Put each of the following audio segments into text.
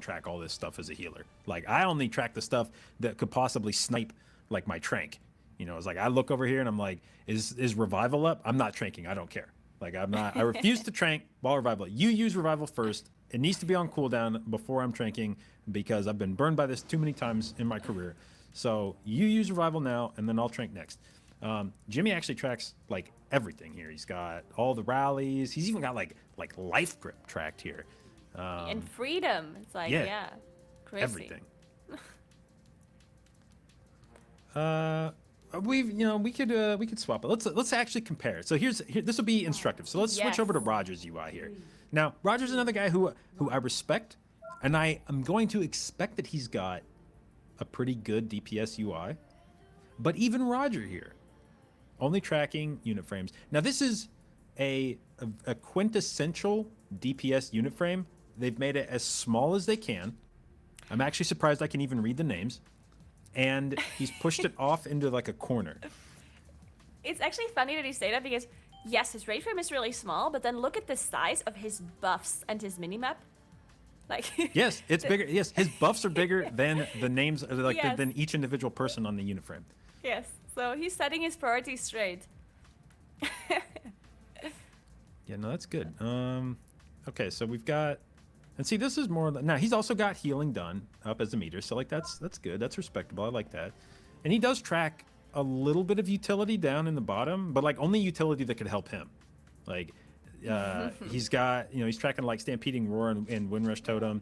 track all this stuff as a healer. Like, I only track the stuff that could possibly snipe, like, my trank. You know, it's like I look over here and I'm like, is revival up? I'm not tranking. I don't care. Like, I'm not. I refuse to trank while revival. You use revival first. It needs to be on cooldown before I'm tranking because I've been burned by this too many times in my career. So you use revival now, and then I'll trank next. Jimmy actually tracks like everything here. He's got all the rallies. He's even got like life grip tracked here. And freedom. It's like, yeah, crazy. Everything. We could swap it. Let's actually compare. So here, this will be instructive. So let's switch over to Roger's UI here. Now, Roger's another guy who I respect, and I am going to expect that he's got a pretty good DPS UI. But even Roger here, only tracking unit frames. Now, this is a quintessential DPS unit frame. They've made it as small as they can. I'm actually surprised I can even read the names. And he's pushed it off into like a corner. It's actually funny that you say that because, yes, his raid frame is really small, but then look at the size of his buffs and his minimap. Like, yes, it's bigger. Yes, his buffs are bigger than the names, like yes. than each individual person on the unit frame. Yes, so he's setting his priorities straight. Yeah, no, that's good. Okay, so we've got, and see, this is more. Now he's also got healing done up as a meter, so like that's good. That's respectable. I like that. And he does track a little bit of utility down in the bottom, but like only utility that could help him. Like he's got, he's tracking like Stampeding Roar and Windrush Totem.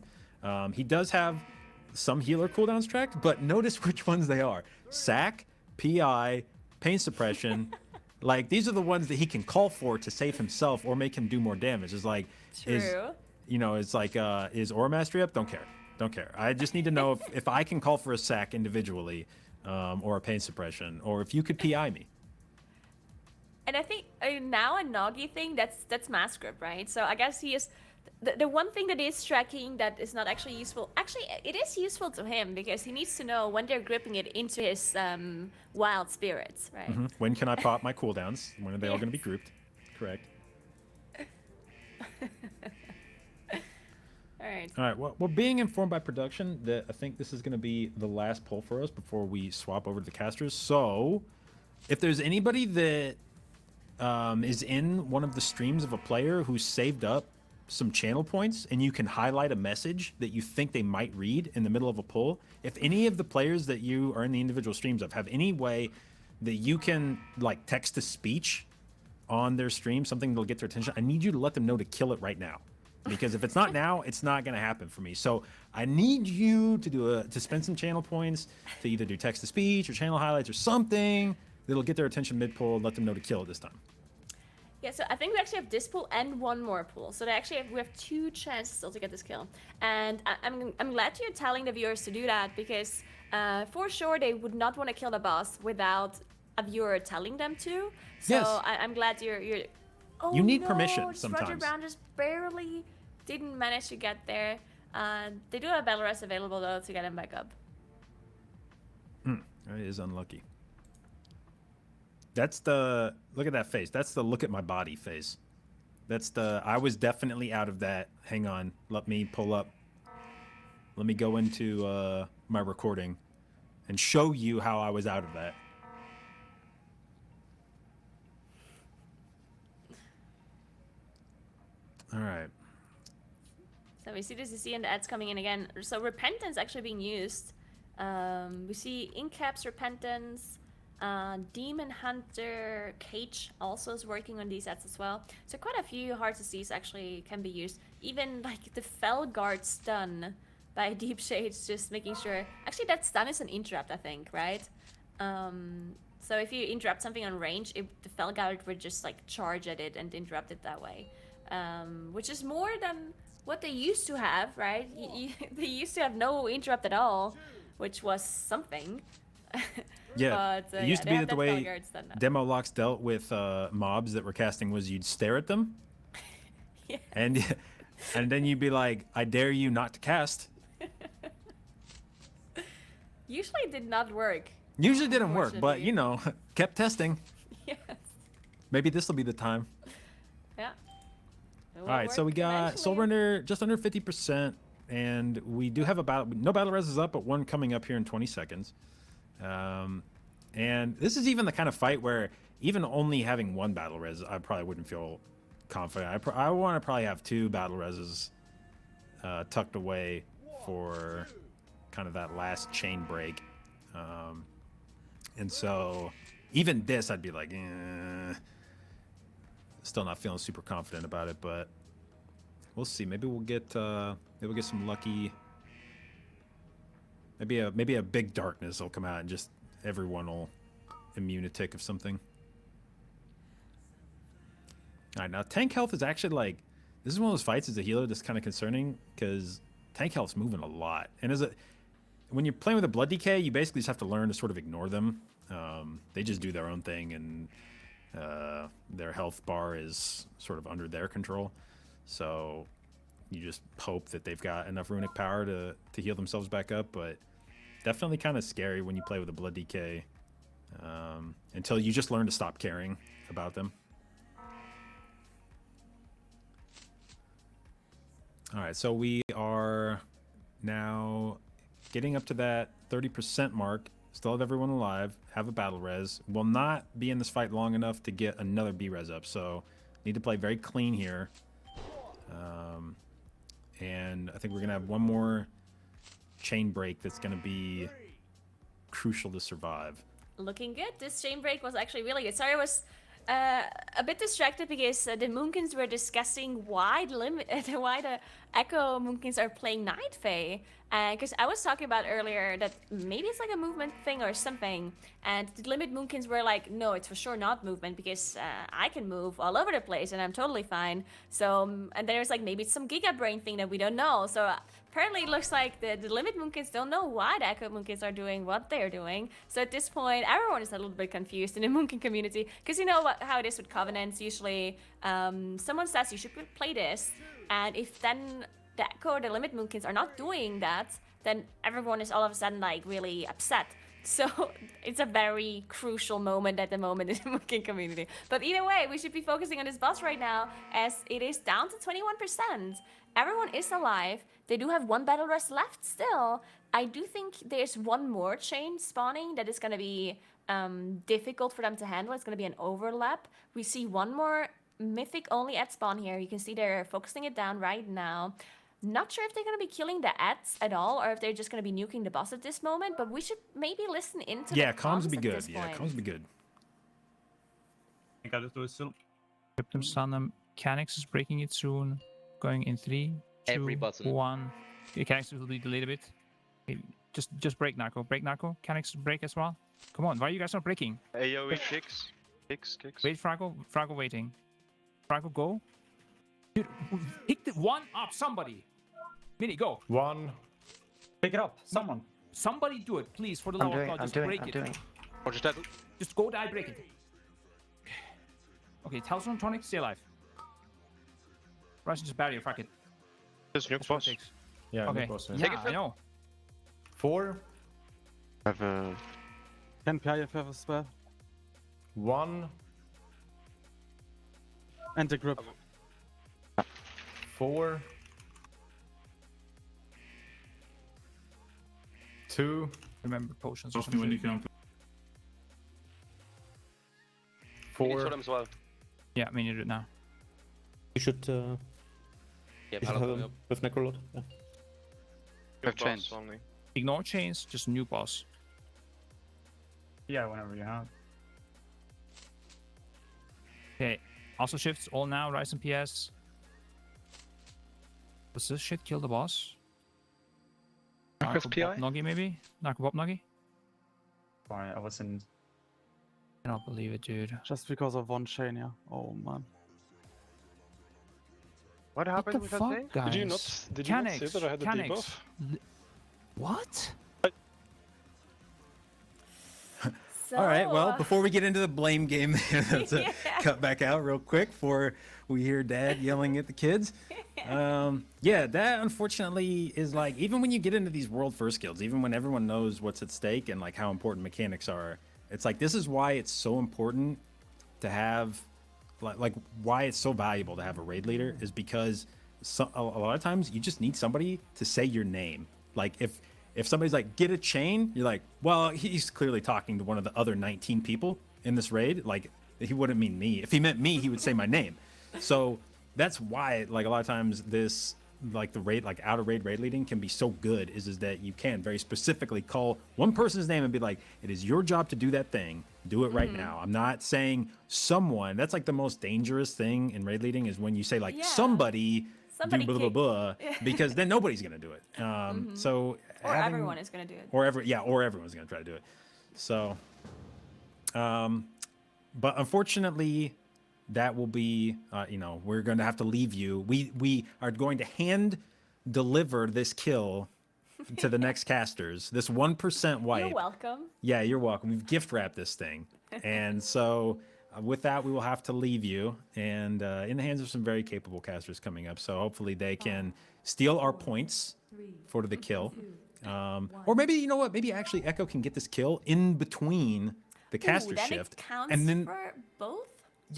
He does have some healer cooldowns tracked, but notice which ones they are: Sack, PI, Pain Suppression. Like, these are the ones that he can call for to save himself or make him do more damage. It's like, it's like, is Aura Mastery up? Don't care. I just need to know if I can call for a sack individually, or a Pain Suppression, or if you could PI me. And I think now a Noggy thing, that's Mass Grip, right? So I guess he is the one thing that is tracking that is not actually useful. Actually, it is useful to him because he needs to know when they're gripping it into his wild spirits, right? Mm-hmm. When can I pop my cooldowns? When are they all going to be grouped? Correct. All right. All right. Well, being informed by production that I think this is going to be the last poll for us before we swap over to the casters. So, if there's anybody that is in one of the streams of a player who's saved up some channel points and you can highlight a message that you think they might read in the middle of a poll, if any of the players that you are in the individual streams of have any way that you can like text to speech on their stream, something that'll get their attention, I need you to let them know to kill it right now. Because if it's not now, it's not going to happen for me. So I need you to spend some channel points to either do text to speech or channel highlights or something that'll get their attention mid-poll and let them know to kill it this time. Yeah, so I think we actually have this pool and one more pool. So we have 2 chances still to get this kill. And I'm glad you're telling the viewers to do that because for sure they would not want to kill the boss without a viewer telling them to. So yes. I'm glad you're oh, you need no, permission sometimes. Roger Brown just barely didn't manage to get there. They do have battle rest available though to get him back up. That is unlucky. That's the, look at that face. That's the look at my body face. That's the, I was definitely out of that. Hang on. Let me pull up. Let me go into my recording and show you how I was out of that. All right. So we see the CC and the ads coming in again. So Repentance actually being used. We see Incaps Repentance. Demon Hunter Cage also is working on these ads as well. So quite a few hard to sees actually can be used. Even like the Felguard stun by Deep Shades, just making sure. Actually, that stun is an interrupt, I think, right? So if you interrupt something on range, the Felguard would just like charge at it and interrupt it that way. Which is more than what they used to have, right? They used to have no interrupt at all, which was something. Yeah, but, it used to be that the way demo locks dealt with mobs that were casting was you'd stare at them, yeah. and then you'd be like, "I dare you not to cast." Usually it did not work. Usually didn't work, but kept testing. Yes. Maybe this will be the time. Yeah. All right, so we got Soul Render just under 50%. and we do have no battle res is up, but one coming up here in 20 seconds. And this is even the kind of fight where even only having one battle res, I probably wouldn't feel confident. I want to probably have 2 battle reses tucked away for kind of that last chain break. And so even this, I'd be like, still not feeling super confident about it, but we'll see. Maybe we'll get some lucky. Maybe a big darkness will come out and just everyone will immune a tick of something. All right, now tank health is actually like, this is one of those fights as a healer that's kind of concerning because tank health's moving a lot, and when you're playing with a blood decay, you basically just have to learn to sort of ignore them. They just do their own thing, and their health bar is sort of under their control. So you just hope that they've got enough runic power to heal themselves back up. But definitely kind of scary when you play with a blood decay until you just learn to stop caring about them. All right, so we are now getting up to that 30% mark. Still have everyone alive, have a battle res. Will not be in this fight long enough to get another B res up, so need to play very clean here. And I think we're gonna have one more chain break that's gonna be crucial to survive. Looking good. This chain break was actually really good. Sorry, I was a bit distracted because the Moonkins were discussing why the Echo Moonkins are playing Night Fae. Because I was talking about earlier that maybe it's like a movement thing or something. And the Limit Moonkins were like, no, it's for sure not movement because I can move all over the place and I'm totally fine. So, and there's like maybe it's some Giga Brain thing that we don't know. So apparently it looks like the Limit Moonkins don't know why the Echo Moonkins are doing what they're doing. So at this point, everyone is a little bit confused in the Moonkin community. Because you know how it is with Covenants. Usually someone says you should play this. And if then the Echo or the Limit Moonkins are not doing that, then everyone is all of a sudden like really upset. So it's a very crucial moment at the moment in the Moonkin community. But either way, we should be focusing on this boss right now as it is down to 21%. Everyone is alive. They do have one battle rest left still. I do think there's one more chain spawning that is going to be difficult for them to handle. It's going to be an overlap. We see one more mythic only at spawn here. You can see they're focusing it down right now. Not sure if they're going to be killing the ads at all or if they're just going to be nuking the boss at this moment, but we should maybe listen into the comms would be good. Yeah, comms would be good. I got it, do it still. Cryptum stun them. Canix is breaking it soon. Going in 3, 2, 1. Yeah, Canix will be delayed a bit. Okay, just break Narco. Break Narco. Canix break as well. Come on, why are you guys not breaking? AoE kicks. Kicks. Wait, Frago. Frago waiting. Frago, go. Dude, pick the one up, somebody. Mini, go. One. Pick it up, someone. Somebody do it, please, for the love of God. Just break it. Roger that. Just go die, break it. Okay, Telston Tonic, stay alive. Russian just barrier, fuck it. This nuke boss. Yeah, Okay. boss, Yeah, I know. 4. I have a... Can Pia have a spell? 1. And the grip. 4. 2. Remember potions. Trust me when you can. 4. them as well. Yeah, we need it now. You should, you should have him with Necrolord. Yeah. Have chains only. Ignore chains, just new boss. Yeah, whenever you have. Okay, also shifts all now, Rise and PS. Does this shit kill the boss? Narco's PI? Noggy maybe? Narco Bob Noggy? Sorry, I was in. I don't believe it, dude. Just because of one chain, yeah. Oh man. What happened with that thing? Guys? Did you not say that I had a debuff? What? So, All right, well, before we get into the blame game, let's cut back out real quick before we hear Dad yelling at the kids. Yeah, that unfortunately is like, even when you get into these world first guilds, even when everyone knows what's at stake and like how important mechanics are, it's like, this is why it's so important to have, like why it's so valuable to have a raid leader is because a lot of times you just need somebody to say your name. Like if somebody's like, get a chain, you're like, well, he's clearly talking to one of the other 19 people in this raid. Like, he wouldn't mean me. If he meant me, he would say my name. So that's why, like, a lot of times this, like, the raid, like, outer raid leading can be so good is that you can very specifically call one person's name and be like, it is your job to do that thing. Do it right now. I'm not saying someone. That's, like, the most dangerous thing in raid leading is when you say, like, somebody do blah, blah, blah, because then nobody's going to do it. So or everyone is going to do it. Or everyone's going to try to do it. So, but unfortunately, that will be, we're going to have to leave you. We are going to hand deliver this kill to the next casters. This 1% wipe. You're welcome. Yeah, you're welcome. We've gift wrapped this thing. And so with that, we will have to leave you and in the hands of some very capable casters coming up. So hopefully they can steal our points for the kill. Or maybe, you know what? Maybe actually Echo can get this kill in between the caster shift. It counts and then for both?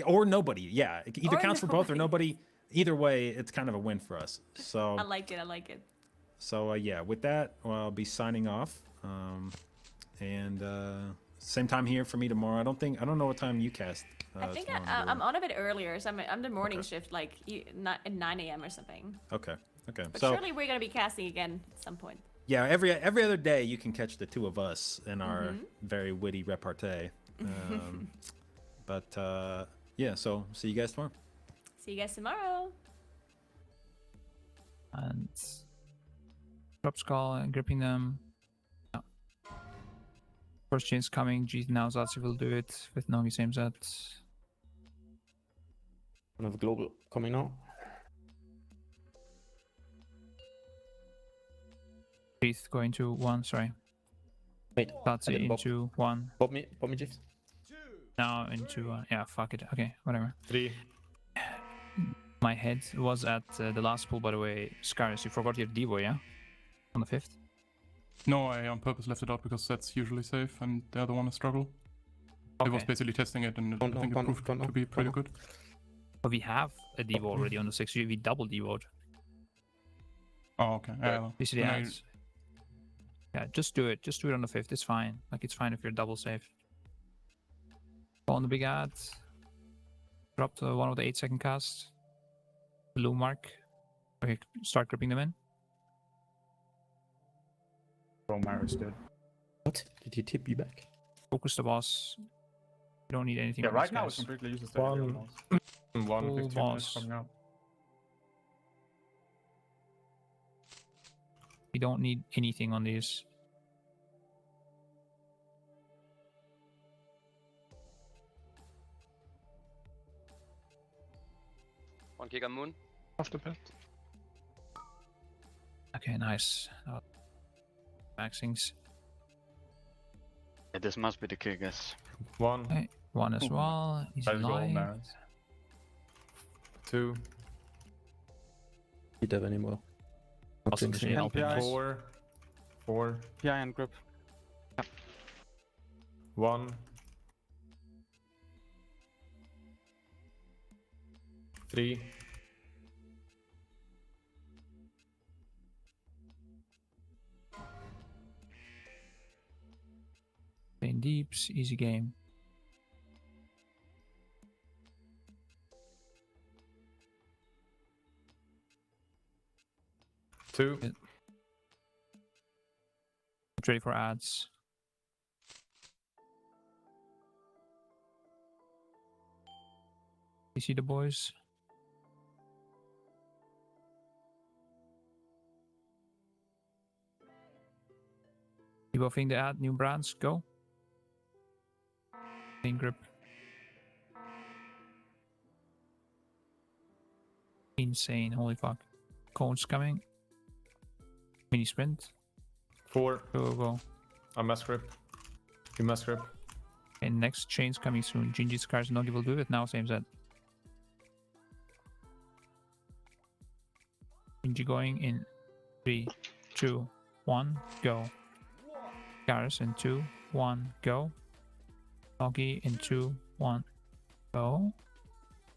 Or nobody. Yeah, it either Or counts for both or nobody. Either way, it's kind of a win for us. So I like it. So yeah, with that, I'll be signing off. And same time here for me tomorrow. I don't know what time you cast. I think I'm on a bit earlier, so I'm the morning shift, like not at 9 a.m. or something. Okay. But so surely we're gonna be casting again at some point. yeah, every other day you can catch the two of us in our very witty repartee. But yeah, so see you guys tomorrow. See you guys tomorrow. And drop skull and gripping them. Yeah. First chain's coming. G now Zazi will do it with Nogi same set. One of global coming now. Breathe going to 1, sorry. Wait, Zazi into 1. Pop me, Jeeves. Now into yeah, fuck it. Okay, whatever. 3. My head was at the last pool, by the way. Scarus, you forgot you have Devo, yeah? On the 5th? No, I on purpose left it out because that's usually safe and the other one is struggle. I was basically testing it and I think it proved to be pretty good. But we have a Devo already on the 6th. We double Devo'd. Oh, okay. Basically, yeah, just do it. Just do it on the 5th. It's fine. Like, it's fine if you're double safe. On the big ad. Dropped one of the 8-second casts. Blue mark. Okay, start gripping them in. Romar is good. What? Did he tip you back? Focus the boss. You don't need anything. Yeah, on right these now guys. it's completely useless. One Full 15 boss. coming out. You don't need anything on these. One Giga Moon. Off the pit. Okay, nice. Maxings. Yeah, this must be the Gigas. 1, Okay, 1 as well. He's Let's go, alive. man. 2, Did have any more? I'll finishing see. it. NPI. 4, PI and grip. 1, 3, Playing deeps, easy game. two, Get ready for ads. You see the boys? You buffing the ad, new brands, go. Main grip. Insane, holy fuck. Cones coming. Mini sprint. 4, Go, go, go. I mess grip. You mess grip. And next chain's coming soon. Gingy Scars Nogi will do it now, same set. Gingy going in 3, 2, 1, go. Scars in 2, 1, go. Nogi in 2, 1, go.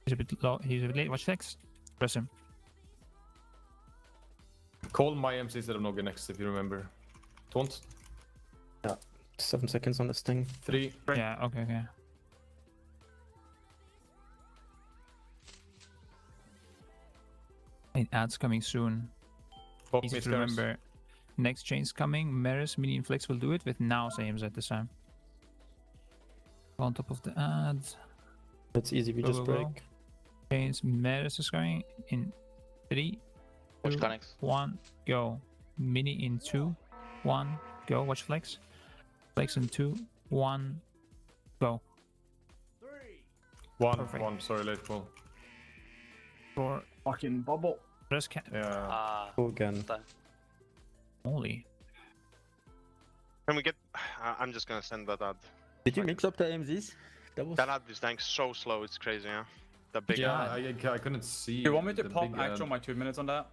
He's a bit low, he's a bit late. Watch next. Press him. Call my MC instead of Nogi next, if you remember. Taunt. 7 seconds on this thing. 3. Yeah, okay. Ads coming soon. Pop Easy me to scares. remember. Next chain's coming. Maris, Mini and Flex will do it with Now's aims at this time. On top of the ads. That's easy, we Go, just go, go. break. Chains, Maris is going in 3, 2, 1, go. Mini in 2, 1, go. Watch Flex. Flex in 2, 1, go. 1, Perfect. 1, sorry, late call. For Fucking bubble. Press can. Yeah. Go again. Holy. Can we get... I'm just gonna send that ad. Did you mix up the AMZs? That ad is dying so slow, it's crazy, yeah? The big Yeah, ad. I couldn't see. You want me to the pop big actual my 2 minutes on that?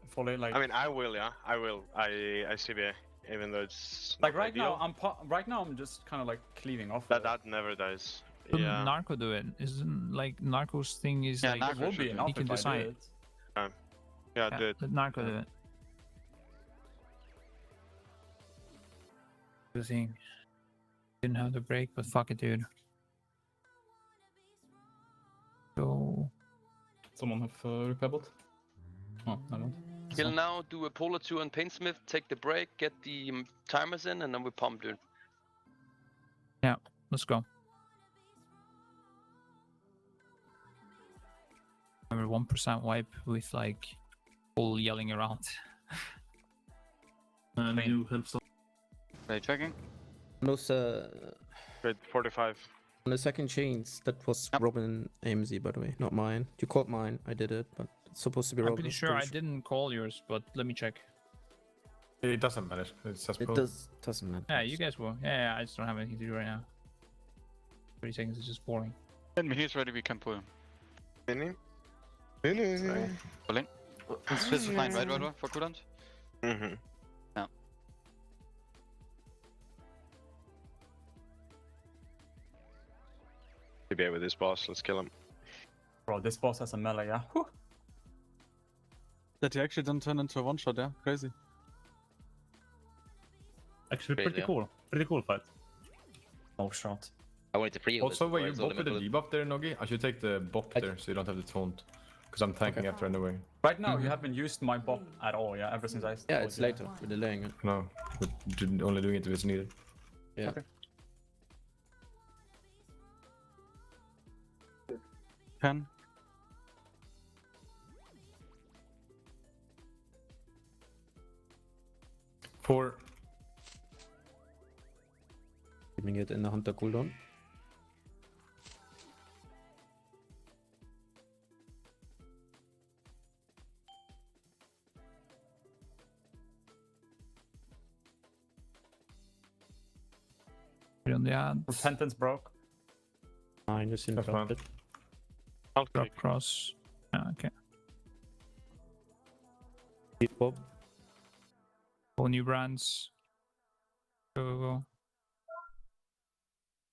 Fully, like... I mean, I will, yeah. I will. I CBA, even though it's like not right now, ideal. I'm just kind of like cleaving off. That ad never dies. Shouldn't Yeah. Narco do it? Isn't like Narco's thing is Yeah, like that would be enough he can if I decide. did. Yeah, do it. Let Narco do it. The thing. Didn't have the break, but fuck it, dude. Go. Someone have repebbled? Oh, I don't. We'll now do a Polar 2 on Painsmith, take the break, get the timers in, and then we pump, dude. Yeah, let's go. Remember 1% wipe with like all yelling around. New help. Right, checking. Those, Great, 45. on the second chains, that was Robin AMZ, by the way, not mine. You called mine, I did it, but it's supposed to be I'm Robin. pretty sure I didn't call yours, but let me check. It doesn't matter. It's just It doesn't matter. Yeah, you guys will. Yeah, I just don't have anything to do right now. 30 seconds is just boring. When he's ready, we can pull him. Mini? Mini. Pulling. It's just fine, right, Rodwa, for cooldowns? Mm-hmm. Yeah. CBA with this boss, let's kill him. Bro, this boss has a melee, yeah? Whew. That he actually didn't turn into a one-shot, yeah? Crazy. Actually, pretty cool. Pretty cool fight. No shot. I wanted to free Also, when you bop with the debuff there, Nogi, I should take the bop there so you don't have the taunt. Because I'm tanking after anyway. Right now, you haven't used my bop at all, yeah? Ever since I Yeah, it's later. We're delaying it. No, but only doing it if it's needed. Yeah. Okay. 10. Four. Giving it in the Hunter cooldown. Put it on the ad. Repentance broke. Mine is Have fun. interrupted. Drop cross. Okay. Beat Bob. All new brands. Go, go, go.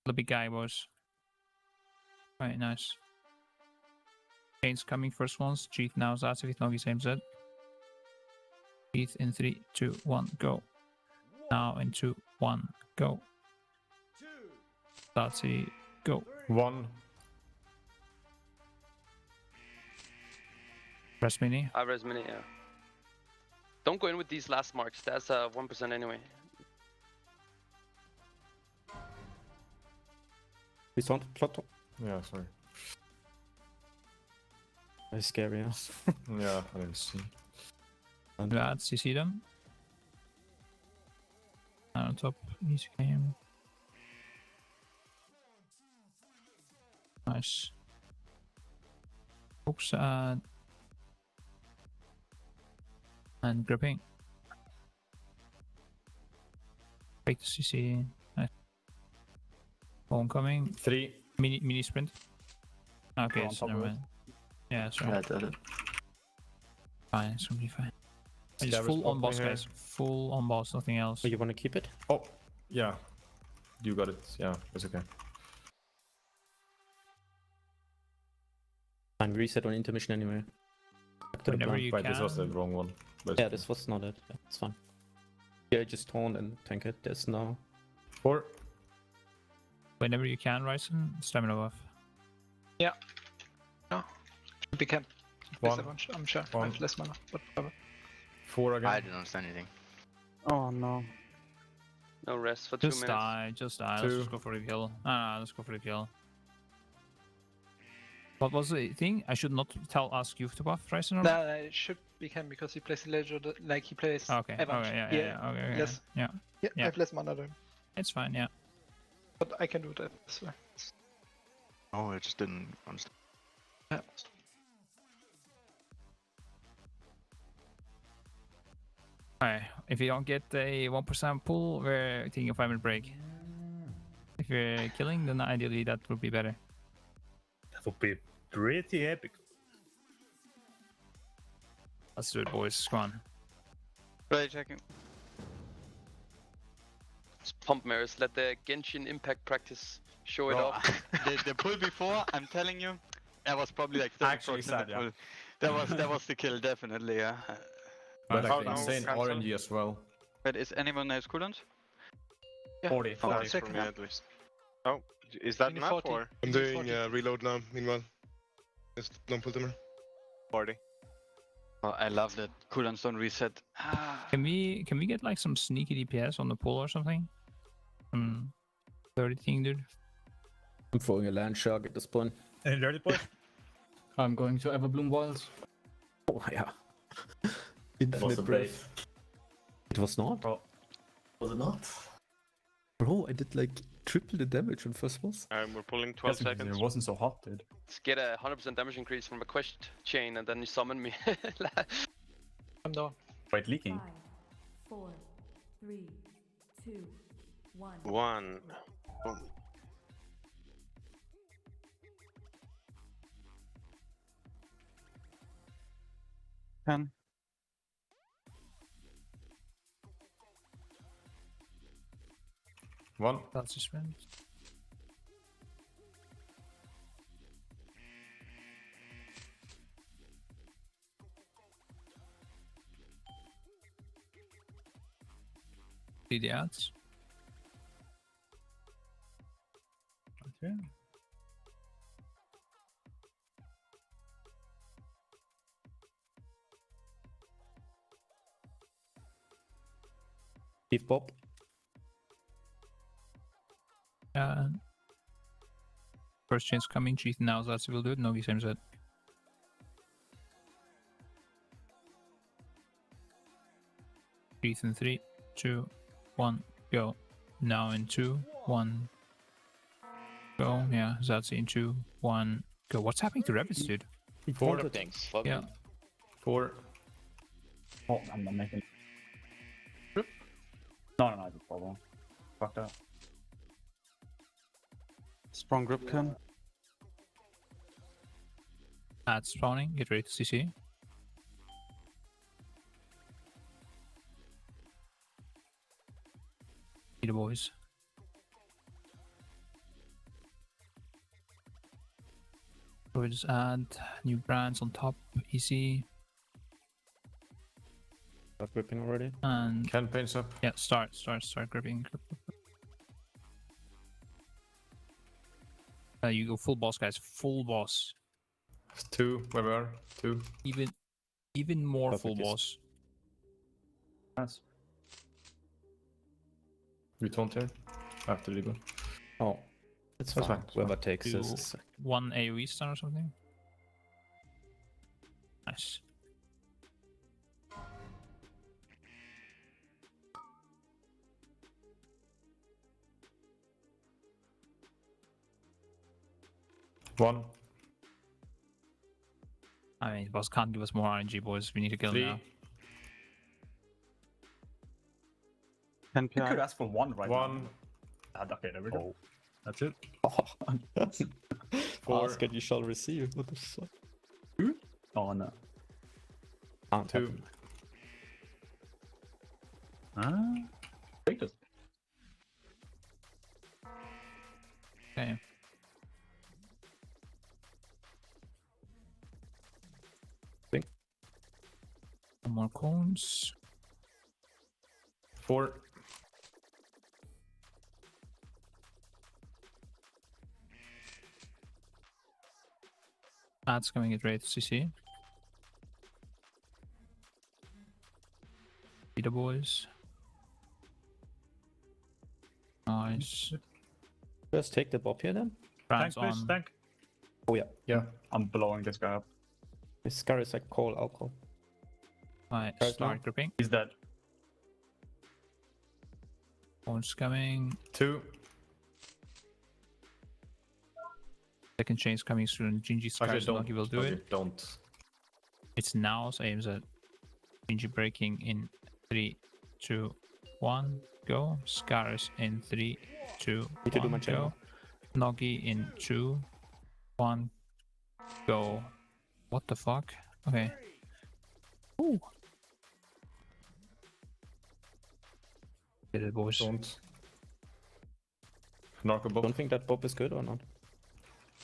The big guy was. Right, nice. Chains coming first ones. Cheat now. Zatsevit Nogi same set. Cheat in 3, 2, 1, go. Now in 2, 1, go. Zatsi, go. 1. Press mini. I res mini, yeah. Don't go in with these last marks, that's 1% anyway. We saw plot. Yeah, sorry. Very scary, yeah. Yeah, I didn't see. New ads, you see them? On top, easy game. Nice. Oops, and gripping. Break the CC. Nice. Homecoming. 3. Mini sprint. Okay, on so top never of it. mind. Yeah, sorry. Fine, it's gonna be fine. Just Scabbers full on popping boss, here. guys. Full on boss, nothing else. So you want to keep it? Oh, yeah. You got it. Yeah, that's okay. Time reset on intermission anyway. Back to the Whenever plan. you Right, can. this was the wrong one. But Yeah, this was not it. Yeah, it's fine. Yeah, just taunt and tank it. There's no... 4. Whenever you can, Ryzen, stamina buff. We can. 1. I'm sure. I have less mana, but whatever. 4 again. I don't understand anything. Oh no. No rest for 2 Just minutes. die, just die. Let's 2. just go for the kill. Let's go for the kill. What was the thing? I should not ask you to buff Ryzen? No, it should be can because he plays Ledger like he plays. Okay, Avenge. okay, yeah, okay, Yes. yeah. Yeah, Yeah. I have less mana than, It's fine, yeah. but I can do that as well. Oh, I just didn't understand. Yeah. Alright, if you don't get a 1% pull, we're taking a 5-minute break. If you're killing, then ideally that would be better. That would be pretty epic. Let's do it, boys. Come on. Right, checking. Just pump mirrors. Let the Genshin impact practice show it Bro, off. the pull before, I'm telling you, that was probably like 30% Actually sad, yeah. pull. That was the kill, definitely, yeah. But How like long insane cancel? RNG as well. But is anyone else cooldowns? Yeah, 40. 40 That's for seconds. me at least. Oh, is that Only map 40. or? I'm doing, reload now, meanwhile. Just don't pull them. 40. Oh, I love that cooldowns don't reset. Can we get like some sneaky DPS on the pull or something? 30 thing, dude. I'm throwing a land shark at this point. Any dirty boy? I'm going to Everbloom Wilds. Oh, yeah. Infinite breath. It was not? Oh. Was it not? Bro, I did like triple the damage on first boss. We're pulling 12 seconds. It wasn't so hot, dude. Let's get a 100% damage increase from a quest chain and then you summon me. I'm down. Wait, leaking. 5, 4, 3, 2, 1. 1. Boom. Can. One. That's suspense. See the ads? Okay. Steve Bob. First chance coming, cheat now, that's will do it. No, same set. Cheat in 3, 2, 1, go. Now in 2, 1, go. Yeah, that's in 2, 1, go. What's happening to rabbits, dude? 4. Thanks. Yeah. 4. Oh, I'm not making. No, no problem. Fuck that. Strong grip can. Ads spawning, get ready to CC. See the boys. So we just add new brands on top, easy. Start gripping already. And Campaigns up. yeah, start gripping. You go full boss, guys. Full boss. 2. Where we are? 2. Even more Perfect, full yes. boss. Nice. We taunt here. After Libo. Oh, it's That's fine. fine, it's Whoever fine. takes Do this is... 1 AoE stun or something. Nice. One. I mean, boss can't give us more RNG, boys. We need to kill him 3. now. 10 You could PI. ask for 1 right 1. now. Okay, there we go. That's it. Four. Ask and you shall receive. What the fuck? Oh no. Can't 2. happen. Ah. Take it. Okay. cooldowns. 4. Ads coming at rate CC. Peter boys. Nice. Just take the Bob here then. Brands Tank, please, on. tank. Oh yeah. Yeah, I'm blowing this guy up. This Scar is like call alcohol. Right, Guys, start now. gripping. He's dead. Phone's coming. 2. Second chain's coming soon. Gingy Scars Actually, Lucky will do it. Don't. It's now, so aims at Gingy breaking in 3, 2, 1, go. Scars in 3, 2, Need to do 1, my go. channel. Noggy in 2, 1, go. What the fuck? Okay. Ooh. Get it, boys. Don't. Narco Bob. Don't think that Bob is good or not.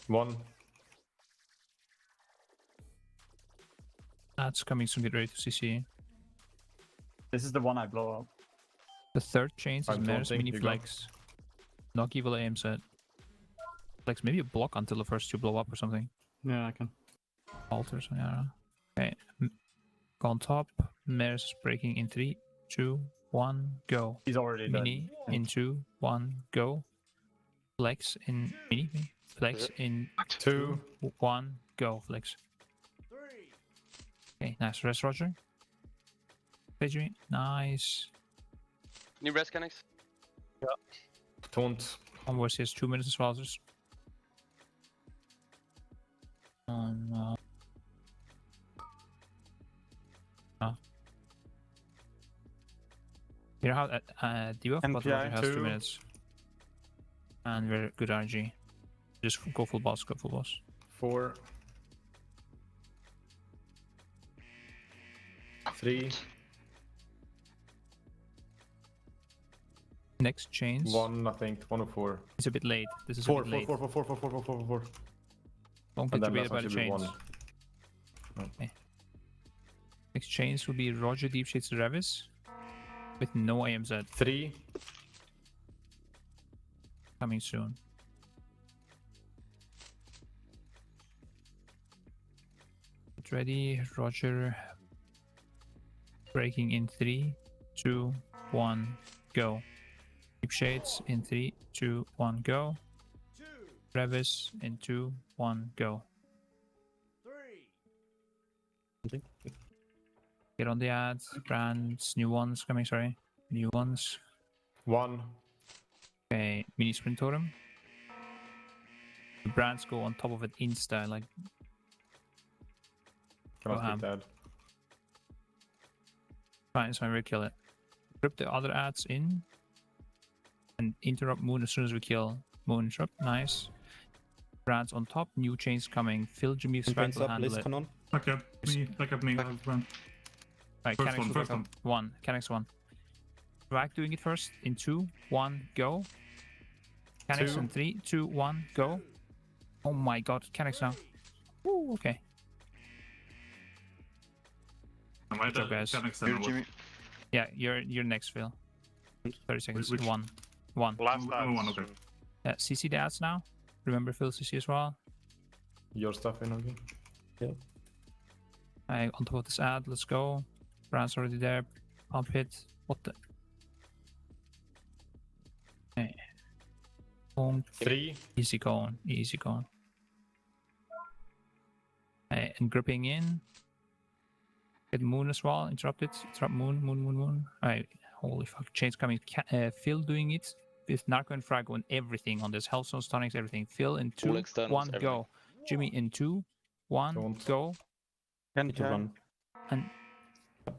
1. That's coming soon. Get ready to CC. This is the one I blow up. The third chains is I'm Mare's taunting, mini you go. flex. Noggy will aim set. Flex, maybe a block until the first two blow up or something. Yeah, I can. Altars, yeah. Okay. Go on top. Mare's breaking in 3, 2, 1, go. He's already dead. Mini in 2, 1, go. Flex in mini. Flex in 2. 1, go. Flex. Okay, nice. Rest, Roger. Pedri, nice. Need rest, Canix? Don't. Onwards, he has 2 minutes as well. Just... Oh no. Oh. You know how debuff, but Roger has 2 2. minutes. And very good RG. Just go full boss, go full boss. 4. 3. Next chains. 1, I think. 1 or 4. It's a bit late. This is 4, a bit 4, late. 4, 4, 4, 4, 4, 4, 4, 4. Don't And get then debated last by one the should be chains. 1. Okay. Next chains will be Roger Deep Shades Revis with no AMZ 3. coming soon. Get ready, Roger. Breaking in 3, 2, 1, go. Deep Shades in 3, 2, 1, go. Revis in 2, 1, go. Get on the ads, brands, new ones coming, sorry. New ones. 1. Okay, mini sprint totem. The brands go on top of it insta, like Cannot be dead. fine, so I will kill it. Grip the other ads in. And interrupt Moon as soon as we kill Moon. Interrupt, nice. Brands on top, new chains coming. Phil Jimmy Strat will handle it. Back up me, I'll run. Right, First Canex one, will first back up. 1. Canex 1. Swag doing it first in 2, 1, go. Canex 2. in 3, 2, 1, go. Oh my god, Canex now. Woo, okay. Good job, guys. Yeah, you're next, Phil. 30 seconds. Which? 1. 1. Last one, okay. CC the ads now. Remember Phil CC as well. Your stuff in, okay? On top of this ad, let's go. Brand's already there. Pump hit. What the? Okay. Boom. 3. Easy going. Easy going. And gripping in. Get Moon as well. Interrupt it. Interrupt Moon. Moon. Alright. Holy fuck. Chains coming. Phil doing it. With Narco and Frago and everything on this. Hellstone, Stonix, everything. Phil in 2, 1, go. Jimmy in 2, 1, Don't. go. Need to run. And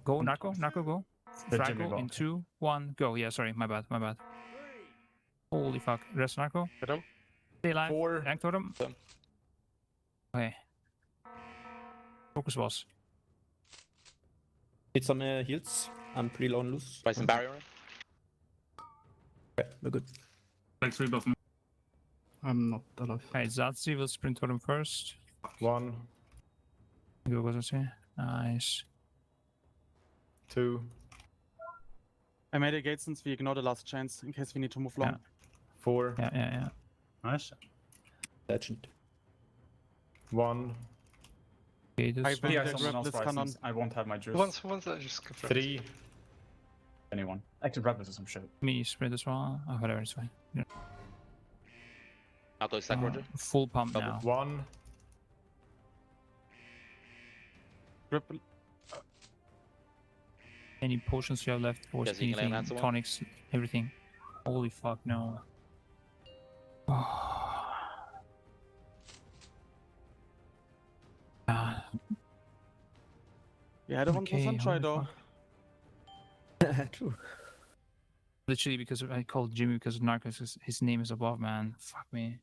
go, Narco, go. Let Jimmy Frago go. in 2, 1, go. Yeah, sorry, my bad. Holy fuck. Rest Narco. Hit him. Stay alive. 4. Rank totem. Okay. Focus boss. Need some heals. I'm pretty low and loose. Buy some barrier. Okay, we're good. Thanks, rebuff me. I'm not alive. Alright, Zazi will sprint totem first. 1. Go, Zazi. Nice. 2. I made a gate since we ignore the last chance in case we need to move long. Yeah. 4. Yeah. Nice. Legend. 1. Okay, this I one. will Yeah, grab someone else this right, cannon. since I won't have my juice. Once I just confirm. 3. Anyone. Actually, grab this or some shit. Me spread as well. Oh, whatever, it's fine. Yeah. Auto stack, Roger. Full pump now. 1. Grab Any potions you have left, or Yes, you can anything, answer one. tonics, everything. Holy fuck, no. Yeah, the 1% Okay, try holy though. True. Literally because I called Jimmy because Narcos, his name is above, man. Fuck me.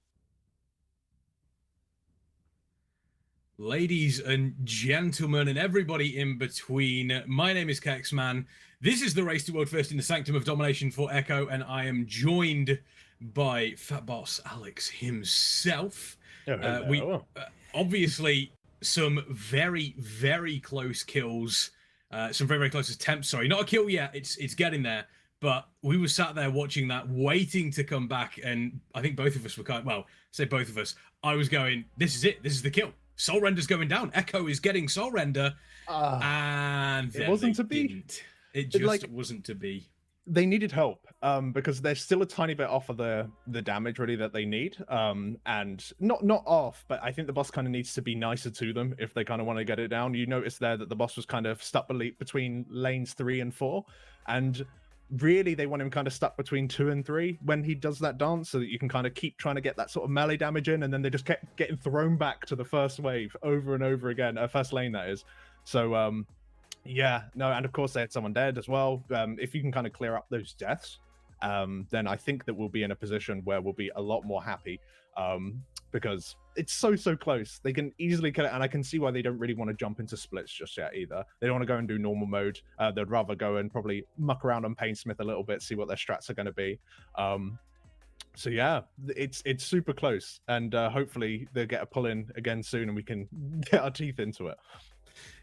Ladies and gentlemen, and everybody in between, my name is Kexman. This is the Race to World First in the Sanctum of Domination for Echo, and I am joined by Fat Boss Alex himself. We obviously some very, very close kills, some very, very close attempts. Sorry, not a kill yet. It's getting there. But we were sat there watching that, waiting to come back, and I think both of us were say both of us. I was going, this is it. This is the kill. Soul Render's going down. Echo is getting Soul Render, and it wasn't to be. Didn't. It just wasn't to be. They needed help because they're still a tiny bit off of the damage really that they need, and not off, but I think the boss kind of needs to be nicer to them if they kind of want to get it down. You notice there that the boss was kind of stuck between lanes 3 and 4, and really they want him kind of stuck between 2 and 3 when he does that dance, so that you can kind of keep trying to get that sort of melee damage in, and then they just kept getting thrown back to the first wave over and over again, first lane that is. So yeah, no, and of course they had someone dead as well. If you can kind of clear up those deaths, then I think that we'll be in a position where we'll be a lot more happy, because it's so close. They can easily kill it, and I can see why they don't really want to jump into splits just yet either. They don't want to go and do normal mode. They'd rather go and probably muck around on Painsmith a little bit, see what their strats are going to be. So yeah, it's super close, and hopefully they'll get a pull in again soon, and we can get our teeth into it.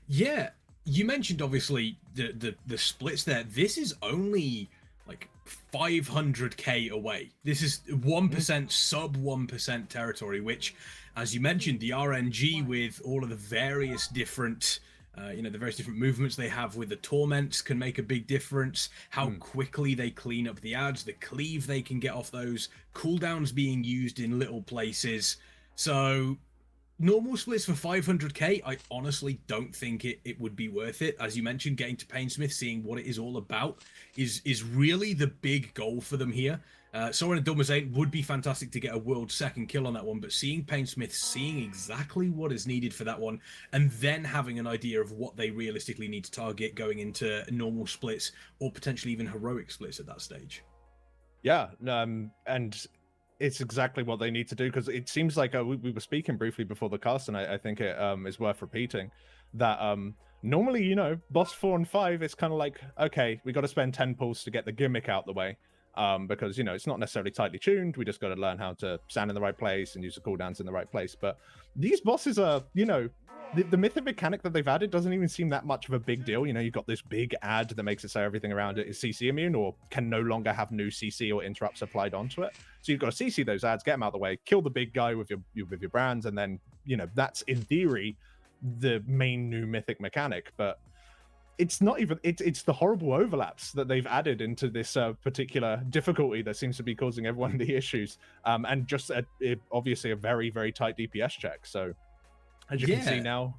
Yeah, you mentioned obviously the splits there. This is only like 500k away. This is 1%, sub 1% territory, which, as you mentioned, the RNG with all of the various different the various different movements they have with the torments can make a big difference. How quickly they clean up the ads, the cleave they can get off those, cooldowns being used in little places. So normal splits for 500k, I honestly don't think it would be worth it. As you mentioned, getting to Painsmith, seeing what it is all about is really the big goal for them here. Soren and Domination would be fantastic to get a world second kill on that one, but seeing Painsmith, seeing exactly what is needed for that one, and then having an idea of what they realistically need to target going into normal splits or potentially even heroic splits at that stage. Yeah, and it's exactly what they need to do, because it seems like we were speaking briefly before the cast, and I think it is worth repeating that normally, boss 4 and 5, it's kind of like, okay, we got to spend 10 pulls to get the gimmick out the way, because it's not necessarily tightly tuned. We just got to learn how to stand in the right place and use the cooldowns in the right place. But these bosses are, the mythic mechanic that they've added doesn't even seem that much of a big deal. You've got this big ad that makes it so everything around it is CC immune or can no longer have new CC or interrupts applied onto it. So you've got to CC those ads, get them out of the way, kill the big guy with your brands, and then that's in theory the main new mythic mechanic. But it's not even it's the horrible overlaps that they've added into this particular difficulty that seems to be causing everyone the issues, and just obviously a very, very tight DPS check. So as you can see now,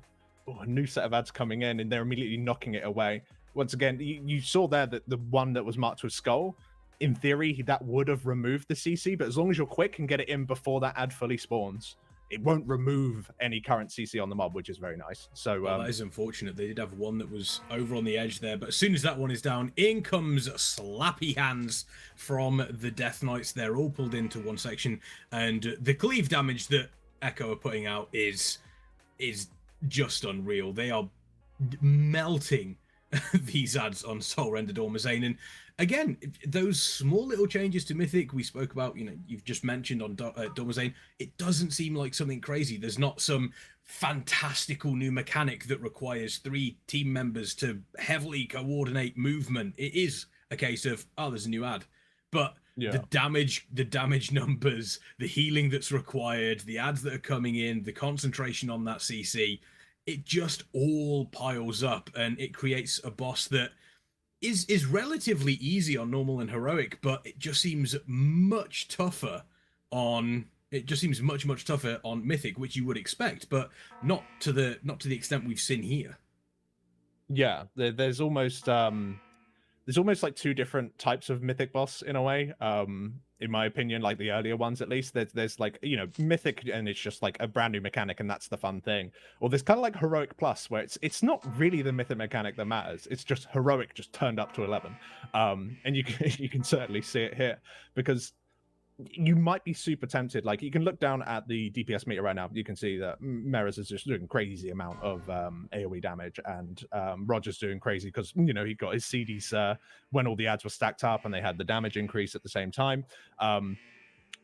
a new set of ads coming in, and they're immediately knocking it away. Once again, you saw there that the one that was marked with skull, in theory, that would have removed the CC, but as long as you're quick and get it in before that ad fully spawns, it won't remove any current CC on the mob, which is very nice. So that is unfortunate. They did have one that was over on the edge there, but as soon as that one is down, in comes slappy hands from the Death Knights. They're all pulled into one section, and the cleave damage that Echo are putting out is just unreal. They are melting these ads on Soul Render Dormazane, and again, those small little changes to Mythic we spoke about, you've just mentioned on Domazane, it doesn't seem like something crazy. There's not some fantastical new mechanic that requires 3 team members to heavily coordinate movement. It is a case of, oh, there's a new ad. But the damage numbers, the healing that's required, the ads that are coming in, the concentration on that CC, it just all piles up, and it creates a boss that is relatively easy on normal and heroic, but it just seems much tougher on much tougher on Mythic, which you would expect, but not to the extent we've seen here. Yeah, there's almost like 2 different types of Mythic boss in a way. In my opinion, like the earlier ones at least, there's like, Mythic, and it's just like a brand new mechanic, and that's the fun thing. Or there's kind of like Heroic Plus, where it's not really the Mythic mechanic that matters. It's just Heroic just turned up to 11. And you can certainly see it here, because you might be super tempted. Like, you can look down at the DPS meter right now. You can see that Meras is just doing crazy amount of AoE damage, and Roger's doing crazy because, he got his CDs when all the ads were stacked up and they had the damage increase at the same time.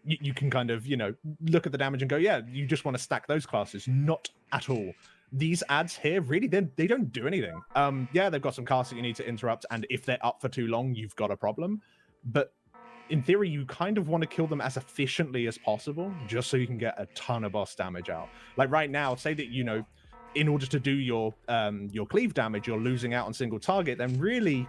You can kind of, look at the damage and go, yeah, you just want to stack those classes. Not at all. These ads here, really, they don't do anything. Yeah, they've got some casts that you need to interrupt, and if they're up for too long, you've got a problem. But in theory, you kind of want to kill them as efficiently as possible, just so you can get a ton of boss damage out. Like right now, say that, in order to do your cleave damage, you're losing out on single target, then really,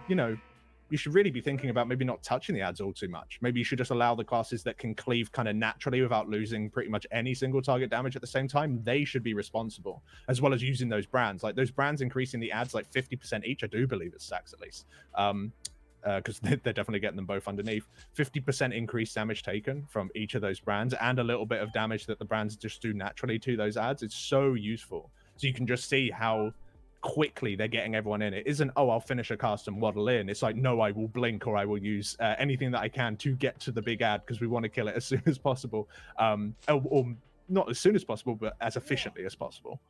you should really be thinking about maybe not touching the ads all too much. Maybe you should just allow the classes that can cleave kind of naturally without losing pretty much any single target damage at the same time. They should be responsible, as well as using those brands. Like those brands increasing the ads like 50% each, I do believe it stacks at least. Because they're definitely getting them both underneath. 50% increased damage taken from each of those brands, and a little bit of damage that the brands just do naturally to those ads. It's so useful. So you can just see how quickly they're getting everyone in. It isn't, oh, I'll finish a cast and waddle in. It's like, no, I will blink, or I will use anything that I can to get to the big ad, because we want to kill it as soon as possible. Or not as soon as possible, but as efficiently as possible.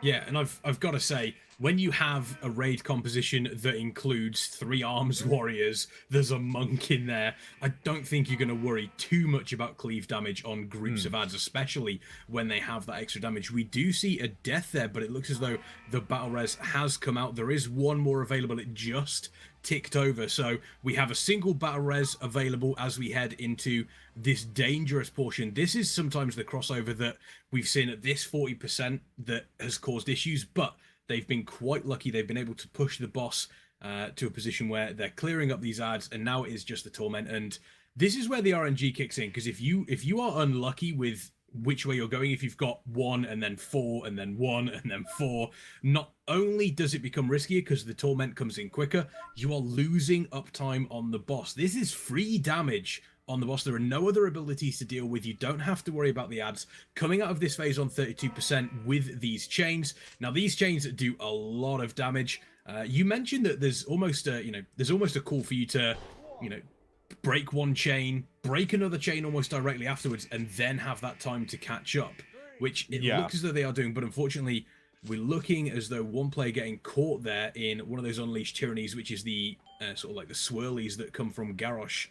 Yeah, and I've got to say, when you have a raid composition that includes 3 arms warriors, there's a monk in there, I don't think you're going to worry too much about cleave damage on groups of ads, especially when they have that extra damage. We do see a death there, but it looks as though the battle res has come out. There is one more available. It just ticked over, so we have a single battle res available as we head into this dangerous portion. This is sometimes the crossover that we've seen at this 40% that has caused issues, but they've been quite lucky. They've been able to push the boss to a position where they're clearing up these ads, and now it is just the torment. And this is where the RNG kicks in, because if you are unlucky with which way you're going, if you've got 1 and then 4 and then 1 and then 4, not only does it become riskier because the torment comes in quicker, you are losing uptime on the boss. This is free damage on the boss. There are no other abilities to deal with. You don't have to worry about the ads coming out of this phase on 32% with these chains. Now, these chains do a lot of damage. You mentioned that there's almost a call for you to, break one chain, break another chain almost directly afterwards, and then have that time to catch up, which it looks as though they are doing. But unfortunately, we're looking as though one player getting caught there in one of those unleashed tyrannies, which is the sort of like the swirlies that come from Garrosh.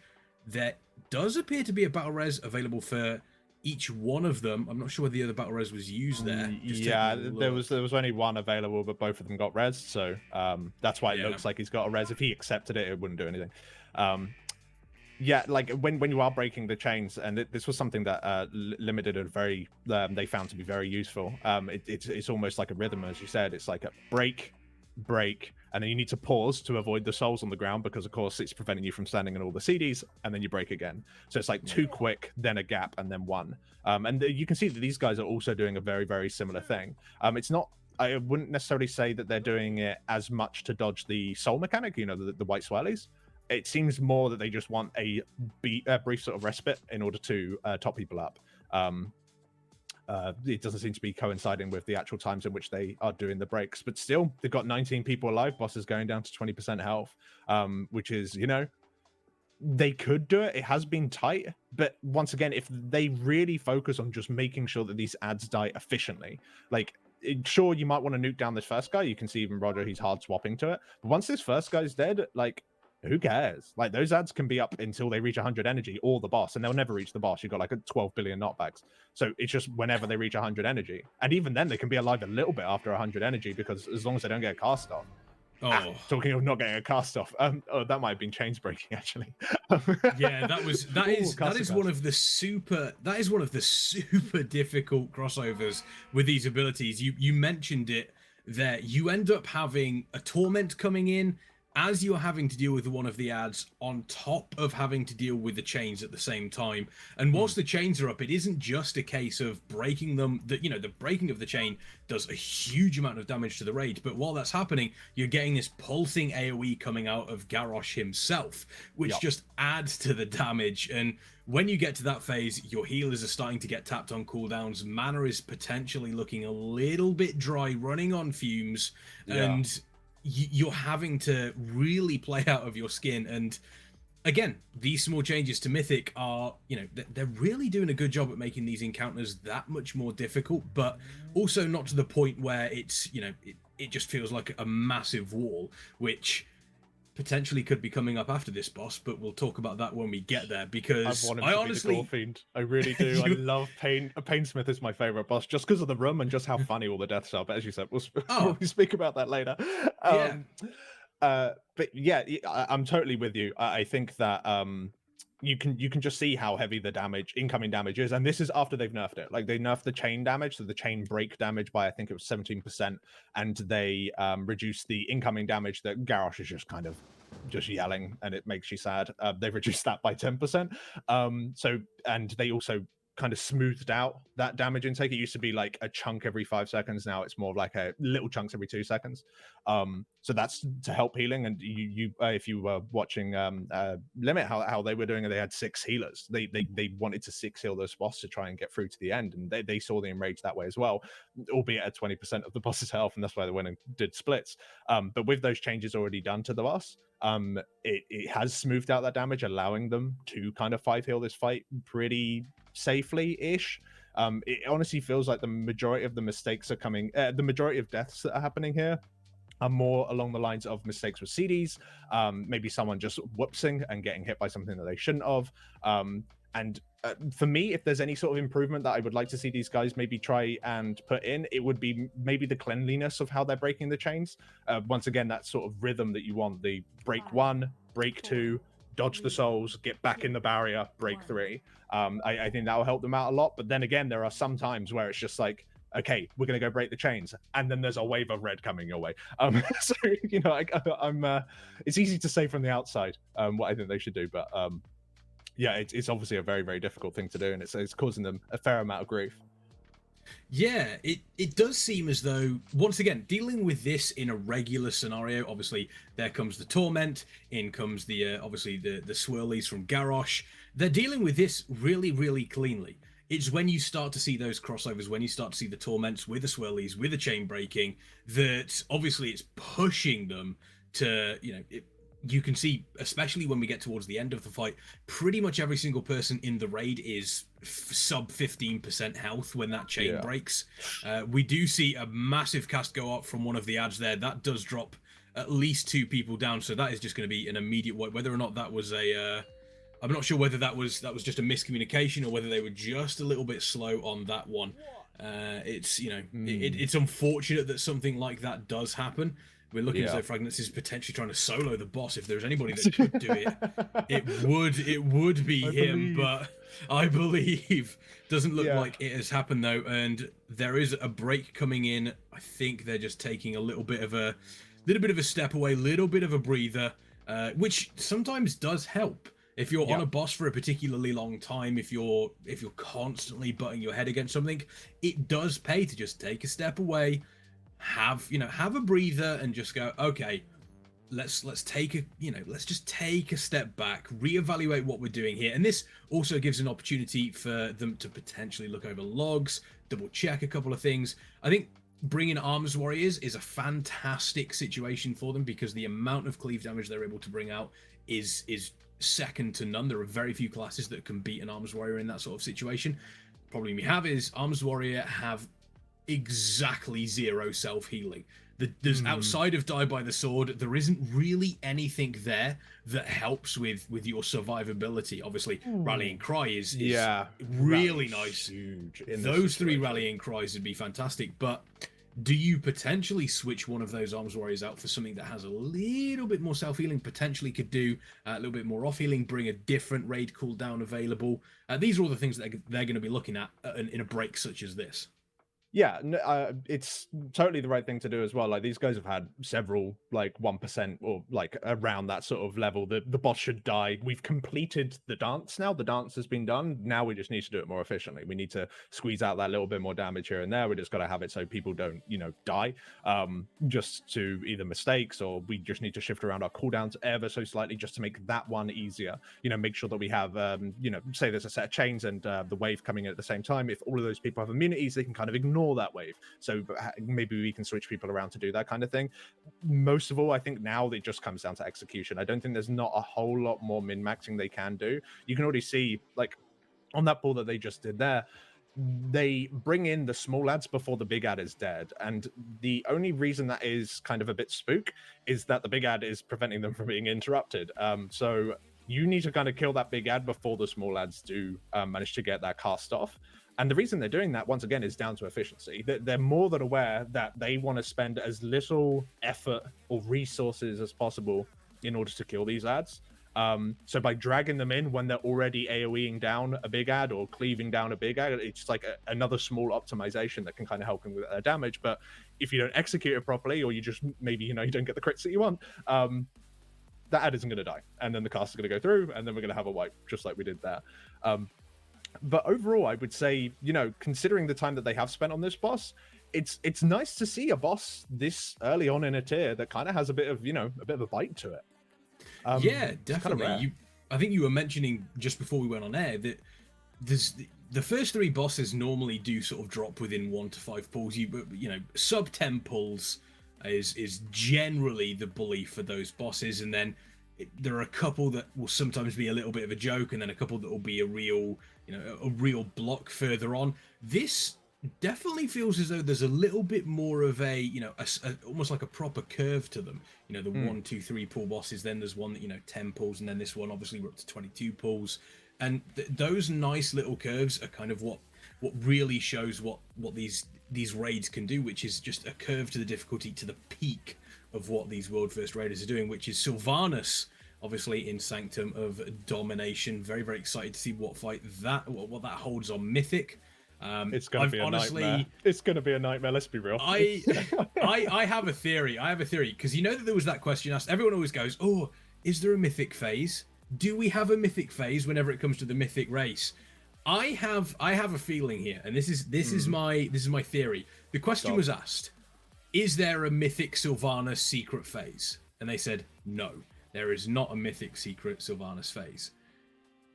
There does appear to be a battle res available for each one of them. I'm not sure whether the other battle res was used there. Yeah, there was only one available, but both of them got res, so that's why it looks like he's got a res. If he accepted it, it wouldn't do anything. Yeah, like when you are breaking the chains, and this was something that Limited had very they found to be very useful. It's almost like a rhythm, as you said. It's like a break, and then you need to pause to avoid the souls on the ground, because of course it's preventing you from standing in all the CDs, and then you break again. So it's like 2 quick, then a gap, and then 1. And you can see that these guys are also doing a very, very similar thing. It's not, I wouldn't necessarily say that they're doing it as much to dodge the soul mechanic, the white swirlies. It seems more that they just want a brief sort of respite in order to top people up. It doesn't seem to be coinciding with the actual times in which they are doing the breaks, but still, they've got 19 people alive. Boss is going down to 20% health, which is, they could do it. It has been tight, but once again, if they really focus on just making sure that these ads die efficiently, sure, you might want to nuke down this first guy. You can see even Roger, he's hard swapping to it. But once this first guy's dead, who cares? Like, those ads can be up until they reach 100 energy or the boss, and they'll never reach the boss. You've got like a 12 billion knockbacks. So it's just whenever they reach 100 energy. And even then, they can be alive a little bit after 100 energy, because as long as they don't get a cast off. Talking of not getting a cast off, that might have been chains breaking actually. Yeah, that is one of the super difficult crossovers with these abilities. You mentioned it there. You end up having a torment coming in as you're having to deal with one of the ads on top of having to deal with the chains at the same time. And whilst the chains are up, it isn't just a case of breaking them. The breaking of the chain does a huge amount of damage to the raid, but while that's happening, you're getting this pulsing AoE coming out of Garrosh himself, which just adds to the damage. And when you get to that phase, your healers are starting to get tapped on cooldowns. Mana is potentially looking a little bit dry, running on fumes, and you're having to really play out of your skin. And again, these small changes to Mythic are, they're really doing a good job at making these encounters that much more difficult, but also not to the point where it's, it just feels like a massive wall, which potentially could be coming up after this boss, but we'll talk about that when we get there, because I honestly be the Fiend. I really do. I love Pain. Painsmith is my favorite boss, just because of the room and just how funny all the deaths are. But as you said, we'll speak about that later. But yeah, I'm totally with you. I think that you can just see how heavy the incoming damage is, and this is after they've nerfed it. Like, they nerfed the chain damage, so the chain break damage by, I think it was 17%, and they reduced the incoming damage that Garrosh is just kind of just yelling, and it makes you sad. They've reduced that by 10%. And they also kind of smoothed out that damage intake. It used to be like a chunk every 5 seconds. Now it's more like a little chunks every 2 seconds. So that's to help healing. And you if you were watching Limit, how they were doing it, they had 6 healers. They wanted to 6 heal those boss to try and get through to the end, and they saw the enrage that way as well, albeit at 20% of the boss's health, and that's why they went and did splits. But with those changes already done to the boss, it has smoothed out that damage, allowing them to kind of 5 heal this fight pretty safely-ish. It honestly feels like the majority of the mistakes are coming, the majority of deaths that are happening here are more along the lines of mistakes with CDs, maybe someone just whoopsing and getting hit by something that they shouldn't have. And for me, if there's any sort of improvement that I would like to see these guys maybe try and put in, it would be maybe the cleanliness of how they're breaking the chains. Once again, that sort of rhythm that you want, the break 1, break 2, dodge the souls, get back in the barrier, break 3. I think that will help them out a lot. But then again, there are some times where it's just like, okay, we're going to go break the chains, and then there's a wave of red coming your way. So, it's easy to say from the outside what I think they should do. But yeah, it's obviously a very, very difficult thing to do, and it's causing them a fair amount of grief. Yeah, it does seem as though, once again, dealing with this in a regular scenario, obviously there comes the Torment, in comes the obviously the swirlies from Garrosh. They're dealing with this really, really cleanly. It's when you start to see those crossovers, when you start to see the Torments with the swirlies, with the chain breaking, that obviously it's pushing them to, you can see, especially when we get towards the end of the fight, pretty much every single person in the raid is sub 15% health when that chain breaks. We do see a massive cast go up from one of the ads there. That does drop at least 2 people down, so that is just going to be an immediate wipe. Whether or not that was I'm not sure whether that was just a miscommunication or whether they were just a little bit slow on that one. It's it's unfortunate that something like that does happen. We're looking as though Fragments is potentially trying to solo the boss. If there's anybody that could do it, it would be him. But I believe doesn't look like it has happened though. And there is a break coming in. I think they're just taking a little bit of a step away, little bit of a breather, which sometimes does help. If you're on a boss for a particularly long time, if you're constantly butting your head against something, it does pay to just take a step away, have a breather, and just go, okay, let's just take a step back, reevaluate what we're doing here. And this also gives an opportunity for them to potentially look over logs, double check a couple of things. I think bringing Arms Warriors is a fantastic situation for them, because the amount of cleave damage they're able to bring out is second to none. There are very few classes that can beat an Arms Warrior in that sort of situation. Problem we have is Arms Warrior have exactly 0 self-healing. There's outside of Die by the Sword, there isn't really anything there that helps with your survivability. Obviously, Rallying Cry is really nice. Huge in Those 3 Rallying Cries would be fantastic, but do you potentially switch one of those Arms Warriors out for something that has a little bit more self-healing, potentially could do a little bit more off-healing, bring a different raid cooldown available? These are all the things that they're going to be looking at in a break such as this. Yeah, it's totally the right thing to do as well. Like, these guys have had several, like, 1% or, like, around that sort of level. The boss should die. We've completed the dance now. The dance has been done. Now we just need to do it more efficiently. We need to squeeze out that little bit more damage here and there. We just got to have it so people don't, die just to either mistakes, or we just need to shift around our cooldowns ever so slightly just to make that one easier. Make sure that we have, say there's a set of chains and the wave coming in at the same time. If all of those people have immunities, they can kind of ignore that wave, so maybe we can switch people around to do that kind of thing. Most of all, I think now it just comes down to execution. I don't think there's not a whole lot more min-maxing they can do. You can already see, like, on that pull that they just did there, they bring in the small ads before the big ad is dead, and the only reason that is kind of a bit spook is that the big ad is preventing them from being interrupted. So you need to kind of kill that big ad before the small ads do manage to get that cast off. And the reason they're doing that, once again, is down to efficiency. They're more than aware that they want to spend as little effort or resources as possible in order to kill these ads. So by dragging them in when they're already AoEing down a big ad or cleaving down a big ad, it's like another small optimization that can kind of help them with their damage. But if you don't execute it properly, or you just maybe, you don't get the crits that you want, that ad isn't going to die. And then the cast is going to go through, and then we're going to have a wipe, just like we did there. But overall, I would say, considering the time that they have spent on this boss, it's nice to see a boss this early on in a tier that kind of has a bit of a bite to it. Yeah, definitely. I think you were mentioning just before we went on air that the first 3 bosses normally do sort of drop within 1 to 5 pulls. Sub 10 pulls is generally the belief for those bosses, and then there are a couple that will sometimes be a little bit of a joke, and then a couple that will be a real block further on. This definitely feels as though there's a little bit more of a almost like a proper curve to them. The 1, 2, 3 pull bosses, then there's one that 10 pulls, and then this one obviously we're up to 22 pulls, and those nice little curves are kind of what really shows what these raids can do, which is just a curve to the difficulty, to the peak of what these world first raiders are doing, which is Sylvanas, obviously in Sanctum of Domination. Very, very excited to see what that holds on Mythic. It's going to be a nightmare. It's going to be a nightmare. Let's be real. I have a theory. Because that there was that question asked. Everyone always goes, "Oh, is there a Mythic phase? Do we have a Mythic phase whenever it comes to the Mythic race?" I have a feeling here, and this is my theory. The question was asked: is there a Mythic Sylvanas secret phase? And they said no. There is not a Mythic secret Sylvanas phase.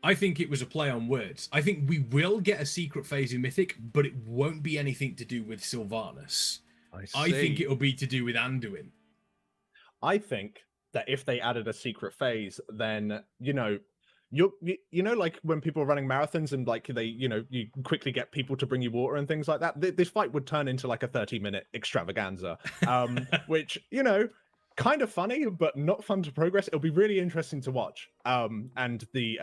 I think it was a play on words. I think we will get a secret phase in Mythic, but it won't be anything to do with Sylvanas. I think it'll be to do with Anduin. I think that if they added a secret phase, then, like when people are running marathons and like you quickly get people to bring you water and things like that, this fight would turn into like a 30-minute extravaganza, which, kind of funny, but not fun to progress. It'll be really interesting to watch. And the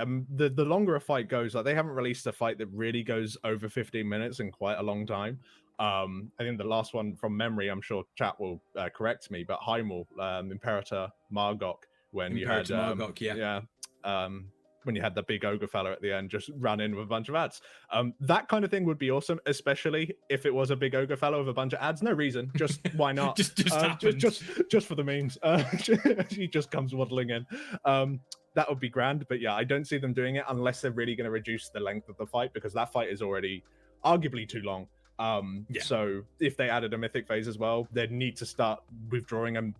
longer a fight goes, like they haven't released a fight that really goes over 15 minutes in quite a long time. I think the last one from memory, I'm sure chat will correct me, but Heimel, Imperator Margok, when Imperator you had Margok, when you had the big ogre fella at the end just run in with a bunch of ads. That kind of thing would be awesome, especially if it was a big ogre fella with a bunch of ads. No reason, just why not? just for the memes. He just comes waddling in. That would be grand, but yeah, I don't see them doing it unless they're really going to reduce the length of the fight, because that fight is already arguably too long. So if they added a Mythic phase as well, they'd need to start withdrawing and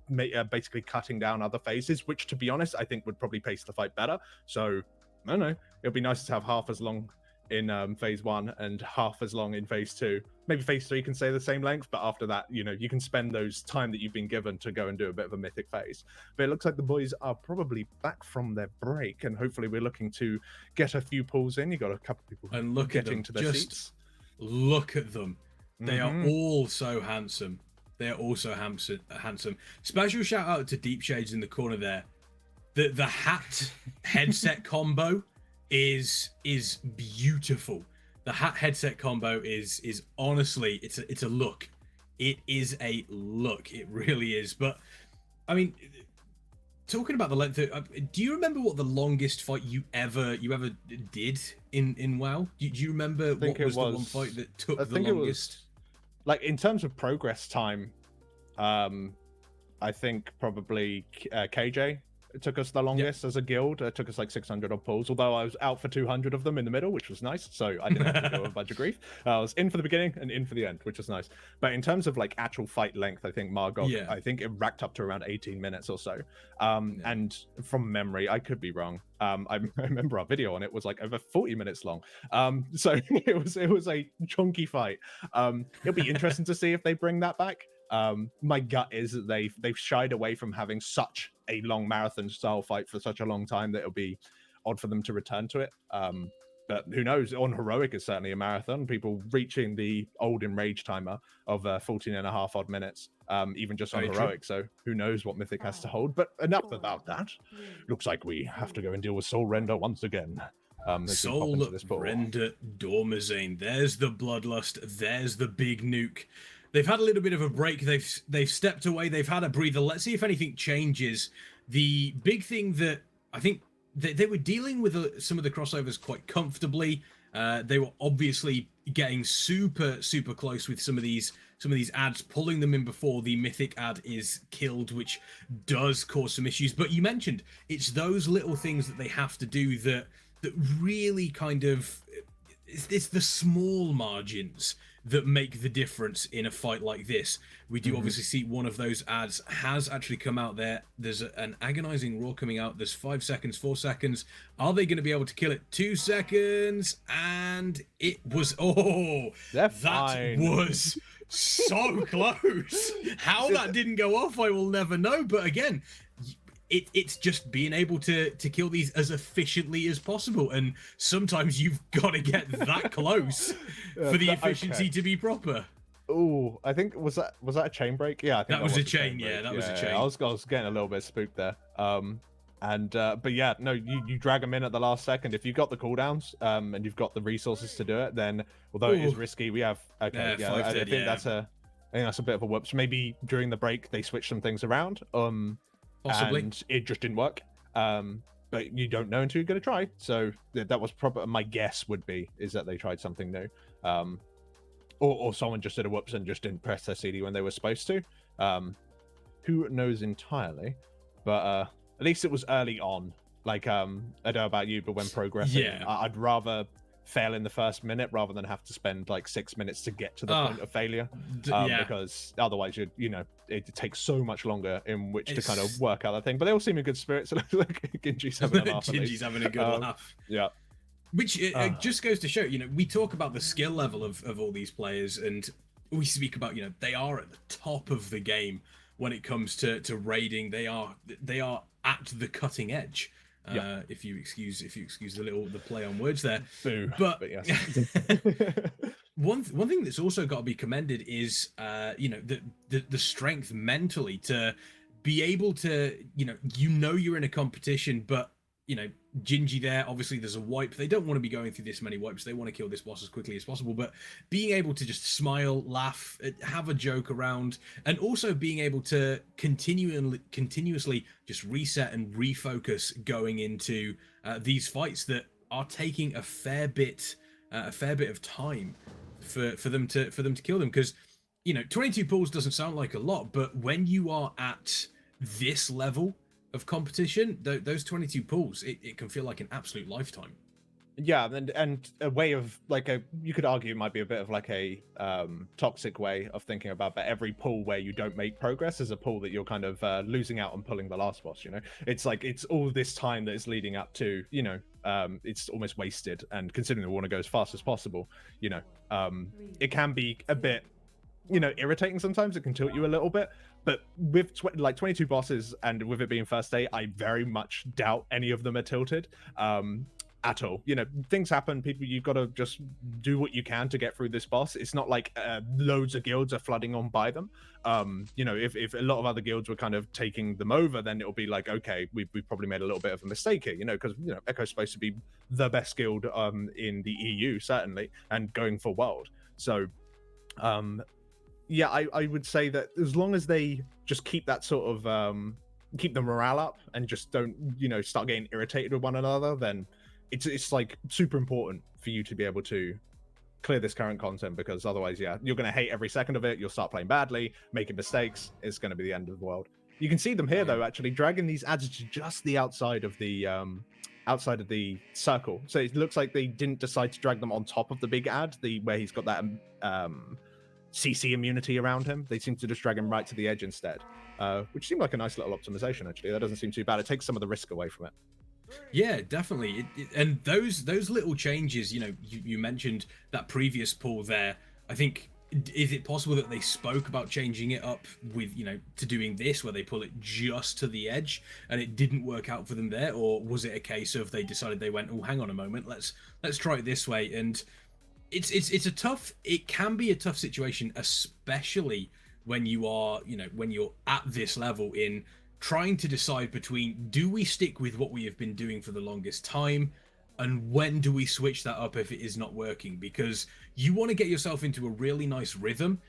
basically cutting down other phases, which, to be honest, I think would probably pace the fight better. So I don't know, it'll be nice to have half as long in phase 1 and half as long in phase 2. Maybe phase 3 can stay the same length, but after that, you can spend those time that you've been given to go and do a bit of a Mythic phase. But it looks like the boys are probably back from their break, and hopefully we're looking to get a few pulls in. You got a couple of people and look getting at to their seats. Look at them. They are all so handsome. They are all so handsome. Special shout out to Deep Shades in the corner there. The hat headset combo is beautiful. The hat headset combo is honestly, it's a look. It is a look. It really is. But I mean, talking about the length, do you remember what the longest fight you ever did in WoW? Do you remember what was the one fight that took the longest? Like in terms of progress time, I think probably KJ. It took us the longest as a guild. It took us like 600 odd pulls, although I was out for 200 of them in the middle, which was nice. So I didn't have to go with a bunch of grief. I was in for the beginning and in for the end, which was nice. But in terms of like actual fight length, I think Margot, I think it racked up to around 18 minutes or so. And from memory, I could be wrong. I remember our video on it was like over 40 minutes long. So it was a chunky fight. It'll be interesting to see if they bring that back. My gut is that they've shied away from having such a long marathon style fight for such a long time that it'll be odd for them to return to it. But who knows? On Heroic is certainly a marathon. People reaching the old Enrage timer of 14 and a half odd minutes, even just on Heroic. So who knows what Mythic has to hold? But enough about that. Looks like we have to go and deal with Soul Render once again. Soul Render Dormazane. There's the Bloodlust. There's the big nuke. They've had a little bit of a break. They've stepped away. They've had a breather. Let's see if anything changes. The big thing that I think they were dealing with some of the crossovers quite comfortably. They were obviously getting super close with some of these ads, pulling them in before the mythic ad is killed, which does cause some issues. But you mentioned it's those little things that they have to do that really kind of it's the small margins that make the difference in a fight like this. We do obviously see one of those ads has actually come out there. There's an agonizing roar coming out. There's 5 seconds, 4 seconds. Are they going to be able to kill it? 2 seconds, and it was that was so close. How that didn't go off, I will never know. But again, it's just being able to kill these as efficiently as possible, and sometimes you've got to get that close for the efficiency to be proper. Oh, I think was that a chain break? Yeah, I think that was a chain. Yeah, that was a chain. I was getting a little bit spooked there. But yeah, no, you drag them in at the last second. If you've got the cooldowns, and you've got the resources to do it, then although it is risky, we have I think that's a bit of a whoops. Maybe during the break they switch some things around. Possibly. And it just didn't work. But you don't know until you're going to try. So that was probably my guess would be is that they tried something new. Or someone just did a whoops and just didn't press their CD when they were supposed to. Who knows entirely? But at least it was early on. Like, I don't know about you, but when progressing, I'd rather fail in the first minute rather than have to spend like 6 minutes to get to the point of failure. Because otherwise, it takes so much longer in which to kind of work out that thing. But they all seem in good spirits. Like Ginji's having a laugh. Ginji's having a good laugh. Yeah. Which just goes to show, we talk about the skill level of all these players, and we speak about, they are at the top of the game when it comes to raiding. They are at the cutting edge. If you excuse the play on words there. But yes. one thing that's also got to be commended is the strength mentally to be able to you're in a competition, but Ginji there, obviously there's a wipe. They don't want to be going through this many wipes. They want to kill this boss as quickly as possible, but being able to just smile, laugh, have a joke around, and also being able to continuously just reset and refocus going into these fights that are taking a fair bit of time for them to kill them. Because 22 pulls doesn't sound like a lot, but when you are at this level of competition, those 22 pulls, it can feel like an absolute lifetime. Yeah, and a way of you could argue it might be a bit of like a toxic way of thinking about, but every pull where you don't make progress is a pull that you're kind of losing out on pulling the last boss. It's like it's all this time that is leading up to it's almost wasted. And considering we want to go as fast as possible, it can be a bit irritating sometimes. It can tilt you a little bit. But with 22 bosses and with it being first day, I very much doubt any of them are tilted. at all. You know, things happen. People, you've got to just do what you can to get through this boss. It's not like loads of guilds are flooding on by them. You know, if a lot of other guilds were kind of taking them over, then it'll be like, okay, we've probably made a little bit of a mistake here, you know, because, you know, Echo's supposed to be the best guild in the EU, certainly, and going for world. So, yeah, I would say that as long as they just keep that sort of, keep the morale up and just don't, you know, start getting irritated with one another, then it's like super important for you to be able to clear this current content, because otherwise, yeah, you're going to hate every second of it. You'll start playing badly, making mistakes. It's going to be the end of the world. You can see them here, though, actually dragging these ads to just the outside of the circle. So it looks like they didn't decide to drag them on top of the big ad, where he's got that CC immunity around him. They seem to just drag him right to the edge instead, which seemed like a nice little optimization, actually. That doesn't seem too bad. It takes some of the risk away from it. Yeah, definitely. And those little changes, you know, you mentioned that previous poll there. I think, is it possible that they spoke about changing it up with, you know, to doing this, where they pull it just to the edge and it didn't work out for them there? Or was it a case of they decided, they went, oh, hang on a moment, let's try it this way? And it can be a tough situation, especially when you are, you know, when you're at this level in trying to decide between, do we stick with what we have been doing for the longest time, and when do we switch that up if it is not working? Because you want to get yourself into a really nice rhythm,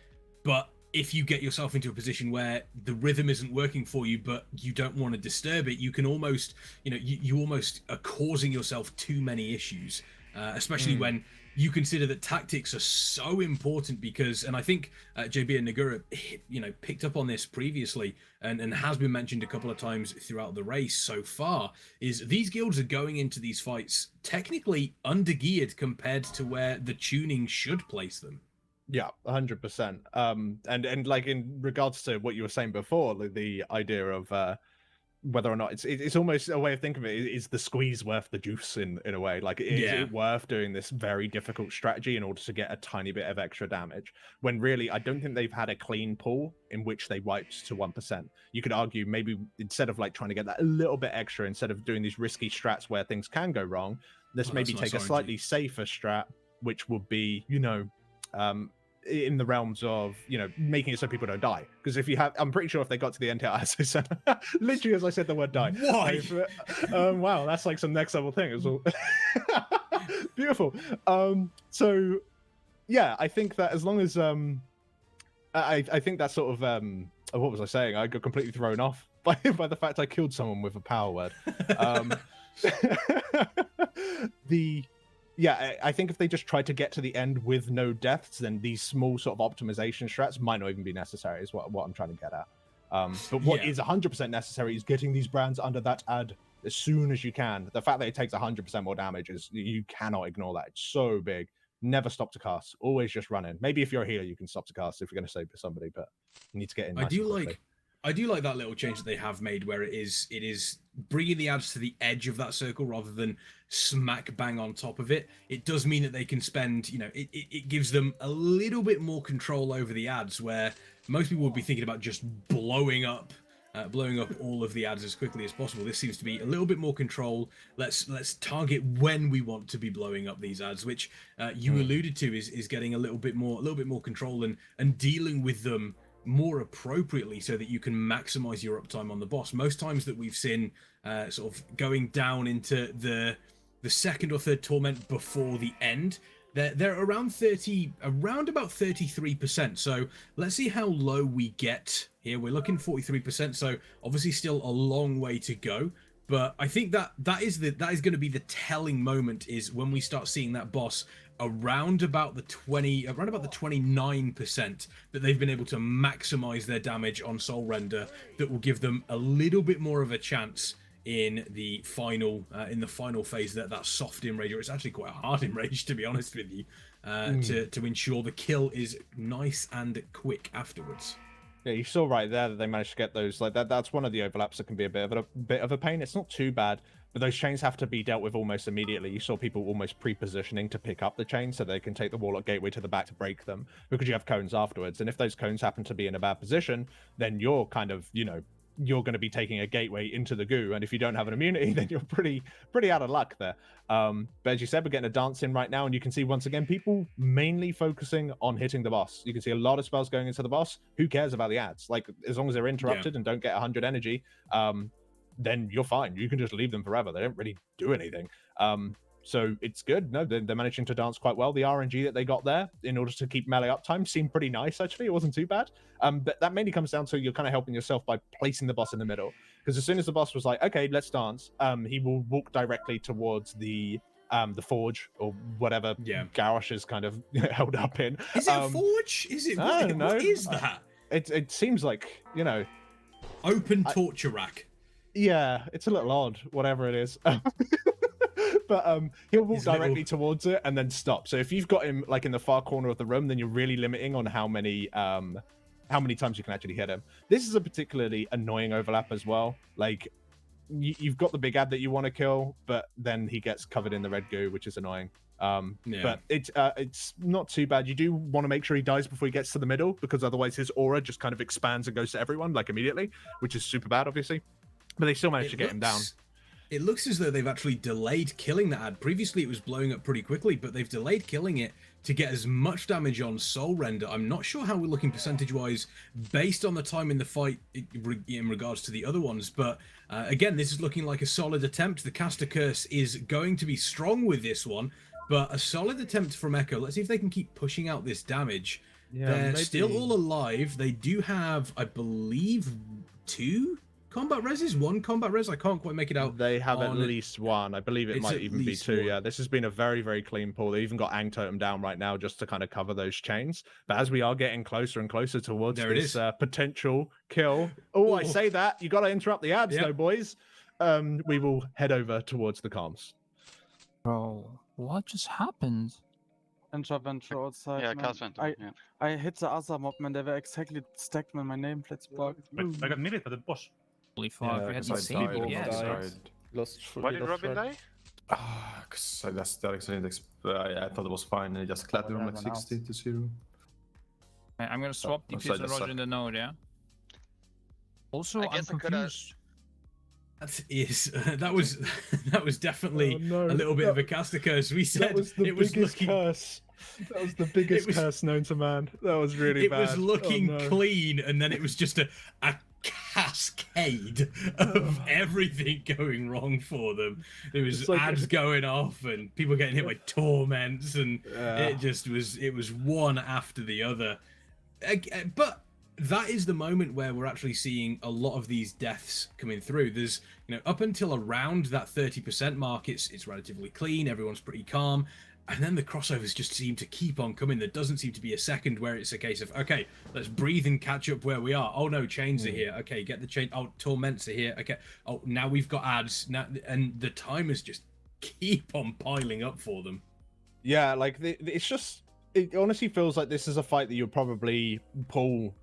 but if you get yourself into a position where the rhythm isn't working for you, but you don't want to disturb it, you can almost, you know, you almost are causing yourself too many issues, especially when you consider that tactics are so important. Because, and I think JB and Nagura, you know, picked up on this previously and has been mentioned a couple of times throughout the race so far, is these guilds are going into these fights technically undergeared compared to where the tuning should place them. Yeah, 100%. And like in regards to what you were saying before, the idea of whether or not it's almost a way of thinking of it, is the squeeze worth the juice in a way? Like, is it worth doing this very difficult strategy in order to get a tiny bit of extra damage, when really I don't think they've had a clean pull in which they wiped to 1%. You could argue maybe instead of like trying to get that a little bit extra, instead of doing these risky strats where things can go wrong, let's maybe take a slightly safer strat, which would be, you know, in the realms of, you know, making it so people don't die. Because if you have, I'm pretty sure if they got to the end here, as I said, literally as I said the word die. Why? Wow, that's like some next level thing as well. Beautiful. So yeah, I think that as long as I think that sort of what was I saying? I got completely thrown off by the fact I killed someone with a power word. Yeah, I think if they just try to get to the end with no deaths, then these small sort of optimization strats might not even be necessary, is what I'm trying to get at. But what is 100% necessary is getting these brands under that ad as soon as you can. The fact that it takes 100% more damage is, you cannot ignore that. It's so big. Never stop to cast. Always just run in. Maybe if you're a healer, you can stop to cast if you're going to save somebody, but you need to get in. I do like that little change that they have made, where it is bringing the ads to the edge of that circle rather than smack bang on top of it. It does mean that they can spend, you know, it gives them a little bit more control over the ads, where most people would be thinking about just blowing up all of the ads as quickly as possible. This seems to be a little bit more control. Let's target when we want to be blowing up these ads, which you alluded to is getting a little bit more control and dealing with them more appropriately, so that you can maximize your uptime on the boss. Most times that we've seen sort of going down into the second or third torment before the end, they're around about 33%. So let's see how low we get here. We're looking 43%, so obviously still a long way to go. But I think that is going to be the telling moment, is when we start seeing that boss around about the 29% that they've been able to maximize their damage on Soul Render. That will give them a little bit more of a chance in the final phase, that soft enrage, or it's actually quite a hard enrage, to be honest with you, to ensure the kill is nice and quick afterwards. Yeah, you saw right there that they managed to get those. Like that's one of the overlaps that can be a bit of a pain. It's not too bad, but those chains have to be dealt with almost immediately. You saw people almost pre-positioning to pick up the chain so they can take the Warlock Gateway to the back to break them, because you have cones afterwards. And if those cones happen to be in a bad position, then you're kind of, you know, you're going to be taking a gateway into the goo, and if you don't have an immunity, then you're pretty out of luck there. But as you said, we're getting a dance in right now, and you can see once again people mainly focusing on hitting the boss. You can see a lot of spells going into the boss. Who cares about the ads? Like, as long as they're interrupted and don't get 100 energy, then you're fine. You can just leave them forever. They don't really do anything. So it's good. No, they're managing to dance quite well. The RNG that they got there in order to keep melee uptime seemed pretty nice, actually. It wasn't too bad. But that mainly comes down to you're kind of helping yourself by placing the boss in the middle. Because as soon as the boss was like, okay, let's dance, he will walk directly towards the forge or whatever Garrosh is kind of held up in. Is it a forge? Is it? I don't know. What is that? It seems like, you know... Open torture rack. Yeah, it's a little odd, whatever it is. But he'll walk directly towards it and then stop. So if you've got him like in the far corner of the room, then you're really limiting on how many times you can actually hit him. This is a particularly annoying overlap as well. Like you've got the big ad that you want to kill, but then he gets covered in the red goo, which is annoying. But it's not too bad. You do want to make sure he dies before he gets to the middle, because otherwise his aura just kind of expands and goes to everyone like immediately, which is super bad, obviously. But they still managed to get him down. It looks as though they've actually delayed killing the ad. Previously, it was blowing up pretty quickly, but they've delayed killing it to get as much damage on Soul Render. I'm not sure how we're looking percentage-wise based on the time in the fight in regards to the other ones, but again, this is looking like a solid attempt. The Caster Curse is going to be strong with this one, but a solid attempt from Echo. Let's see if they can keep pushing out this damage. Yeah, They're still all alive. They do have, I believe, 2 combat reses, 1 combat res. I can't quite make it out. They have at least 1. I believe it might even be 2. 1. Yeah, this has been a very, very clean pull. They even got Ang Totem down right now just to kind of cover those chains. But as we are getting closer and closer towards this potential kill, I say that you got to interrupt the ads, though, boys. We will head over towards the comms. Bro, what just happened? Intervention outside. Yeah, man. cast went. I hit the other mob, man. They were exactly stacked when my nameplate's bugged. I got needed for the boss. Holy fuck, we had to save it. Why did Robin die? Because I just I thought it was fine, and it just clattered from like 60 to 0. I'm gonna swap DPS and Roger in the node, yeah? Also, I'm confused. That was definitely a little bit of a Caster Curse. We said it was looking curse. That was the biggest curse known to man. That was really bad. It was looking clean, and then it was just a cascade of everything going wrong for them. There was ads going off and people getting hit by torments, and it was one after the other. But that is the moment where we're actually seeing a lot of these deaths coming through. There's, up until around that 30% mark, it's relatively clean, everyone's pretty calm. And then the crossovers just seem to keep on coming. There doesn't seem to be a second where it's a case of, okay, let's breathe and catch up where we are. Oh no, chains are here. Okay, get the chain. Oh, torments are here. Okay. Oh, now we've got ads. Now, and the timers just keep on piling up for them. Yeah, like it's just, it honestly feels like this is a fight that you'll probably pull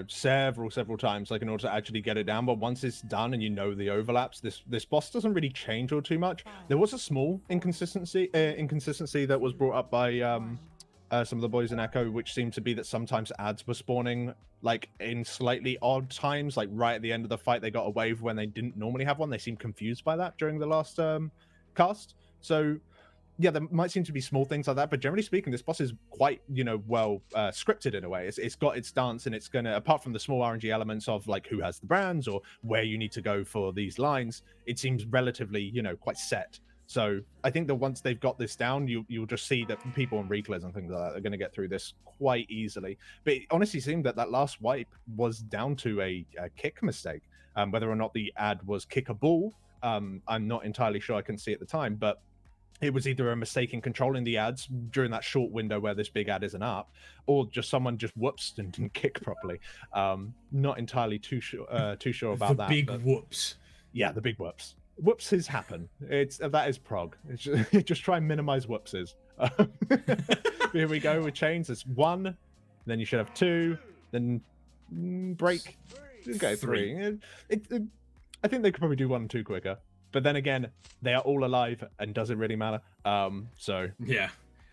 several times in order to actually get it down. But once it's done and the overlaps, this boss doesn't really change all too much. There was a small inconsistency that was brought up by some of the boys in Echo, which seemed to be that sometimes ads were spawning in slightly odd times, right at the end of the fight. They got a wave when they didn't normally have one. They seemed confused by that during the last cast. So yeah, there might seem to be small things like that, but generally speaking, this boss is quite, well scripted in a way. It's got its dance, and it's gonna, apart from the small RNG elements of who has the brands or where you need to go for these lines, it seems relatively, quite set. So I think that once they've got this down, you'll just see that people on reclays and things like that are going to get through this quite easily. But it honestly seemed that last wipe was down to a kick mistake. Whether or not the ad was kickable, I'm not entirely sure. I couldn't see at the time, but it was either a mistake in controlling the ads during that short window where this big ad isn't up, or just someone just whoops and didn't kick properly. Not entirely too sure about that. The big whoops. Yeah, the big whoops. Whoopses happen. That is prog. Just try and minimize whoopses. Here we go with chains. It's 1, then you should have 2, then break. Okay, 3. I think they could probably do 1 and 2 quicker. But then again, they are all alive, and does it really matter? So yeah,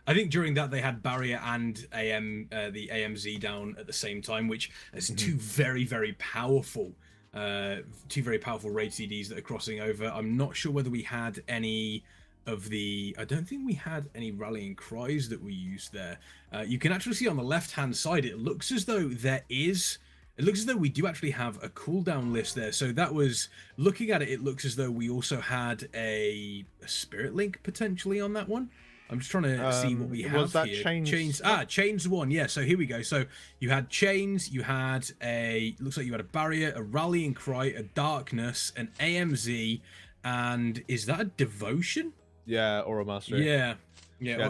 I think during that they had barrier and the AMZ down at the same time, which is 2 very, very powerful Two very powerful raid CDs that are crossing over. I'm not sure whether we had any of the... I don't think we had any rallying cries that we used there. You can actually see on the left-hand side, it looks as though there is... It looks as though we do actually have a cooldown list there. So that was... Looking at it, it looks as though we also had a Spirit Link potentially on that one. I'm just trying to see what we have here. Chains 1. Yeah, so here we go. So you had Chains, you had a... Looks like you had a Barrier, a Rallying Cry, a Darkness, an AMZ, and is that a Devotion? Yeah, Aura Mastery. Yeah.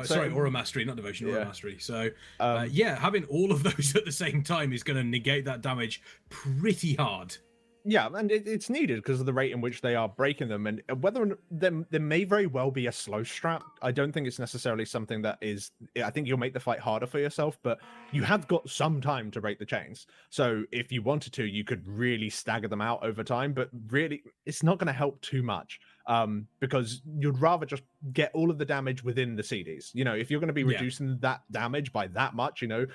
Sorry, Aura Mastery, not Devotion, Aura Mastery. So, yeah, having all of those at the same time is going to negate that damage pretty hard. Yeah, and it's needed because of the rate in which they are breaking them, and whether or not there may very well be a slow strat. I don't think it's necessarily something that is... I think you'll make the fight harder for yourself, but you have got some time to break the chains. So if you wanted to, you could really stagger them out over time, but really, it's not going to help too much. Because you'd rather just get all of the damage within the CDs. You know, if you're going to be reducing that damage by that much, you know,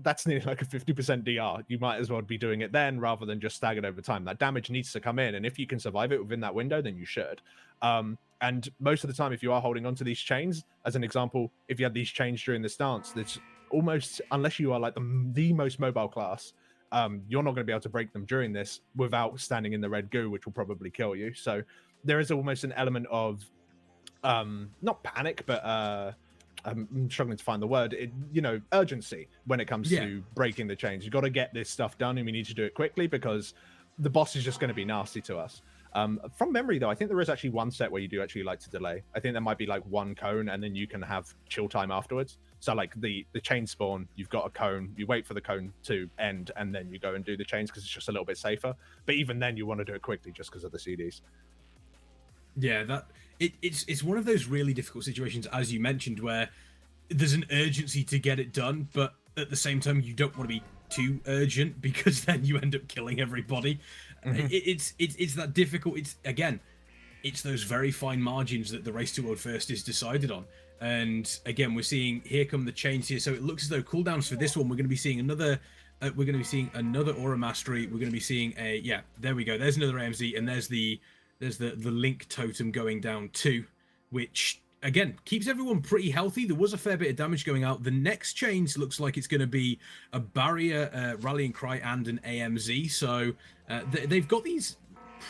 that's nearly like a 50% DR. You might as well be doing it then rather than just staggered over time. That damage needs to come in, and if you can survive it within that window, then you should. And most of the time, if you are holding on to these chains, as an example, if you had these chains during the stance, that's almost, unless you are like the most mobile class, you're not going to be able to break them during this without standing in the red goo, which will probably kill you. So there is almost an element of not panic, but I'm struggling to find the word, urgency when it comes to breaking the chains. You've got to get this stuff done, and we need to do it quickly because the boss is just going to be nasty to us. From memory, though, I think there is actually one set where you do actually like to delay. I think there might be like one cone, and then you can have chill time afterwards. So like the chain spawn, you've got a cone, you wait for the cone to end, and then you go and do the chains because it's just a little bit safer. But even then, you want to do it quickly just because of the CDs. Yeah, it's one of those really difficult situations, as you mentioned, where there's an urgency to get it done, but at the same time, you don't want to be too urgent because then you end up killing everybody. It's that difficult. It's those very fine margins that the race to world first is decided on. And again, we're seeing here come the chains here. So it looks as though cooldowns for this one, we're going to be seeing another. We're going to be seeing another Aura Mastery. We're going to be seeing a there we go. There's another AMZ, and there's the link totem going down too, which again keeps everyone pretty healthy. There was a fair bit of damage going out. The next chains looks like it's going to be a Barrier, Rallying Cry, and an AMZ. So they've got these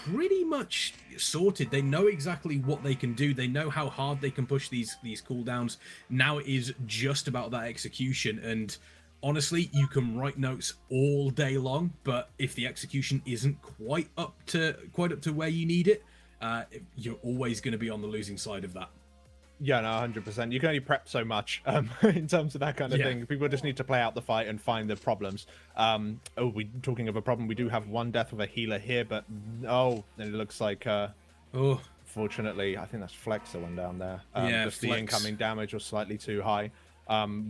pretty much sorted. They know exactly what they can do. They know how hard they can push these cooldowns. Now it is just about that execution. And honestly, you can write notes all day long, but if the execution isn't quite up to where you need it, you're always going to be on the losing side of that. Yeah, no, 100%. You can only prep so much in terms of that kind of thing. People just need to play out the fight and find the problems. We talking of a problem, we do have one death with a healer here, but it looks like fortunately, I think that's Flex the one down there. Just the incoming damage was slightly too high.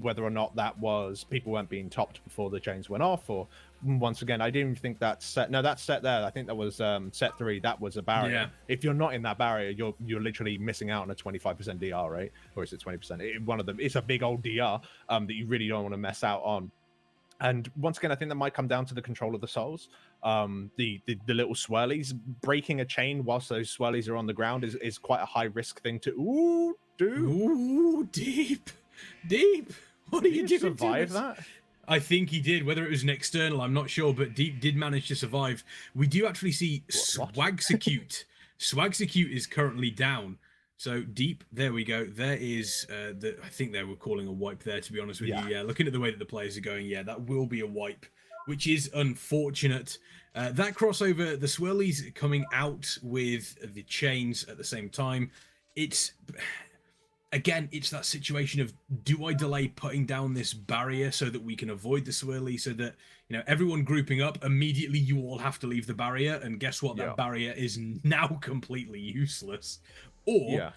Whether or not that was people weren't being topped before the chains went off, or once again, I didn't even think that set. No, that set there, I think that was set 3. That was a barrier. Yeah. If you're not in that barrier, you're literally missing out on a 25% DR rate, or is it 20%? One of them. It's a big old DR that you really don't want to mess out on. And once again, I think that might come down to the control of the souls. The little swirlies, breaking a chain whilst those swirlies are on the ground is quite a high risk thing to do. Ooh, deep. What are you doing? Survive that? I think he did. Whether it was an external, I'm not sure, but Deep did manage to survive. We do actually see Swagsecute. Swagsecute is currently down. So Deep, there we go. There is I think they were calling a wipe there, to be honest with you. Yeah, looking at the way that the players are going, that will be a wipe, which is unfortunate. That crossover, the swirlies coming out with the chains at the same time. Again, it's that situation of, do I delay putting down this barrier so that we can avoid the swirly, so that, everyone grouping up, immediately you all have to leave the barrier, and guess what? That barrier is now completely useless. Or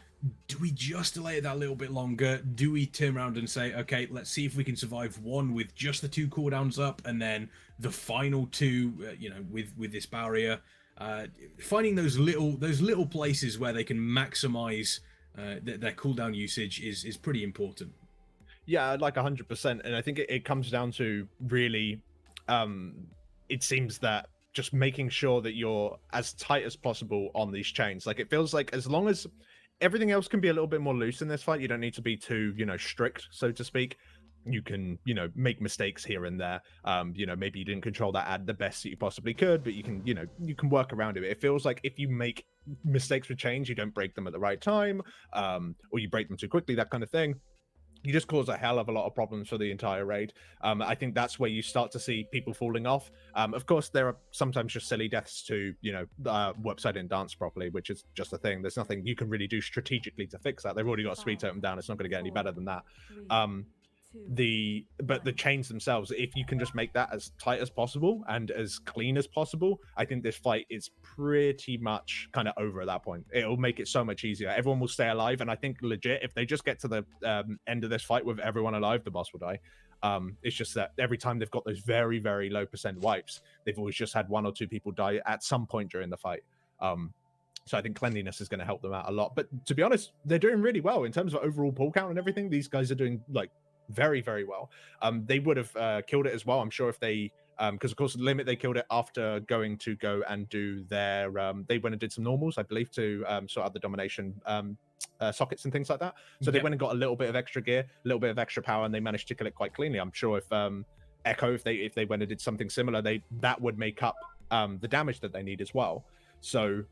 do we just delay it that little bit longer? Do we turn around and say, okay, let's see if we can survive one with just the 2 cooldowns up, and then the final 2, with this barrier? Finding those little places where they can maximize their cooldown usage is pretty important. Yeah, like 100%. And I think it comes down to really, it seems that just making sure that you're as tight as possible on these chains. Like, it feels like as long as everything else can be a little bit more loose in this fight, you don't need to be too, strict, so to speak. You can, make mistakes here and there. Maybe you didn't control that ad the best that you possibly could, but you can, you can work around it. It feels like if you make mistakes with chains, you don't break them at the right time, or you break them too quickly, that kind of thing. You just cause a hell of a lot of problems for the entire raid. I think that's where you start to see people falling off. Of course, there are sometimes just silly deaths to, website didn't dance properly, which is just a thing. There's nothing you can really do strategically to fix that. They've already got a speed totem down. It's not going to get any better than that. But the chains themselves, if you can just make that as tight as possible and as clean as possible, I think this fight is pretty much kind of over at that point. It'll make it so much easier. Everyone will stay alive, and I think legit, if they just get to the end of this fight with everyone alive, the boss will die. It's just that every time they've got those very, very low % wipes, they've always just had 1 or 2 people die at some point during the fight. So I think cleanliness is going to help them out a lot. But to be honest, they're doing really well in terms of overall pull count and everything. These guys are doing very, very well. They would have killed it as well, I'm sure, if they because of course the limit, they killed it after going to go and do their they went and did some normals, I believe, to sort out the domination sockets and things like that. So they went and got a little bit of extra gear, a little bit of extra power, and they managed to kill it quite cleanly. I'm sure if Echo, if they went and did something similar, that would make up the damage that they need as well. So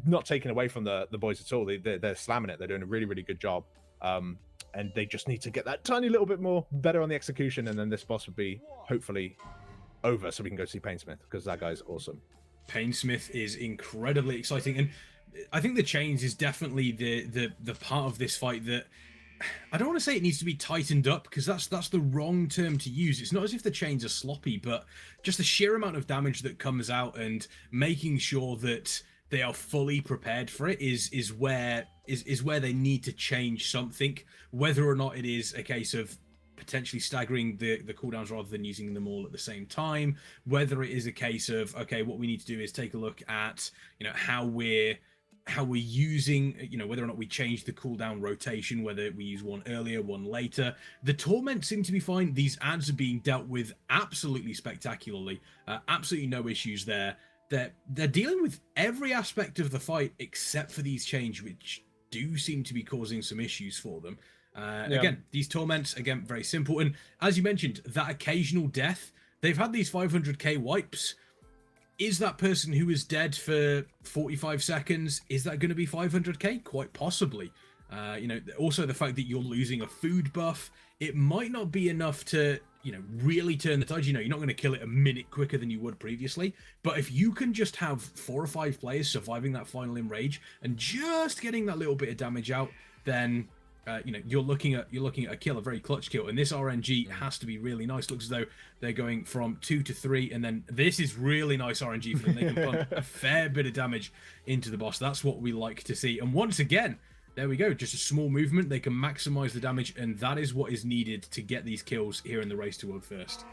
not taking away from the boys at all, they're slamming it. They're doing a really, really good job. And they just need to get that tiny little bit more better on the execution, and then this boss would be hopefully over, so we can go see Painsmith, because that guy's awesome. Painsmith is incredibly exciting, and I think the chains is definitely the part of this fight that I don't want to say it needs to be tightened up, because that's the wrong term to use. It's not as if the chains are sloppy, but just the sheer amount of damage that comes out and making sure that they are fully prepared for it is where they need to change something, whether or not it is a case of potentially staggering the cooldowns rather than using them all at the same time, whether it is a case of, okay, what we need to do is take a look at, how we're using, whether or not we change the cooldown rotation, whether we use one earlier, one later. The torment seem to be fine. These ads are being dealt with absolutely spectacularly. Absolutely no issues there. They're dealing with every aspect of the fight except for these chains, which do seem to be causing some issues for them. Again, these torments, again, very simple. And as you mentioned, that occasional death, they've had these 500k wipes. Is that person who is dead for 45 seconds, is that going to be 500k? Quite possibly. Also the fact that you're losing a food buff, it might not be enough to, really turn the tide. You're not going to kill it a minute quicker than you would previously. But if you can just have 4 or 5 players surviving that final enrage and just getting that little bit of damage out, then you're looking at a kill, a very clutch kill. And this RNG has to be really nice. Looks as though they're going from 2 to 3, and then this is really nice RNG for them. They can pump a fair bit of damage into the boss. That's what we like to see. And once again, there we go, just a small movement. They can maximize the damage, and that is what is needed to get these kills here in the race to world first.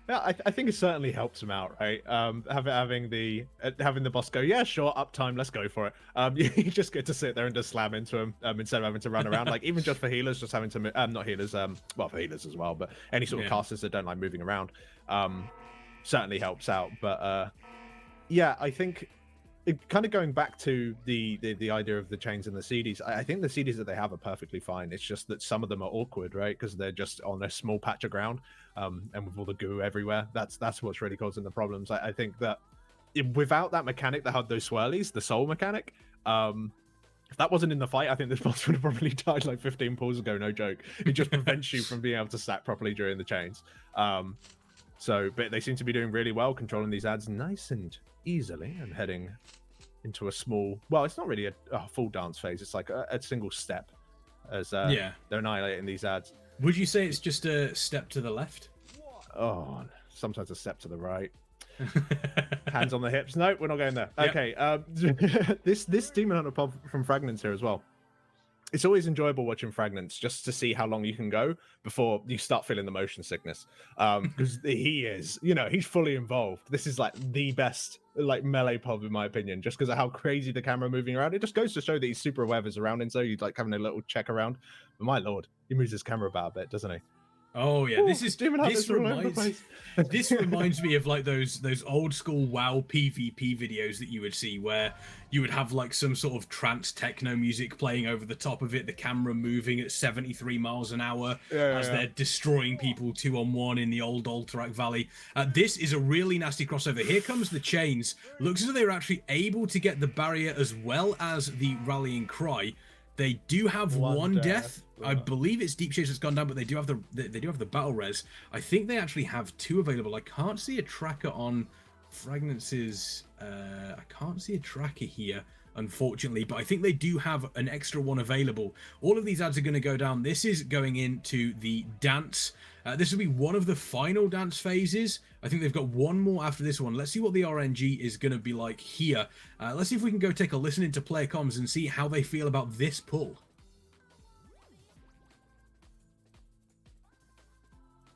Yeah, I think it certainly helps him out, right? Having the boss go, yeah, sure, uptime, let's go for it. You just get to sit there and just slam into him instead of having to run around. Like, even just for healers, just having to not healers, well, for healers as well, but any sort of casters that don't like moving around, certainly helps out. But yeah, I think kind of going back to the idea of the chains and the CDs, I think the CDs that they have are perfectly fine. It's just that some of them are awkward, right? Because they're just on a small patch of ground, and with all the goo everywhere. That's what's really causing the problems. I think that without that mechanic that had those swirlies, the soul mechanic, if that wasn't in the fight, I think this boss would have probably died like 15 pulls ago, no joke. It just prevents you from being able to stack properly during the chains. But they seem to be doing really well, controlling these ads nice and easily, and heading into a small, well, it's not really a full dance phase, it's like a single step as they're annihilating these ads. Would you say it's just a step to the left? Oh, sometimes a step to the right. Hands on the hips. No, we're not going there. Okay. This Demon Hunter pod from Fragments here as well. It's always enjoyable watching Fragments just to see how long you can go before you start feeling the motion sickness. Because he is, he's fully involved. This is like the best like melee pod in my opinion, just because of how crazy the camera moving around. It just goes to show that he's super aware of his surroundings, so he's like having a little check around. But my lord, he moves his camera about a bit, doesn't he? Oh yeah, this is Demon Hunters this all over the reminds place. this reminds me of like those old school WoW PvP videos that you would see where you would have like some sort of trance techno music playing over the top of it, the camera moving at 73 miles an hour as they're destroying people 2-on-1 in the old Alterac Valley. This is a really nasty crossover. Here comes the chains. Looks as though they were actually able to get the barrier as well as the rallying cry. They do have one death. I believe it's Deep Shades that's gone down, but they do have the battle res. I think they actually have 2 available. I can't see a tracker on Fragrance's. I can't see a tracker here, unfortunately, but I think they do have an extra one available. All of these ads are going to go down. This is going into the dance. This will be one of the final dance phases. I think they've got one more after this one. Let's see what the RNG is going to be like here. Let's see if we can go take a listen into player comms and see how they feel about this pull.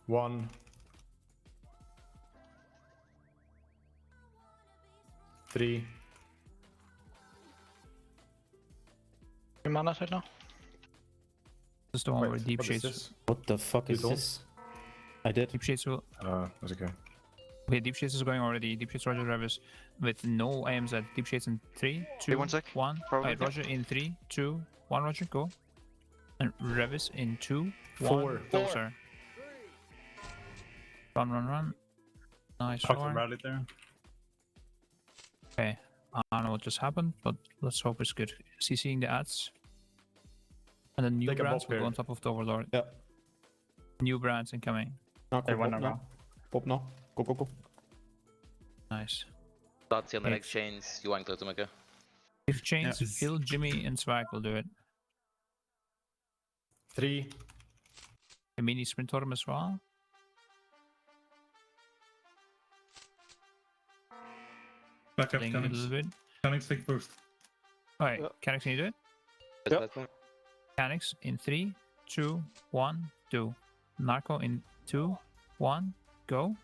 1, 3. Mana right now. This is the one Wait, where Deep what is Shades. this? What the fuck is don't? this? I did. Deep Shades will. That's okay. Okay, Deep Shades is going already. Deep Shades Roger Revis with no AMZ. Deep Shades in 3, 2, 1 sec. 1. Probably. Right, Roger in 3, 2, 1. Roger, go. And Revis in 2, 4. 1. Go, sir. Run. Nice. Fucking Roar. rally there. Okay, I don't know what just happened, but let's hope it's good. CCing the ads. And then new Take a brands bop will go here. on top of the Overlord. Yeah. New brands incoming. Now, They go, won pop now. now. Pop now. Go. Nice. That's on the Okay. next chains. You want to make a If Chains, Yeah. Phil, Jimmy, and Swag will do it. 3. A mini sprint order as well. Back up, Playing a little Canix. bit. Canix, take boost. Alright, Canix, can you do it? Canix in 3, 2, 1, do. Narco in 2, 1, go.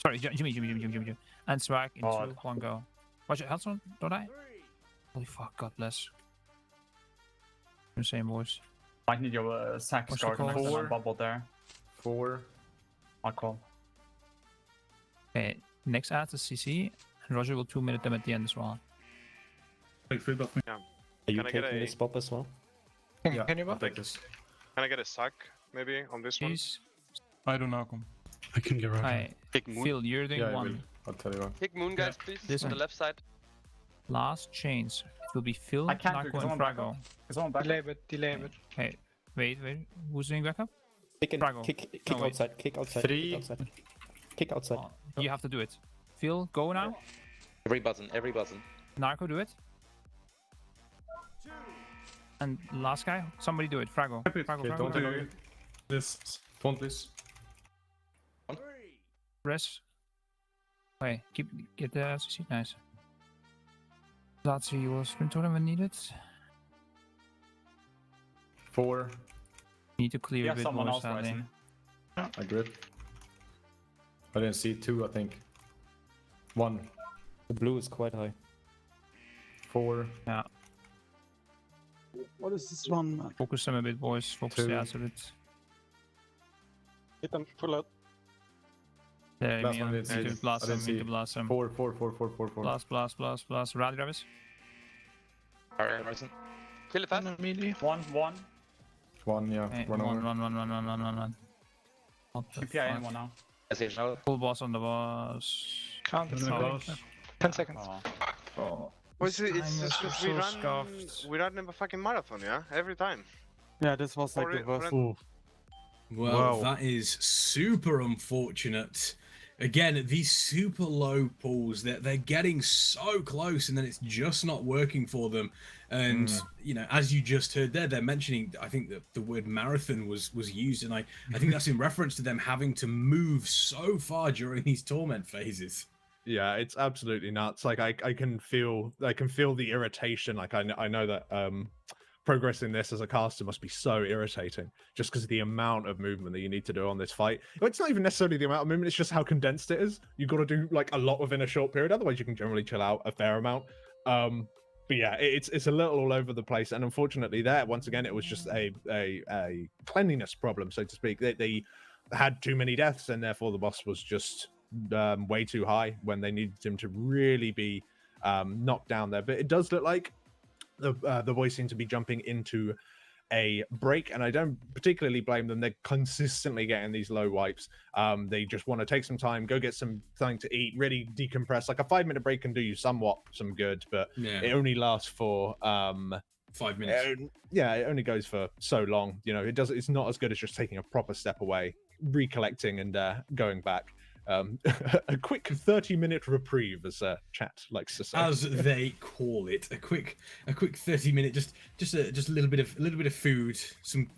Sorry, Jimmy. And Swag in 2, 1, go. Watch it, Hudson, don't I? Holy fuck, God bless. Same voice. Might need your sack What's the guard call? next to my 4. bubble there. 4. I'll call. Okay, next ad is CC, and Roger will 2-minute them at the end as well. Take 3 buff me. Are you Can I get taking a- this pop as well? Yeah, Can you I'll buff? take this. Can I get a sack maybe on this one? Jeez. I do not come. I can get right. Alright, Pick Moon. Phil, you're doing Yeah, I will. one. I'll tell you what. Pick Moon, guys, please. This on one. the left side. Last chains. It will be Phil, I can't do it, Narco, 'cause and I'm back Frago. up. Is someone back? Delay a bit. Okay, wait. Who's doing backup? Kick in, Frago. kick No, wait. outside, kick outside, 3. kick outside. Kick outside. Oh, you have to do it. Phil, go now. every button. Narco, do it. And last guy, somebody do it. Frago. Okay, Frago. do this. Phone, please. Rest. Wait, get the LCC. Nice. Lazio will sprint to them when needed. 4. Need to clear Yeah, a bit someone more, else sadly. rising. I grip. I didn't see 2, I think. 1. The blue is quite high. 4. Yeah. What is this one? Focus them a bit, boys. Focus the 2. ads a bit. Hit them, pull out. There, Last Emil. one I didn't Need see. to blast I them. didn't Need see. to blast them. 4. Blast. Rally Travis. Alright, Ryzen. Kill it fast. One. 1, yeah. Hey, Run over. run. What the TPI in fuck? one now. Full boss on the boss. Can't Oh, 10 seconds. oh. Well, it's Timers just are we so run scuffed. we run a fucking marathon, yeah, every time. Yeah, this was like the For worst. it- Well, that is super unfortunate. Again, these super low pulls, they're getting so close, and then it's just not working for them. And you know, as you just heard there, they're mentioning. I think that the word marathon was used, and I think that's in reference to them having to move so far during these torment phases. Yeah, it's absolutely nuts. Like I can feel the irritation. Like I know that progressing this as a caster must be so irritating, just because of the amount of movement that you need to do on this fight. It's not even necessarily the amount of movement; it's just how condensed it is. You've got to do like a lot within a short period. Otherwise, you can generally chill out a fair amount. But yeah, it's a little all over the place, and unfortunately, there once again, it was just a cleanliness problem, so to speak. had too many deaths, and therefore the boss was just way too high when they needed him to really be knocked down there. But it does look like the boys seem to be jumping into a break, and I don't particularly blame them. They're consistently getting these low wipes. They just want to take some time, go get something to eat, really decompress. Like a 5-minute break can do you somewhat some good, but it only lasts for 5 minutes. It only goes for so long. You know, it's not as good as just taking a proper step away, recollecting, and going back. A quick 30-minute reprieve, as chat likes to say, as they call it. A quick 30-minute, just a little bit of food,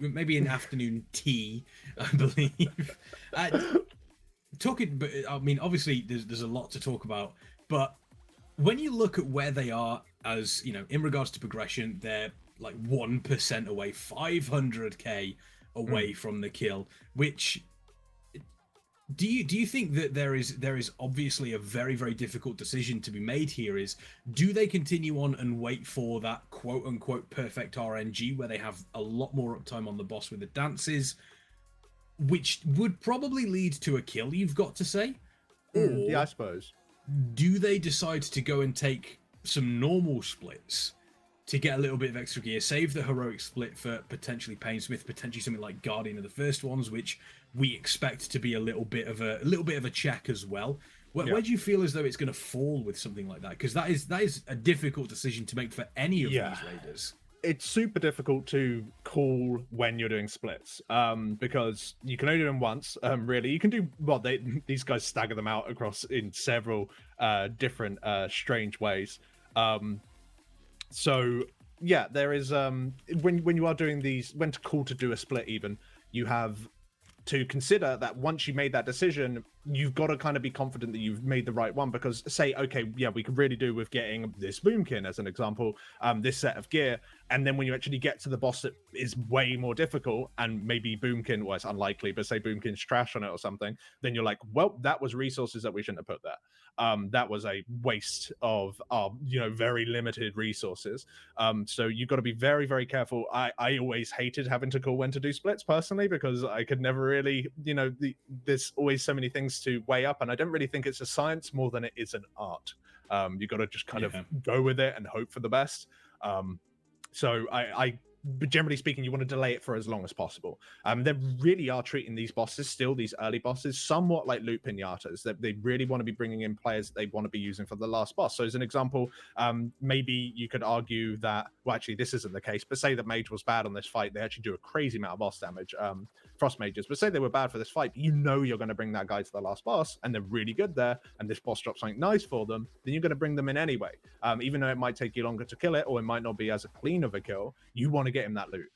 maybe an afternoon tea, I believe. But I mean, obviously, there's a lot to talk about. But when you look at where they are, as you know, in regards to progression, they're like 1% away, 500k away from the kill, which. Do you think that there is obviously a very, very difficult decision to be made here? Is do they continue on and wait for that quote unquote perfect RNG where they have a lot more uptime on the boss with the dances, which would probably lead to a kill, you've got to say? Or yeah, I suppose. Do they decide to go and take some normal splits to get a little bit of extra gear, save the heroic split for potentially Painsmith, potentially something like Guardian of the first ones, which we expect to be a little bit of a check as well. Where do you feel as though it's going to fall with something like that? Because that is a difficult decision to make for any of these raiders. It's super difficult to call when you're doing splits, because you can only do them once. Really, you can do these guys stagger them out across in several different strange ways. So yeah, there is when you are doing these, when to call to do a split, even you have to consider that once you made that decision, you've got to kind of be confident that you've made the right one. Because say, okay, yeah, we could really do with getting this boomkin as an example, this set of gear, and then when you actually get to the boss that is way more difficult, and maybe boomkin, well, it's unlikely, but say boomkin's trash on it or something, then you're like, well, that was resources that we shouldn't have put there. That was a waste of our, very limited resources. So you've got to be very, very careful. I always hated having to call when to do splits personally, because I could never really, there's always so many things to weigh up, and I don't really think it's a science more than it is an art. You've got to just kind of go with it and hope for the best. So but generally speaking, you want to delay it for as long as possible. They really are treating these bosses, still these early bosses, somewhat like loot pinatas. That they really want to be bringing in players that they want to be using for the last boss. So as an example, maybe you could argue that, well, actually this isn't the case, but say that mage was bad on this fight, they actually do a crazy amount of boss damage, frost mages, but say they were bad for this fight, you're going to bring that guy to the last boss, and they're really good there, and this boss drops something nice for them, then you're going to bring them in anyway. Even though it might take you longer to kill it, or it might not be as clean of a kill, you want to get him that loot.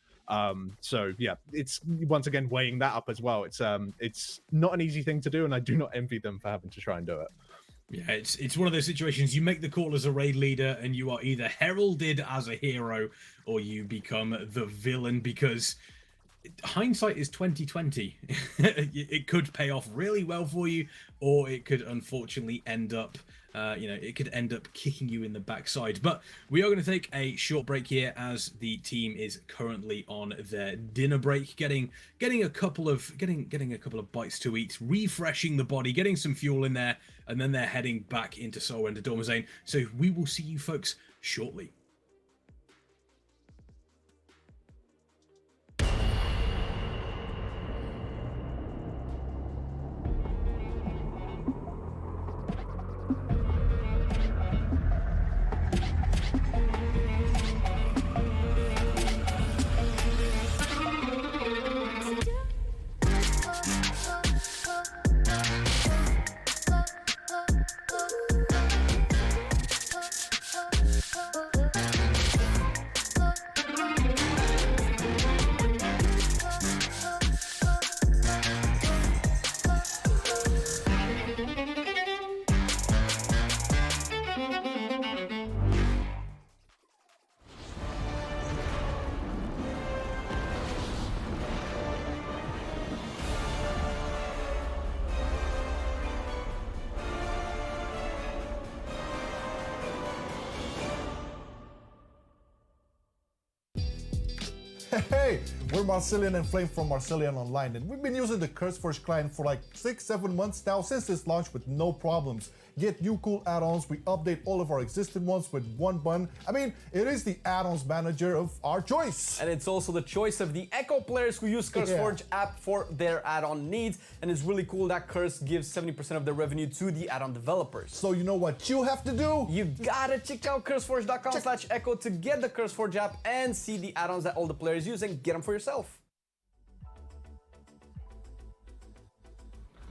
So yeah, it's once again weighing that up as well. It's not an easy thing to do, and I do not envy them for having to try and do it. Yeah, it's one of those situations. You make the call as a raid leader, and you are either heralded as a hero or you become the villain, because hindsight is 20/20. It could pay off really well for you, or it could unfortunately end up it could end up kicking you in the backside. But we are going to take a short break here, as the team is currently on their dinner break, getting a couple of bites to eat, refreshing the body, getting some fuel in there, and then they're heading back into Soul Render Dormazane. So we will see you folks shortly. We're Marcelian and Flame from Marcelian Online, and we've been using the CurseForge client for like 6-7 months now since its launch with no problems. Get new cool add-ons, we update all of our existing ones with one button. I mean, it is the add-ons manager of our choice. And it's also the choice of the Echo players who use CurseForge app for their add-on needs. And it's really cool that Curse gives 70% of their revenue to the add-on developers. So you know what you have to do? You gotta check out curseforge.com/echo to get the CurseForge app and see the add-ons that all the players use and get them for yourself.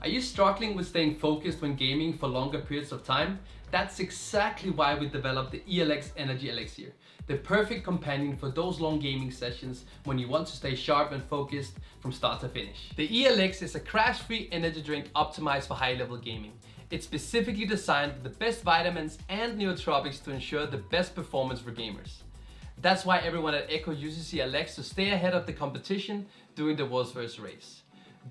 Are you struggling with staying focused when gaming for longer periods of time? That's exactly why we developed the ELX Energy Elixir, the perfect companion for those long gaming sessions when you want to stay sharp and focused from start to finish. The ELX is a crash-free energy drink optimized for high-level gaming. It's specifically designed with the best vitamins and nootropics to ensure the best performance for gamers. That's why everyone at Echo uses ELX to stay ahead of the competition during the world's first race.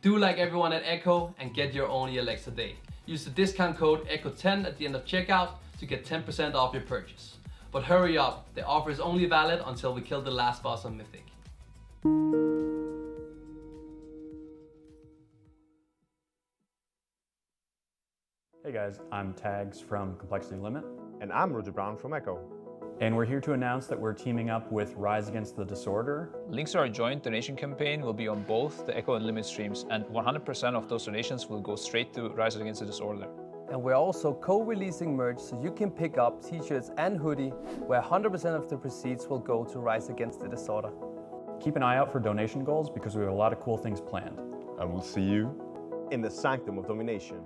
Do like everyone at Echo and get your own ELX today. Use the discount code ECHO10 at the end of checkout to get 10% off your purchase. But hurry up, the offer is only valid until we kill the last boss on Mythic. Hey guys, I'm Tags from Complexity Limit. And I'm Roger Brown from Echo. And we're here to announce that we're teaming up with Rise Against the Disorder. Links to our joint donation campaign will be on both the Echo and Limit streams, and 100% of those donations will go straight to Rise Against the Disorder. And we're also co-releasing merch so you can pick up t-shirts and hoodie, where 100% of the proceeds will go to Rise Against the Disorder. Keep an eye out for donation goals because we have a lot of cool things planned. And we'll see you in the Sanctum of Domination.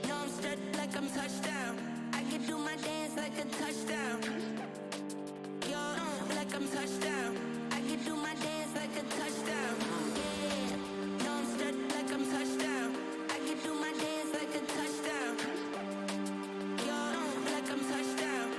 No, I'm straight like I'm touchdown. I can do my dance like a touchdown. Yo, like I'm touchdown. I can do my dance like a touchdown. Yeah. No, I'm straight like I'm touchdown. I can do my dance like a touchdown. Yo, like I'm touchdown.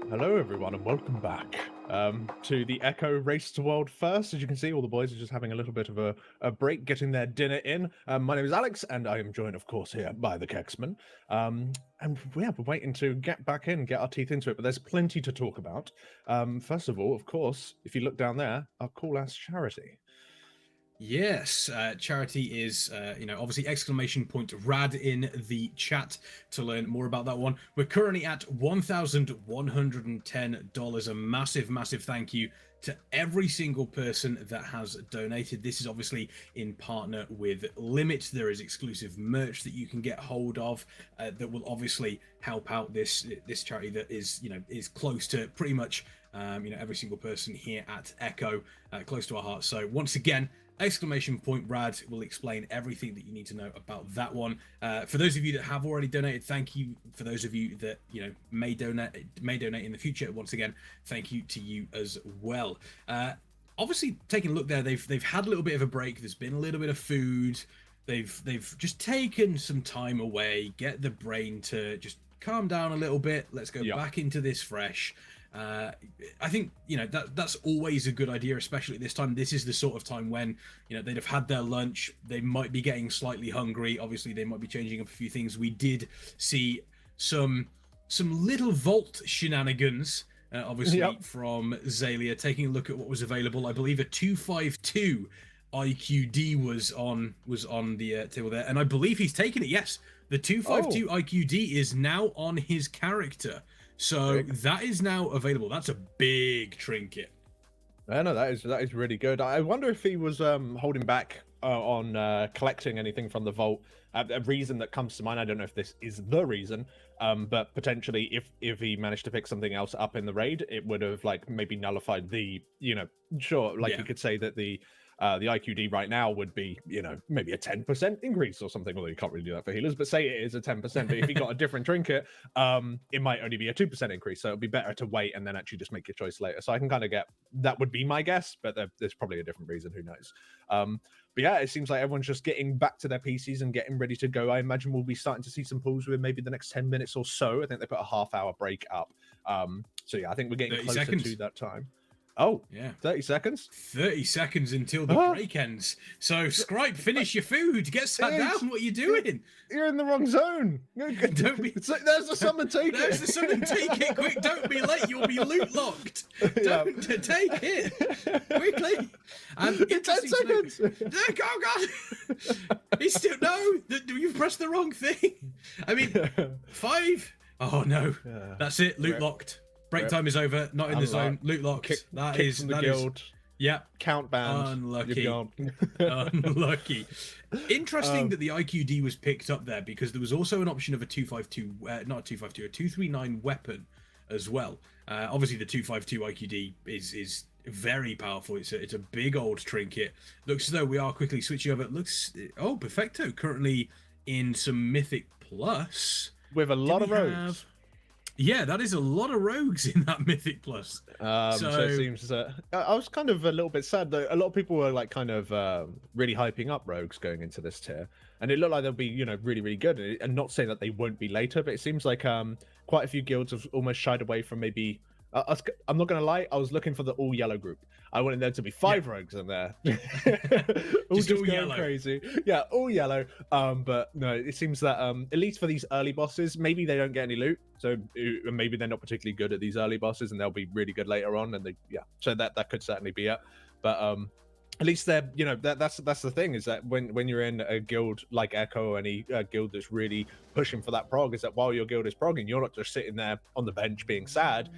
Hello, everyone, and welcome back to the Echo Race to World First. As you can see, all the boys are just having a little bit of a break, getting their dinner in. My name is Alex, and I am joined, of course, here by the Kexman. And we're waiting to get back in, get our teeth into it, but there's plenty to talk about. First of all, of course, if you look down there, our cool-ass charity. Yes, charity is, obviously exclamation point rad in the chat to learn more about that one. We're currently at $1,110. A massive, massive thank you to every single person that has donated. This is obviously in partner with Limit. There is exclusive merch that you can get hold of that will obviously help out this charity that is, is close to pretty much, every single person here at Echo, close to our hearts. So once again, exclamation point rad will explain everything that you need to know about that one. For those of you that have already donated, thank you. For those of you that may donate in the future, once again, thank you to you as well. Obviously, taking a look there, they've had a little bit of a break. There's been a little bit of food. They've just taken some time away, get the brain to just calm down a little bit. Let's go back into this fresh. I think that's always a good idea, especially at this time. This is the sort of time when they'd have had their lunch, they might be getting slightly hungry. Obviously they might be changing up a few things. We did see some little vault shenanigans, obviously from Zalia, taking a look at what was available. I believe a 252 IQD was on the table there, and I believe he's taken it. Yes, the 252 IQD is now on his character. So that is now available. That's a big trinket. No, that is really good. I wonder if he was holding back on collecting anything from the vault. A reason that comes to mind, I don't know if this is the reason, but potentially if he managed to pick something else up in the raid, it would have like maybe nullified the, sure, like you could say that the IQD right now would be, maybe a 10% increase or something, although you can't really do that for healers, but say it is a 10%, but if you got a different trinket, it might only be a 2% increase, so it'd be better to wait and then actually just make your choice later. So I can kind of get, that would be my guess, but there's probably a different reason, who knows. But yeah, it seems like everyone's just getting back to their PCs and getting ready to go. I imagine we'll be starting to see some pulls within maybe the next 10 minutes or so. I think they put a half-hour break up. So yeah, I think we're getting closer to that time. Oh, yeah. 30 seconds? 30 seconds until the break ends. So, Scribe, finish your food. Get sat down. What are you doing? You're in the wrong zone. Don't be... There's the summon, take it. There's the summon, take it. Quick, don't be late. You'll be loot locked. Don't take it. Quickly. And 10 seconds. Oh, God. He's still... No, you've pressed the wrong thing. I mean, 5. Oh, no. That's it. Loot locked. Break time is over. Not in the zone. Loot locked. That is the guild. Yeah. Count banned. Unlucky. Unlucky. Interesting that the IQD was picked up there, because there was also an option of a 252, not a 252, a 239 weapon as well. Obviously, the 252 IQD is very powerful. It's a big old trinket. Looks as though we are quickly switching over. Perfecto currently in some Mythic Plus with a lot of rogues. Yeah, that is a lot of rogues in that Mythic Plus. So it seems I was kind of a little bit sad though. A lot of people were like kind of really hyping up rogues going into this tier, and it looked like they'll be really, really good. And not saying that they won't be later, but it seems like quite a few guilds have almost shied away from maybe. I'm not gonna lie, I was looking for the all yellow group. I wanted there to be 5 rogues in there. just all yellow. Crazy. Yeah, all yellow. But no, it seems that at least for these early bosses, maybe they don't get any loot. So maybe they're not particularly good at these early bosses, and they'll be really good later on. And so that could certainly be it. But at least they're that's the thing, is that when you're in a guild like Echo or any guild that's really pushing for that prog, is that while your guild is progging, you're not just sitting there on the bench being sad.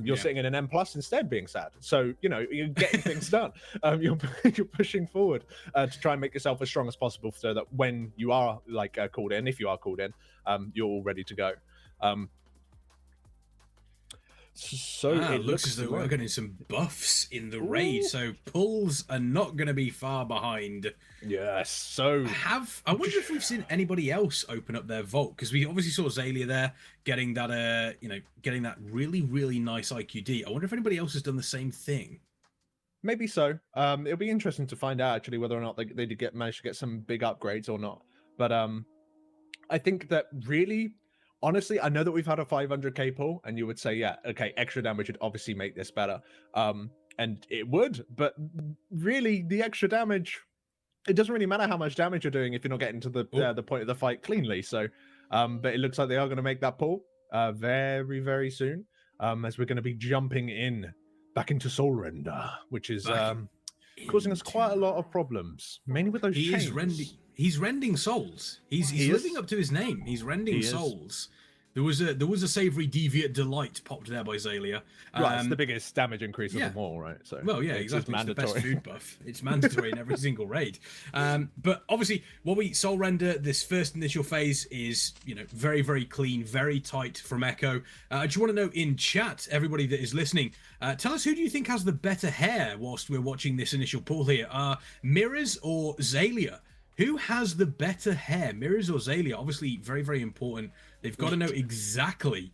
You're sitting in an M+ instead being sad. So you're getting things done. You're pushing forward to try and make yourself as strong as possible, so that when you are called in, if you are called in, you're all ready to go. So it looks as though we're getting some buffs in the raid, so pulls are not going to be far behind. Yes. So I wonder if we've seen anybody else open up their vault, because we obviously saw Zalia there getting that getting that really, really nice IQD. I wonder if anybody else has done the same thing. Maybe so. It'll be interesting to find out actually whether or not they did manage to get some big upgrades or not. But I think that really. Honestly, I know that we've had a 500k pull, and you would say, yeah, okay, extra damage would obviously make this better. And it would, but really, the extra damage, it doesn't really matter how much damage you're doing if you're not getting to the point of the fight cleanly. So, but it looks like they are going to make that pull very, very soon, as we're going to be jumping back into Soul Render, which is causing us quite a lot of problems, mainly with those chains. He's rending souls. He's living up to his name. He's rending souls. There was a savory deviant delight popped there by Zalia. Right, it's the biggest damage increase of them all, right? So well, yeah, exactly. It's the best food buff. It's mandatory in every single raid. But obviously, what we Soul Render, this first initial phase is very, very clean, very tight from Echo. I just want to know in chat, everybody that is listening, tell us, who do you think has the better hair whilst we're watching this initial pool here? Mirrors or Zalia? Who has the better hair, Mirrors or Zalia? Obviously, very, very important. They've got to know exactly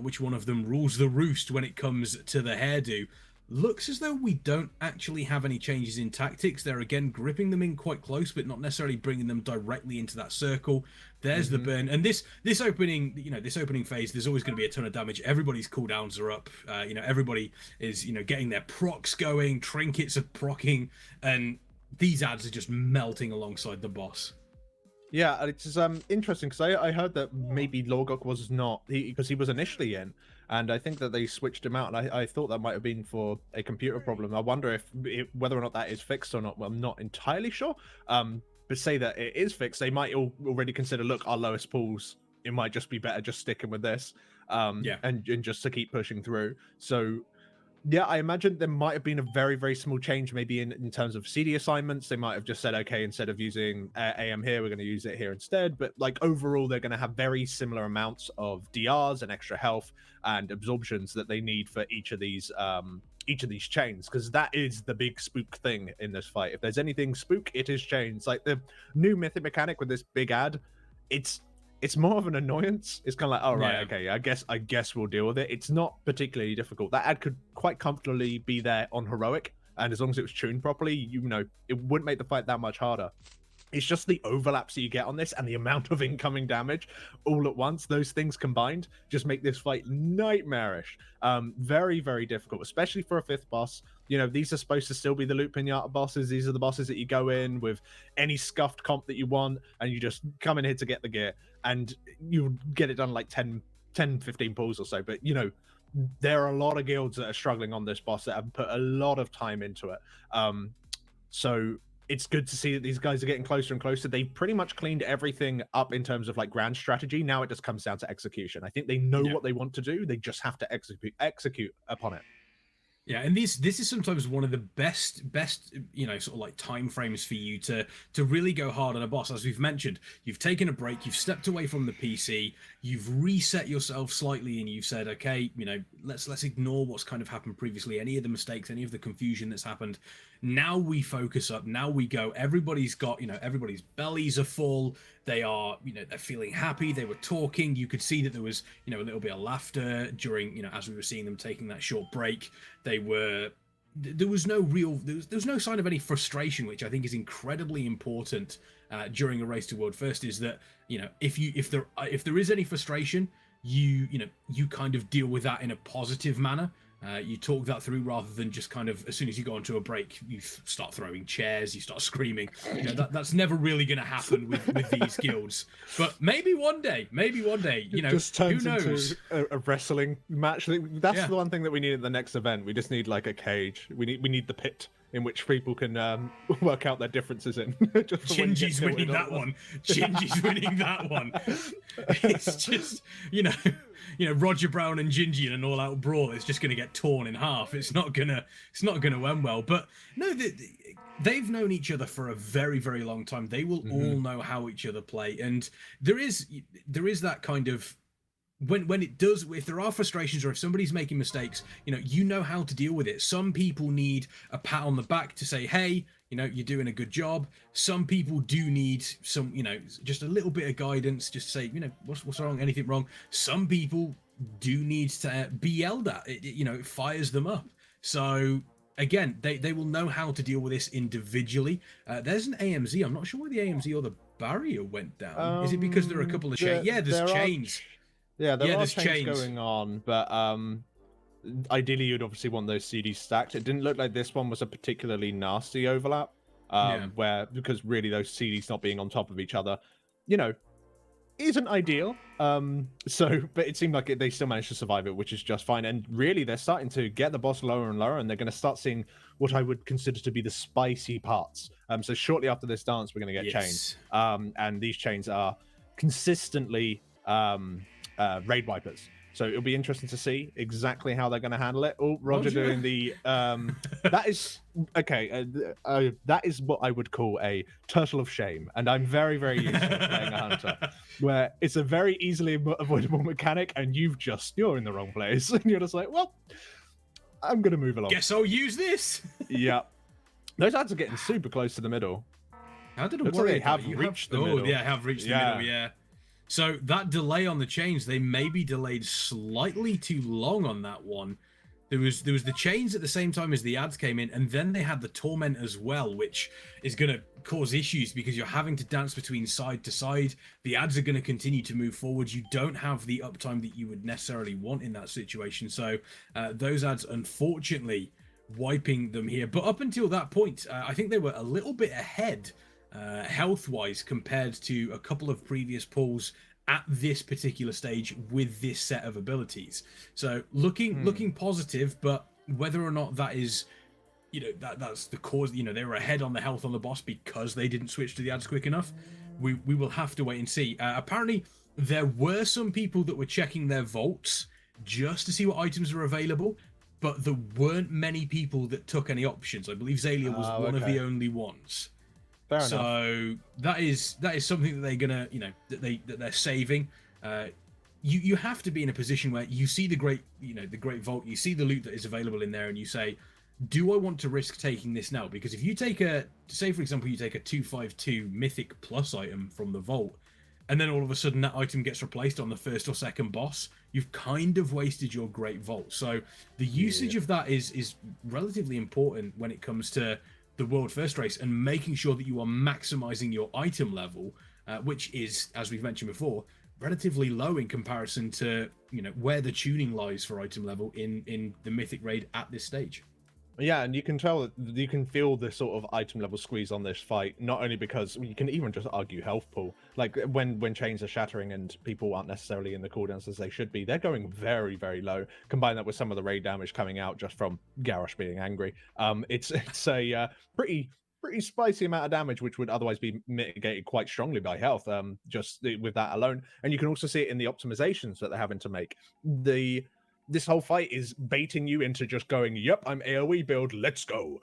which one of them rules the roost when it comes to the hairdo. Looks as though we don't actually have any changes in tactics. They're again gripping them in quite close, but not necessarily bringing them directly into that circle. There's the burn, and this opening, this opening phase, there's always going to be a ton of damage. Everybody's cooldowns are up. Everybody is getting their procs going. Trinkets are procking, and these ads are just melting alongside the boss. Yeah, it's interesting, because I heard that maybe Lorgok was not, because he was initially in, and I think that they switched him out, and I thought that might have been for a computer problem. I wonder whether or not that is fixed or not. Well, I'm not entirely sure. But say that it is fixed, they might already consider, look, our lowest pulls, it might just be better just sticking with this, and just to keep pushing through. So Yeah, I imagine there might have been a very, very small change maybe in terms of CD assignments. They might have just said, okay, instead of using AM here, we're going to use it here instead. But like overall, they're going to have very similar amounts of DRs and extra health and absorptions that they need for each of these chains, because that is the big spook thing in this fight. If there's anything spook, it is chains. Like the new mythic mechanic with this big ad, it's more of an annoyance. It's kind of like, oh right, okay, I guess we'll deal with it. It's not particularly difficult. That ad could quite comfortably be there on heroic, and as long as it was tuned properly, you know, it wouldn't make the fight that much harder. It's just the overlaps that you get on this and the amount of incoming damage all at once. Those things combined just make this fight nightmarish. Very, very difficult, especially for a 5th boss. You know, these are supposed to still be the Loot Pinata bosses. These are the bosses that you go in with any scuffed comp that you want, and you just come in here to get the gear, and you get it done like 10, 15 pulls or so. But, you know, there are a lot of guilds that are struggling on this boss that have put a lot of time into it. So it's good to see that these guys are getting closer and closer. They pretty much cleaned everything up in terms of like grand strategy. Now it just comes down to execution. I think they know what they want to do. They just have to execute upon it. Yeah, and this is sometimes one of the best you know, sort of like time frames for you to really go hard on a boss. As we've mentioned, you've taken a break, you've stepped away from the PC, you've reset yourself slightly, and you've said, okay, you know, let's ignore what's kind of happened previously, any of the mistakes, any of the confusion that's happened. Now we focus up, now we go. Everybody's got, you know, everybody's bellies are full. They are, you know, they're feeling happy. They were talking. You could see that there was, you know, a little bit of laughter during, you know, as we were seeing them taking that short break. There was no real, there was no sign of any frustration, which I think is incredibly important during a race to world first. Is that, you know, if there is any frustration, you kind of deal with that in a positive manner. You talk that through rather than just kind of, as soon as you go onto a break, you start throwing chairs, you start screaming. You know, that's never really going to happen with these guilds. But maybe one day, you know, just turns who knows? into a wrestling match. That's the one thing that we need at the next event. We just need like a cage. We need the pit in which people can work out their differences in. Gingy's winning that one. Gingy's winning that one. It's just, you know, Roger Brown and Gingy in an all-out brawl. It's just going to get torn in half. It's not gonna end well. But no, they've known each other for a very, very long time. They will all know how each other play, and there is that kind of, when it does, if there are frustrations or if somebody's making mistakes, you know how to deal with it. Some people need a pat on the back to say, hey, you know, you're doing a good job. Some people do need some, you know, just a little bit of guidance, just to say, you know, what's wrong, anything wrong. Some people do need to be yelled at. It fires them up. So again, they will know how to deal with this individually. There's an AMZ. I'm not sure why the AMZ or the barrier went down. Is it because there are a couple of chains? Yeah, there's chains. There's chains going on, but ideally you'd obviously want those CDs stacked. It didn't look like this one was a particularly nasty overlap, because really those CDs not being on top of each other, you know, isn't ideal. But it seemed like they still managed to survive it, which is just fine. And really, they're starting to get the boss lower and lower, and they're going to start seeing what I would consider to be the spicy parts. So shortly after this dance, we're going to get chains, and these chains are consistently raid wipers. So it'll be interesting to see exactly how they're going to handle it. Oh, Roger doing the that is okay. That is what I would call a turtle of shame, and I'm very, very used to playing a hunter, where it's a very easily avoidable mechanic, and you're in the wrong place, and you're just like, well, I'm going to move along. Guess I'll use this. Yeah, those ads are getting super close to the middle. How did it work? They have reached the middle. Oh yeah, have reached the middle. Yeah. So that delay on the chains, they may be delayed slightly too long on that one. There was the chains at the same time as the ads came in, and then they had the torment as well, which is going to cause issues because you're having to dance between side to side. The ads are going to continue to move forward. You don't have the uptime that you would necessarily want in that situation. So those ads, unfortunately, wiping them here. But up until that point, I think they were a little bit ahead health-wise compared to a couple of previous pulls at this particular stage with this set of abilities. So looking positive, but whether or not that is, you know, that's the cause, you know, they were ahead on the health on the boss because they didn't switch to the ads quick enough. We will have to wait and see. Apparently, there were some people that were checking their vaults just to see what items are available, but there weren't many people that took any options. I believe Zalia was one of the only ones. Fair so enough. that is something that they're gonna, that they're saving. You have to be in a position where you see the great vault, you see the loot that is available in there, and you say, do I want to risk taking this now? Because if you take say for example, you take a 252 Mythic Plus item from the vault, and then all of a sudden that item gets replaced on the first or second boss, you've kind of wasted your great vault. So the usage of that is relatively important when it comes to the world first race, and making sure that you are maximizing your item level, which is, as we've mentioned before, relatively low in comparison to where the tuning lies for item level in the Mythic raid at this stage. Yeah, and you can tell, you can feel the sort of item level squeeze on this fight, not only because you can even just argue health pool. Like when chains are shattering and people aren't necessarily in the cooldowns as they should be, they're going very, very low. Combine that with some of the raid damage coming out just from Garrosh being angry. It's a pretty spicy amount of damage, which would otherwise be mitigated quite strongly by health, just with that alone. And you can also see it in the optimizations that they're having to make. This whole fight is baiting you into just going, yep, I'm AoE build, let's go.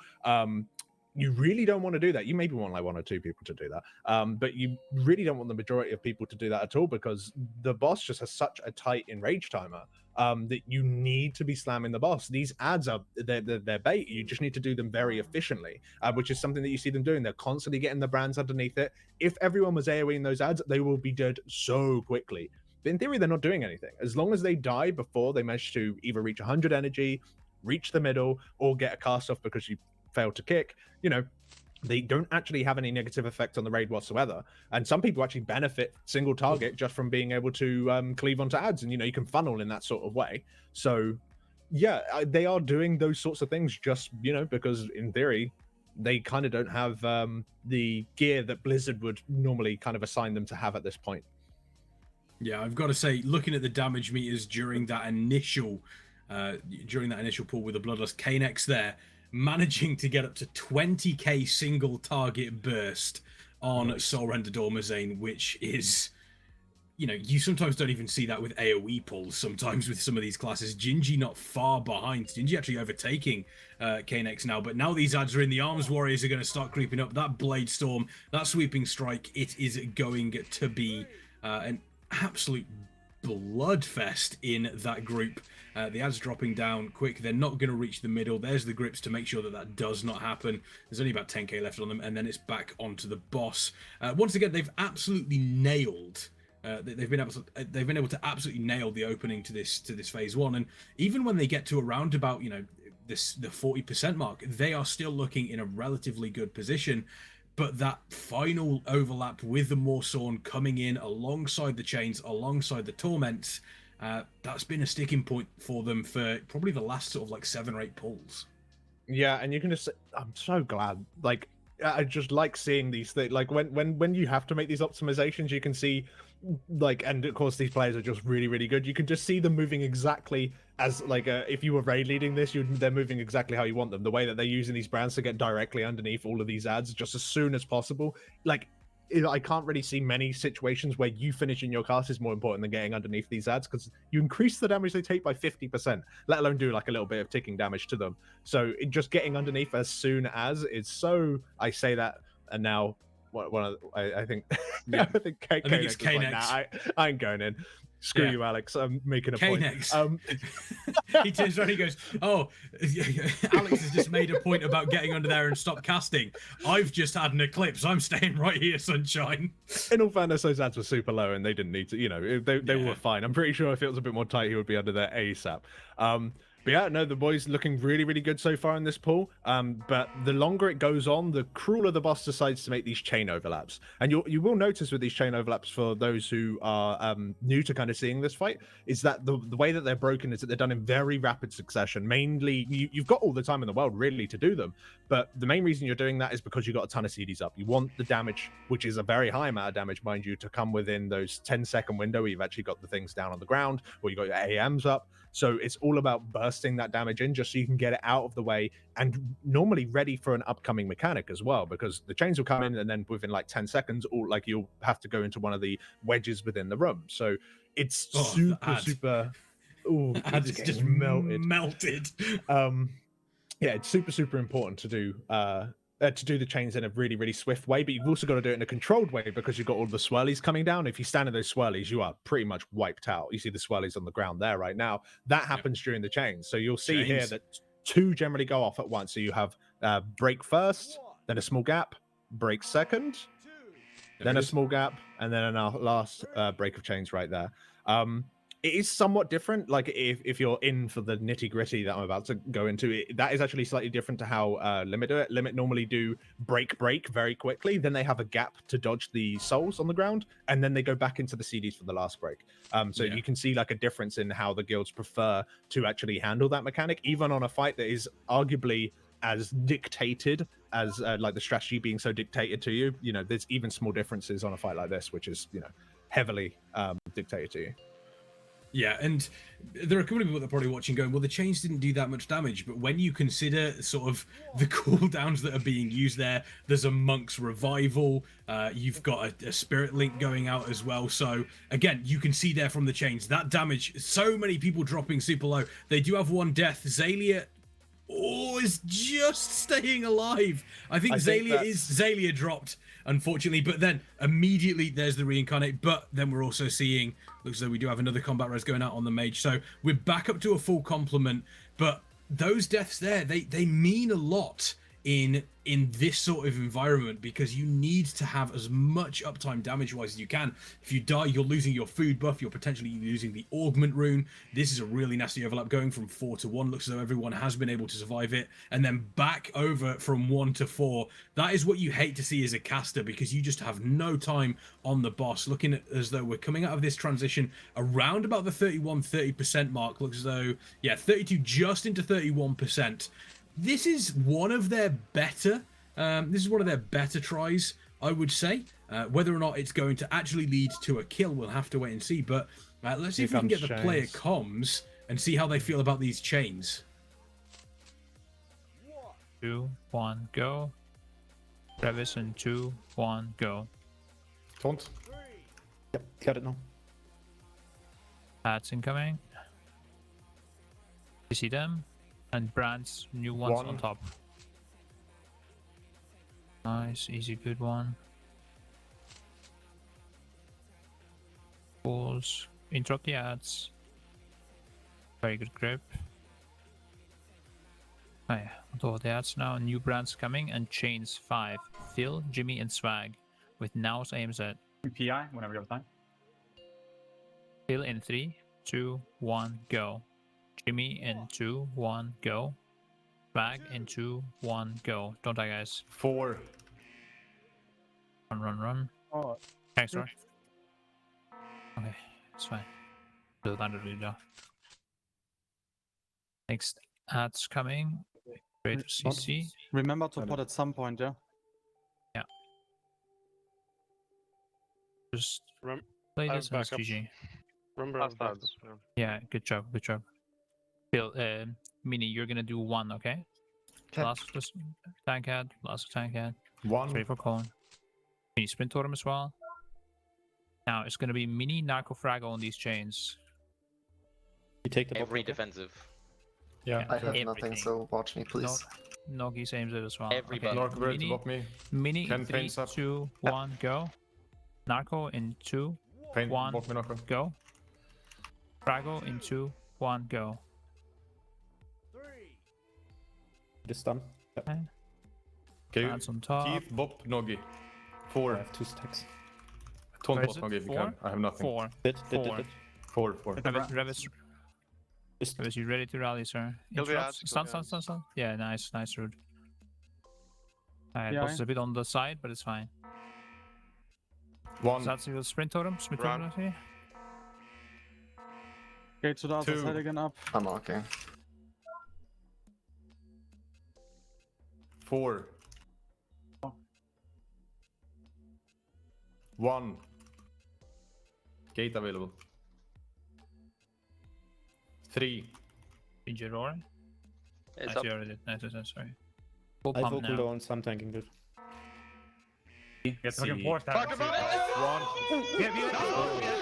You really don't want to do that. You maybe want like 1 or 2 people to do that, but you really don't want the majority of people to do that at all, because the boss just has such a tight enrage timer that you need to be slamming the boss. These ads are they're bait. You just need to do them very efficiently, which is something that you see them doing. They're constantly getting the brands underneath it. If everyone was AoEing those ads, they will be dead so quickly. But in theory, they're not doing anything. As long as they die before they manage to either reach 100 energy, reach the middle, or get a cast off because you failed to kick, they don't actually have any negative effect on the raid whatsoever. And some people actually benefit single target just from being able to cleave onto ads, and you can funnel in that sort of way. So yeah, they are doing those sorts of things just because in theory they kind of don't have the gear that Blizzard would normally kind of assign them to have at this point. Yeah, I've got to say, looking at the damage meters during that initial pull with the Bloodlust, Kanex there managing to get up to 20k single target burst on Soul Render Dormazane, which is, you sometimes don't even see that with AoE pulls. Sometimes with some of these classes, Gingy not far behind. Gingy actually overtaking Kanex now, but now these ads are in. The Arms Warriors are going to start creeping up. That Blade Storm, that Sweeping Strike, it is going to be an absolute bloodfest in that group. The ads dropping down quick. They're not going to reach the middle. There's the grips to make sure that does not happen. There's only about 10k left on them, and then it's back onto the boss. Once again, they've absolutely nailed. They've been able to absolutely nail the opening to this phase 1, and even when they get to around about the 40% mark, they are still looking in a relatively good position. But that final overlap with the Morsorn coming in alongside the chains, alongside the torments, that's been a sticking point for them for probably the last sort of like 7 or 8 pulls. Yeah, and you can just, I'm so glad. Like, I just like seeing these things. Like when you have to make these optimizations, you can see, like, and of course these players are just really, really good. You can just see them moving exactly as, like, if you were raid leading this, they're moving exactly how you want them. The way that they're using these brands to get directly underneath all of these ads just as soon as possible. Like, I can't really see many situations where you finishing your cast is more important than getting underneath these ads, because you increase the damage they take by 50%, let alone do like a little bit of ticking damage to them. So just getting underneath as soon as is so. I say that, and now I think yeah. I think it's Kanex. Like, nah, I ain't going in. Screw you, Alex. I'm making a Kanex. point. He turns around and he goes, "Oh, Alex has just made a point about getting under there and stop casting. I've just had an eclipse. I'm staying right here, sunshine." In all fairness, those ads were super low and they didn't need to, they were fine. I'm pretty sure if it was a bit more tight, he would be under there ASAP. But yeah, no, the boys looking really, really good so far in this pool. But the longer it goes on, the crueler the boss decides to make these chain overlaps. And you will notice with these chain overlaps, for those who are new to kind of seeing this fight, is that the way that they're broken is that they're done in very rapid succession. Mainly, you've got all the time in the world, really, to do them. But the main reason you're doing that is because you've got a ton of CDs up. You want the damage, which is a very high amount of damage, mind you, to come within those 10-second window where you've actually got the things down on the ground, or you've got your AMs up. So it's all about bursting that damage in just so you can get it out of the way, and normally ready for an upcoming mechanic as well, because the chains will come in and then within like 10 seconds, or like you'll have to go into one of the wedges within the room. So it's super Ooh, And it's just melted. Yeah, it's super important to do the chains in a really swift way, but you've also got to do it in a controlled way because you've got all the swirlies coming down. If you stand in those swirlies, you are pretty much wiped out. You see the swirlies on the ground there right now. That happens during the chains. So you'll see here that 2 generally go off at once. So you have break first, then a small gap, break second, then a small gap, and then a last break of chains right there. It is somewhat different. Like if you're in for the nitty gritty that I'm about to go into, that is actually slightly different to how Limit do it. Limit normally do break very quickly, then they have a gap to dodge the souls on the ground, and then they go back into the CDs for the last break. So you can see like a difference in how the guilds prefer to actually handle that mechanic, even on a fight that is arguably as dictated as like the strategy being so dictated to you. You know, there's even small differences on a fight like this, which is, you know, heavily dictated to you. Yeah, and there are a couple of people that are probably watching going, well, the chains didn't do that much damage, but when you consider sort of the cooldowns that are being used there, there's a Monk's Revival, you've got a Spirit Link going out as well, so again, you can see there from the chains, that damage, so many people dropping super low. They do have 1 death. Zalia is just staying alive. I think Zalia dropped, unfortunately, but then immediately there's the reincarnate, but then we're also seeing, looks as though we do have another combat res going out on the mage, so we're back up to a full complement. But those deaths there, they mean a lot in this sort of environment, because you need to have as much uptime damage wise as you can. If you die, you're losing your food buff, you're potentially losing the augment rune. This is a really nasty overlap, going from 4 to 1. Looks as though everyone has been able to survive it, and then back over from 1 to 4. That is what you hate to see as a caster, because you just have no time on the boss. Looking at as though we're coming out of this transition around about the 31-30% mark. Looks as though, yeah, 32 just into 31%. This is one of their better tries, I would say. Whether or not it's going to actually lead to a kill, we'll have to wait and see. But let's see if we can get the player comms and see how they feel about these chains. 2, 1, go. Travis and 2, 1, go. Taunt. Yep, got it now. That's incoming. You see them? And Brand's new ones on top. Nice, easy, good one. Pulls, interrupt the ads. Very good grip. Oh yeah, on top of the ads now. New Brands coming, and chains 5. Phil, Jimmy, and Swag with Now's AMZ. PI whenever you have time. Phil in 3, 2, 1, go. Jimmy in 2, 1, go. Swag in 2, 1, go. Don't die, guys. 4. Run. Oh, Thanks, sorry. Okay, it's fine. Do that really though. Next ads coming. Great for CC. Remember to pot at some point, yeah? Yeah. Just play this and GG. Remember Yeah, good job. Bill, Mini, you're gonna do 1, okay? Last tank head, last tank head. 1. 3 for cone. Mini sprint totem as well. Now it's gonna be Mini Narco Fraggle on these chains. You take the Every defensive. Yeah. I have nothing, so watch me, please. Nogi aims it as well. Everybody. Narco ready to block me. Mini in 3, paints up. 2, 1, go. Narco in 2, Paint, 1, block me, Narco. go. Fraggle in 2, 1, go. Just done. Yep. Okay, Hands on top. Keith, Bop, Nogi. 4. I have 2 stacks. Taunt Where is bot, Nogi, if you 4? can. I have nothing. 4. Did. 4. Revis, you ready to rally, sir? He'll be out. Stun. Yeah, nice root. Alright, Yeah. boss is a bit on the side, but it's fine. 1. That's your sprint totem. Run. Here. Gate to the other 2. side again up. I'm okay. 4. 1. Gate available. 3. Ginger roar. It's Nice, up. you already did. Nice, sorry. Full I pump vocal now. on some tanking, dude. Get fucking forced out. Talk about it! Get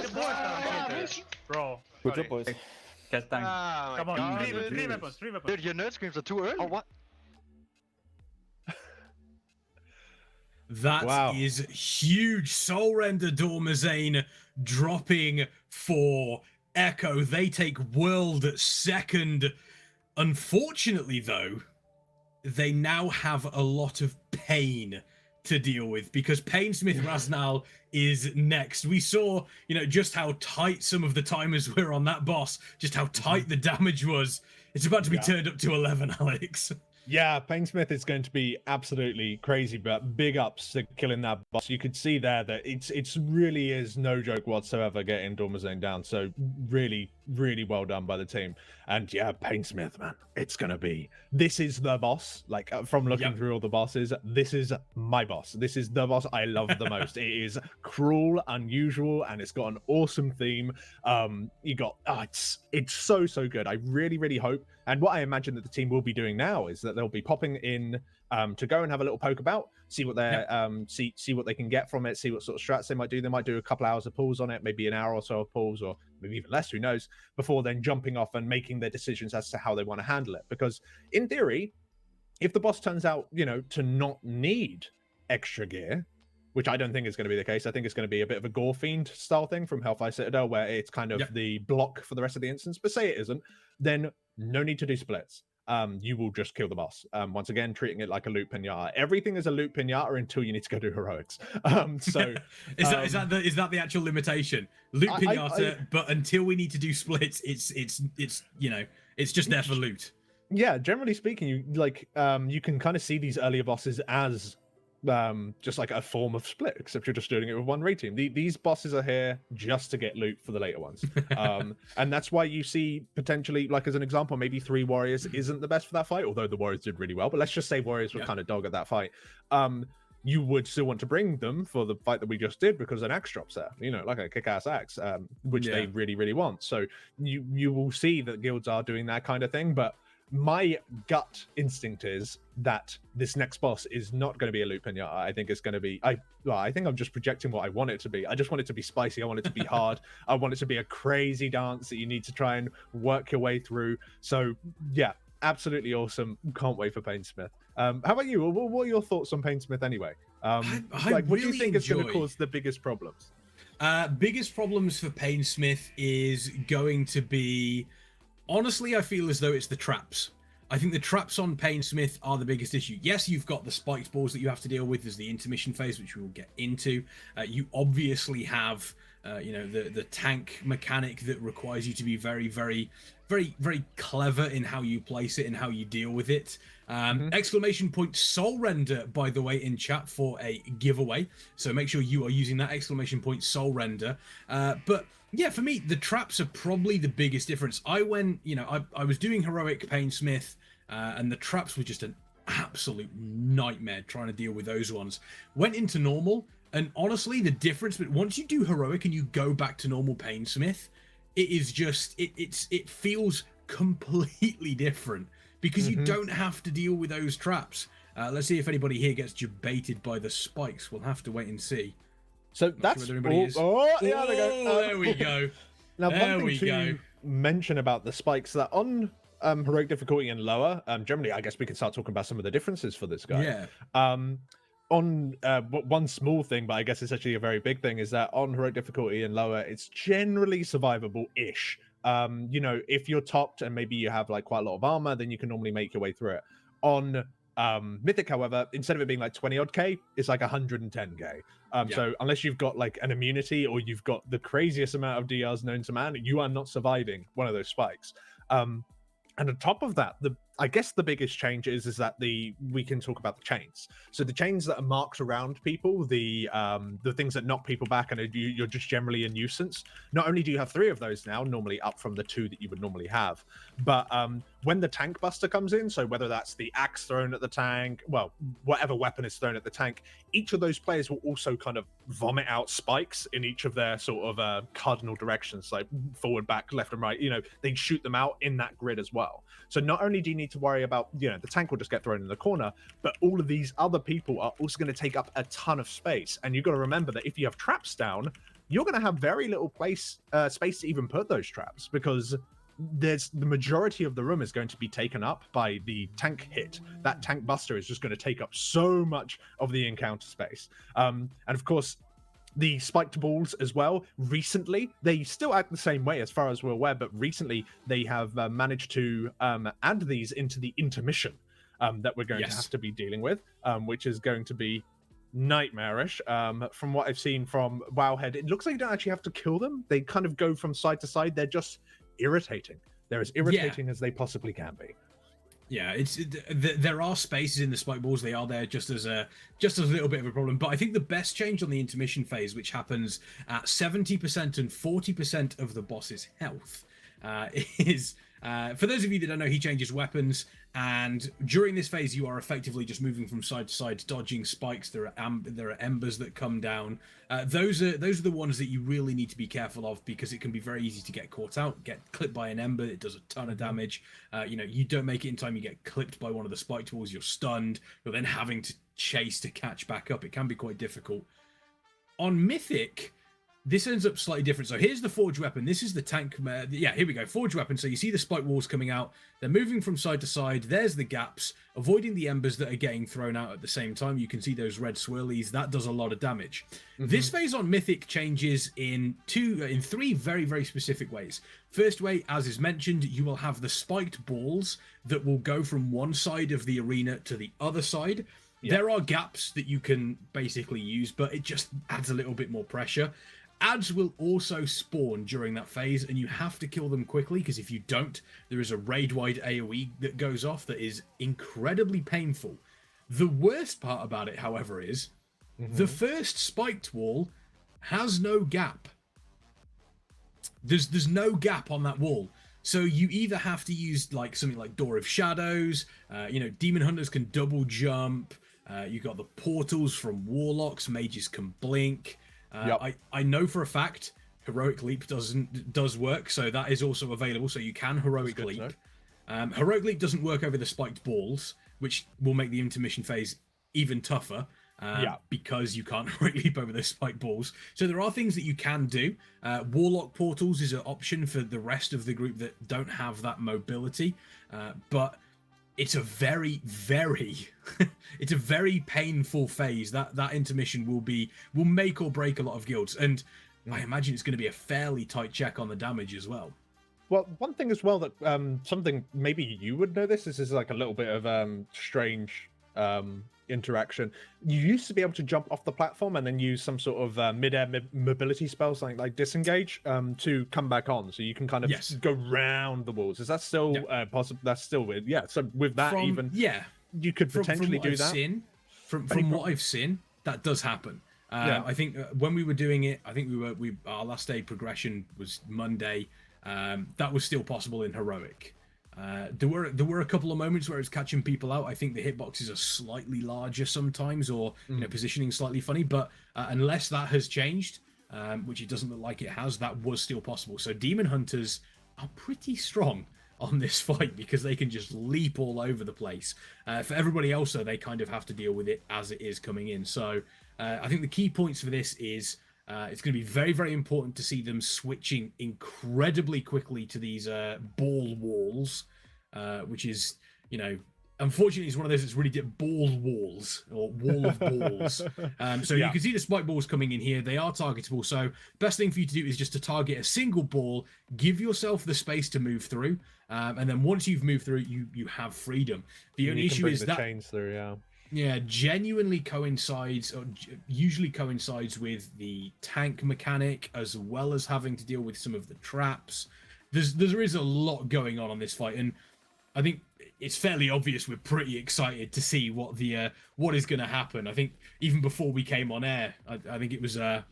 the force down, Bitch. bro. Good job, boys. Get tanked. Oh Come my on, God, three weapons. Dude, your nerd screams are too early. Oh, what? That is huge. Soul Render Dormazane dropping for Echo. They take world second. Unfortunately, though, they now have a lot of pain to deal with because Painsmith Raznal is next. We saw, just how tight some of the timers were on that boss, just how tight the damage was. It's about to be turned up to 11, Alex. Yeah, Painsmith is going to be absolutely crazy, but big ups to killing that boss. You could see there that it's really is no joke whatsoever getting Dormazane down. So really, really well done by the team. And yeah, Painsmith, man, this is the boss. Like from looking through all the bosses, this is my boss. This is the boss I love the most. It is cruel, unusual, and it's got an awesome theme. It's so good. I really, really hope. And what I imagine that the team will be doing now is that they'll be popping in to go and have a little poke about, see what they're see what they can get from it, see what sort of strats they might do. They might do a couple hours of pulls on it, maybe an hour or so of pulls, or maybe even less, who knows, before then jumping off and making their decisions as to how they want to handle it. Because in theory, if the boss turns out, to not need extra gear, which I don't think is going to be the case. I think it's going to be a bit of a Gore Fiend style thing from Hellfire Citadel, where it's kind of the block for the rest of the instance. But say it isn't, then no need to do splits. You will just kill the boss. Once again, treating it like a loot pinata. Everything is a loot pinata until you need to go do heroics. So is that the actual limitation? Loot pinata, but until we need to do splits, it's just there for loot. Yeah, generally speaking, you can kind of see these earlier bosses as just like a form of split, except you're just doing it with one raid team. These bosses are here just to get loot for the later ones. And that's why you see potentially, like as an example, maybe 3 warriors isn't the best for that fight, although the warriors did really well. But let's just say warriors were kind of dog at that fight. You would still want to bring them for the fight that we just did because an axe drops there, like a kick-ass axe, which they really, really want. So you will see that guilds are doing that kind of thing, but my gut instinct is that this next boss is not going to be a loot pinata. I think it's going to be... I think I'm just projecting what I want it to be. I just want it to be spicy. I want it to be hard. I want it to be a crazy dance that you need to try and work your way through. So, yeah, absolutely awesome. Can't wait for Painsmith. How about you? What are your thoughts on Painsmith anyway? What do you think is going to cause the biggest problems? Biggest problems for Painsmith is going to be... Honestly, I feel as though it's the traps. I think the traps on Painsmith are the biggest issue. Yes, you've got the spiked balls that you have to deal with. There's the intermission phase, which we will get into. You obviously have, the tank mechanic that requires you to be very, very, very, very clever in how you place it and how you deal with it. Exclamation point Soul Render, by the way, in chat for a giveaway. So make sure you are using that exclamation point Soul Render. But yeah, for me, the traps are probably the biggest difference. I went, I was doing heroic Painsmith, and the traps were just an absolute nightmare trying to deal with those ones. Went into normal, and honestly, the difference, but once you do heroic and you go back to normal Painsmith, it is just, it feels completely different because you don't have to deal with those traps. Let's see if anybody here gets debated by the spikes. We'll have to wait and see. So that's there we go. Now, one thing to mention about the spikes that on heroic difficulty and lower, generally, I guess we can start talking about some of the differences for this guy. Yeah. On one small thing, but I guess it's actually a very big thing, is that on heroic difficulty and lower, it's generally survivable-ish. If you're topped and maybe you have like quite a lot of armor, then you can normally make your way through it. On Mythic, however, instead of it being like 20 odd K, it's like 110K. So unless you've got like an immunity or you've got the craziest amount of DRs known to man, you are not surviving one of those spikes. And on top of that, I guess the biggest change is that we can talk about the chains. So the chains that are marked around people, the things that knock people back and you're just generally a nuisance. Not only do you have 3 of those now, normally up from the 2 that you would normally have, but when the tank buster comes in, so whether that's the axe thrown at the tank, well, whatever weapon is thrown at the tank, each of those players will also kind of vomit out spikes in each of their sort of cardinal directions, like forward, back, left, and right. They shoot them out in that grid as well. So not only do you need to worry about, the tank will just get thrown in the corner, but all of these other people are also going to take up a ton of space. And you've got to remember that if you have traps down, you're going to have very little space to even put those traps, because there's the majority of the room is going to be taken up by the tank hit. That tank buster is just going to take up so much of the encounter space. And of course, the spiked balls as well. Recently, they still act the same way as far as we're aware, but recently they have managed to add these into the intermission that we're going to have to be dealing with, which is going to be nightmarish. From what I've seen from Wowhead, it looks like you don't actually have to kill them. They kind of go from side to side. They're just irritating. They're as irritating as they possibly can be. Yeah, there are spaces in the spike balls. They are there just as a little bit of a problem. But I think the best change on the intermission phase, which happens at 70% and 40% of the boss's health, is for those of you that don't know, he changes weapons, and during this phase you are effectively just moving from side to side, dodging spikes. There are embers that come down. Those are the ones that you really need to be careful of, because it can be very easy to get caught out, get clipped by an ember. It does a ton of damage. You don't make it in time, you get clipped by one of the spiked walls, you're stunned, you're then having to chase to catch back up. It can be quite difficult. On Mythic, this ends up slightly different. So here's the forge weapon. This is the tank. Yeah, here we go. Forge weapon. So you see the spike walls coming out. They're moving from side to side. There's the gaps, avoiding the embers that are getting thrown out at the same time. You can see those red swirlies. That does a lot of damage. This phase on Mythic changes in three very, very specific ways. First way, as is mentioned, you will have the spiked balls that will go from one side of the arena to the other side. Yeah. There are gaps that you can basically use, but it just adds a little bit more pressure. Ads will also spawn during that phase, and you have to kill them quickly, because if you don't, there is a raid-wide AoE that goes off that is incredibly painful. The worst part about it, however, is the first spiked wall has no gap. There's no gap on that wall. So you either have to use like something like Door of Shadows, Demon Hunters can double jump, you got the portals from Warlocks, mages can blink. I know for a fact Heroic Leap does work, so that is also available, so you can Heroic Leap. Heroic Leap doesn't work over the spiked balls, which will make the intermission phase even tougher, because you can't Heroic Leap over the spiked balls. So there are things that you can do. Warlock portals is an option for the rest of the group that don't have that mobility, but it's a very, very it's a very painful phase. That intermission will make or break a lot of guilds, and I imagine it's going to be a fairly tight check on the damage as well. Well, one thing as well that something maybe you would know this is like a little bit of strange interaction. You used to be able to jump off the platform and then use some sort of mid-air mobility spell, something like disengage, to come back on. So you can kind of go round the walls. Is that still possible? That's still weird. Yeah. So with that, you could potentially do that. From what I've seen, that does happen. I think when we were doing it, I think our last day progression was Monday. That was still possible in Heroic. There were a couple of moments where it's catching people out. I think the hitboxes are slightly larger sometimes, or positioning slightly funny. But unless that has changed, which it doesn't look like it has, that was still possible. So Demon Hunters are pretty strong on this fight, because they can just leap all over the place. For everybody else, though, they kind of have to deal with it as it is coming in. So I think the key points for this is it's going to be very, very important to see them switching incredibly quickly to these ball walls, which is, unfortunately, it's one of those that's really ball walls, or wall of balls. So you can see the spike balls coming in here. They are targetable. So best thing for you to do is just to target a single ball, give yourself the space to move through, and then once you've moved through, you have freedom. The only issue is that chains through, genuinely coincides, or usually coincides with the tank mechanic, as well as having to deal with some of the traps. There is a lot going on this fight, and I think it's fairly obvious we're pretty excited to see what is going to happen. I think even before we came on air, I think it was I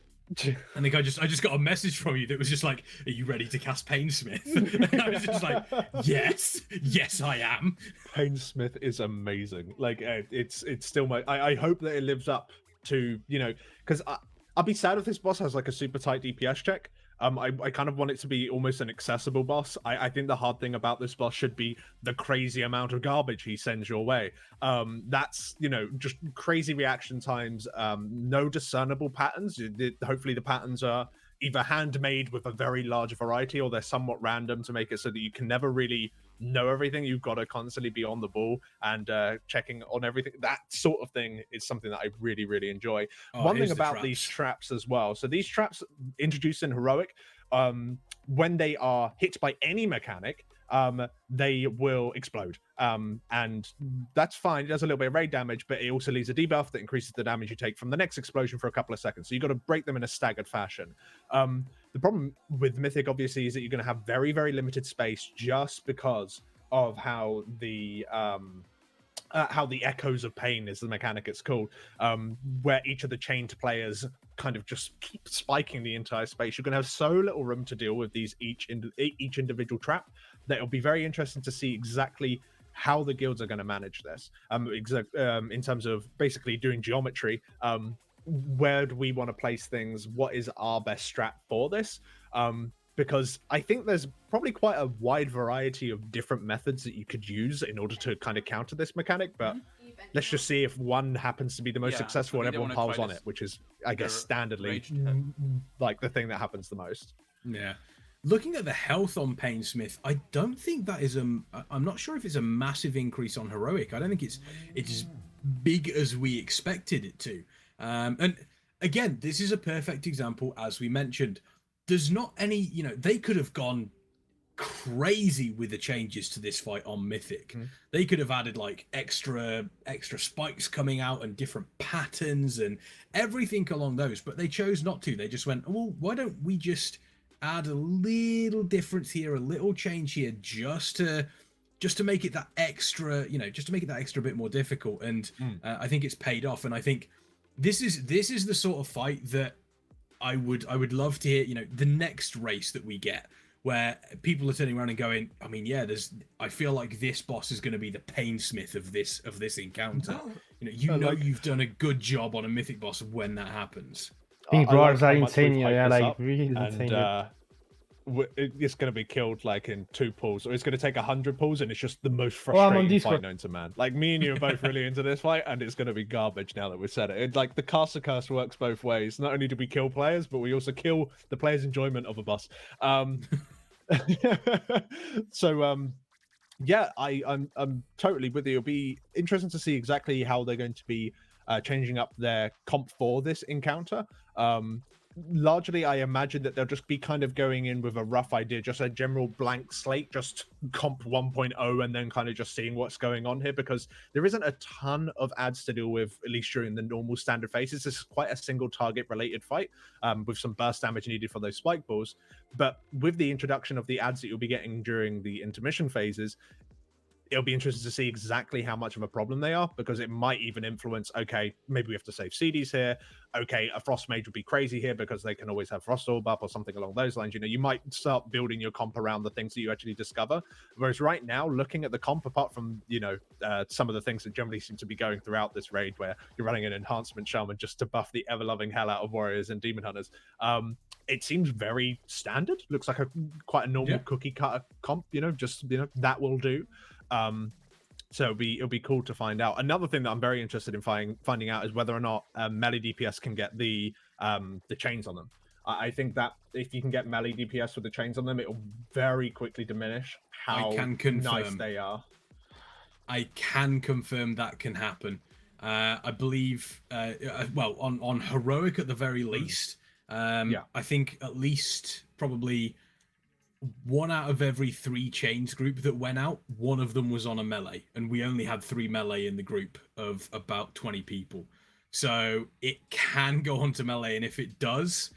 think I just got a message from you that was just like, "Are you ready to cast Painsmith?" And I was just like, "Yes, I am." Painsmith is amazing. Like it's still I hope that it lives up to, because I'll be sad if this boss has like a super tight DPS check. I kind of want it to be almost an accessible boss. I think the hard thing about this boss should be the crazy amount of garbage he sends your way. That's, just crazy reaction times, no discernible patterns. Hopefully the patterns are either handmade with a very large variety, or they're somewhat random to make it so that you can never really know everything. You've got to constantly be on the ball and checking on everything. That sort of thing is something that I really, really enjoy. One thing about these traps as well. So these traps introduced in Heroic, when they are hit by any mechanic, they will explode. And that's fine. It does a little bit of raid damage, but it also leaves a debuff that increases the damage you take from the next explosion for a couple of seconds. So you've got to break them in a staggered fashion. The problem with Mythic, obviously, is that you're going to have very, very limited space just because of how the Echoes of Pain is the mechanic it's called, where each of the chained players kind of just keep spiking the entire space. You're going to have so little room to deal with these each individual trap that it'll be very interesting to see exactly how the guilds are going to manage this. In terms of basically doing geometry, where do we want to place things? What is our best strat for this? Because I think there's probably quite a wide variety of different methods that you could use in order to kind of counter this mechanic, but let's just see if one happens to be the most successful and everyone piles on it, which is, I guess, standardly like the thing that happens the most. Yeah. Looking at the health on Painsmith, I don't think that is I'm not sure if it's a massive increase on Heroic. I don't think it's as big as we expected it to. And again, this is a perfect example, as we mentioned. There's not any, they could have gone crazy with the changes to this fight on Mythic. They could have added like extra spikes coming out and different patterns and everything along those, but they chose not to. They just went, well, why don't we just add a little difference here, a little change here, just to make it that extra, just to make it that extra bit more difficult. And I think it's paid off. And I think this is the sort of fight that I would love to hear, the next race that we get, where people are turning around and going, I mean, yeah, I feel like this boss is going to be the Painsmith of this encounter. You've done a good job on a Mythic boss when that happens. I think dwarves are insane, really insane. It's going to be killed like in 2 pulls, or it's going to take 100 pulls, and it's just the most frustrating fight known to man. Like, me and you are both really into this fight, and it's going to be garbage now that we've said it. Like, the caster curse works both ways. Not only do we kill players, but we also kill the player's enjoyment of a boss. Yeah, I'm totally with you. It'll be interesting to see exactly how they're going to be changing up their comp for this encounter. Largely, I imagine that they'll just be kind of going in with a rough idea, just a general blank slate, just comp 1.0, and then kind of just seeing what's going on here, because there isn't a ton of ads to deal with, at least during the normal standard phases. This is quite a single target related fight, with some burst damage needed for those spike balls. But with the introduction of the ads that you'll be getting during the intermission phases, it'll be interesting to see exactly how much of a problem they are, because it might even influence, okay, maybe we have to save CDs here. Okay, a Frost Mage would be crazy here because they can always have Frost Orb up or something along those lines. You might start building your comp around the things that you actually discover. Whereas right now, looking at the comp, apart from, some of the things that generally seem to be going throughout this raid, where you're running an enhancement shaman just to buff the ever-loving hell out of warriors and demon hunters, it seems very standard. Looks like quite a normal cookie cutter comp, that will do. So it'll be cool to find out. Another thing that I'm very interested in finding out is whether or not melee DPS can get the chains on them. I think that if you can get melee DPS with the chains on them, it will very quickly diminish how nice they are. I can confirm that can happen. I believe, on Heroic at the very least. I think at least probably 1 out of every 3 chains group that went out, one of them was on a melee, and we only had 3 melee in the group of about 20 people. So it can go onto melee, and if it does,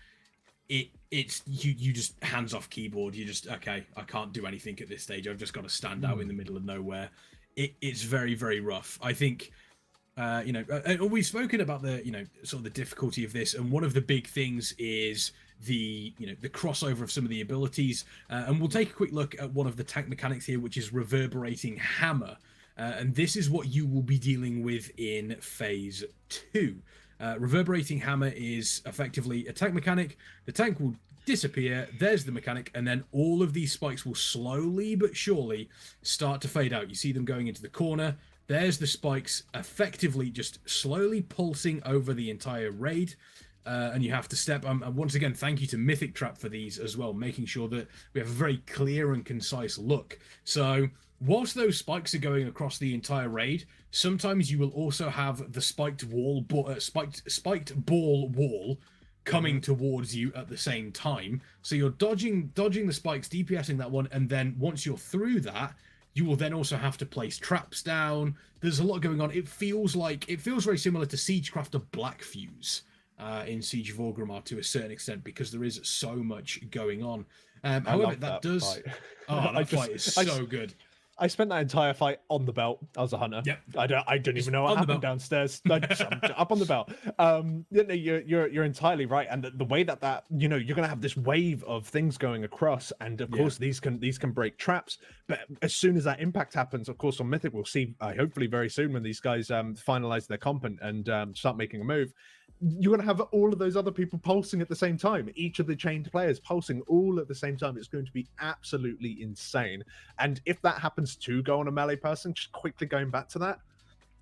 it's you just hands off keyboard. You just, okay, I can't do anything at this stage. I've just got to stand out in the middle of nowhere. It's very, very rough. I think we've spoken about the sort of the difficulty of this, and one of the big things is the crossover of some of the abilities, and we'll take a quick look at one of the tank mechanics here, which is Reverberating Hammer, and this is what you will be dealing with in phase 2. Reverberating Hammer is effectively a tank mechanic. The tank will disappear, there's the mechanic, and then all of these spikes will slowly but surely start to fade out. You see them going into the corner. There's the spikes effectively just slowly pulsing over the entire raid. and you have to step. And once again, thank you to Mythic Trap for these as well, making sure that we have a very clear and concise look. So whilst those spikes are going across the entire raid, sometimes you will also have the spiked ball wall coming towards you at the same time. So you're dodging the spikes, DPSing that one, and then once you're through that, you will then also have to place traps down. There's a lot going on. It feels very similar to Siegecrafter Black Fuse in Siege of Orgrimmar to a certain extent, because there is so much going on. However, that does. Fight. That fight is so good. I spent that entire fight on the belt. I was a hunter. Yep. I don't even know what happened downstairs. I jumped up on the belt. You're entirely right, and the way that you're going to have this wave of things going across, and of course these can break traps. But as soon as that impact happens, of course on Mythic we'll see hopefully very soon when these guys finalize their comp and start making a move. You're going to have all of those other people pulsing at the same time. Each of the chained players pulsing all at the same time. It's going to be absolutely insane. And if that happens to go on a melee person, just quickly going back to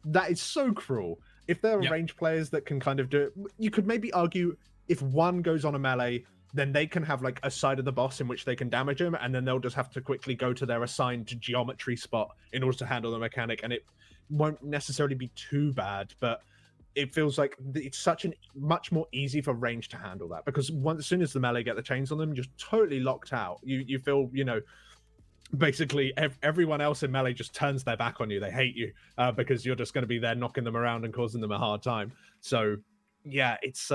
that is so cruel. If there are ranged players that can kind of do it, you could maybe argue if one goes on a melee, then they can have like a side of the boss in which they can damage him, and then they'll just have to quickly go to their assigned geometry spot in order to handle the mechanic, and it won't necessarily be too bad, but it feels like it's much more easy for range to handle that, because as soon as the melee get the chains on them, you're totally locked out. You feel, basically everyone else in melee just turns their back on you. They hate you because you're just going to be there knocking them around and causing them a hard time. So yeah, it's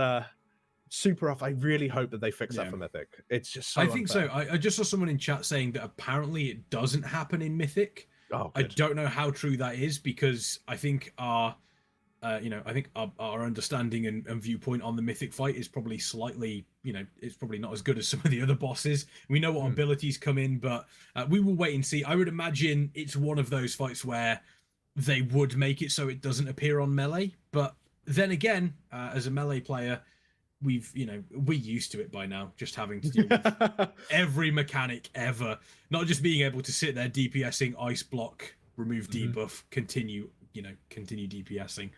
super rough. I really hope that they fix that for Mythic. It's just so I think unfair. so. I just saw someone in chat saying that apparently it doesn't happen in Mythic. I don't know how true that is, because I think our understanding and viewpoint on the Mythic fight is probably slightly, it's probably not as good as some of the other bosses. We know what abilities come in, but we will wait and see. I would imagine it's one of those fights where they would make it so it doesn't appear on melee. But then again, as a melee player, we're used to it by now, just having to deal with every mechanic ever, not just being able to sit there DPSing, ice block, remove debuff, continue DPSing.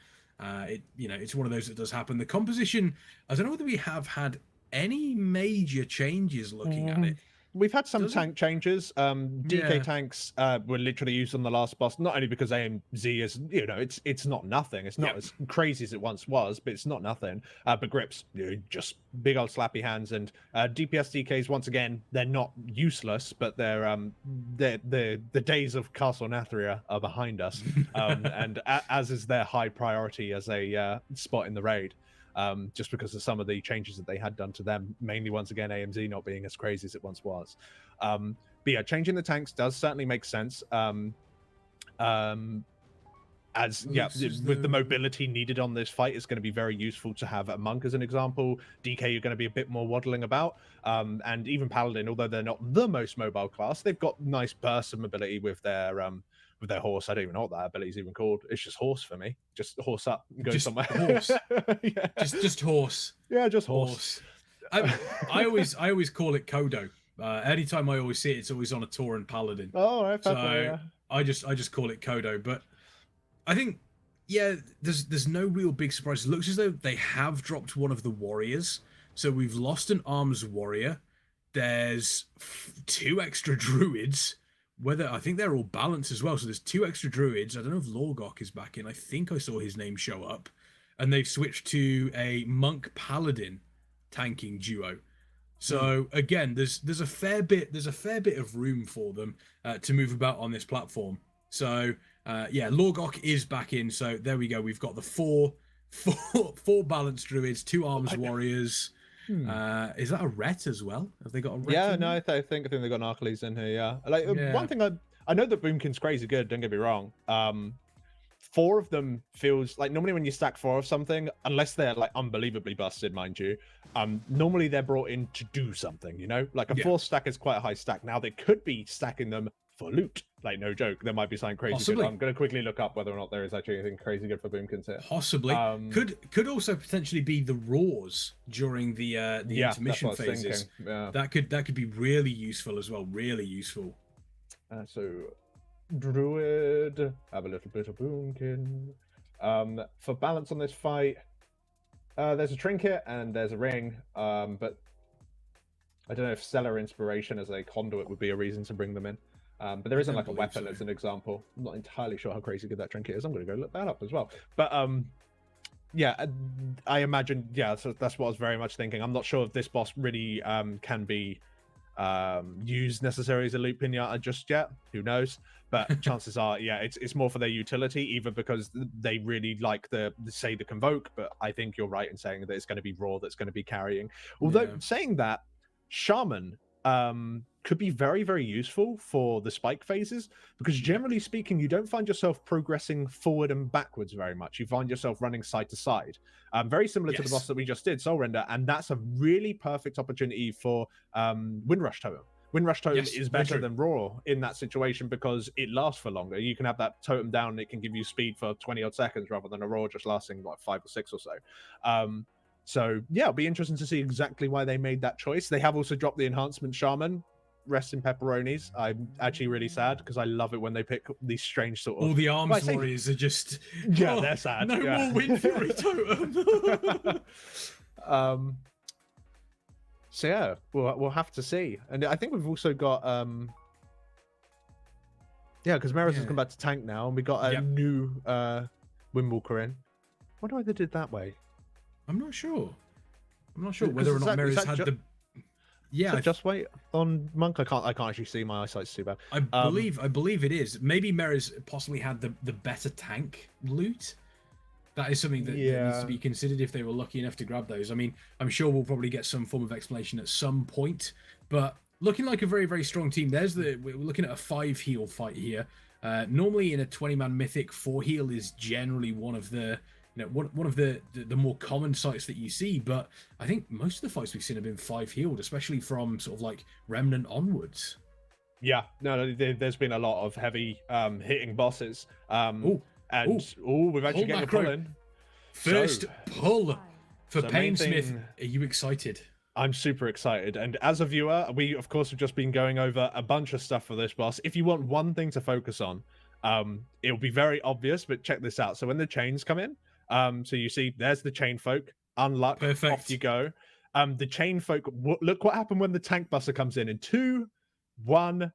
It's one of those that does happen. The composition, I don't know whether we have had any major changes looking at it. We've had some tank changes. DK tanks were literally used on the last boss, not only because AMZ is, it's not nothing. It's not as crazy as it once was, but it's not nothing. But grips, just big old slappy hands, and DPS DKs, once again, they're not useless, but they're the days of Castle Nathria are behind us, and as is their high priority as a spot in the raid. Just because of some of the changes that they had done to them, mainly once again AMZ not being as crazy as it once was. But yeah, changing the tanks does certainly make sense. With the mobility needed on this fight, it's going to be very useful to have a monk as an example. DK, you're going to be a bit more waddling about, and even Paladin, although they're not the most mobile class, they've got nice burst of mobility with their horse. I don't even know what that ability is even called. It's just horse for me. Just horse up, go somewhere. Horse. Just horse. Yeah, just horse. I always call it Kodo. Anytime I always see it, it's always on a Tauren Paladin. Oh, right, so I just call it Kodo. But I think there's no real big surprise. It looks as though they have dropped one of the warriors. So we've lost an arms warrior. There's 2 extra druids. I think they're all balanced as well. So there's 2 extra druids. I don't know if Lorgok is back in. I think I saw his name show up. And they've switched to a monk paladin tanking duo. So again, there's a fair bit of room for them to move about on this platform. So Lorgok is back in. So there we go. We've got the four balanced druids, 2 arms warriors. Is that a Ret as well? Have they got a Ret? Yeah, no, I think they've got Narcles in here. Yeah, one thing I know that Boomkin's crazy good. Don't get me wrong. 4 of them feels like normally when you stack 4 of something, unless they're like unbelievably busted, mind you, normally they're brought in to do something. Like a 4 stack is quite a high stack. Now they could be stacking them for loot. Like, no joke, there might be something crazy Possibly. good. I'm going to quickly look up whether or not there is actually anything crazy good for Boomkins here. Possibly. Could also potentially be the roars during the intermission phases. Yeah. That could be really useful as well. Really useful. So Druid, have a little bit of Boomkin. For balance on this fight, There's a trinket and there's a ring, but I don't know if Stellar Inspiration as a conduit would be a reason to bring them in. But there isn't like a weapon as an example. I'm not entirely sure how crazy good that trinket is. I'm going to go look that up as well. But yeah, I imagine, yeah, so that's what I was very much thinking. I'm not sure if this boss really can be used necessarily as a loot pinata just yet. Who knows? But chances are, yeah, it's more for their utility, either because they really like the convoke. But I think you're right in saying that it's going to be raw that's going to be carrying. Although saying that, Shaman could be very, very useful for the spike phases, because generally speaking, you don't find yourself progressing forward and backwards very much. You find yourself running side to side, very similar to the boss that we just did, Soul Render, and that's a really perfect opportunity for Windrush Totem. Windrush Totem is better than Raw in that situation because it lasts for longer. You can have that totem down and it can give you speed for 20 odd seconds rather than a Raw just lasting like 5 or 6 or so. So yeah, it'll be interesting to see exactly why they made that choice. They have also dropped the enhancement Shaman. Rest in pepperonis. I'm actually really sad because I love it when they pick these strange sort of... All the arms warriors are just... Yeah, they're sad. No more Wind Fury Totem. So yeah, we'll have to see. And I think we've also got... Yeah, because Meris has come back to tank now, and we got a new Windwalker in. I wonder why they did that way. I'm not sure. I'm not sure whether or not Meris had the... Yeah, just wait on Monk. I can't actually see. My eyesight's too bad. I believe it is. Maybe Meris possibly had the better tank loot. That is something that needs to be considered if they were lucky enough to grab those. I mean, I'm sure we'll probably get some form of explanation at some point. But looking like a very, very strong team. We're looking at a 5 heal fight here. Normally in a 20-man mythic, 4 heal is generally one of the one of the more common sites that you see, but I think most of the fights we've seen have been 5 healed, especially from sort of like Remnant onwards. Yeah, no, there's been a lot of heavy hitting bosses. We've actually got a pull in. First pull for Painsmith. Are you excited? I'm super excited, and as a viewer, we of course have just been going over a bunch of stuff for this boss. If you want one thing to focus on, it'll be very obvious, but check this out. So when the chains come in, so you see there's the chain folk, unlock, off you go. The chain folk, look what happened when the tank buster comes in 2, 1,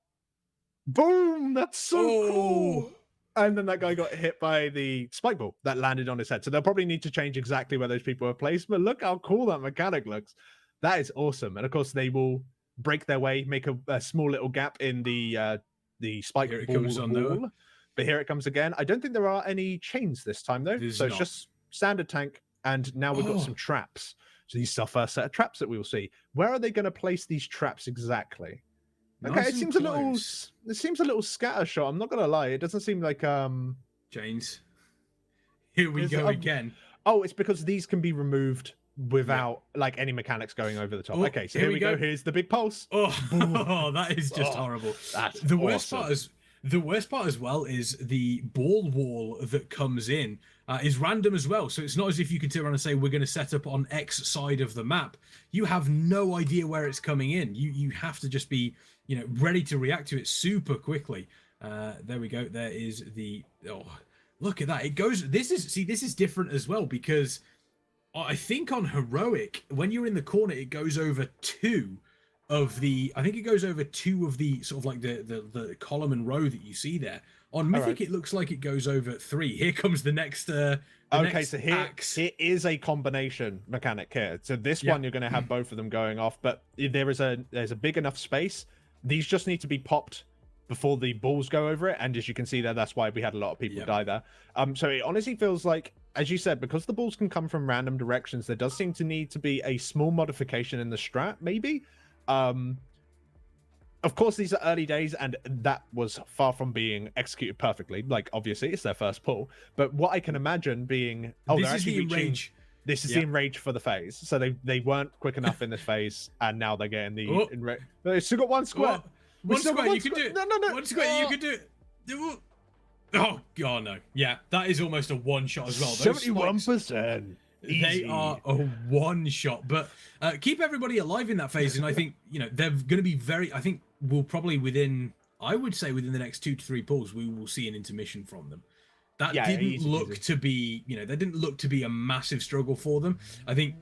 boom! That's so cool. And then that guy got hit by the spike ball that landed on his head. So they'll probably need to change exactly where those people are placed, but look how cool that mechanic looks. That is awesome. And of course they will break their way, make a small little gap in the spike ball wall. But here it comes again. I don't think there are any chains this time, though. It's just standard tank. And now we've got some traps. So these are our first set of traps that we will see. Where are they going to place these traps exactly? Okay, it seems a little scattershot. I'm not going to lie. It doesn't seem like... Chains. Here we go again. Oh, it's because these can be removed without like any mechanics going over the top. Okay, so here we go. Here's the big pulse. Oh, that is just horrible. That's the worst part as well is the ball wall that comes in is random as well. So it's not as if you can turn around and say we're going to set up on X side of the map. You have no idea where it's coming in. You have to just be ready to react to it super quickly. There we go. There is the look at that. It goes. This is different as well because I think on heroic when you're in the corner it goes over 2 of the sort of like the column and row that you see there. On Mythic, it looks like it goes over 3. Here comes the next. So here it is a combination mechanic here. So this one you're going to have both of them going off, but there's a big enough space. These just need to be popped before the balls go over it, and as you can see there, that's why we had a lot of people die there. So it honestly feels like, as you said, because the balls can come from random directions, there does seem to need to be a small modification in the strat, maybe. Of course, these are early days, and that was far from being executed perfectly. Like, obviously, it's their first pull. But what I can imagine being... this is the enrage. This is the enrage for the phase. So they weren't quick enough in this phase, and now they're getting the enrage. They've still got 1 square. One square, you can do it. No. 1 square, you can do it. Oh, God, no. Yeah, that is almost a one-shot as well. 71%. They are a one-shot, but keep everybody alive in that phase, and I think they're going to be very. I think we'll probably within the next 2 to 3 pulls, we will see an intermission from them. That didn't look to be, that didn't look to be a massive struggle for them. I think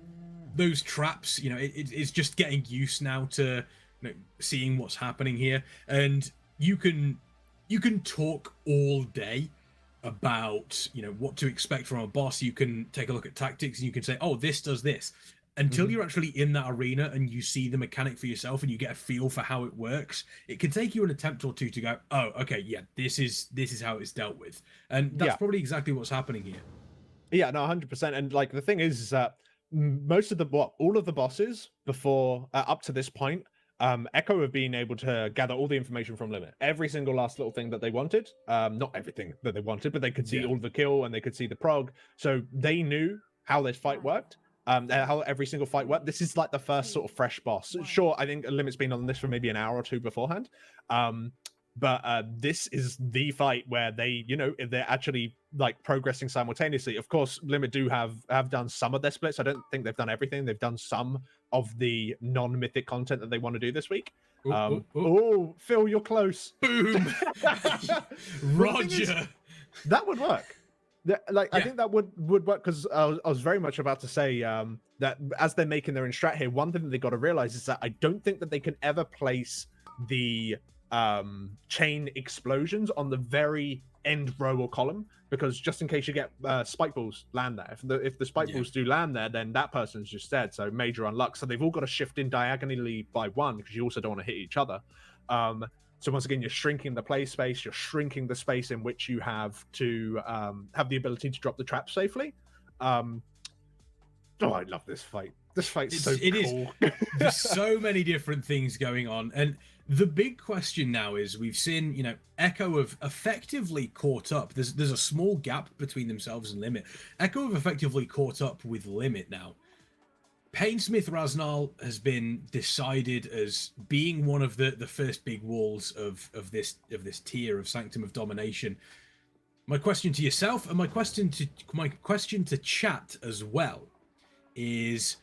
those traps, it's just getting used now to seeing what's happening here, and you can talk all day about what to expect from a boss. You can take a look at tactics and you can say, oh, this does this, until you're actually in that arena and you see the mechanic for yourself and you get a feel for how it works. It can take you an attempt or two to go, oh, okay, yeah, this is how it's dealt with, and that's probably exactly what's happening here. Yeah, no, 100%. And like the thing is that most of all of the bosses before up to this point, Echo have been able to gather all the information from Limit, every single last little thing that they wanted. Not everything that they wanted, but they could see all the kill and they could see the prog, so they knew how this fight worked. How every single fight worked. This is like the first sort of fresh boss. Sure, I think Limit's been on this for maybe an hour or two beforehand, but this is the fight where they, they're actually like progressing simultaneously. Of course, Limit do have done some of their splits. I don't think they've done everything. They've done some of the non-mythic content that they want to do this week. Oh, Phil, you're close. Boom. Roger. That would work. I think that would work, because I was very much about to say that as they're making their own strat here, one thing that they got to realize is that I don't think that they can ever place the chain explosions on the very end row or column, because just in case you get spike balls land there, if the spike balls do land there, then that person's just dead, so major unluck. So they've all got to shift in diagonally by one, because you also don't want to hit each other. So once again, you're shrinking the play space, you're shrinking the space in which you have to have the ability to drop the trap safely. I love this fight. This fight's so cool. There's so many different things going on, and the big question now is, we've seen, Echo have effectively caught up. There's a small gap between themselves and Limit. Echo have effectively caught up with Limit now. Painsmith Raznal has been decided as being one of the first big walls of this tier of Sanctum of Domination. My question to yourself, and my question to chat as well, is: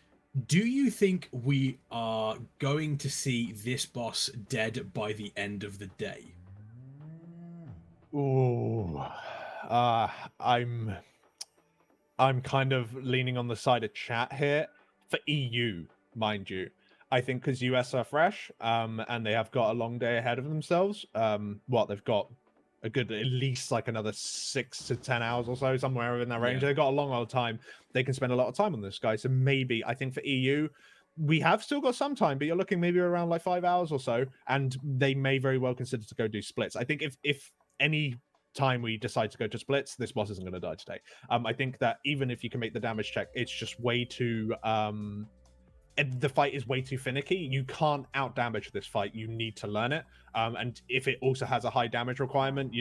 do you think we are going to see this boss dead by the end of the day? Ooh, I'm kind of leaning on the side of chat here. For EU, mind you, I think because US are fresh, and they have got a long day ahead of themselves. They've got a good, at least like another 6 to 10 hours or so, somewhere in that range. They've got a long old time. They can spend a lot of time on this guy. So maybe, I think for EU, we have still got some time, but you're looking maybe around like 5 hours or so, and they may very well consider to go do splits. I think if any time we decide to go to splits, this boss isn't going to die today. I think that even if you can make the damage check, it's just way too the fight is way too finicky. You can't out damage this fight. You need to learn it, and if it also has a high damage requirement,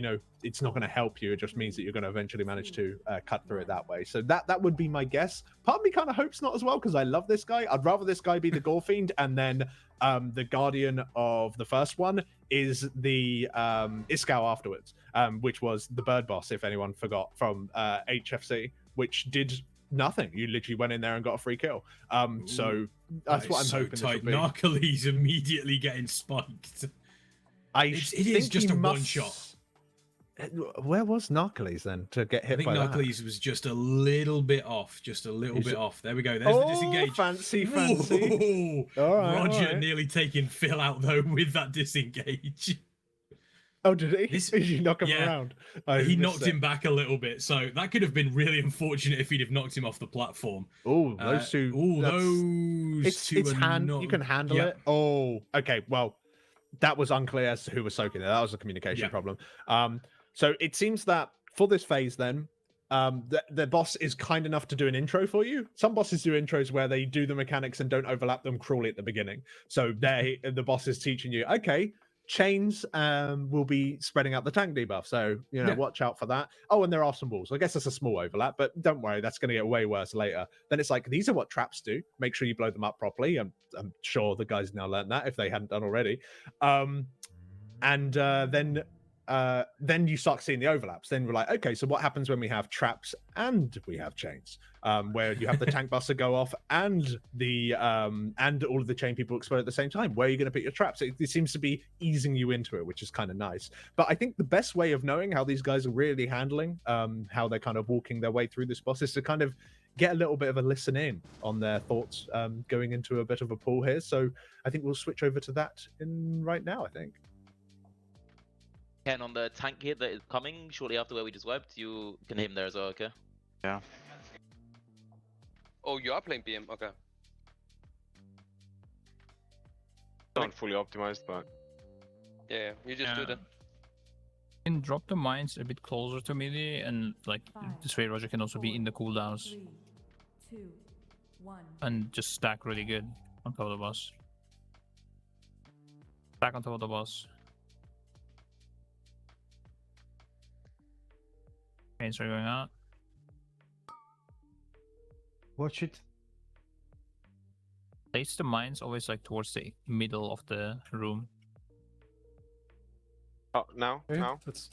it's not going to help you. It just means that you're going to eventually manage to cut through it that way. So that would be my guess. Part of me kind of hopes not as well, because I love this guy. I'd rather this guy be the Gore Fiend, and then the guardian of the first one is the Iskau afterwards, which was the bird boss, if anyone forgot, from HFC, which did nothing. You literally went in there and got a free kill. So that's what I'm hoping. Tight. Narcoles immediately getting spiked. It is just a one shot. Where was Narcoles then to get hit by that? I think Narcoles was just a little bit off. Bit off. There we go. There's the disengage. Fancy. All right, Roger nearly taking Phil out though with that disengage. Oh, did he? Did you knock him around? He knocked him back a little bit, so that could have been really unfortunate if he'd have knocked him off the platform. Oh, those two. You can handle it. Oh, okay. Well, that was unclear as to who was soaking there. That was a communication problem. So it seems that for this phase, then, the boss is kind enough to do an intro for you. Some bosses do intros where they do the mechanics and don't overlap them cruelly at the beginning. So the boss is teaching you, okay, chains will be spreading out the tank debuff, so watch out for that. Oh, and there are some walls. I guess that's a small overlap, but don't worry, that's going to get way worse later. Then it's like, these are what traps do. Make sure you blow them up properly. I'm sure the guys now learned that if they hadn't done already. And then then you start seeing the overlaps. Then we're like, okay, so what happens when we have traps and we have chains? Where you have the tank buster go off and the and all of the chain people explode at the same time. Where are you going to put your traps? It seems to be easing you into it, which is kind of nice. But I think the best way of knowing how these guys are really handling how they're kind of walking their way through this boss is to kind of get a little bit of a listen in on their thoughts going into a bit of a pool here. So I think we'll switch over to that right now, I think. Ken, on the tank hit that is coming shortly after where we just wiped, you can hit him there as well, okay? Yeah. Oh, you are playing BM, okay. Not fully optimized, but Yeah, you just do that. You can drop the mines a bit closer to melee, and like this way Roger can also be in the cooldowns. 3, 2, 1. And just stack really good on top of the boss. Stack on top of the boss. Chains are going out. Watch it. Place the mines always like towards the middle of the room. oh, now. That's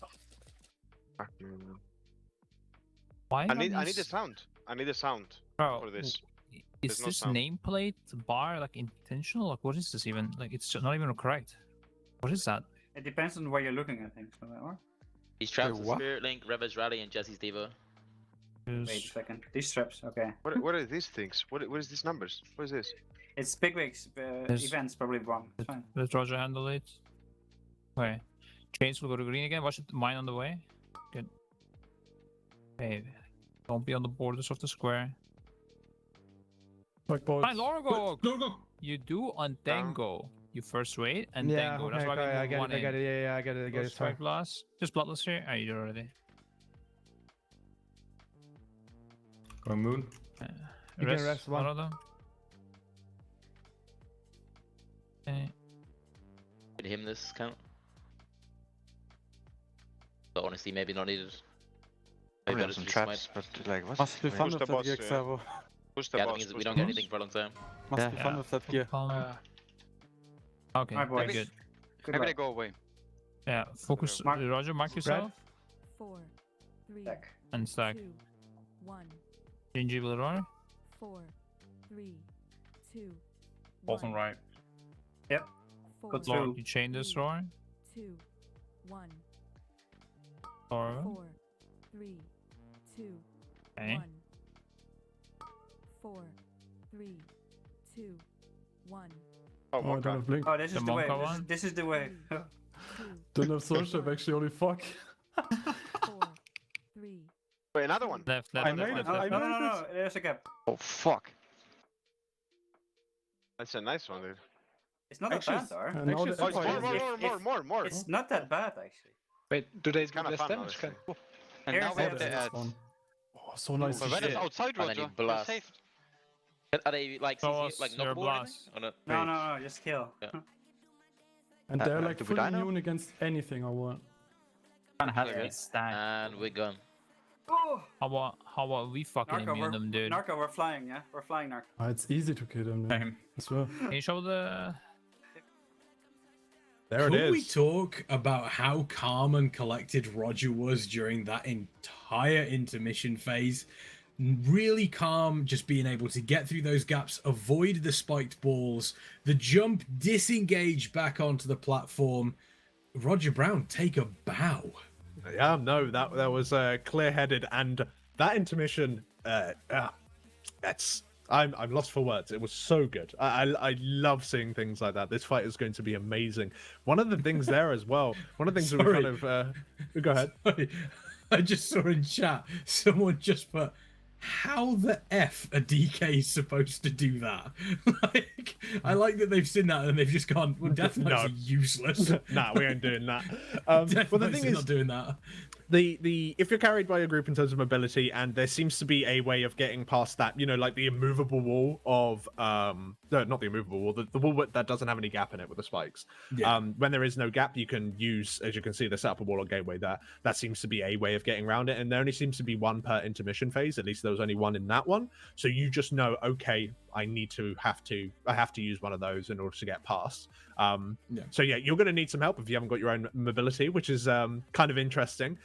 Why? I need a sound. I need a sound Bro, for this. Is There's no this sound. nameplate bar like intentional? Like what is this even? Like it's not even correct. What is that? It depends on where you're looking, I think. So, or? These traps are Spirit Link, Revis Rally, and Jesse's Diva. Wait a second. These traps, okay. What are these things? What is these numbers? What is this? It's Bigwig's events, probably wrong. It's fine. Let Roger handle it. Okay. Chains will go to green again. Watch it. Mine on the way. Good. Hey, don't be on the borders of the square. like boys. Hi, Lorgo! You do on Tango. You first wait and Yeah, Tango. okay, That's why we I move get one it, I get in. it, yeah, I get it, I get it. First strike blast. Just bloodless here. Oh, you did already. Going moon. You can rest one. of them. Okay. Did him this count? But honestly, maybe not needed. We Maybe have I'll some just use traps, mine. but like what? Must be fun Push with the that boss, gear, Xavo. Push the Yeah, boss. that means that we push don't the get boss. anything for a long time. Must be fun with that gear. Okay, Alright, boys. very good. Good Maybe luck. they go away. Yeah, focus. Roger, mark yourself 4, 3, and stack. 2, 1. Gingy will run. 4, 3, 2, Both on 1. right. Yep. 4, Good Lord, through. you chain this roar. 2, 1. Or 4, 3, 2, okay. 1. 4, 3, 2, 1. Oh, I don't have blink. Oh, this is the way. Monka one? This is the way. Don't have soul step actually. Holy fuck. 4, 3. Wait, another one. Left, I left, made left, it. left, I No, left. no, no, no. There's a gap. Oh fuck. That's a nice one, dude. It's not that Actually, bad, though. now Actually, the- Oh, it's If- more. It's not that bad, actually. Wait, do they It's kind of fun, honestly. And now we have the This ads. one. Oh, so nice. But when shit. it's outside, And then Roger, you you're blast. safe. Are they like Show CC, us like your knockable or anything? blast. Or not? No, no, no. Just kill. Yeah. And they're like do we fully die now? immune against anything or what? And we're gone. Oh! How about we fucking Narco, immune them, dude? Narco, we're flying, yeah? We're flying, Narco. It's easy to kill them. Man. I swear. Can you show the? There Could it we is. talk about how calm and collected Roger was during that entire intermission phase? Really calm, just being able to get through those gaps, avoid the spiked balls, the jump, disengage back onto the platform. Roger Brown, take a bow. Yeah, no, that was clear-headed, and that intermission, I'm lost for words. It was so good. I love seeing things like that. This fight is going to be amazing. One of the things there as well. One of the things that we kind of go ahead. Sorry. I just saw in chat someone just put, how the F a DK is supposed to do that? Like, I like that they've seen that and they've just gone, well, Death Knight's No. useless. Nah, we ain't doing that. Death Well, the Knight's thing is, not doing that. the if you're carried by a group in terms of mobility, and there seems to be a way of getting past that, you know, like the immovable wall of no, not the immovable wall, the wall that doesn't have any gap in it with the spikes. Yeah. When there is no gap, you can use, as you can see, the set up a wall or gateway there. That seems to be a way of getting around it, and there only seems to be one per intermission phase. At least there was only one in that one, so you just know, okay, I have to use one of those in order to get past. So yeah, you're going to need some help if you haven't got your own mobility, which is kind of interesting.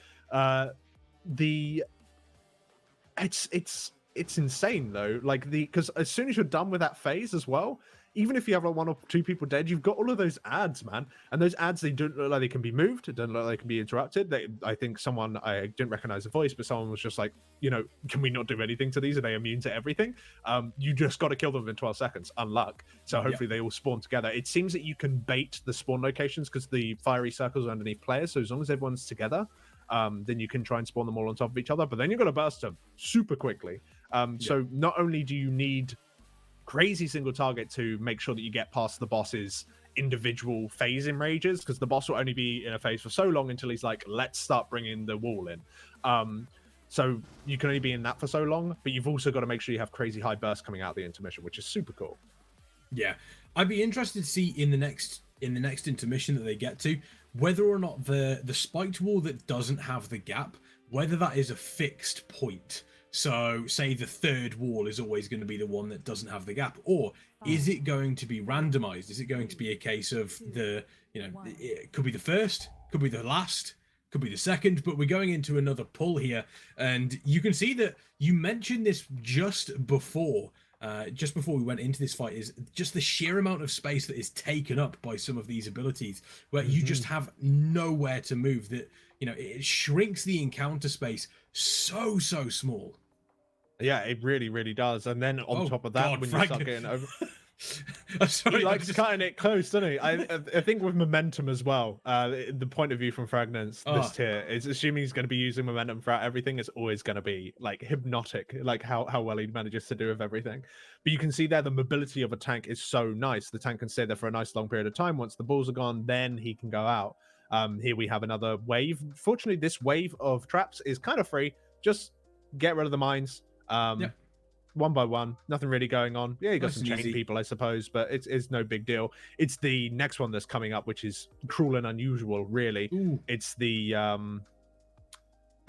It's insane though, like because as soon as you're done with that phase as well, even if you have like 1 or 2 people dead, you've got all of those ads, man. And those ads, they don't look like they can be moved. It doesn't look like they can be interrupted. I think someone, I didn't recognize the voice, but someone was just like, you know, can we not do anything to these? Are they immune to everything? You just got to kill them within 12 seconds. Unluck. So hopefully they all spawn together. It seems that you can bait the spawn locations because the fiery circles are underneath players. So as long as everyone's together, then you can try and spawn them all on top of each other. But then you're going to burst them super quickly. So not only do you need crazy single target to make sure that you get past the boss's individual phase in rages, because the boss will only be in a phase for so long until he's like, let's start bringing the wall in. So you can only be in that for so long, but you've also got to make sure you have crazy high bursts coming out of the intermission, which is super cool. Yeah, I'd be interested to see in the next intermission that they get to whether or not the spiked wall that doesn't have the gap, whether that is a fixed point. So say the third wall is always going to be the one that doesn't have the gap, or is it going to be randomized? Is it going to be a case of it could be the first, could be the last, could be the second, but we're going into another pull here. And you can see that you mentioned this just before we went into this fight, is just the sheer amount of space that is taken up by some of these abilities, where you just have nowhere to move. That, it shrinks the encounter space so small. Yeah, it really, really does. And then on top of that, when you start getting over, sorry, he likes cutting it close, doesn't he? I think with momentum as well. The point of view from Fragment's this tier is, assuming he's going to be using momentum throughout everything, it's always going to be like hypnotic, like how well he manages to do with everything. But you can see there the mobility of a tank is so nice. The tank can stay there for a nice long period of time. Once the balls are gone, then he can go out. Here we have another wave. Fortunately, this wave of traps is kind of free. Just get rid of the mines. One by one, nothing really going on. Yeah, you got some chain people, I suppose, but it's no big deal. It's the next one that's coming up, which is cruel and unusual, really. It's the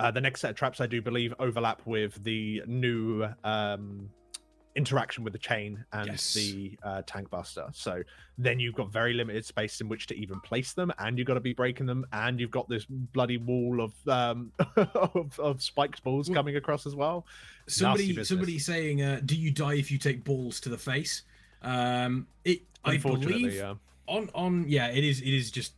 next set of traps, I do believe, overlap with the new interaction with the chain and the tank buster. So then you've got very limited space in which to even place them, and you've got to be breaking them, and you've got this bloody wall of of spiked balls coming across as well. Somebody saying, do you die if you take balls to the face? I believe it is just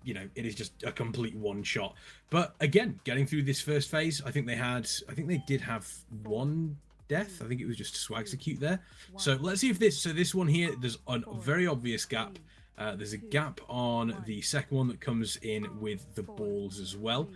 a complete one shot. But again, getting through this first phase, I think they did have one death. I think it was just to execute there. So let's see if this one here, there's a very obvious gap. There's a gap on the second one that comes in with the balls as well.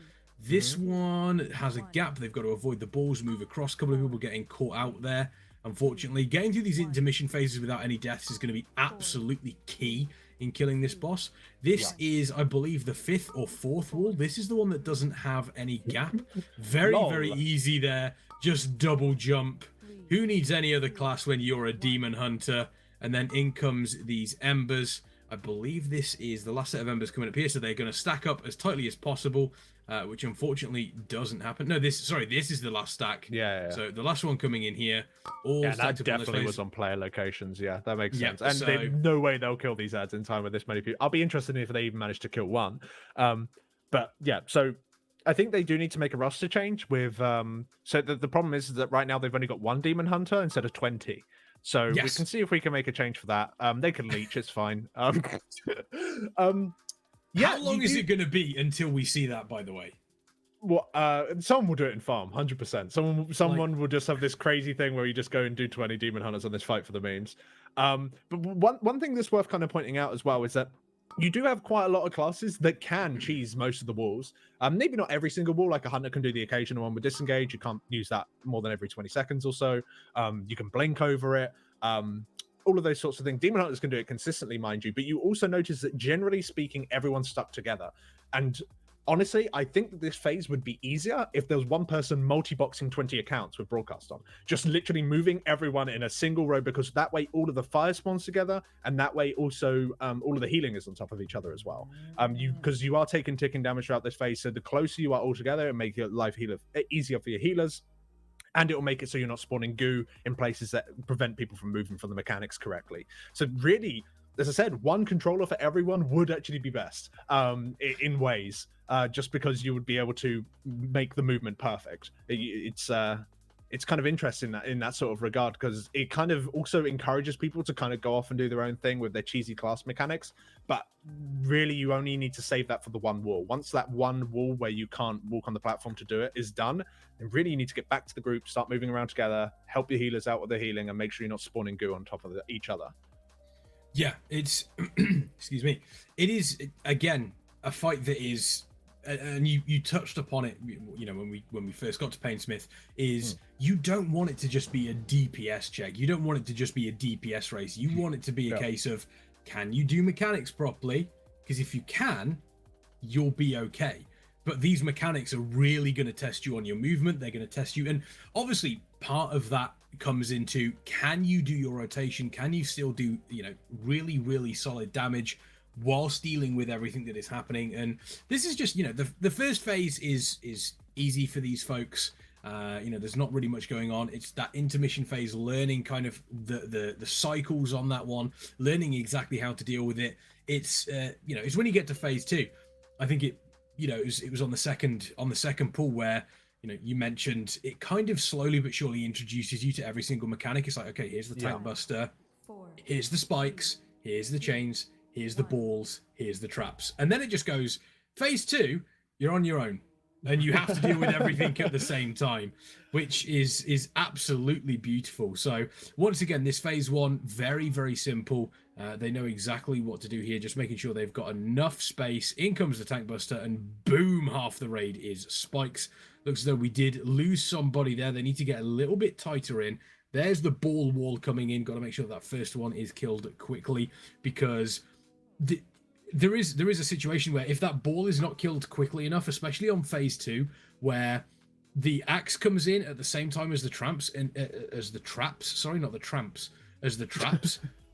This one has a gap. They've got to avoid the balls, move across. A couple of people getting caught out there. Unfortunately, getting through these intermission phases without any deaths is going to be absolutely key in killing this boss. This is, I believe, the 5th or 4th wall. This is the one that doesn't have any gap. Very easy there. Just double jump. Who needs any other class when you're a demon hunter? And then in comes these embers. I believe this is the last set of embers coming up here, so they're going to stack up as tightly as possible, which unfortunately doesn't happen. No, this is the last stack. Yeah. So the last one coming in here. That definitely was on player locations. Yeah, that makes sense. And there's no way they'll kill these ads in time with this many people. I'll be interested if they even manage to kill one. But yeah, so I think they do need to make a roster change with so the problem is that right now they've only got one demon hunter instead of 20. So we can see if we can make a change for that. They can leech, it's fine. How long is it going to be until we see that, by the way? Well, someone will do it in farm, 100%. Someone will just have this crazy thing where you just go and do 20 demon hunters on this fight for the memes. But one thing that's worth kind of pointing out as well is that you do have quite a lot of classes that can cheese most of the walls. Maybe not every single wall, like a hunter can do the occasional one with disengage. You can't use that more than every 20 seconds or so. You can blink over it. All of those sorts of things. Demon hunters can do it consistently, mind you, but you also notice that generally speaking, everyone's stuck together. And honestly, I think that this phase would be easier if there was one person multi-boxing 20 accounts with broadcast on. Just literally moving everyone in a single row, because that way all of the fire spawns together, and that way also all of the healing is on top of each other as well. Because you are taking ticking damage throughout this phase, so the closer you are all together, it makes your life easier for your healers. and it'll make it so you're not spawning goo in places that prevent people from moving from the mechanics correctly. So really, as I said, one controller for everyone would actually be best in ways, just because you would be able to make the movement perfect. It's kind of interesting in that sort of regard, because it kind of also encourages people to kind of go off and do their own thing with their cheesy class mechanics. But really, you only need to save that for the one wall. Once that one wall where you can't walk on the platform to do it is done, then really you need to get back to the group, start moving around together, help your healers out with their healing, and make sure you're not spawning goo on top of each other. Yeah, it's excuse me. It is, again, a fight that is, and you touched upon it, you know, when we first got to Painsmith, is you don't want it to just be a DPS check. You don't want it to just be a DPS race. You want it to be a case of, can you do mechanics properly? Because if you can, you'll be okay. But these mechanics are really going to test you on your movement. They're going to test you. And obviously, part of that comes into, can you do your rotation? Can you still do, you know, really, really solid damage whilst dealing with everything that is happening? And this is just, you know, the first phase is easy for these folks. You know, there's not really much going on. It's that intermission phase, learning kind of the cycles on that one, learning exactly how to deal with it. It's you know, it's when you get to phase 2. I think it, you know, it was on the second pull where, you know, you mentioned it kind of slowly but surely introduces you to every single mechanic. It's like, okay, here's the tank buster, here's the spikes, here's the chains, here's the balls, here's the traps. And then it just goes, phase 2, you're on your own. And you have to deal with everything at the same time, which is absolutely beautiful. So once again, this phase 1, very, very simple. They know exactly what to do here, just making sure they've got enough space. In comes the tank buster, and boom, half the raid is spikes. Looks as though we did lose somebody there. They need to get a little bit tighter in. There's the ball wall coming in. Got to make sure that first one is killed quickly, because there is a situation where if that ball is not killed quickly enough, especially on phase 2, where the axe comes in at the same time as the traps, and as the traps,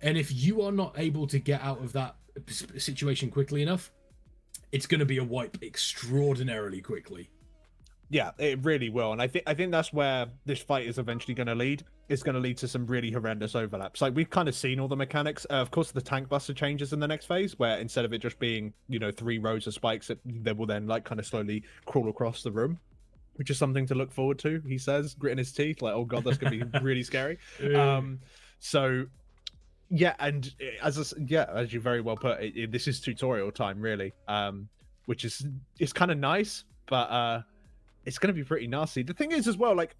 and if you are not able to get out of that situation quickly enough, it's going to be a wipe extraordinarily quickly. Yeah, it really will, and I think that's where this fight is eventually going to lead. It's going to lead to some really horrendous overlaps. Like, we've kind of seen all the mechanics. Of course, the tank buster changes in the next phase, where instead of it just being, you know, 3 rows of spikes, they will then like kind of slowly crawl across the room, which is something to look forward to. He says, gritting his teeth, like, oh god, that's going to be really scary. So yeah, and as you very well put, this is tutorial time, really, which is kind of nice, but it's going to be pretty nasty. The thing is as well, like,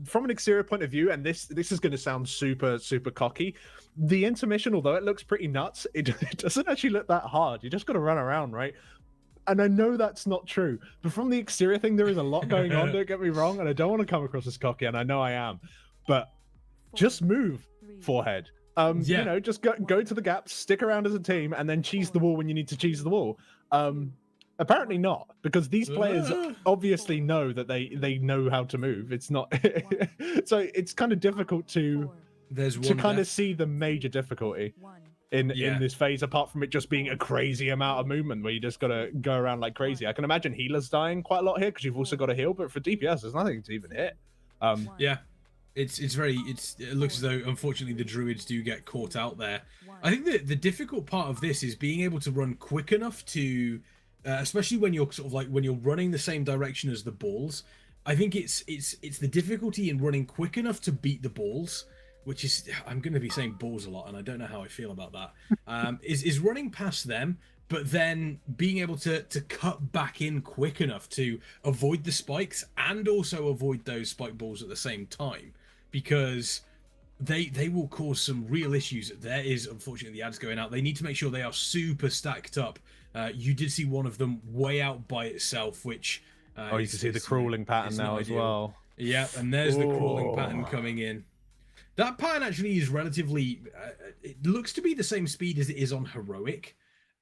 from an exterior point of view, and this is going to sound super, super cocky, the intermission, although it looks pretty nuts, it doesn't actually look that hard. You just got to run around, right? And I know that's not true, but from the exterior thing, there is a lot going on, don't get me wrong, and I don't want to come across as cocky, and I know I am, but just move, forehead. You know, just go to the gaps, stick around as a team, and then cheese the wall when you need to cheese the wall. Apparently not, because these players obviously know that they know how to move. It's not so it's kind of difficult to kind of see the major difficulty in this phase, apart from it just being a crazy amount of movement where you just gotta go around like crazy. I can imagine healers dying quite a lot here because you've also got to heal, but for DPS there's nothing to even hit. It looks as though, unfortunately, the druids do get caught out there. I think that the difficult part of this is being able to run quick enough to, especially when you're sort of like when you're running the same direction as the balls. I think it's the difficulty in running quick enough to beat the balls, which is, I'm going to be saying balls a lot, and I don't know how I feel about that. Is running past them, but then being able to cut back in quick enough to avoid the spikes and also avoid those spike balls at the same time, because they will cause some real issues. There is, unfortunately, the ads going out. They need to make sure they are super stacked up. You did see one of them way out by itself, which you can see the crawling pattern now as well. Yeah, and there's the crawling pattern coming in. That pattern actually is relatively it looks to be the same speed as it is on heroic,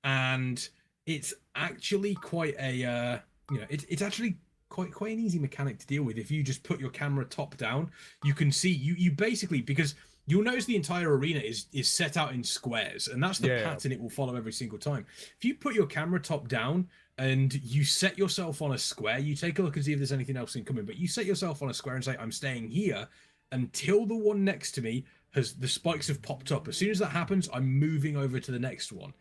and it's actually quite a it's actually quite an easy mechanic to deal with. If you just put your camera top down, you can see you basically, because you'll notice the entire arena is set out in squares, and that's the Yeah. pattern it will follow every single time. If you put your camera top down and you set yourself on a square, you take a look and see if there's anything else incoming, but you set yourself on a square and say, I'm staying here until the one next to me the spikes have popped up. As soon as that happens, I'm moving over to the next one.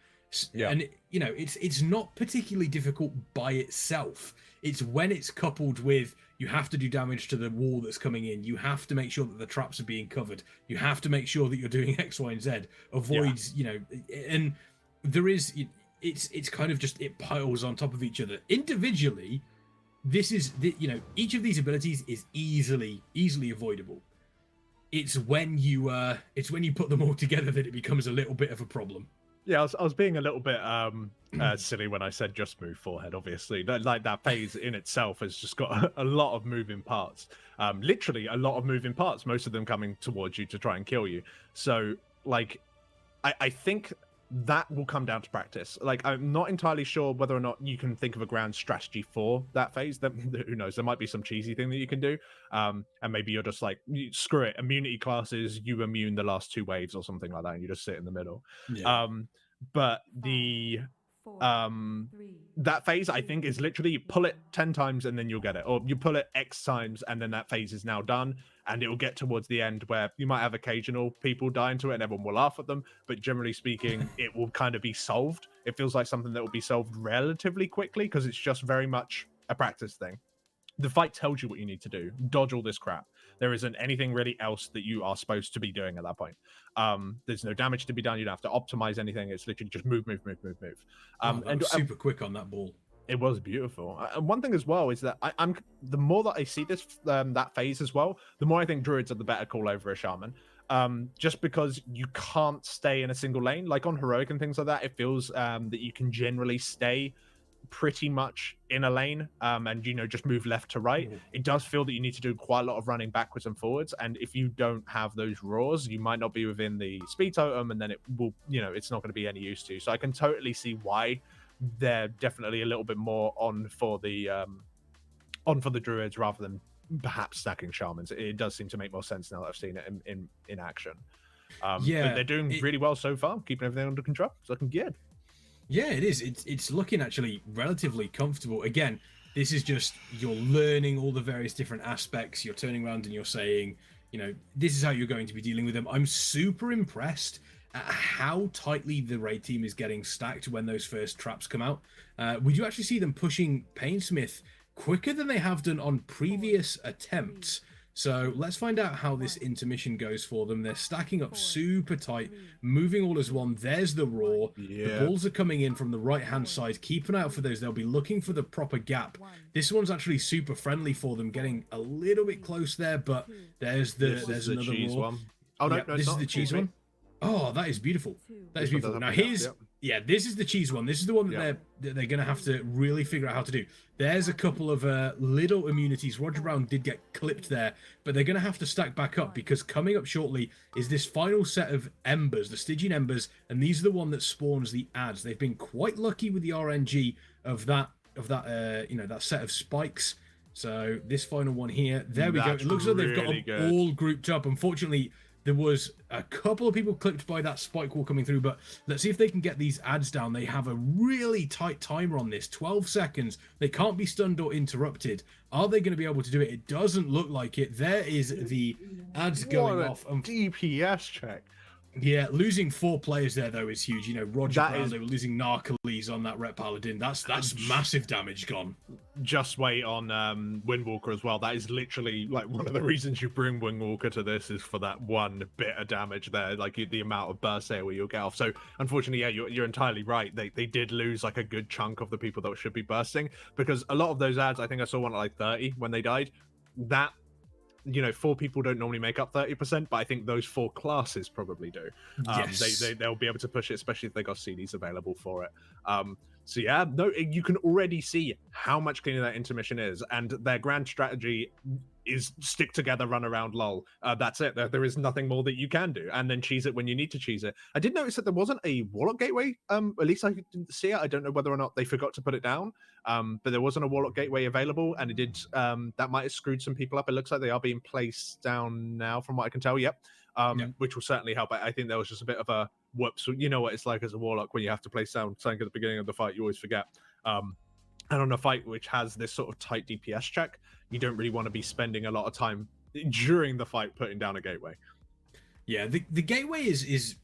Yeah. And you know, it's not particularly difficult by itself. It's when it's coupled with, you have to do damage to the wall that's coming in. You have to make sure that the traps are being covered. You have to make sure that you're doing X, Y, and Z. Avoids, you know, and there is, it's kind of just, it piles on top of each other. Individually, this is, you know, each of these abilities is easily avoidable. It's when you put them all together that it becomes a little bit of a problem. Yeah, I was being a little bit silly when I said just move forehead. Obviously, like that phase in itself has just got a lot of moving parts. Literally a lot of moving parts. Most of them coming towards you to try and kill you. So, like, I think that will come down to practice. Like, I'm not entirely sure whether or not you can think of a grand strategy for that phase. Who knows? There might be some cheesy thing that you can do, and maybe you're just like, screw it, immunity classes, you immune the last 2 waves or something like that, and you just sit in the middle. Yeah. But the that phase, I think, is literally pull it 10 times and then you'll get it, or you pull it X times and then that phase is now done, and it will get towards the end where you might have occasional people die into it and everyone will laugh at them, but generally speaking, it will kind of be solved. It feels like something that will be solved relatively quickly because it's just very much a practice thing. The fight tells you what you need to do. Dodge all this crap. There isn't anything really else that you are supposed to be doing at that point. There's no damage to be done. You don't have to optimize anything. It's literally just move. And super quick on that ball. It was beautiful. And one thing as well is that I'm the more that I see this that phase as well, the more I think druids are the better call over a shaman. Just because you can't stay in a single lane, like on heroic and things like that, it feels that you can generally stay pretty much in a lane and just move left to right. It does feel that you need to do quite a lot of running backwards and forwards, and if you don't have those roars, you might not be within the speed totem, and then it will, it's not going to be any use to. So I can totally see why they're definitely a little bit more on for the druids rather than perhaps stacking shamans. It does seem to make more sense now that I've seen it in action. But they're doing really well so far, keeping everything under control. It's looking good. Yeah, it is. It's looking actually relatively comfortable. Again, this is just, you're learning all the various different aspects. You're turning around and you're saying, this is how you're going to be dealing with them. I'm super impressed at how tightly the raid team is getting stacked when those first traps come out. We do actually see them pushing Painsmith quicker than they have done on previous attempts. So let's find out how this intermission goes for them. They're stacking up super tight, moving all as one. There's the roar. The balls are coming in from the right-hand side. Keep an eye out for those. They'll be looking for the proper gap. This one's actually super friendly for them, getting a little bit close there, but there's another cheese roar. one. Oh, no, This is the cheese one. Oh, that is beautiful. That is beautiful. Now here's, this is the cheese one. This is the one that they're going to have to really figure out how to do. There's a couple of little immunities. Roger Brown did get clipped there, but they're going to have to stack back up, because coming up shortly is this final set of embers, the Stygian embers, and these are the one that spawns the adds. They've been quite lucky with the RNG of that that set of spikes. So this final one here, there we go. It looks like they've got them all grouped up. Unfortunately, there was a couple of people clipped by that spike wall coming through, but let's see if they can get these adds down. They have a really tight timer on this, 12 seconds. They can't be stunned or interrupted. Are they going to be able to do it? It doesn't look like it. There is the adds going off. DPS check. Yeah, losing 4 players there, though, is huge. Roger Brown, they were losing Narcoles on that Ret Paladin. That's massive damage gone. Just wait on Windwalker as well. That is literally like one of the reasons you bring Windwalker to this, is for that one bit of damage there, like the amount of burst there where you'll get off. So unfortunately, you're entirely right. They did lose like a good chunk of the people that should be bursting, because a lot of those ads, I think I saw one at like 30 when they died. That 4 people don't normally make up 30%, but I think those 4 classes probably do. They'll be able to push it, especially if they got CDs available for it. So yeah, no, you can already see how much cleaner that intermission is, and their grand strategy is stick together, run around, lol. That's it. There is nothing more that you can do, and then cheese it when you need to cheese it. I did notice that there wasn't a Warlock Gateway. At least I didn't see it. I don't know whether or not they forgot to put it down. But there wasn't a Warlock Gateway available, and it did. That might have screwed some people up. It looks like they are being placed down now, from what I can tell. Yep. which will certainly help. I think there was just a bit of a whoops. You know what it's like as a warlock when you have to play Sank at the beginning of the fight. You always forget. And on a fight which has this sort of tight DPS check, you don't really want to be spending a lot of time during the fight putting down a gateway. Yeah, the gateway is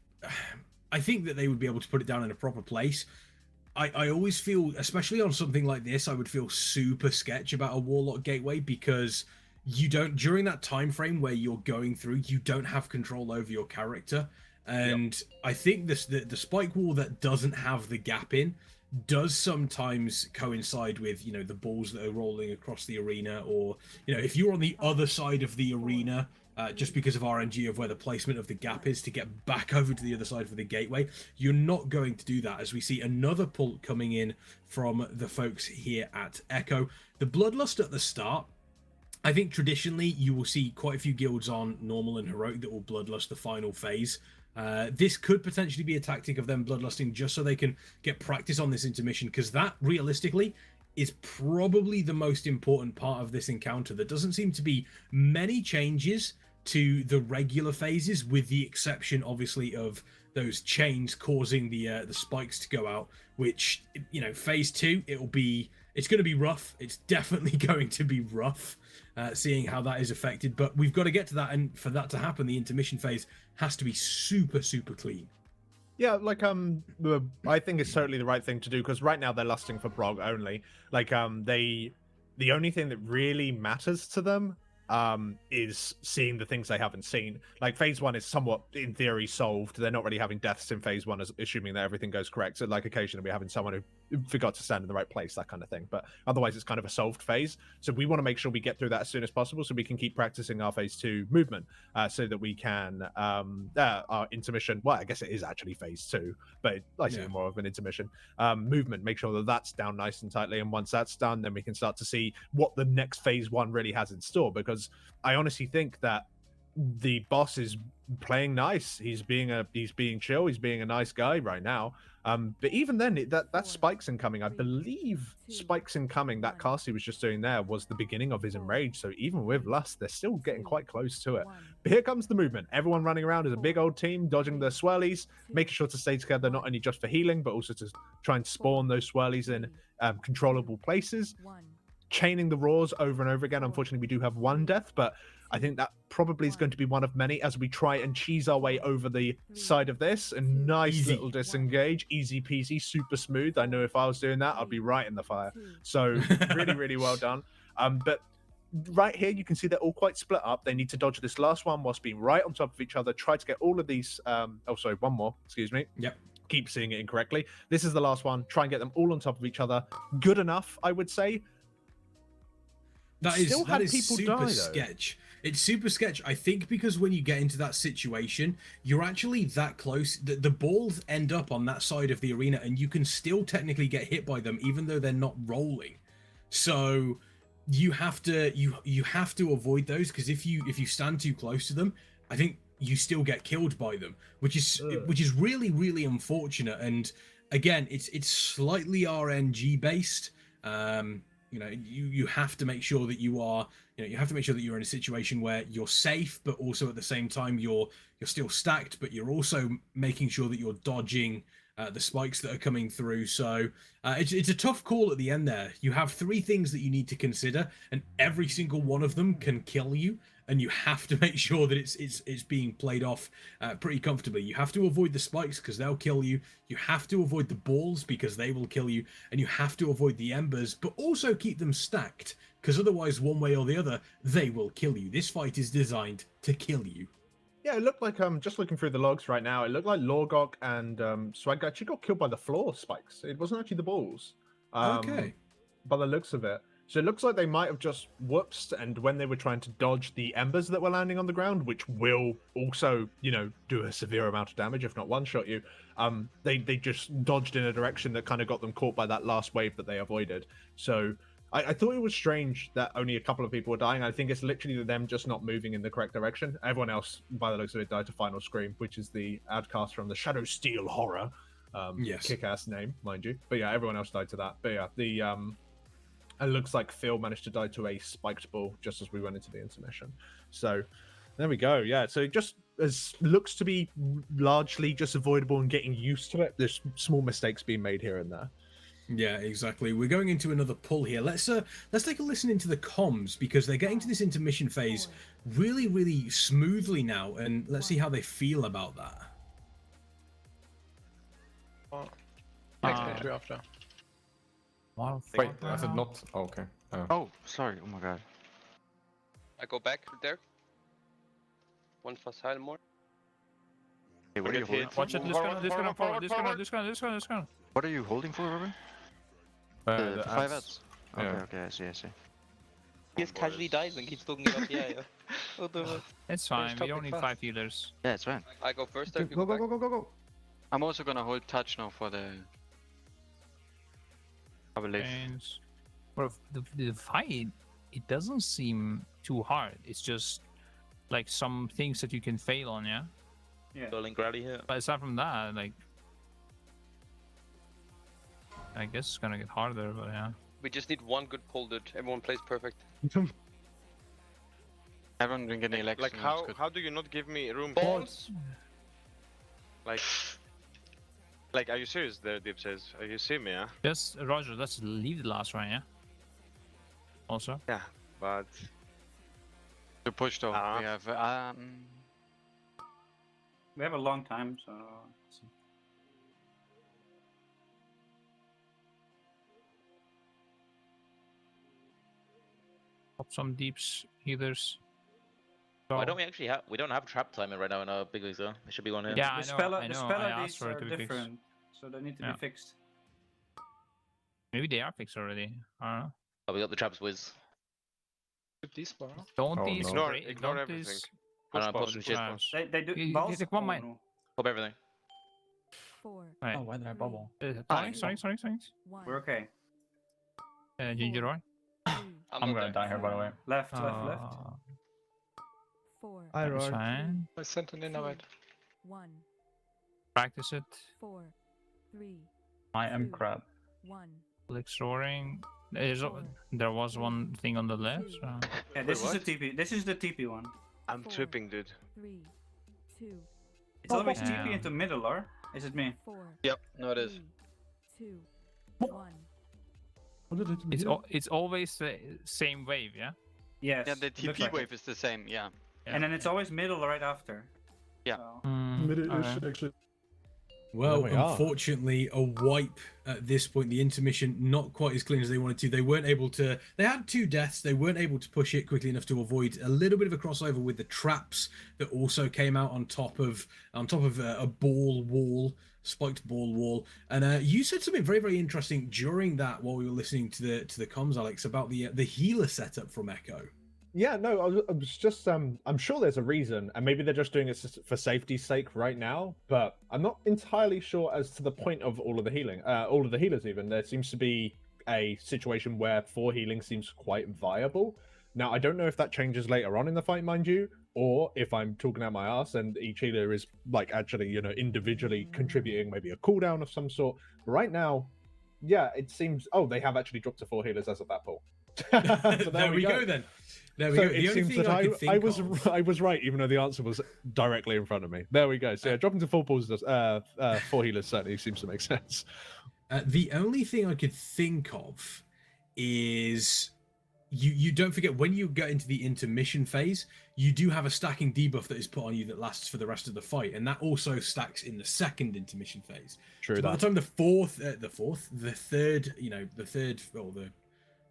I think that they would be able to put it down in a proper place. I always feel, especially on something like this, I would feel super sketch about a warlock gateway because you don't, during that time frame where you're going through, you don't have control over your character. And I think the spike wall that doesn't have the gap in does sometimes coincide with, you know, the balls that are rolling across the arena, or, you know, if you're on the other side of the arena, just because of RNG of where the placement of the gap is to get back over to the other side for the gateway, you're not going to do that, as we see another pull coming in from the folks here at Echo. The Bloodlust at the start, I think traditionally you will see quite a few guilds on normal and heroic that will Bloodlust the final phase. This could potentially be a tactic of them bloodlusting just so they can get practice on this intermission, because that realistically is probably the most important part of this encounter. There doesn't seem to be many changes to the regular phases, with the exception obviously of those chains causing the spikes to go out, which, you know, phase 2, it's going to be rough. It's definitely going to be rough, seeing how that is affected, but we've got to get to that, and for that to happen, the intermission phase has to be super clean. Yeah, like I think it's totally the right thing to do, because right now they're lusting for prog only. Like the only thing that really matters to them is seeing the things they haven't seen. Like phase 1 is somewhat, in theory, solved. They're not really having deaths in phase 1, assuming that everything goes correct. So like occasionally we're having someone who forgot to stand in the right place, that kind of thing. But otherwise it's kind of a solved phase. So we want to make sure we get through that as soon as possible so we can keep practicing our phase 2 movement, so that we can our intermission, well, I guess it is actually phase 2, but I see more of an intermission movement, make sure that that's down nice and tightly. And once that's done, then we can start to see what the next phase 1 really has in store, because I honestly think that the boss is playing nice. He's being chill. He's being a nice guy right now. But even then, that spikes incoming. I believe spikes incoming. That cast he was just doing there was the beginning of his enrage. So even with lust, they're still getting quite close to it. But here comes the movement. Everyone running around as a big old team, dodging the swirlies, making sure to stay together, not only just for healing, but also to try and spawn those swirlies in controllable places. Chaining the roars over and over again. Unfortunately, we do have one death, but I think that probably is going to be one of many as we try and cheese our way over the side of this. A nice little disengage, easy peasy, super smooth. I know if I was doing that, I'd be right in the fire. So really well done. But right here, you can see they're all quite split up. They need to dodge this last one whilst being right on top of each other. Try to get all of these. Oh, sorry, one more. Excuse me. Yep. Keep seeing it incorrectly. This is the last one. Try and get them all on top of each other. Good enough, I would say. That is super sketch. It's super sketch, I think, because when you get into that situation, you're actually that close. The balls end up on that side of the arena, and you can still technically get hit by them, even though they're not rolling. So you have to avoid those, because if you stand too close to them, I think you still get killed by them, which is really unfortunate. And again, it's slightly RNG based. You know, you have to make sure that you're in a situation where you're safe, but also at the same time you're still stacked, but you're also making sure that you're dodging the spikes that are coming through. So it's a tough call at the end there. You have 3 things that you need to consider, and every single one of them can kill you, and you have to make sure that it's being played off pretty comfortably. You have to avoid the spikes because they'll kill you. You have to avoid the balls because they will kill you, and you have to avoid the embers, but also keep them stacked, because otherwise, one way or the other, they will kill you. This fight is designed to kill you. Yeah, it looked like just looking through the logs right now, it looked like Lorgok and Swag actually got killed by the floor spikes. It wasn't actually the balls. Okay. By the looks of it. So it looks like they might have just whoopsed, and when they were trying to dodge the embers that were landing on the ground, which will also, you know, do a severe amount of damage, if not one-shot you, they just dodged in a direction that kind of got them caught by that last wave that they avoided. So I thought it was strange that only a couple of people were dying. I think it's literally them just not moving in the correct direction. Everyone else, by the looks of it, died to Final Scream, which is the outcast from the Shadow Steel horror. Yes. Kick-ass name, mind you. But yeah, everyone else died to that. But yeah, it looks like Phil managed to die to a spiked ball just as we went into the intermission. So there we go. Yeah, so just looks to be largely just avoidable and getting used to it. There's small mistakes being made here and there. Yeah, exactly. We're going into another pull here. Let's take a listen into the comms, because they're getting to this intermission phase really, really smoothly now, and let's see how they feel about that. After. Wait, I said not. Oh, okay. Oh, sorry. Oh my god. I go back there. One fast heil more. Hey, what are you holding for? Watch it, this gun. What are you holding for, Robin? The 5 ads. Okay, okay, I see. He just casually dies and keeps looking up the air. It's fine, we don't need 5 healers. Yeah, it's fine. I go first. Go. I'm also gonna hold touch now for the... I believe. Well, the fight, it doesn't seem too hard. It's just like some things that you can fail on, yeah? Yeah. Building gravity here. But aside from that, like... I guess it's gonna get harder, but yeah. We just need one good pull, dude. Everyone plays perfect. I haven't been getting elections. Like how do you not give me room? Balls. Like, are you serious there, Deep says? You see me, yeah? Yes, Roger, let's leave the last round, yeah? Also? Yeah, but... To push though, we have... We have a long time, so... Pop some deeps, healers. Why don't we actually have... We don't have trap timer right now in our big leagues though. There should be one here. Yeah, The speller I deeds are different, so they need to be fixed. Maybe they are fixed already. I don't know. Oh, we got the traps whiz. These bar. Don't these ignore everything. I don't know, put some shit. They do You balls? take one Oh, mine. no. Pop everything. 4. Right. Oh, why did I bubble? Sorry. We're okay. Ginger Roy? I'm gonna die here, by the way. Left. 4. That's fine. I sent an invite. 1. Practice it. 4. 3. I am crap. 1. Flex roaring. There was one thing on the left. So. Yeah, this is the TP. This is the TP one. I'm tripping, dude. 3. 2. It's always TP into middle, or is it me? 4. Yep, no it is. 2. 1. It's always the same wave, yeah? Yes. Yeah, the TP wave is the same, yeah. And then it's always middle right after. Yeah. Actually. Well, There we are. unfortunately, a wipe at this point. The intermission not quite as clean as they wanted to. They weren't able to. They had 2 deaths. They weren't able to push it quickly enough to avoid a little bit of a crossover with the traps that also came out on top of a ball wall, spiked ball wall. And you said something very, very interesting during that while we were listening to the comms, Alex, about the healer setup from Echo. Yeah, no, I was just, I'm sure there's a reason, and maybe they're just doing it for safety's sake right now, but I'm not entirely sure as to the point of all of the healing, all of the healers even. There seems to be a situation where 4 healing seems quite viable. Now, I don't know if that changes later on in the fight, mind you, or if I'm talking out my ass and each healer is, like, actually, you know, individually contributing maybe a cooldown of some sort. But right now, yeah, it seems, oh, they have actually dropped to 4 healers as of that pull. There we go then. There we go. The only thing I could think of... I was right, even though the answer was directly in front of me. There we go. So yeah, dropping to 4 pulls, 4 healers certainly seems to make sense. The only thing I could think of is you don't forget when you get into the intermission phase, you do have a stacking debuff that is put on you that lasts for the rest of the fight, and that also stacks in the second intermission phase. True. So by the time the third, you know, the third, well, the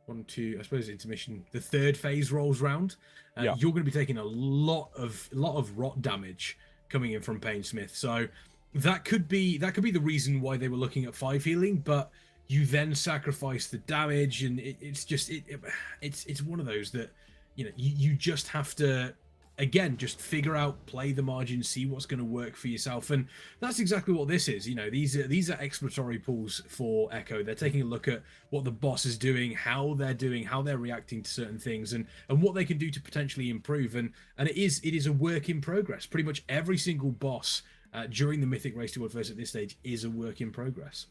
1, 2, I suppose intermission, the third phase rolls round, you're going to be taking a lot of rot damage coming in from Painsmith. So that could be the reason why they were looking at 5 healing, but you then sacrifice the damage, and it's one of those that, you know, you just have to, again, just figure out, play the margin, see what's going to work for yourself. And that's exactly what this is. You know, these are exploratory pulls for Echo. They're taking a look at what the boss is doing, how they're reacting to certain things, and what they can do to potentially improve. And it is a work in progress. Pretty much every single boss during the Mythic Race to World at this stage is a work in progress.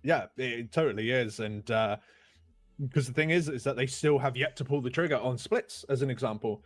Yeah, it totally is. And because the thing is that they still have yet to pull the trigger on splits, as an example.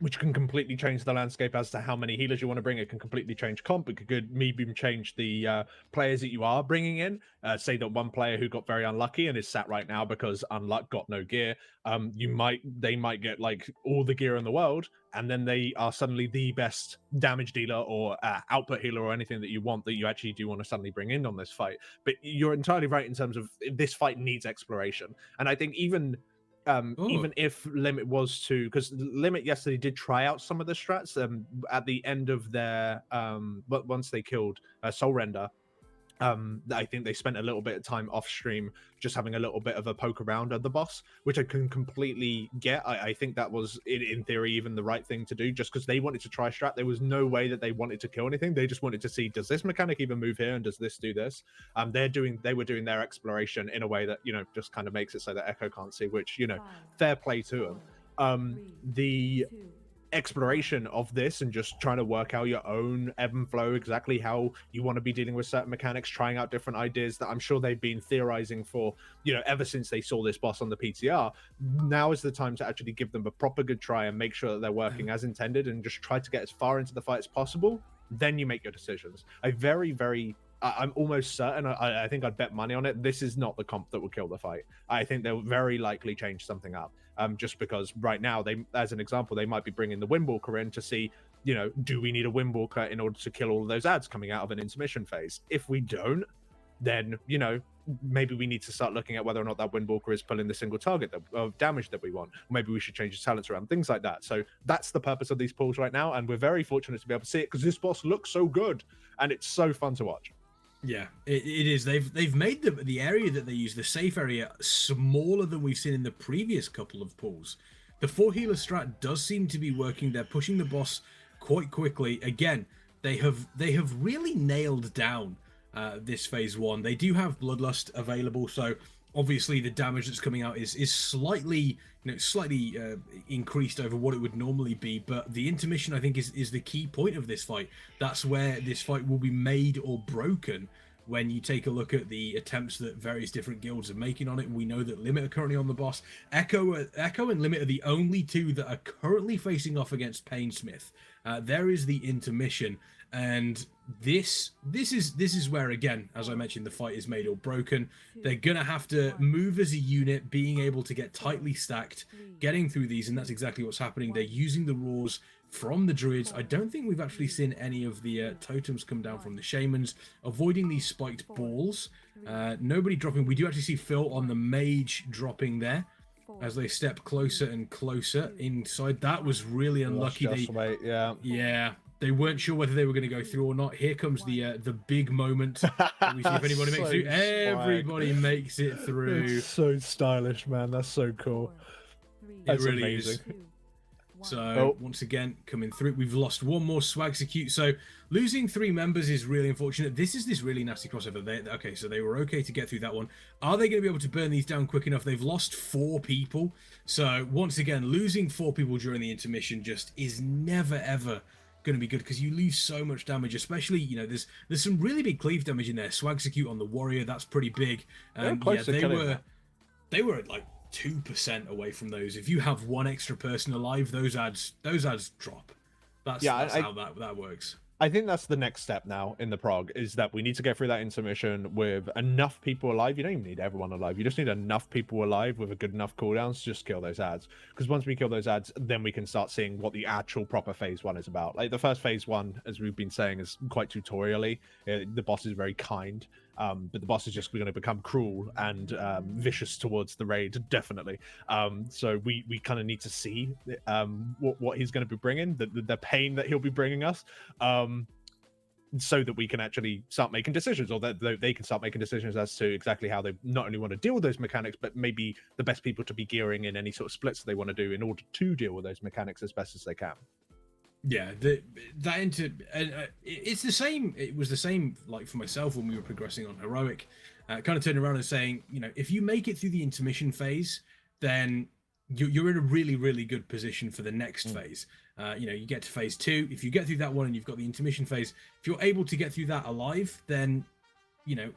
which can completely change the landscape as to how many healers you want to bring. It can completely change comp. It could maybe change the players that you are bringing in. Say that one player who got very unlucky and is sat right now because unluck got no gear. They might get like all the gear in the world, and then they are suddenly the best damage dealer or output healer or anything that you want that you actually do want to suddenly bring in on this fight. But you're entirely right in terms of this fight needs exploration, and I think even if Limit was to, because Limit yesterday did try out some of the strats at the end of their but once they killed Soul Render, I think they spent a little bit of time off stream just having a little bit of a poke around at the boss, which I can completely get. I think that was in theory even the right thing to do, just because they wanted to try strat. There was no way that they wanted to kill anything. They just wanted to see, does this mechanic even move here, and does this do this? They were doing their exploration in a way that, you know, just kind of makes it so that Echo can't see, which, you know, fair play to them. The exploration of this and just trying to work out your own ebb and flow, exactly how you want to be dealing with certain mechanics, trying out different ideas that I'm sure they've been theorizing for, you know, ever since they saw this boss on the PTR. Now is the time to actually give them a proper good try and make sure that they're working as intended, and just try to get as far into the fight as possible. Then you make your decisions. I'm almost certain, I think I'd bet money on it, this is not the comp that will kill the fight. I think they'll very likely change something up. Just because right now, they, as an example, they might be bringing the Windwalker in to see, you know, do we need a Windwalker in order to kill all of those ads coming out of an intermission phase? If we don't, then, you know, maybe we need to start looking at whether or not that Windwalker is pulling the single target of damage that we want. Maybe we should change his talents around, things like that. So that's the purpose of these pulls right now, and we're very fortunate to be able to see it because this boss looks so good, and it's so fun to watch. Yeah, it is. They've made the area that they use, the safe area, smaller than we've seen in the previous couple of pulls. The 4 healer strat does seem to be working. They're pushing the boss quite quickly. Again, they have really nailed down this phase 1. They do have Bloodlust available, so obviously the damage that's coming out is slightly increased over what it would normally be, but the intermission, I think, is the key point of this fight. That's where this fight will be made or broken when you take a look at the attempts that various different guilds are making on it. We know that Limit are currently on the boss. Echo and Limit are the only two that are currently facing off against Painsmith. There is the intermission, and this is where, again, as I mentioned, the fight is made or broken. They're gonna have to move as a unit, being able to get tightly stacked, getting through these, and that's exactly what's happening. They're using the roars from the druids. I don't think we've actually seen any of the totems come down from the shamans, avoiding these spiked balls. Nobody dropping. We do actually see Phil on the mage dropping there as they step closer and closer inside. That was really unlucky. Yeah. They weren't sure whether they were going to go through or not. Here comes the big moment. We see if anybody makes it through. Everybody makes it through. It's so stylish, man. That's so cool. That's really amazing. is. So once again, coming through. We've lost one more swag execute. So losing 3 members is really unfortunate. This is this really nasty crossover. Okay, so they were okay to get through that one. Are they going to be able to burn these down quick enough? They've lost 4 people. So once again, losing 4 people during the intermission just is never ever going to be good, because you lose so much damage, especially, you know, there's some really big cleave damage in there. Swag execute on the warrior, that's pretty big. They were at like 2% away from those. If you have 1 extra person alive, those ads drop. That's how that works. I think that's the next step now in the prog, is that we need to get through that intermission with enough people alive. You don't even need everyone alive. You just need enough people alive with a good enough cooldowns to just kill those ads. Because once we kill those ads, then we can start seeing what the actual proper phase 1 is about. Like the first phase 1, as we've been saying, is quite tutorially. The boss is very kind. But the boss is just going to become cruel and vicious towards the raid, definitely. So we kind of need to see what he's going to be bringing, the pain that he'll be bringing us, so that we can actually start making decisions, or that they can start making decisions as to exactly how they not only want to deal with those mechanics, but maybe the best people to be gearing in any sort of splits they want to do in order to deal with those mechanics as best as they can. Yeah, it's the same. It was the same, like for myself when we were progressing on heroic, kind of turning around and saying, you know, if you make it through the intermission phase, then you're in a really, really good position for the next phase. You know, you get to phase 2. If you get through that one and you've got the intermission phase, if you're able to get through that alive, then you know,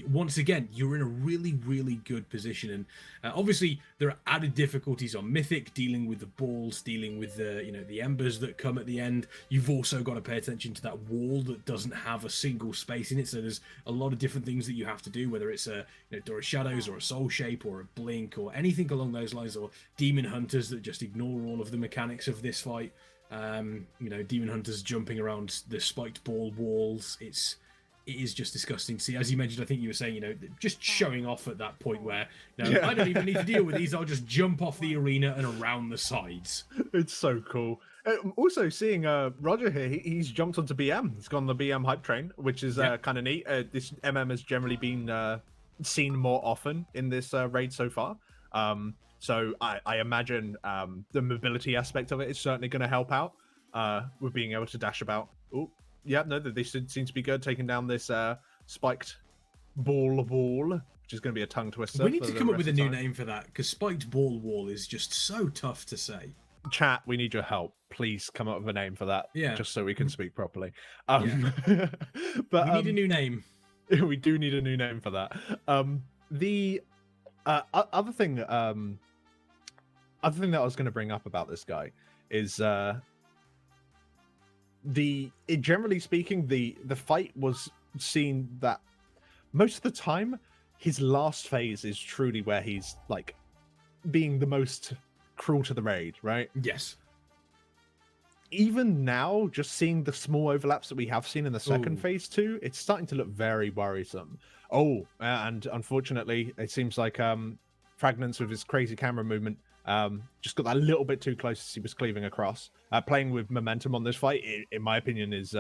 once again, you're in a really, really good position. And obviously, there are added difficulties on Mythic, dealing with the balls, dealing with the, you know, the embers that come at the end. You've also got to pay attention to that wall that doesn't have a single space in it. So there's a lot of different things that you have to do, whether it's a Door of Shadows or a Soul Shape or a Blink or anything along those lines, or Demon Hunters that just ignore all of the mechanics of this fight. You know, Demon Hunters jumping around the spiked ball walls. It is just disgusting to see. As you mentioned, I think you were saying, you know, just showing off at that point where, no, I don't even need to deal with these. I'll just jump off the arena and around the sides. It's so cool. Also, seeing Roger here, he's jumped onto BM. He's gone on the BM hype train, which is kind of neat. This MM has generally been seen more often in this raid so far. So I imagine the mobility aspect of it is certainly going to help out with being able to dash about. Ooh. Yeah, no, they seem to be good, taking down this spiked ball, which is going to be a tongue twister. We need to come up with a new name for that, because spiked ball wall is just so tough to say. Chat, we need your help. Please come up with a name for that, just so we can speak properly. But we need a new name. We do need a new name for that. The other thing that I was going to bring up about this guy is generally speaking, the fight was seen that most of the time his last phase is truly where he's like being the most cruel to the raid, right? Yes. Even now, just seeing the small overlaps that we have seen in the second phase too, it's starting to look very worrisome. And unfortunately, it seems like Fragments with his crazy camera movement just got that little bit too close as he was cleaving across. Playing with momentum on this fight, in my opinion, is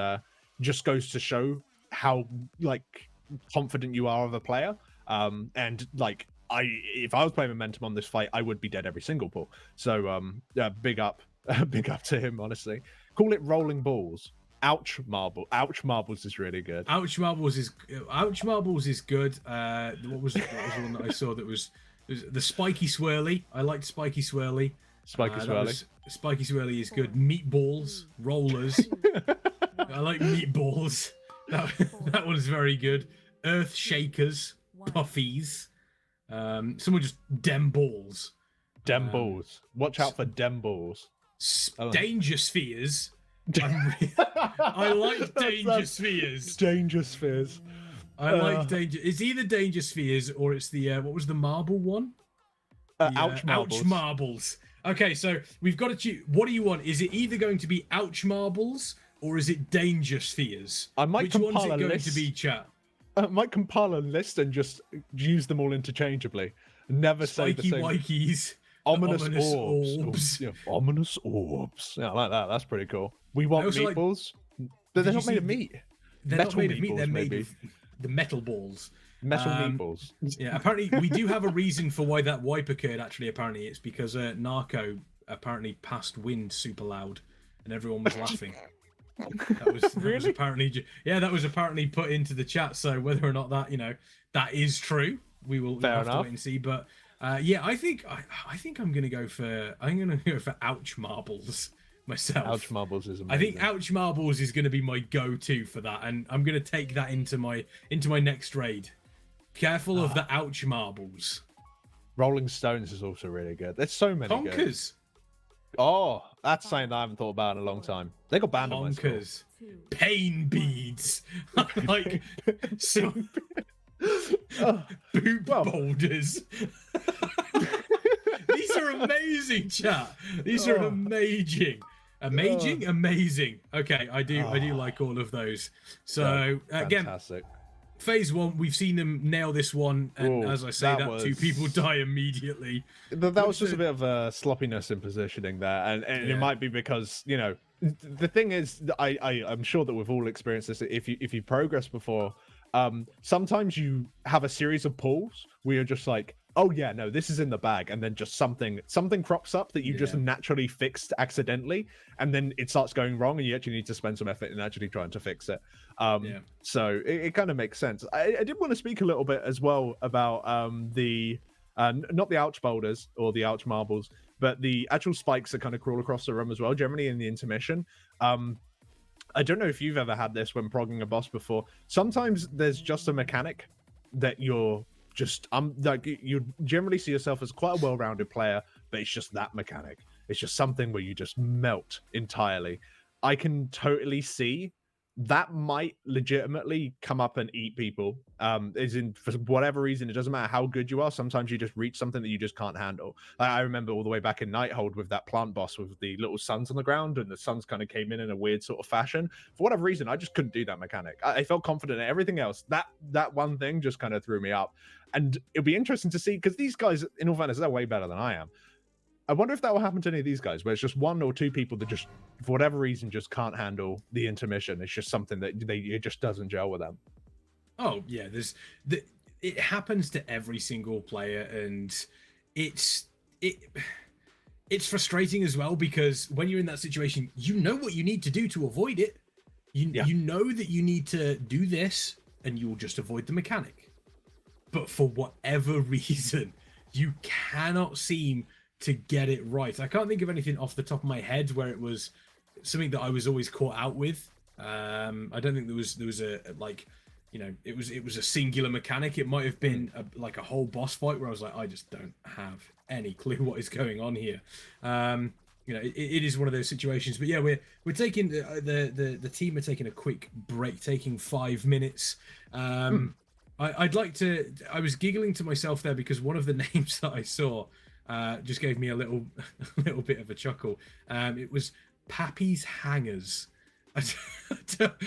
just goes to show how like confident you are of a player. And like if I was playing momentum on this fight, I would be dead every single pull. So big up to him, honestly. Call it rolling balls. Ouch marbles is really good. Ouch marbles is good. What was the one that I saw that was the spiky swirly? I liked spiky swirly. Spiky swirly is good. Meatballs, rollers. I like meatballs. That one's very good. Earth shakers, puffies. Someone just dem balls. Dem balls. Watch out for dem balls. Danger spheres. I like danger spheres. Danger spheres. I like danger. It's either danger spheres or it's the what was the marble one? Ouch marbles. Ouch marbles. Okay, so we've got to choose. What do you want? Is it either going to be ouch marbles or is it danger spheres? I might Which one's it compile a going list. to be, chat? I might compile a list and just use them all interchangeably. Never say the same. Spiky Ominous orbs. Yeah, ominous orbs. Yeah, I like that. That's pretty cool. We want meatballs. They're not made of meat. They're not made of meat. They're maybe. made of the metal balls. Metal meatballs. Yeah, apparently we do have a reason for why that wipe occurred. Actually, apparently it's because Narco apparently passed wind super loud, and everyone was laughing. That was apparently that was apparently put into the chat. So whether or not that that is true, we'll have to wait and see. But I think I'm gonna go for ouch marbles myself. Ouch marbles is amazing. I think ouch marbles is gonna be my go-to for that, and I'm gonna take that into my next raid. Careful of the ouch marbles. Rolling Stones is also really good. There's so many. Bonkers. Oh, that's something that I haven't thought about in a long time. They got banned on my school. Pain beads. Like some boop boulders. These are amazing, chat. These are amazing. Amazing. Okay, I do like all of those. So again, phase 1, we've seen them nail this one, and as I say, that 2 people die immediately. That was just a bit of a sloppiness in positioning there, and it might be because the thing is, I'm sure that we've all experienced this. If you progress before, sometimes you have a series of pulls where you're just like, oh yeah, no, this is in the bag, and then just something crops up that you just naturally fixed accidentally, and then it starts going wrong, and you actually need to spend some effort in actually trying to fix it. So it kind of makes sense. I did want to speak a little bit as well about the not the ouch boulders or the ouch marbles, but the actual spikes that kind of crawl across the room as well, generally in the intermission. I don't know if you've ever had this when progging a boss before. Sometimes there's just a mechanic that you're just like, you generally see yourself as quite a well-rounded player, but it's just that mechanic. It's just something where you just melt entirely. I can totally see that might legitimately come up and eat people. Is in, for whatever reason, it doesn't matter how good you are, sometimes you just reach something that you just can't handle. I remember all the way back in Nighthold with that plant boss with the little suns on the ground, and the suns kind of came in a weird sort of fashion. For whatever reason, I just couldn't do that mechanic. I felt confident in everything else. That one thing just kind of threw me up. And it'll be interesting to see, because these guys, in all fairness, they're way better than I am. I wonder if that will happen to any of these guys, where it's just one or two people that just, for whatever reason, just can't handle the intermission. It's just something that it just doesn't gel with them. Oh yeah, it happens to every single player, and it's frustrating as well, because when you're in that situation, you know what you need to do to avoid it. You know that you need to do this, and you'll just avoid the mechanic. But for whatever reason, you cannot seem to get it right. I can't think of anything off the top of my head where it was something that I was always caught out with. I don't think there was a like, you know, it was a singular mechanic. It might have been like a whole boss fight where I was like, I just don't have any clue what is going on here. You know, it is one of those situations. But yeah, we're taking the team are taking a quick break, taking 5 minutes. I'd like to. I was giggling to myself there because one of the names that I saw just gave me a little bit of a chuckle. It was Pappy's Hangers. I don't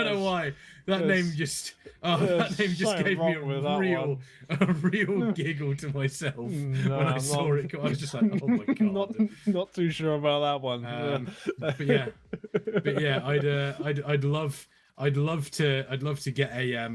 know why that name just gave me a real giggle to myself when I saw it. I was just like, oh my god, not too sure about that one. But yeah, I'd love to get a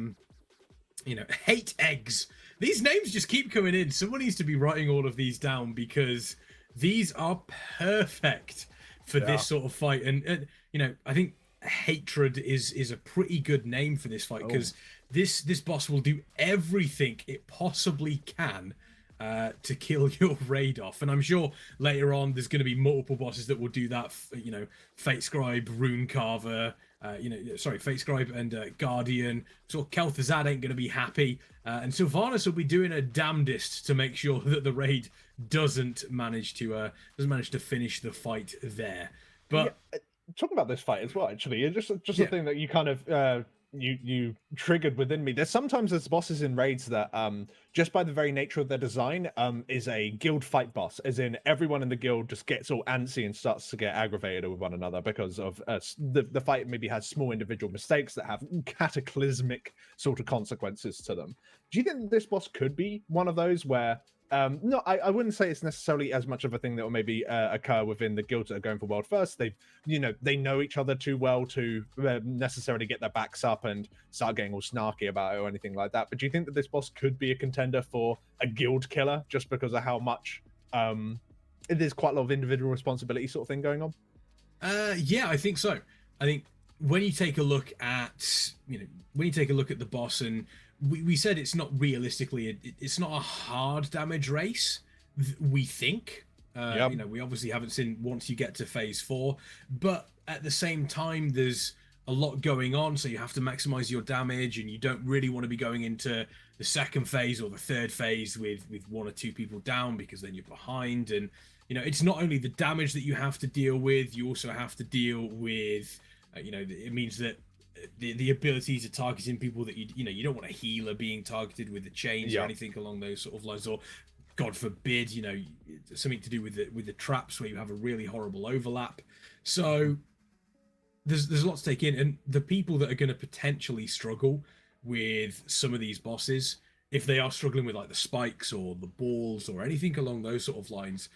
you know, hate eggs. These names just keep coming in. Someone needs to be writing all of these down, because these are perfect for this sort of fight. And you know, I think hatred is a pretty good name for this fight, because this boss will do everything it possibly can to kill your raid off. And I'm sure later on there's going to be multiple bosses that will do that. You know, Fate Scribe, Rune Carver, Fate Scribe and Guardian. So Kel'Thuzad ain't going to be happy, and Sylvanas will be doing her damnedest to make sure that the raid doesn't manage to finish the fight there. But talking about this fight as well, actually, it's just a thing that you kind of you triggered within me. There's sometimes bosses in raids that just by the very nature of their design is a guild fight boss, as in everyone in the guild just gets all antsy and starts to get aggravated with one another because of the fight maybe has small individual mistakes that have cataclysmic sort of consequences to them. Do you think this boss could be one of those where no, I wouldn't say it's necessarily as much of a thing that will maybe occur within the guilds that are going for world first. They know each other too well to necessarily get their backs up and start getting all snarky about it or anything like that. But do you think that this boss could be a contender for a guild killer just because of how much there's quite a lot of individual responsibility sort of thing going on? Yeah, I think so. I think when you take a look at the boss, and we said it's not realistically, it's not a hard damage race, we think. You know, we obviously haven't seen once you get to phase 4, but at the same time, there's a lot going on, so you have to maximize your damage, and you don't really want to be going into the second phase or the third phase with 1 or 2 people down, because then you're behind. And you know, it's not only the damage that you have to deal with, you also have to deal with you know, it means that the ability to targeting people that you don't want a healer being targeted with the chains or anything along those sort of lines, or God forbid, you know, something to do with the traps where you have a really horrible overlap. So there's a lot to take in, and the people that are going to potentially struggle with some of these bosses, if they are struggling with like the spikes or the balls or anything along those sort of lines,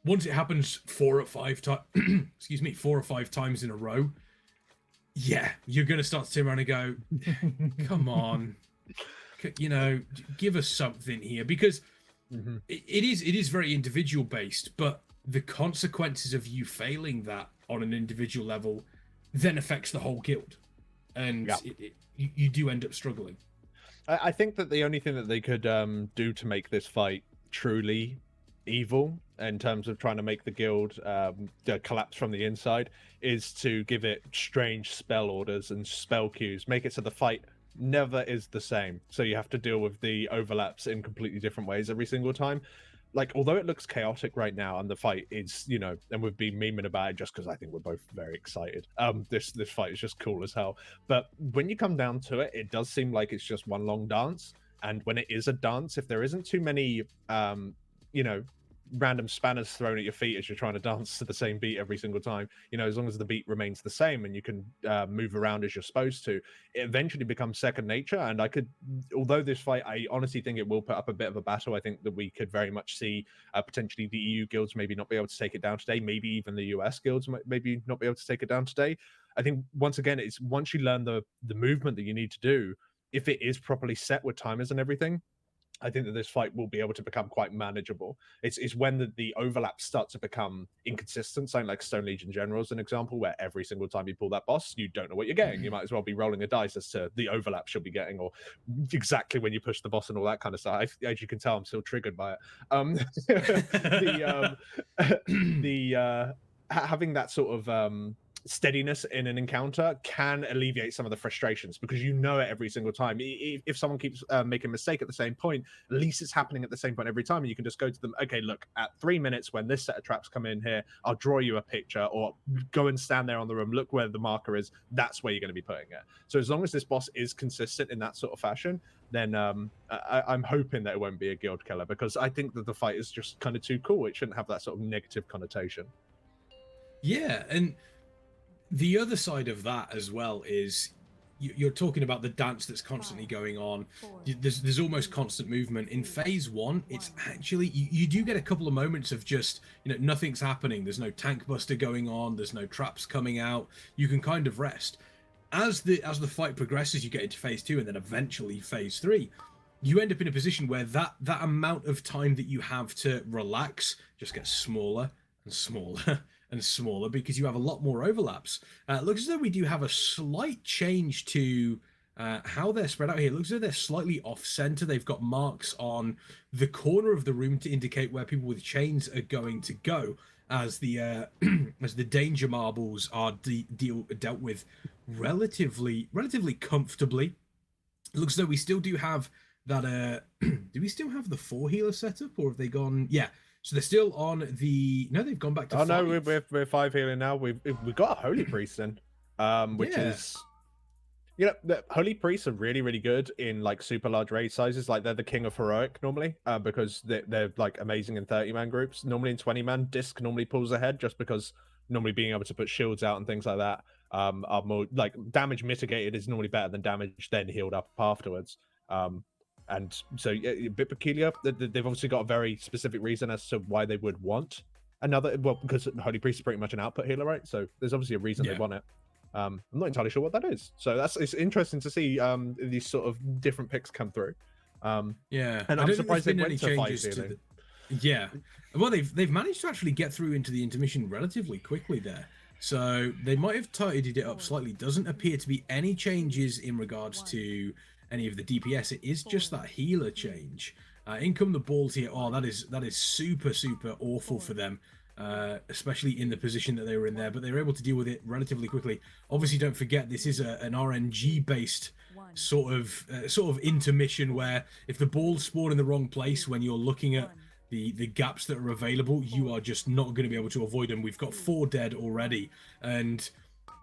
once it happens 4 or 5 times in a row, yeah, you're going to start to turn around and go, come on, you know, give us something here, because it is very individual based, but the consequences of you failing that on an individual level then affects the whole guild, and you do end up struggling. I think that the only thing that they could do to make this fight truly evil in terms of trying to make the guild collapse from the inside is to give it strange spell orders and spell queues, make it so the fight never is the same. So you have to deal with the overlaps in completely different ways every single time. Like, although it looks chaotic right now and the fight is, you know, and we've been memeing about it just because I think we're both very excited. This fight is just cool as hell. But when you come down to it, it does seem like it's just one long dance. And when it is a dance, if there isn't too many, you know, random spanners thrown at your feet as you're trying to dance to the same beat every single time, you know, as long as the beat remains the same and you can move around as you're supposed to, it eventually becomes second nature. And I could, although this fight, I honestly think it will put up a bit of a battle. I think that we could very much see potentially the EU guilds maybe not be able to take it down today, maybe even the US guilds maybe not be able to take it down today. I think once again, it's once you learn the movement that you need to do, if it is properly set with timers and everything, I think that this fight will be able to become quite manageable. It's when the overlaps start to become inconsistent, something like Stone Legion General is an example, where every single time you pull that boss, you don't know what you're getting. You might as well be rolling a dice as to the overlaps you'll be getting, or exactly when you push the boss and all that kind of stuff. As you can tell, I'm still triggered by it. Having that sort of steadiness in an encounter can alleviate some of the frustrations, because you know it every single time. If someone keeps making a mistake at the same point, at least it's happening at the same point every time, and you can just go to them, okay, look, at 3 minutes when this set of traps come in here, I'll draw you a picture, or go and stand there on the room, look where the marker is, that's where you're going to be putting it. So as long as this boss is consistent in that sort of fashion, then I'm hoping that it won't be a guild killer, because I think that the fight is just kind of too cool. It shouldn't have that sort of negative connotation. Yeah, and the other side of that as well is you're talking about the dance that's constantly going on. There's almost constant movement. In phase one, it's actually, you do get a couple of moments of just, you know, nothing's happening. There's no tank buster going on. There's no traps coming out. You can kind of rest. As the fight progresses, you get into phase two, and then eventually phase three. You end up in a position where that amount of time that you have to relax just gets smaller and smaller and smaller, because you have a lot more overlaps. It looks as though we do have a slight change to how they're spread out here. It looks as though they're slightly off center. They've got marks on the corner of the room to indicate where people with chains are going to go, as the as the danger marbles are dealt with relatively comfortably. It looks as though we still do have that. Do we still have the 4 healer setup, or have they gone? Yeah. So they're still on the. No, they've gone back to. Oh 5. No, we're 5 healing now. We've got a holy priest in, which is, you know, the holy priests are really good in like super large raid sizes. Like they're the king of heroic normally, because they're like amazing in 30-man groups. Normally in 20-man, disc normally pulls ahead, just because normally being able to put shields out and things like that are more like damage mitigated is normally better than damage then healed up afterwards. And so a bit peculiar. They've obviously got a very specific reason as to why they would want another. Well, because Holy Priest is pretty much an output healer, right? So there's obviously a reason they want it. I'm not entirely sure what that is. So it's interesting to see these sort of different picks come through. Yeah, and I'm surprised they went to 5 healing. Yeah, well, they've managed to actually get through into the intermission relatively quickly there. So they might have tidied it up slightly. Doesn't appear to be any changes in regards to any of the DPS. It is just that healer change. In come the balls here. Oh, that is super awful for them, especially in the position that they were in there. But they were able to deal with it relatively quickly. Obviously, don't forget this is an RNG based sort of intermission, where if the balls spawn in the wrong place when you're looking at the gaps that are available, you are just not going to be able to avoid them. We've got 4 dead already, and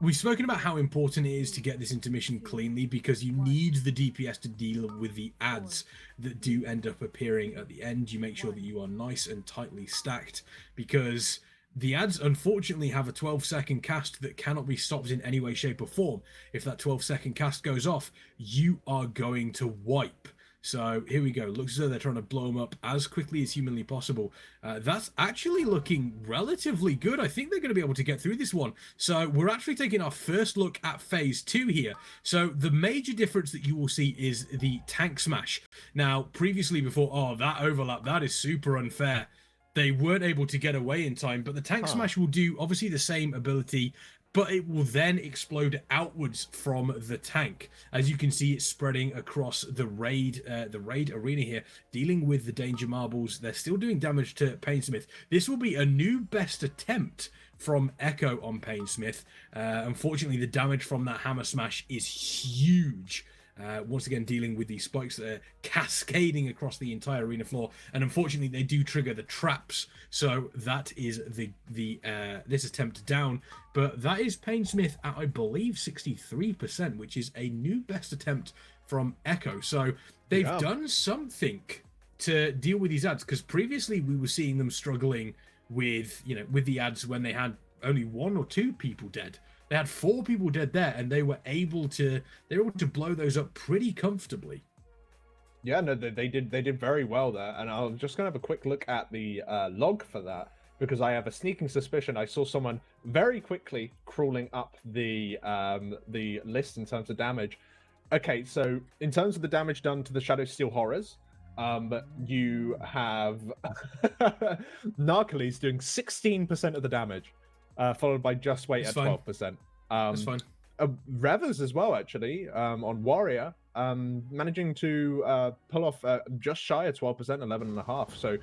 we've spoken about how important it is to get this intermission cleanly, because you need the DPS to deal with the adds that do end up appearing at the end. You make sure that you are nice and tightly stacked, because the adds unfortunately have a 12-second cast that cannot be stopped in any way, shape or form. If that 12-second cast goes off, you are going to wipe. So here we go. Looks as though they're trying to blow them up as quickly as humanly possible. That's actually looking relatively good. I think they're going to be able to get through this one. So we're actually taking our first look at phase 2 here. So the major difference that you will see is the tank smash. Now, previously before, that overlap, that is super unfair. They weren't able to get away in time, but the tank smash will do obviously the same ability but it will then explode outwards from the tank. As you can see, it's spreading across the raid arena here, dealing with the danger marbles. They're still doing damage to Painsmith. This will be a new best attempt from Echo on Painsmith. Unfortunately, the damage from that hammer smash is huge. Once again, dealing with these spikes that are cascading across the entire arena floor, and unfortunately, they do trigger the traps. So that is this attempt down, but that is Painsmith at, I believe, 63%, which is a new best attempt from Echo. So they've done something to deal with these ads, because previously we were seeing them struggling with with the ads when they had only 1 or 2 people dead. They had 4 people dead there, and they were able to blow those up pretty comfortably. Yeah, no, they did very well there, and I'm just gonna have a quick look at the log for that, because I have a sneaking suspicion I saw someone very quickly crawling up the list in terms of damage. Okay, so in terms of the damage done to the Shadow Steel Horrors, you have Narcoles doing 16% of the damage. Followed by Just Wait at 12%. That's fine. Revers as well, actually, on Warrior, managing to pull off just shy of 12%, 11.5%. So,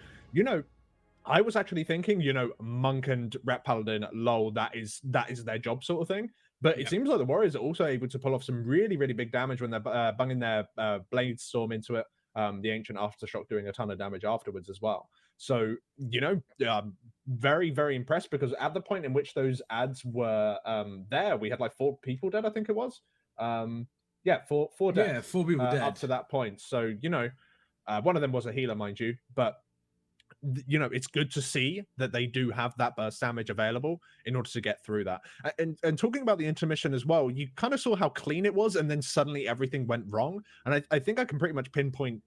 I was actually thinking, Monk and Ret Paladin, lol, that is their job sort of thing. But it seems like the Warriors are also able to pull off some really, really big damage when they're bunging their Blade Storm into it. The Ancient Aftershock doing a ton of damage afterwards as well. So, very, very impressed, because at the point in which those ads were there, we had like 4 people dead, I think it was. 4 dead. Yeah, 4 people dead. Up to that point. So, one of them was a healer, mind you, but it's good to see that they do have that burst damage available in order to get through that. And talking about the intermission as well, you kind of saw how clean it was, and then suddenly everything went wrong. And I think I can pretty much pinpoint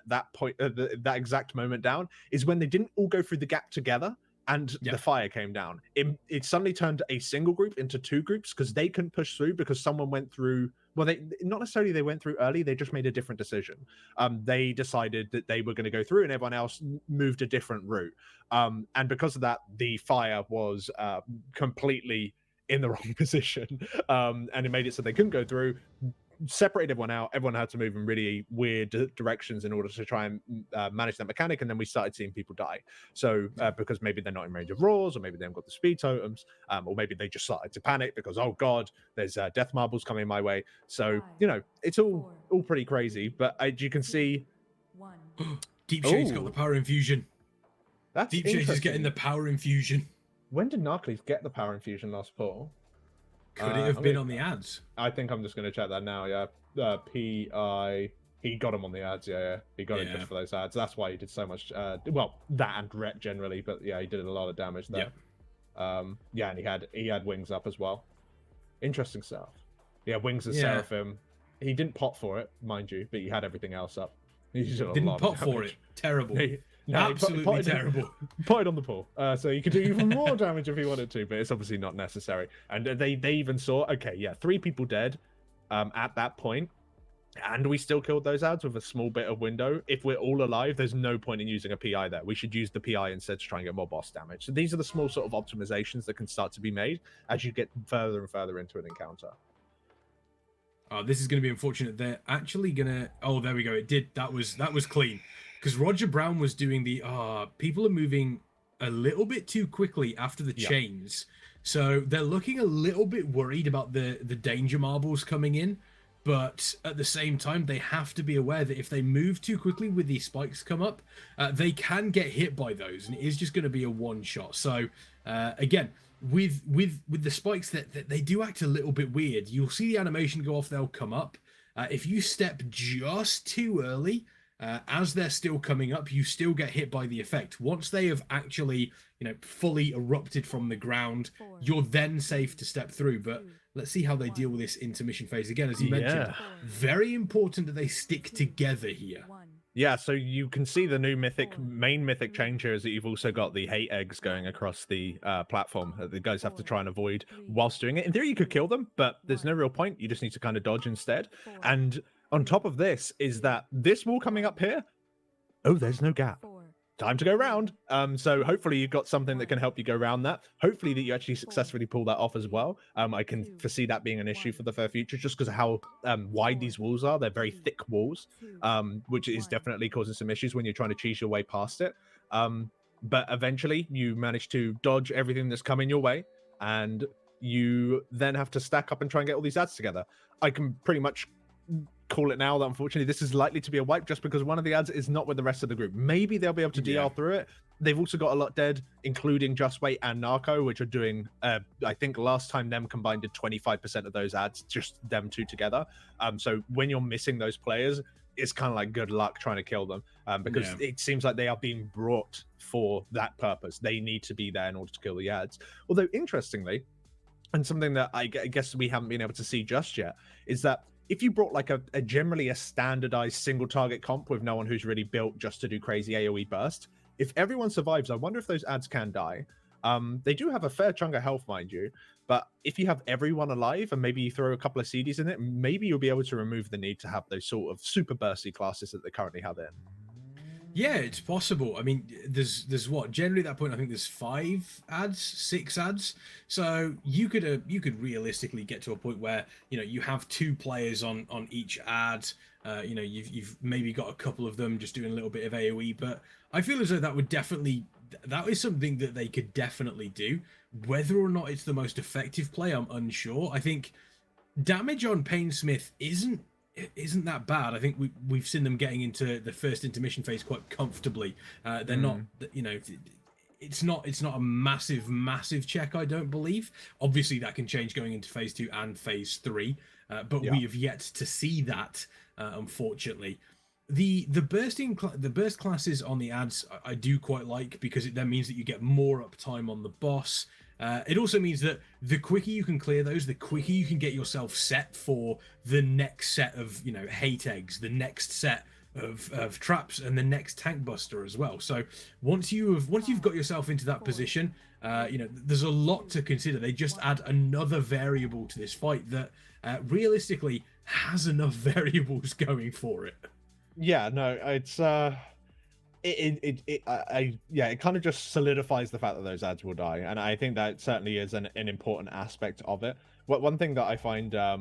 that point, that exact moment down is when they didn't all go through the gap together, and the fire came down. It suddenly turned a single group into 2 groups, because they couldn't push through because someone went through. Well, they not necessarily they went through early. They just made a different decision. They decided that they were going to go through, and everyone else moved a different route. And because of that, the fire was completely in the wrong position, and it made it so they couldn't go through. Separated everyone out. Everyone had to move in really weird directions in order to try and manage that mechanic, and then we started seeing people die. So because maybe they're not in range of roars, or maybe they haven't got the speed totems, or maybe they just started to panic because, oh god, there's death marbles coming my way. So it's all pretty crazy. But as you can see, Deep Shade's got the power infusion. That's Deep Shade is getting the power infusion. When did Narcoles get the power infusion last pull? Could it have been on the ads? I think I'm just going to check that now. Yeah, PI. He got him on the ads. Yeah. He got him just for those ads. That's why he did so much. Well, that and Ret generally, but yeah, he did a lot of damage there. And he had wings up as well. Interesting stuff. Yeah, wings and Seraphim. He didn't pot for it, mind you, but he had everything else up. He didn't pot for it. Terrible. Absolutely terrible. Put it on the pool, so you could do even more damage if you wanted to, but it's obviously not necessary. And they even saw, 3 people dead at that point, and we still killed those ads with a small bit of window. If we're all alive, there's no point in using a PI there. We should use the PI instead to try and get more boss damage. So these are the small sort of optimizations that can start to be made as you get further and further into an encounter. This is going to be unfortunate. They're actually going to... Oh, there we go. It did. That was clean. Because Roger Brown was doing the... people are moving a little bit too quickly after the chains. So they're looking a little bit worried about the danger marbles coming in. But at the same time, they have to be aware that if they move too quickly with these spikes come up, they can get hit by those. And it is just going to be a one-shot. So, again... With the spikes that they do act a little bit weird. You'll see the animation go off, they'll come up. If you step just too early, as they're still coming up, you still get hit by the effect. Once they have actually, fully erupted from the ground, you're then safe to step through. But let's see how they deal with this intermission phase. Again, as you mentioned, very important that they stick together here. Yeah, so you can see the new main mythic change here is that you've also got the hate eggs going across the platform that the guys have to try and avoid whilst doing it. In theory, you could kill them, but there's no real point. You just need to kind of dodge instead. And on top of this is that this wall coming up here, there's no gap. time to go round. So hopefully you've got something that can help you go around that. Hopefully that you actually successfully pull that off as well. I can foresee that being an issue for the fair future just because of how wide these walls are. They're very thick walls, which is definitely causing some issues when you're trying to cheese your way past it. But eventually you manage to dodge everything that's coming your way, and you then have to stack up and try and get all these ads together. I can pretty much call it now that unfortunately this is likely to be a wipe just because one of the ads is not with the rest of the group. Maybe they'll be able to DR through it. They've also got a lot dead, including Just Wait and Narco, which are doing, I think last time them combined did 25% of those ads, just them two together. So when you're missing those players, it's kind of like good luck trying to kill them because it seems like they are being brought for that purpose. They need to be there in order to kill the ads. Although interestingly, and something that I guess we haven't been able to see just yet, is that if you brought like a generally a standardized single target comp with no one who's really built just to do crazy AoE burst, if everyone survives, I wonder if those ads can die. They do have a fair chunk of health, mind you, but if you have everyone alive and maybe you throw a couple of CDs in it, maybe you'll be able to remove the need to have those sort of super bursty classes that they currently have in. Yeah, it's possible. I mean, there's what generally at that point I think there's 5 ads, 6 ads. So you could realistically get to a point where you have 2 players on each ad. You've maybe got a couple of them just doing a little bit of AoE, but I feel as though that is something that they could definitely do. Whether or not it's the most effective play, I'm unsure. I think damage on Painsmith isn't that bad. I think we've seen them getting into the first intermission phase quite comfortably. They're not, it's not a massive check, I don't believe. Obviously that can change going into phase 2 and phase 3, but we have yet to see that, unfortunately. The burst classes on the ads I do quite like because it then means that you get more uptime on the boss. It also means that the quicker you can clear those, the quicker you can get yourself set for the next set of hate eggs, the next set of traps, and the next tank buster as well. So once you've got yourself into that position, there's a lot to consider. They just add another variable to this fight that realistically has enough variables going for it. Yeah, no, it's it kind of just solidifies the fact that those ads will die, and I think that certainly is an important aspect of it. One thing that I find a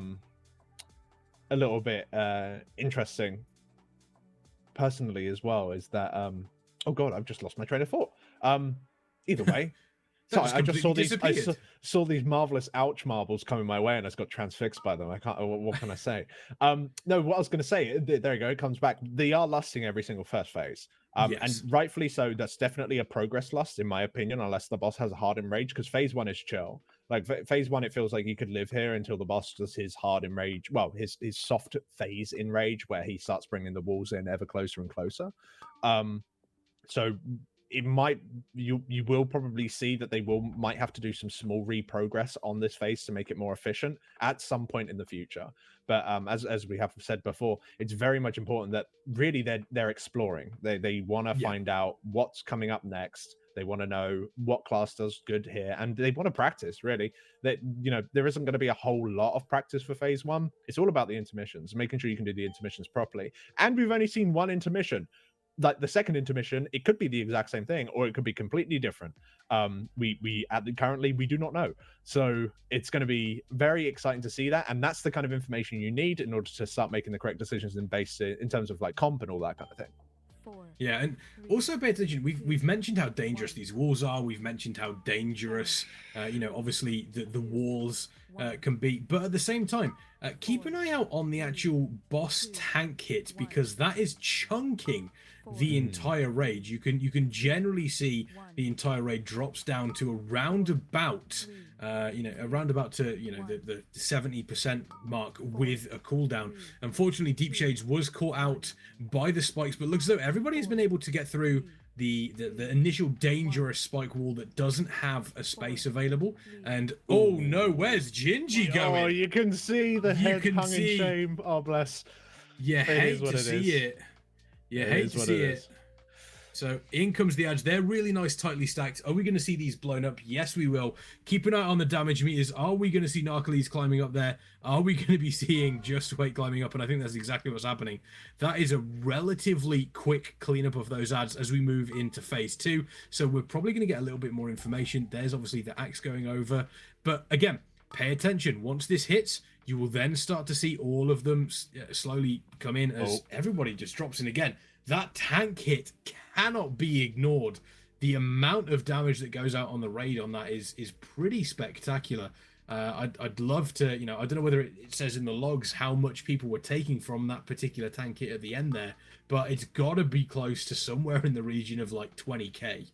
little bit interesting personally as well is that oh god, I've just lost my train of thought. Either way. Sorry, I just saw these marvelous ouch marbles coming my way, and I just got transfixed by them. I can't. What can I say? No, what I was going to say. There you go. It comes back. They are lusting every single first phase, and rightfully so. That's definitely a progress lust, in my opinion, unless the boss has a hard enrage. Because phase 1 is chill. Like phase 1, it feels like you could live here until the boss does his hard enrage. Well, his soft phase enrage, where he starts bringing the walls in ever closer and closer. So. You will probably see that they might have to do some small reprogress on this phase to make it more efficient at some point in the future. But as we have said before, it's very much important that really they're exploring. They want to find out what's coming up next. They want to know what class does good here, and they want to practice. Really, that there isn't going to be a whole lot of practice for phase 1. It's all about the intermissions, making sure you can do the intermissions properly. And we've only seen one intermission. Like the second intermission, it could be the exact same thing, or it could be completely different. Currently we do not know, so it's going to be very exciting to see that, and that's the kind of information you need in order to start making the correct decisions in terms of like comp and all that kind of thing. Yeah, and also pay attention. We've mentioned how dangerous these walls are. We've mentioned how dangerous, obviously the walls can be. But at the same time, keep an eye out on the actual boss tank hit, because that is chunking the entire raid. You can generally see the entire raid drops down to around about to the 70% mark with a cooldown. Unfortunately, Deep Shades was caught out by the spikes, but looks as though everybody has been able to get through the initial dangerous spike wall that doesn't have a space available. And oh no, where's Gingy going? Oh, you can see the head hung in shame. Oh bless. You hate to see it. You hate to see it. So in comes the Edge. They're really nice, tightly stacked. Are we going to see these blown up? Yes, we will. Keep an eye on the damage meters. Are we going to see Narcoles climbing up there? Are we going to be seeing Just Wait climbing up? And I think that's exactly what's happening. That is a relatively quick cleanup of those ads as we move into phase 2. So we're probably going to get a little bit more information. There's obviously the axe going over. But again, pay attention. Once this hits, you will then start to see all of them slowly come in as everybody just drops in again. That tank hit cannot be ignored. The amount of damage that goes out on the raid on that is pretty spectacular. I'd love to, I don't know whether it says in the logs how much people were taking from that particular tank hit at the end there, but it's got to be close to somewhere in the region of like 20k.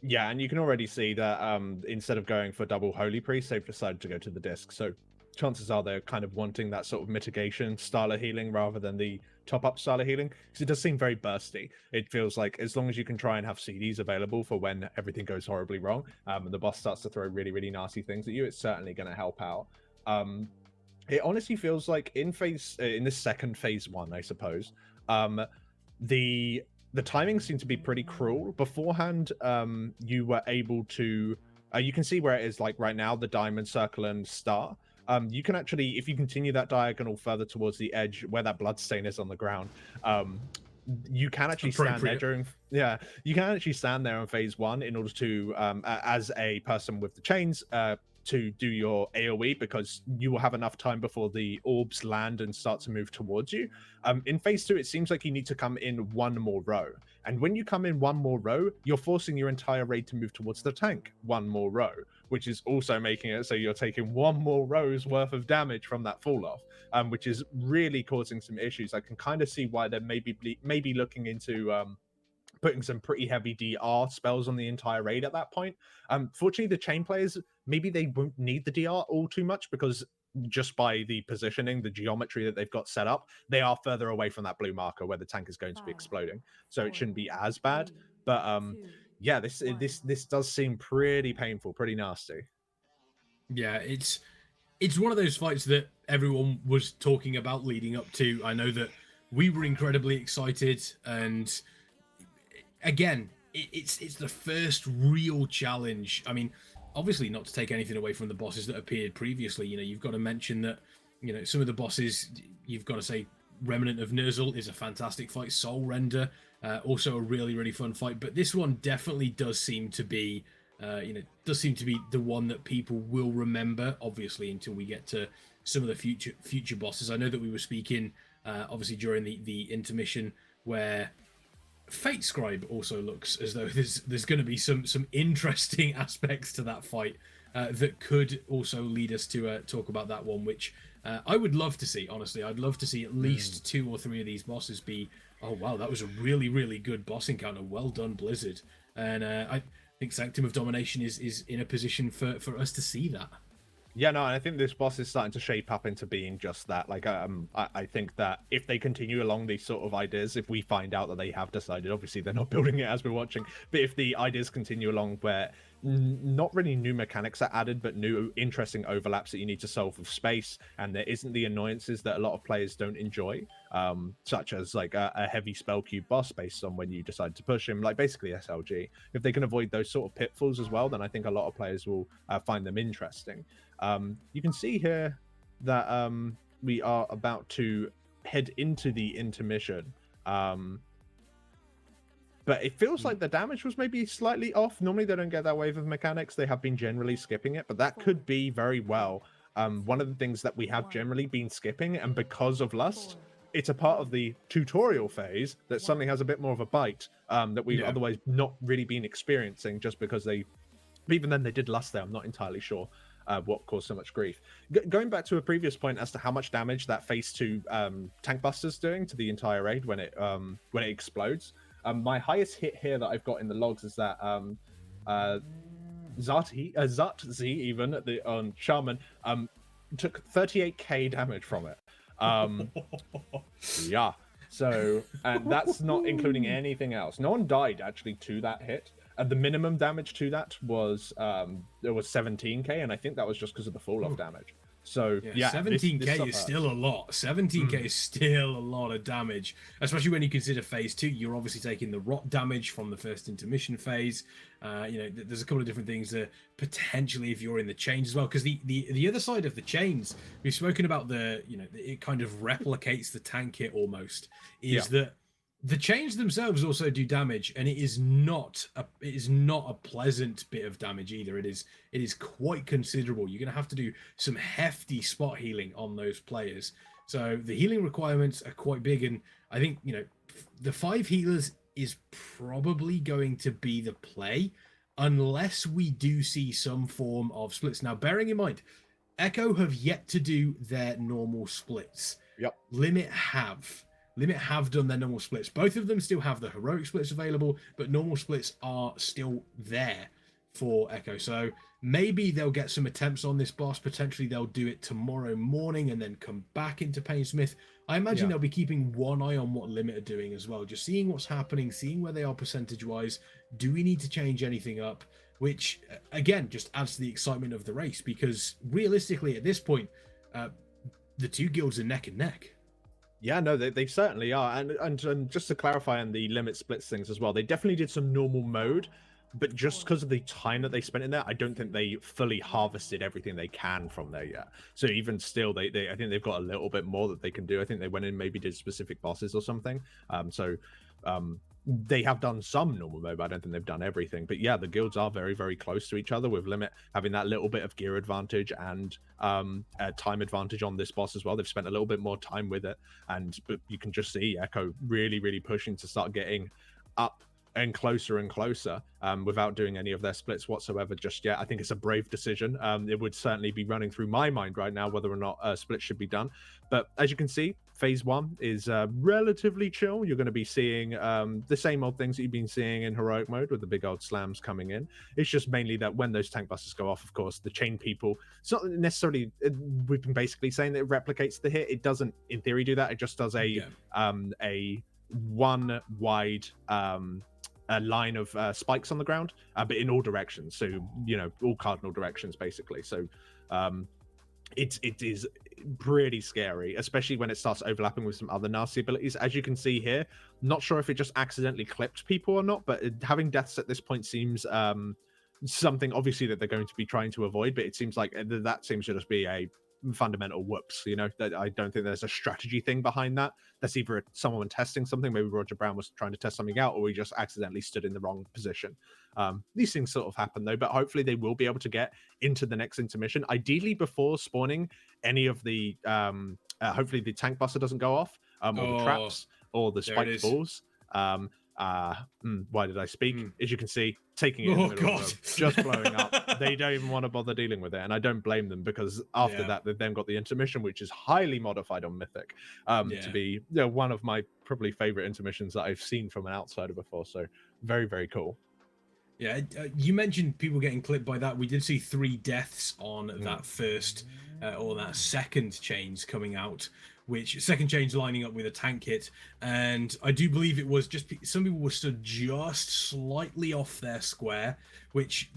Yeah, and you can already see that instead of going for double Holy Priest, they've decided to go to the disc. So chances are they're kind of wanting that sort of mitigation style of healing rather than the top-up style of healing, because it does seem very bursty. It feels like as long as you can try and have CDs available for when everything goes horribly wrong, and the boss starts to throw really, really nasty things at you, it's certainly going to help out. It honestly feels like in this second phase 1, I suppose, the timing seemed to be pretty cruel. Beforehand, you were able to you can see where it is, like right now, the diamond, circle, and star. You can actually, if you continue that diagonal further towards the edge where that bloodstain is on the ground, you can actually stand there during, you can actually stand there in phase 1 in order to, as a person with the chains, to do your AoE, because you will have enough time before the orbs land and start to move towards you. In phase 2, it seems like you need to come in one more row. And when you come in one more row, you're forcing your entire raid to move towards the tank one more row, which is also making it so you're taking one more row's worth of damage from that fall off, which is really causing some issues. I can kind of see why they're maybe looking into putting some pretty heavy DR spells on the entire raid at that point. Fortunately, the chain players, maybe they won't need the DR all too much, because just by the positioning, the geometry that they've got set up, they are further away from that blue marker where the tank is going to be exploding. So it shouldn't be as bad. But yeah, this does seem pretty painful, pretty nasty. Yeah, it's one of those fights that everyone was talking about leading up to. I know that we were incredibly excited, and again, it's the first real challenge. I mean, obviously not to take anything away from the bosses that appeared previously. You've got to mention that, some of the bosses, you've got to say Remnant of Ner'zhul is a fantastic fight. Soul Render, also a really, really fun fight. But this one definitely does seem to be, the one that people will remember, obviously, until we get to some of the future bosses. I know that we were speaking, obviously, during the intermission, where Fate Scribe also looks as though there's going to be some interesting aspects to that fight that could also lead us to talk about that one, which I would love to see. Honestly, I'd love to see at least 2 or 3 of these bosses be, oh wow, that was a really, really good boss encounter. Well done, Blizzard. And I think Sanctum of Domination is in a position for us to see that. Yeah, no, I think this boss is starting to shape up into being just that. Like, I think that if they continue along these sort of ideas, if we find out that they have decided, obviously they're not building it as we're watching, but if the ideas continue along where not really new mechanics are added, but new interesting overlaps that you need to solve with space, and there isn't the annoyances that a lot of players don't enjoy, such as like a heavy spell queue boss based on when you decide to push him, like basically SLG. If they can avoid those sort of pitfalls as well, then I think a lot of players will find them interesting. You can see here that we are about to head into the intermission. But it feels like the damage was maybe slightly off. Normally they don't get that wave of mechanics. They have been generally skipping it, but that could be very well one of the things that we have generally been skipping, and because of Lust, it's a part of the tutorial phase that suddenly has a bit more of a bite that we've otherwise not really been experiencing, just because even then they did Lust there. I'm not entirely sure what caused so much grief. Going back to a previous point as to how much damage that phase 2 tank buster's doing to the entire raid when it explodes. My highest hit here that I've got in the logs is that Zat-Z even on Shaman took 38k damage from it. Yeah. So, and that's not including anything else. No one died actually to that hit. The minimum damage to that was 17k, and I think that was just because of the fall off damage. So yeah, 17k is still a lot. 17k is still a lot of damage, especially when you consider phase 2. You're obviously taking the rot damage from the first intermission phase. There's a couple of different things that potentially, if you're in the chains as well, because the other side of the chains, we've spoken about it kind of replicates the tank hit almost. That the chains themselves also do damage, and it is not a pleasant bit of damage either. It is quite considerable. You're going to have to do some hefty spot healing on those players. So the healing requirements are quite big, and I think the 5 healers is probably going to be the play, unless we do see some form of splits. Now, bearing in mind, Echo have yet to do their normal splits. Yep. Limit have done their normal splits. Both of them still have the heroic splits available, but normal splits are still there for Echo. So maybe they'll get some attempts on this boss. Potentially they'll do it tomorrow morning and then come back into Painsmith. I imagine they'll be keeping one eye on what Limit are doing as well, just seeing what's happening, seeing where they are percentage-wise. Do we need to change anything up? Which, again, just adds to the excitement of the race, because realistically at this point, the two guilds are neck and neck. Yeah, no, they certainly are. And just to clarify on the limit splits things as well, they definitely did some normal mode, but just because of the time that they spent in there, I don't think they fully harvested everything they can from there yet. So even still, I think they've got a little bit more that they can do. I think they went in, maybe did specific bosses or something. They have done some normal mode, but I don't think they've done everything. But yeah, the guilds are very, very close to each other, with Limit having that little bit of gear advantage and time advantage on this boss as well. They've spent a little bit more time with it, but you can just see Echo really, really pushing to start getting up and closer without doing any of their splits whatsoever just yet. I think it's a brave decision. It would certainly be running through my mind right now whether or not a split should be done. But as you can see, phase 1 is relatively chill. You're going to be seeing the same old things that you've been seeing in heroic mode, with the big old slams coming in. It's just mainly that when those tank buses go off, of course, the chain people, it's not necessarily, we've been basically saying that it replicates the hit. It doesn't in theory do that. It just does a one wide a line of spikes on the ground, but in all directions. So, all cardinal directions, basically. So it is pretty scary, especially when it starts overlapping with some other nasty abilities. As you can see here, not sure if it just accidentally clipped people or not, but having deaths at this point seems something, obviously, that they're going to be trying to avoid, but it seems like that seems to just be a fundamental whoops. That I don't think there's a strategy thing behind that. That's either someone testing something, maybe Roger Brown was trying to test something out, or we just accidentally stood in the wrong position. These things sort of happen though, but hopefully they will be able to get into the next intermission, ideally before spawning any of the hopefully the tank buster doesn't go off, or the traps, or the spiked balls. Why did I speak? As you can see, taking it in the middle of the road, just blowing up. They don't even want to bother dealing with it, and I don't blame them, because after that they've then got the intermission, which is highly modified on Mythic, to be one of my probably favorite intermissions that I've seen from an outsider before. So very, very cool. Yeah, you mentioned people getting clipped by that. We did see 3 deaths on that first or that second chains coming out, which second chains lining up with a tank hit, and I do believe it was just some people were stood just slightly off their square, which,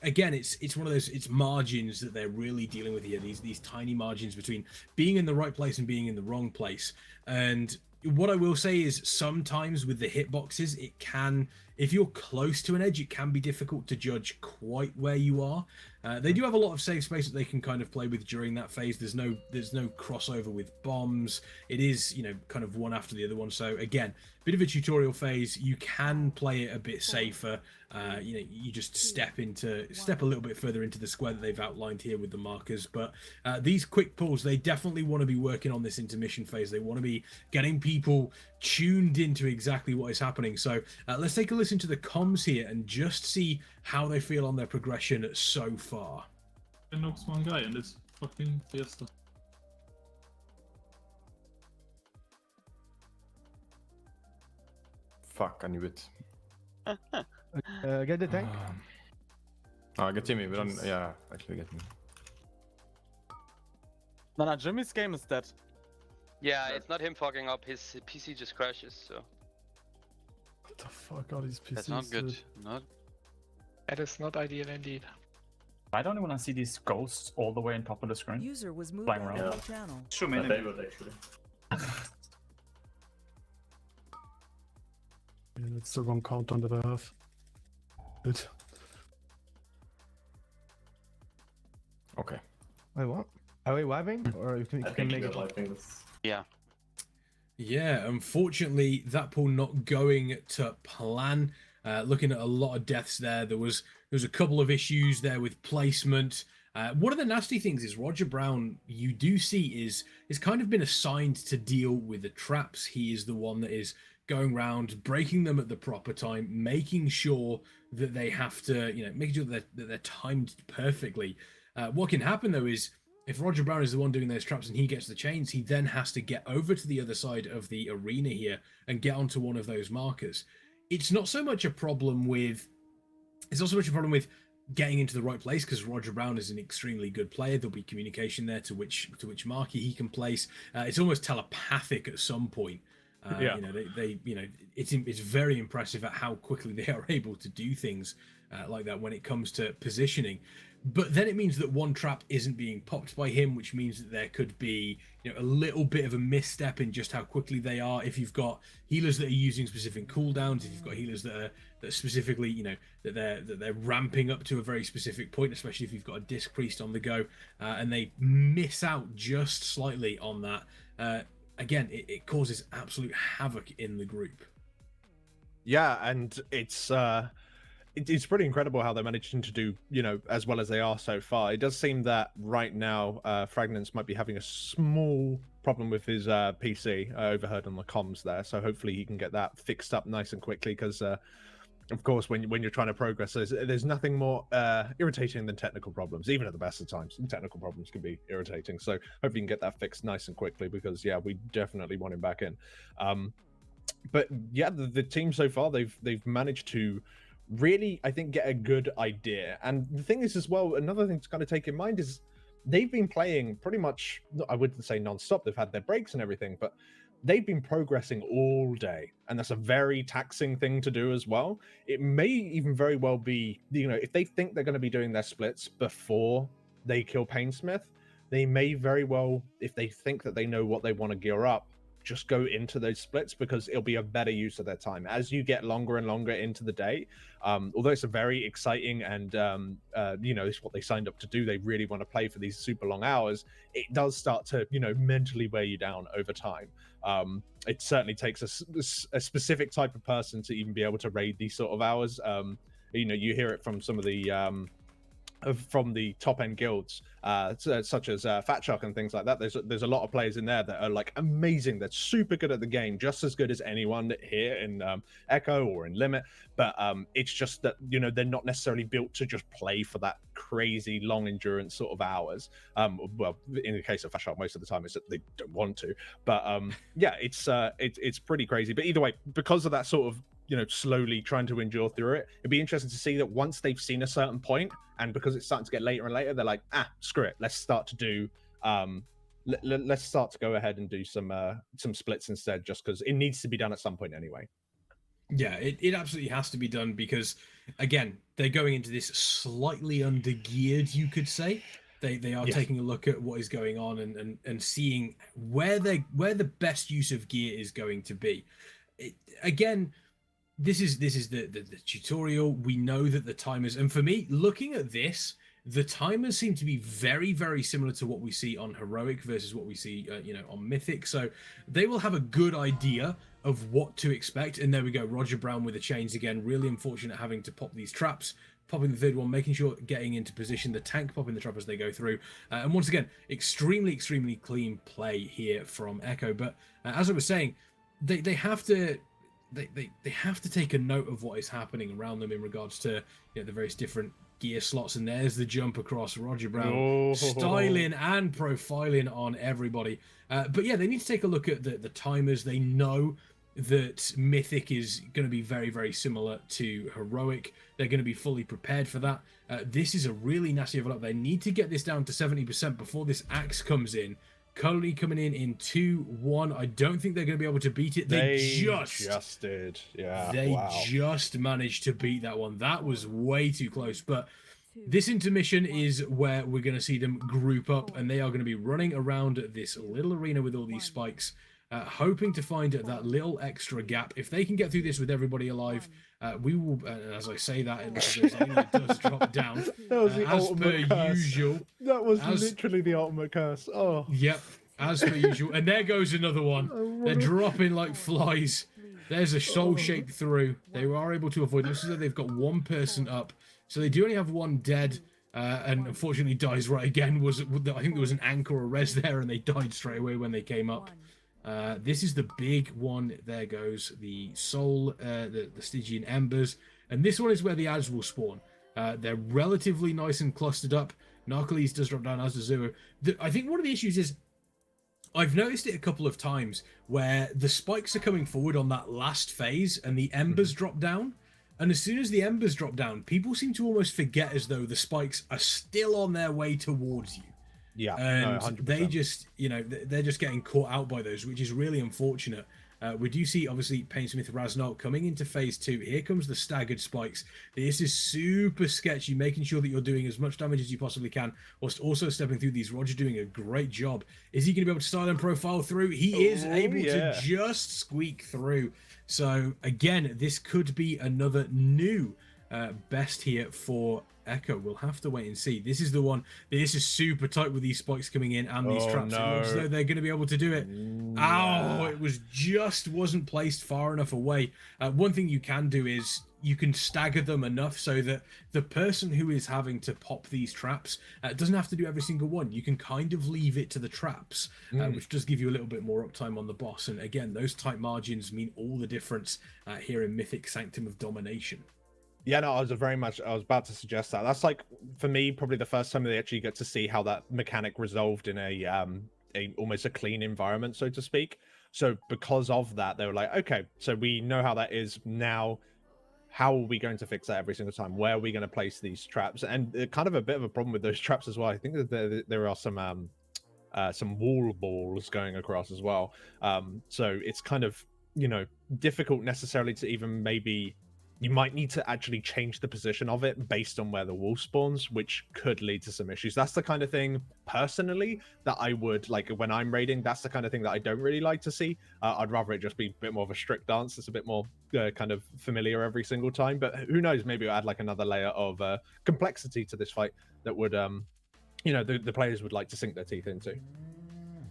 again, it's one of those, it's margins that they're really dealing with here, these tiny margins between being in the right place and being in the wrong place. And what I will say is sometimes with the hitboxes, it can, if you're close to an edge, it can be difficult to judge quite where you are. They do have a lot of safe space that they can kind of play with during that phase. There's no crossover with bombs. It is, kind of one after the other one. So again, bit of a tutorial phase. You can play it a bit safer. You just step a little bit further into the square that they've outlined here with the markers. But these quick pulls, they definitely want to be working on this intermission phase. They want to be getting people tuned into exactly what is happening. So let's take a listen to the comms here and just see how they feel on their progression so far. It knocks one guy in this fucking fiesta. Fuck, I knew it. Get the tank. Get Jimmy, we don't. Yeah, actually get me. No, Jimmy's game is dead. Yeah, it's not him fucking up. His PC just crashes. So. What the fuck are these PCs? That's not good. That is not ideal indeed. I don't want to see these ghosts all the way on top of the screen. User was moved flying out around. of the channel. Show me. My favorite, actually. Yeah, that's the wrong countdown that I have. Good. Okay. Wait, what? Are we wiping? Or you can make it? Yeah. Yeah, unfortunately, that pool not going to plan. Looking at a lot of deaths there. There was a couple of issues there with placement. One of the nasty things is Roger Brown, you do see, is kind of been assigned to deal with the traps. He is the one that is going around, breaking them at the proper time, making sure that they have to, making sure that they're timed perfectly. What can happen, though, is if Roger Brown is the one doing those traps and he gets the chains, he then has to get over to the other side of the arena here and get onto one of those markers. It's not so much a problem with... It's not so much a problem with getting into the right place, because Roger Brown is an extremely good player. There'll be communication there to which marker he can place. It's almost telepathic at some point. Yeah. It's very impressive at how quickly they are able to do things like that when it comes to positioning. But then it means that one trap isn't being popped by him, which means that there could be a little bit of a misstep in just how quickly they are. If you've got healers that are using specific cooldowns, if you've got healers that specifically, that they're ramping up to a very specific point, especially if you've got a disc priest on the go, and they miss out just slightly on that, again, it causes absolute havoc in the group. Yeah, and it's pretty incredible how they're managing to do, as well as they are so far. It does seem that right now, Fragnance might be having a small problem with his PC. I overheard on the comms there, so hopefully he can get that fixed up nice and quickly, because, of course, when you're trying to progress, there's nothing more irritating than technical problems. Even at the best of times, technical problems can be irritating. So hopefully you can get that fixed nice and quickly, because, yeah, we definitely want him back in. But, yeah, the team so far, they've managed to really, I think, get a good idea. And the thing is, as well, another thing to kind of take in mind is they've been playing pretty much, I wouldn't say non-stop, they've had their breaks and everything, but they've been progressing all day, and that's a very taxing thing to do as well. It may even very well be, if they think they're going to be doing their splits before they kill Painsmith, they may very well, if they think that they know what they want to gear up, just go into those splits, because it'll be a better use of their time as you get longer and longer into the day. Although it's a very exciting and it's what they signed up to do, they really want to play for these super long hours, it does start to mentally wear you down over time. It certainly takes a specific type of person to even be able to raid these sort of hours. You hear it from some of the from the top end guilds, such as Fat Shark and things like that. There's a lot of players in there that are like amazing. They're super good at the game, just as good as anyone here in Echo or in Limit. But it's just that they're not necessarily built to just play for that crazy long endurance sort of hours. Well, in the case of Fat Shark, most of the time it's that they don't want to. But yeah, it's pretty crazy. But either way, because of that sort of slowly trying to endure through it, it'd be interesting to see that once they've seen a certain point, and because it's starting to get later and later, they're like, screw it, let's start to do let's start to go ahead and do some splits instead, just because it needs to be done at some point anyway. Yeah, it absolutely has to be done, because again, they're going into this slightly under geared, you could say. They are taking a look at what is going on and seeing where the best use of gear is going to be. This is the tutorial. We know that the timers, and for me, looking at this, the timers seem to be very, very similar to what we see on Heroic versus what we see, on Mythic. So they will have a good idea of what to expect. And there we go, Roger Brown with the chains again. Really unfortunate having to pop these traps, popping the third one, making sure getting into position, the tank popping the trap as they go through. And once again, extremely, extremely clean play here from Echo. But as I was saying, they have to... They have to take a note of what is happening around them in regards to the various different gear slots. And there's the jump across. Roger Brown styling and profiling on everybody. But yeah, they need to take a look at the timers. They know that Mythic is going to be very, very similar to Heroic. They're going to be fully prepared for that. This is a really nasty overlap. They need to get this down to 70% before this axe comes in. Currently coming in 2-1. I don't think they're going to be able to beat it. They just did. Yeah. They just managed to beat that one. That was way too close. But This intermission is where we're going to see them group up, and they are going to be running around this little arena with all these spikes, hoping to find that little extra gap. If they can get through this with everybody alive, we will, as I say that, it looks as though it does drop down. That was the as ultimate per curse. usual. That was literally the ultimate curse. Oh. Yep, as per usual. And there goes another one. They're dropping like flies. There's a soul shake through. They are able to avoid. Looks as though they've got one person up. So they do only have one dead, and unfortunately dies right again. I think there was an anchor or res there, and they died straight away when they came up. This is the big one. There goes the soul, the Stygian embers. And this one is where the ads will spawn. They're relatively nice and clustered up. Narcoles does drop down, as does Zero. I think one of the issues is, I've noticed it a couple of times where the spikes are coming forward on that last phase and the embers drop down. And as soon as the embers drop down, people seem to almost forget as though the spikes are still on their way towards you. Yeah, and they just, they're just getting caught out by those, which is really unfortunate. We do see, obviously, Painsmith Rasnal coming into phase 2. Here comes the staggered spikes. This is super sketchy, making sure that you're doing as much damage as you possibly can, whilst also stepping through these. Roger doing a great job. Is he going to be able to start and profile through? He is able to just squeak through. So, again, this could be another new best here for Echo. We'll have to wait and see. This is the one. This is super tight with these spikes coming in and these traps. No. It looks as though they're going to be able to do it. Ow! It wasn't placed far enough away. One thing you can do is you can stagger them enough so that the person who is having to pop these traps doesn't have to do every single one. You can kind of leave it to the traps, which does give you a little bit more uptime on the boss. And again, those tight margins mean all the difference here in Mythic Sanctum of Domination. Yeah, no, I was about to suggest that. That's like, for me, probably the first time they actually get to see how that mechanic resolved in a almost a clean environment, so to speak. So because of that, they were like, okay, so we know how that is now. How are we going to fix that every single time? Where are we going to place these traps? And kind of a bit of a problem with those traps as well. I think that there are some wall balls going across as well. So it's kind of, difficult necessarily to even maybe. You might need to actually change the position of it based on where the wall spawns, which could lead to some issues. That's the kind of thing, personally, that I would, like, when I'm raiding, that's the kind of thing that I don't really like to see. I'd rather it just be a bit more of a strict dance. It's a bit more kind of familiar every single time. But who knows, maybe it'll add, like, another layer of complexity to this fight that would, the players would like to sink their teeth into.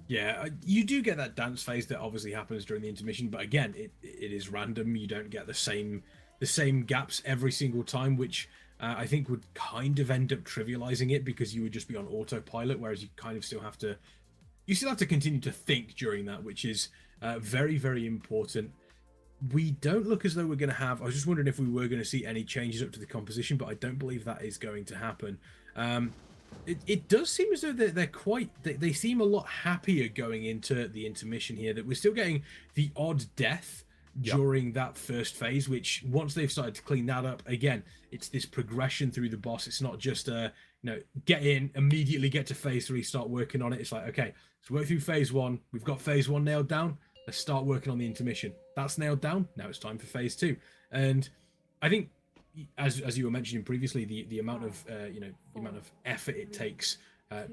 Yeah, you do get that dance phase that obviously happens during the intermission, but again, it is random. You don't get the same gaps every single time, which I think would kind of end up trivializing it because you would just be on autopilot, whereas you kind of still have to continue to think during that, which is very, very important. We don't look as though we're going to have, I was just wondering if we were going to see any changes up to the composition, but I don't believe that is going to happen. It does seem as though they seem a lot happier going into the intermission here, that we're still getting the odd death during that first phase, which once they've started to clean that up, again, it's this progression through the boss. It's not just get in, immediately get to phase 3, start working on it. It's like, okay, let's work through phase 1. We've got phase 1 nailed down. Let's start working on the intermission. That's nailed down. Now it's time for phase 2. And I think, as you were mentioning previously, the amount of the amount of effort it takes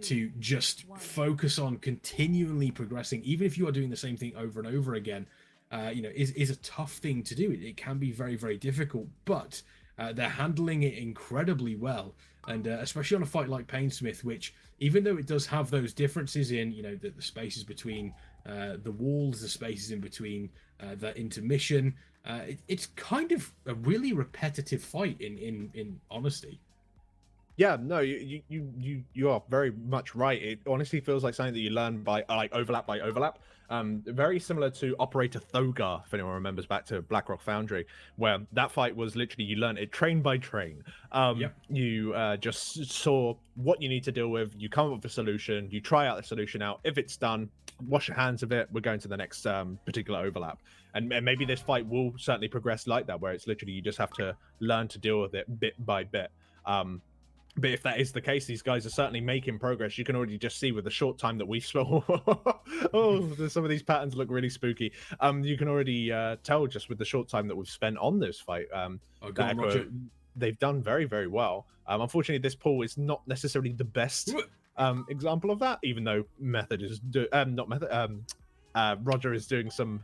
to just focus on continually progressing, even if you are doing the same thing over and over again, is a tough thing to do. It can be very, very difficult, but they're handling it incredibly well. And especially on a fight like Painsmith, which, even though it does have those differences in, the spaces between the walls, the spaces in between the intermission, it's kind of a really repetitive fight in honesty. Yeah, no, you are very much right. It honestly feels like something that you learn by overlap by overlap. Very similar to Operator Thogar, if anyone remembers back to Blackrock Foundry, where that fight was literally, you learn it train by train. You just saw what you need to deal with, you come up with a solution, you try out the solution out. If it's done, wash your hands of it, we're going to the next particular overlap. And maybe this fight will certainly progress like that, where it's literally you just have to learn to deal with it bit by bit. But if that is the case, these guys are certainly making progress. You can already just see with the short time that we saw. Some of these patterns look really spooky. You can already tell just with the short time that we've spent on this fight. they've done very, very well. Unfortunately, this pool is not necessarily the best example of that, even though Method is Roger is doing some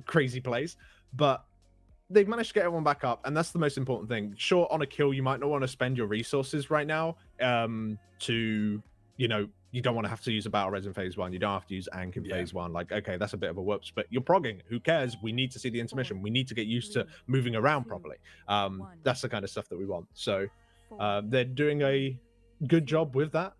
crazy plays, but they've managed to get everyone back up, and that's the most important thing. Sure, on a kill, you might not want to spend your resources right now to, you know, you don't want to have to use a battle res in phase 1. You don't have to use Ank in phase 1. Like, okay, that's a bit of a whoops, but you're progging. Who cares? We need to see the intermission. We need to get used to moving around properly. That's the kind of stuff that we want. So they're doing a good job with that.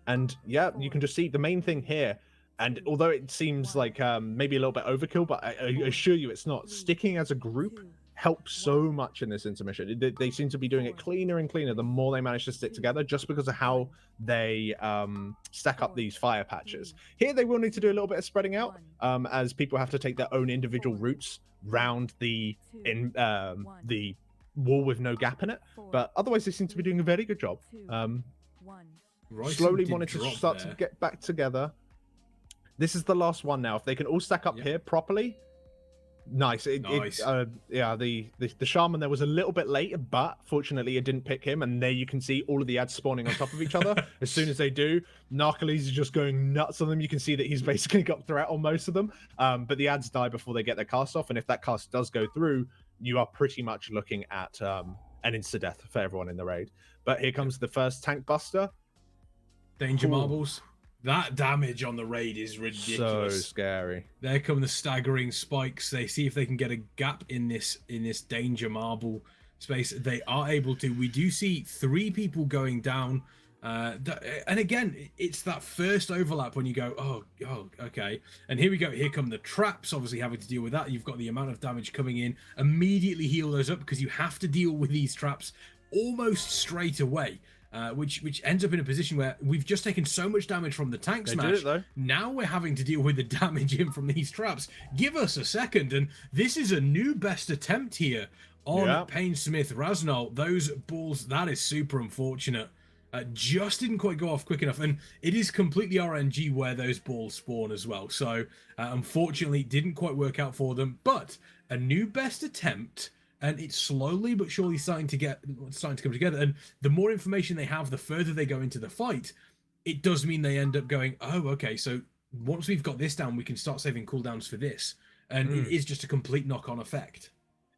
And yeah, you can just see the main thing here. And although it seems like maybe a little bit overkill, but I assure you it's not. Sticking as a group helps so much in this intermission. They seem to be doing it cleaner and cleaner the more they manage to stick together, just because of how they stack up these fire patches. Here they will need to do a little bit of spreading out, as people have to take their own individual routes round the wall with no gap in it. But otherwise they seem to be doing a very good job. Slowly wanted to start to get back together. This is the last one now. If they can all stack up here properly, nice. Yeah, the shaman there was a little bit late, but fortunately it didn't pick him. And there you can see all of the ads spawning on top of each other. As soon as they do, Narcoles is just going nuts on them. You can see that he's basically got threat on most of them. But the ads die before they get their cast off. And if that cast does go through, you are pretty much looking at an insta-death for everyone in the raid. But here comes the first tank buster. Danger marbles. That damage on the raid is ridiculous. So scary. There come the staggering spikes. They see if they can get a gap in this danger marble space. They are able to. We do see 3 people going down. And again, it's that first overlap when you go, oh, okay. And here we go. Here come the traps, obviously having to deal with that. You've got the amount of damage coming in. Immediately heal those up because you have to deal with these traps almost straight away. Which ends up in a position where we've just taken so much damage from the tank smash. Did it, though. Now we're having to deal with the damage in from these traps. Give us a second, and this is a new best attempt here on Painsmith Raznal. Those balls, that is super unfortunate. Just didn't quite go off quick enough, and it is completely RNG where those balls spawn as well. So unfortunately, didn't quite work out for them. But a new best attempt. And it's slowly but surely starting to come together. And the more information they have, the further they go into the fight. It does mean they end up going, oh, okay, so once we've got this down, we can start saving cooldowns for this. And it is just a complete knock-on effect.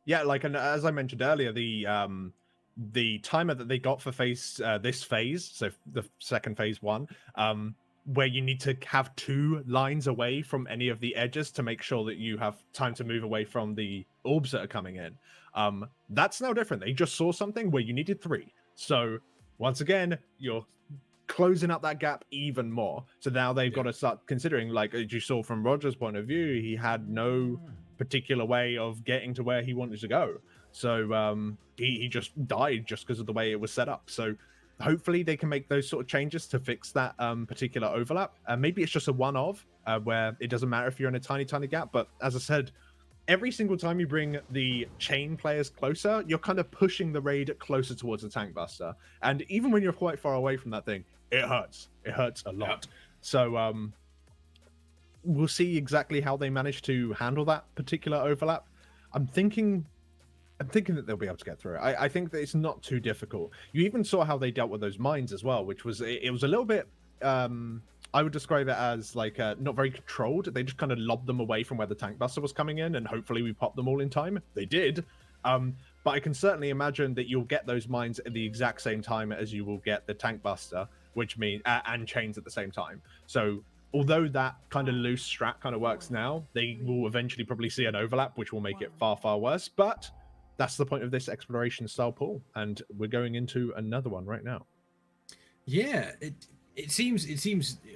Yeah, like, and as I mentioned earlier, the timer that they got for this phase, so the second phase 1, where you need to have 2 lines away from any of the edges to make sure that you have time to move away from the orbs that are coming in. That's now different. They just saw something where you needed 3. So once again, you're closing up that gap even more. So now they've got to start considering, like as you saw from Roger's point of view, he had no particular way of getting to where he wanted to go. So he just died just because of the way it was set up. So hopefully they can make those sort of changes to fix that particular overlap. Maybe it's just a one-off where it doesn't matter if you're in a tiny gap. But as I said, every single time you bring the chain players closer, you're kind of pushing the raid closer towards the tank buster. And even when you're quite far away from that thing, it hurts. It hurts a lot. So we'll see exactly how they manage to handle that particular overlap. I'm thinking that they'll be able to get through it. I think that it's not too difficult. You even saw how they dealt with those mines as well, which was, it was a little bit, I would describe it as like not very controlled. They just kind of lobbed them away from where the tank buster was coming in, and hopefully we popped them all in time. They did. But I can certainly imagine that you'll get those mines at the exact same time as you will get the tank buster, which means, and chains at the same time. So although that kind of loose strat kind of works now, they will eventually probably see an overlap, which will make it far, far worse. But that's the point of this exploration style pool, and we're going into another one right now. Yeah, it seems.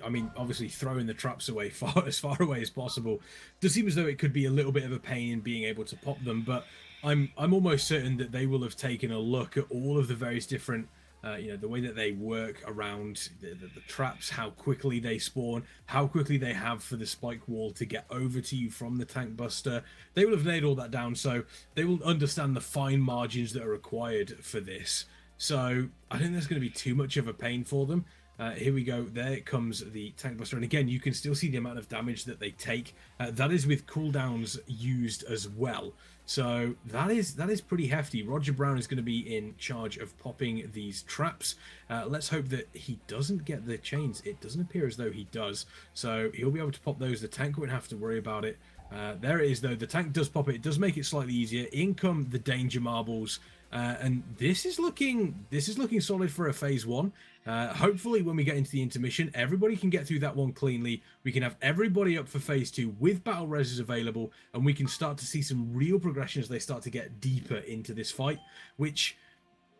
I mean, obviously throwing the traps away as far away as possible does seem as though it could be a little bit of a pain in being able to pop them. But I'm almost certain that they will have taken a look at all of the various different, the way that they work around the traps, how quickly they spawn, how quickly they have for the spike wall to get over to you from the tank buster. They will have laid all that down, so they will understand the fine margins that are required for this. So I don't think there's going to be too much of a pain for them. Here we go. There comes the tank buster, and again, you can still see the amount of damage that they take. That is with cooldowns used as well. So that is pretty hefty. Roger Brown is going to be in charge of popping these traps. Let's hope that he doesn't get the chains. It doesn't appear as though he does. So he'll be able to pop those. The tank won't have to worry about it. There it is, though. The tank does pop it. It does make it slightly easier. In come the danger marbles. And this is looking solid for a phase 1. Hopefully when we get into the intermission, everybody can get through that one cleanly. We can have everybody up for phase 2 with battle reses available, and we can start to see some real progression as they start to get deeper into this fight, which,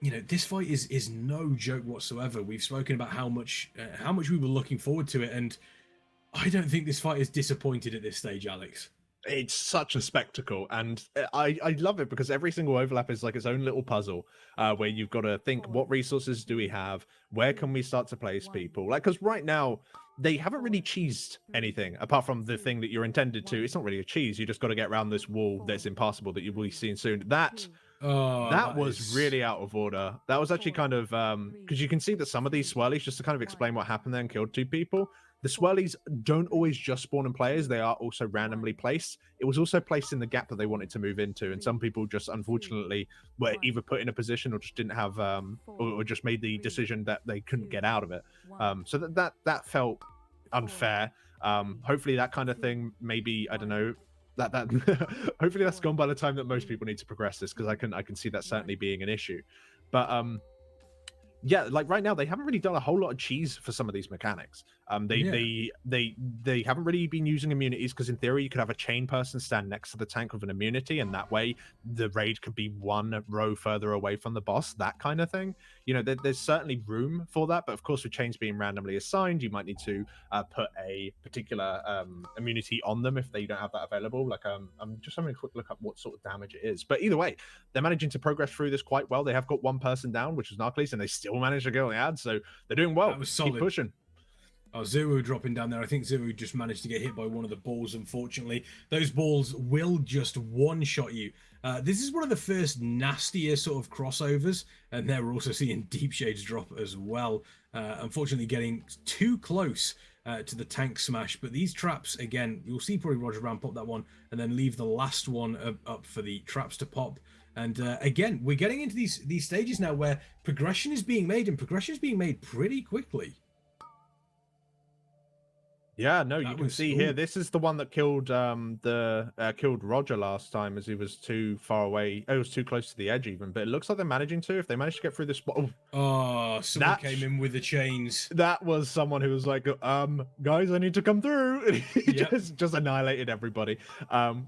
you know, this fight is no joke whatsoever. We've spoken about how much we were looking forward to it, and I don't think this fight is disappointed at this stage, Alex. It's such a spectacle, and I love it because every single overlap is like its own little puzzle, where you've got to think, what resources do we have, where can we start to place people, like, because right now they haven't really cheesed anything apart from the thing that you're intended to. It's not really a cheese, you just got to get around this wall that's impassable that you will be seeing soon. That was really out of order. That was actually kind of because you can see that some of these swirlies, just to kind of explain what happened there and killed 2 people, the swirlies don't always just spawn in players, they are also randomly placed. It was also placed in the gap that they wanted to move into, and some people just unfortunately were either put in a position or just didn't have or just made the decision that they couldn't get out of it. So that felt unfair. Hopefully that kind of thing, maybe, I don't know, that hopefully that's gone by the time that most people need to progress this, because I can see that certainly being an issue. But yeah, like right now they haven't really done a whole lot of cheese for some of these mechanics. They haven't really been using immunities, because in theory you could have a chain person stand next to the tank with an immunity, and that way the raid could be 1 row further away from the boss, that kind of thing. You know, there's certainly room for that, but of course with chains being randomly assigned, you might need to put a particular immunity on them if they don't have that available. Like I'm just having a quick look up what sort of damage it is, but either way, they're managing to progress through this quite well. They have got 1 person down, which is Narcles, and they still managed to go on the ad, so they're doing well. That was solid. Keep pushing. Oh, Zero dropping down there. I think Zero just managed to get hit by one of the balls, unfortunately. Those balls will just one-shot you. This is one of the first nastier sort of crossovers, and there we're also seeing Deep Shades drop as well. Unfortunately getting too close to the tank smash, but these traps, again, you'll see probably Roger Brown pop that one and then leave the last one up for the traps to pop. And again, we're getting into these stages now where progression is being made, and progression is being made pretty quickly. Yeah, no, you can see here, this is the one that killed killed Roger last time, as he was too far away. It was too close to the edge even, but it looks like they're managing to. If they manage to get through this spot. Oh, someone came in with the chains. That was someone who was like, guys, I need to come through. And he just annihilated everybody.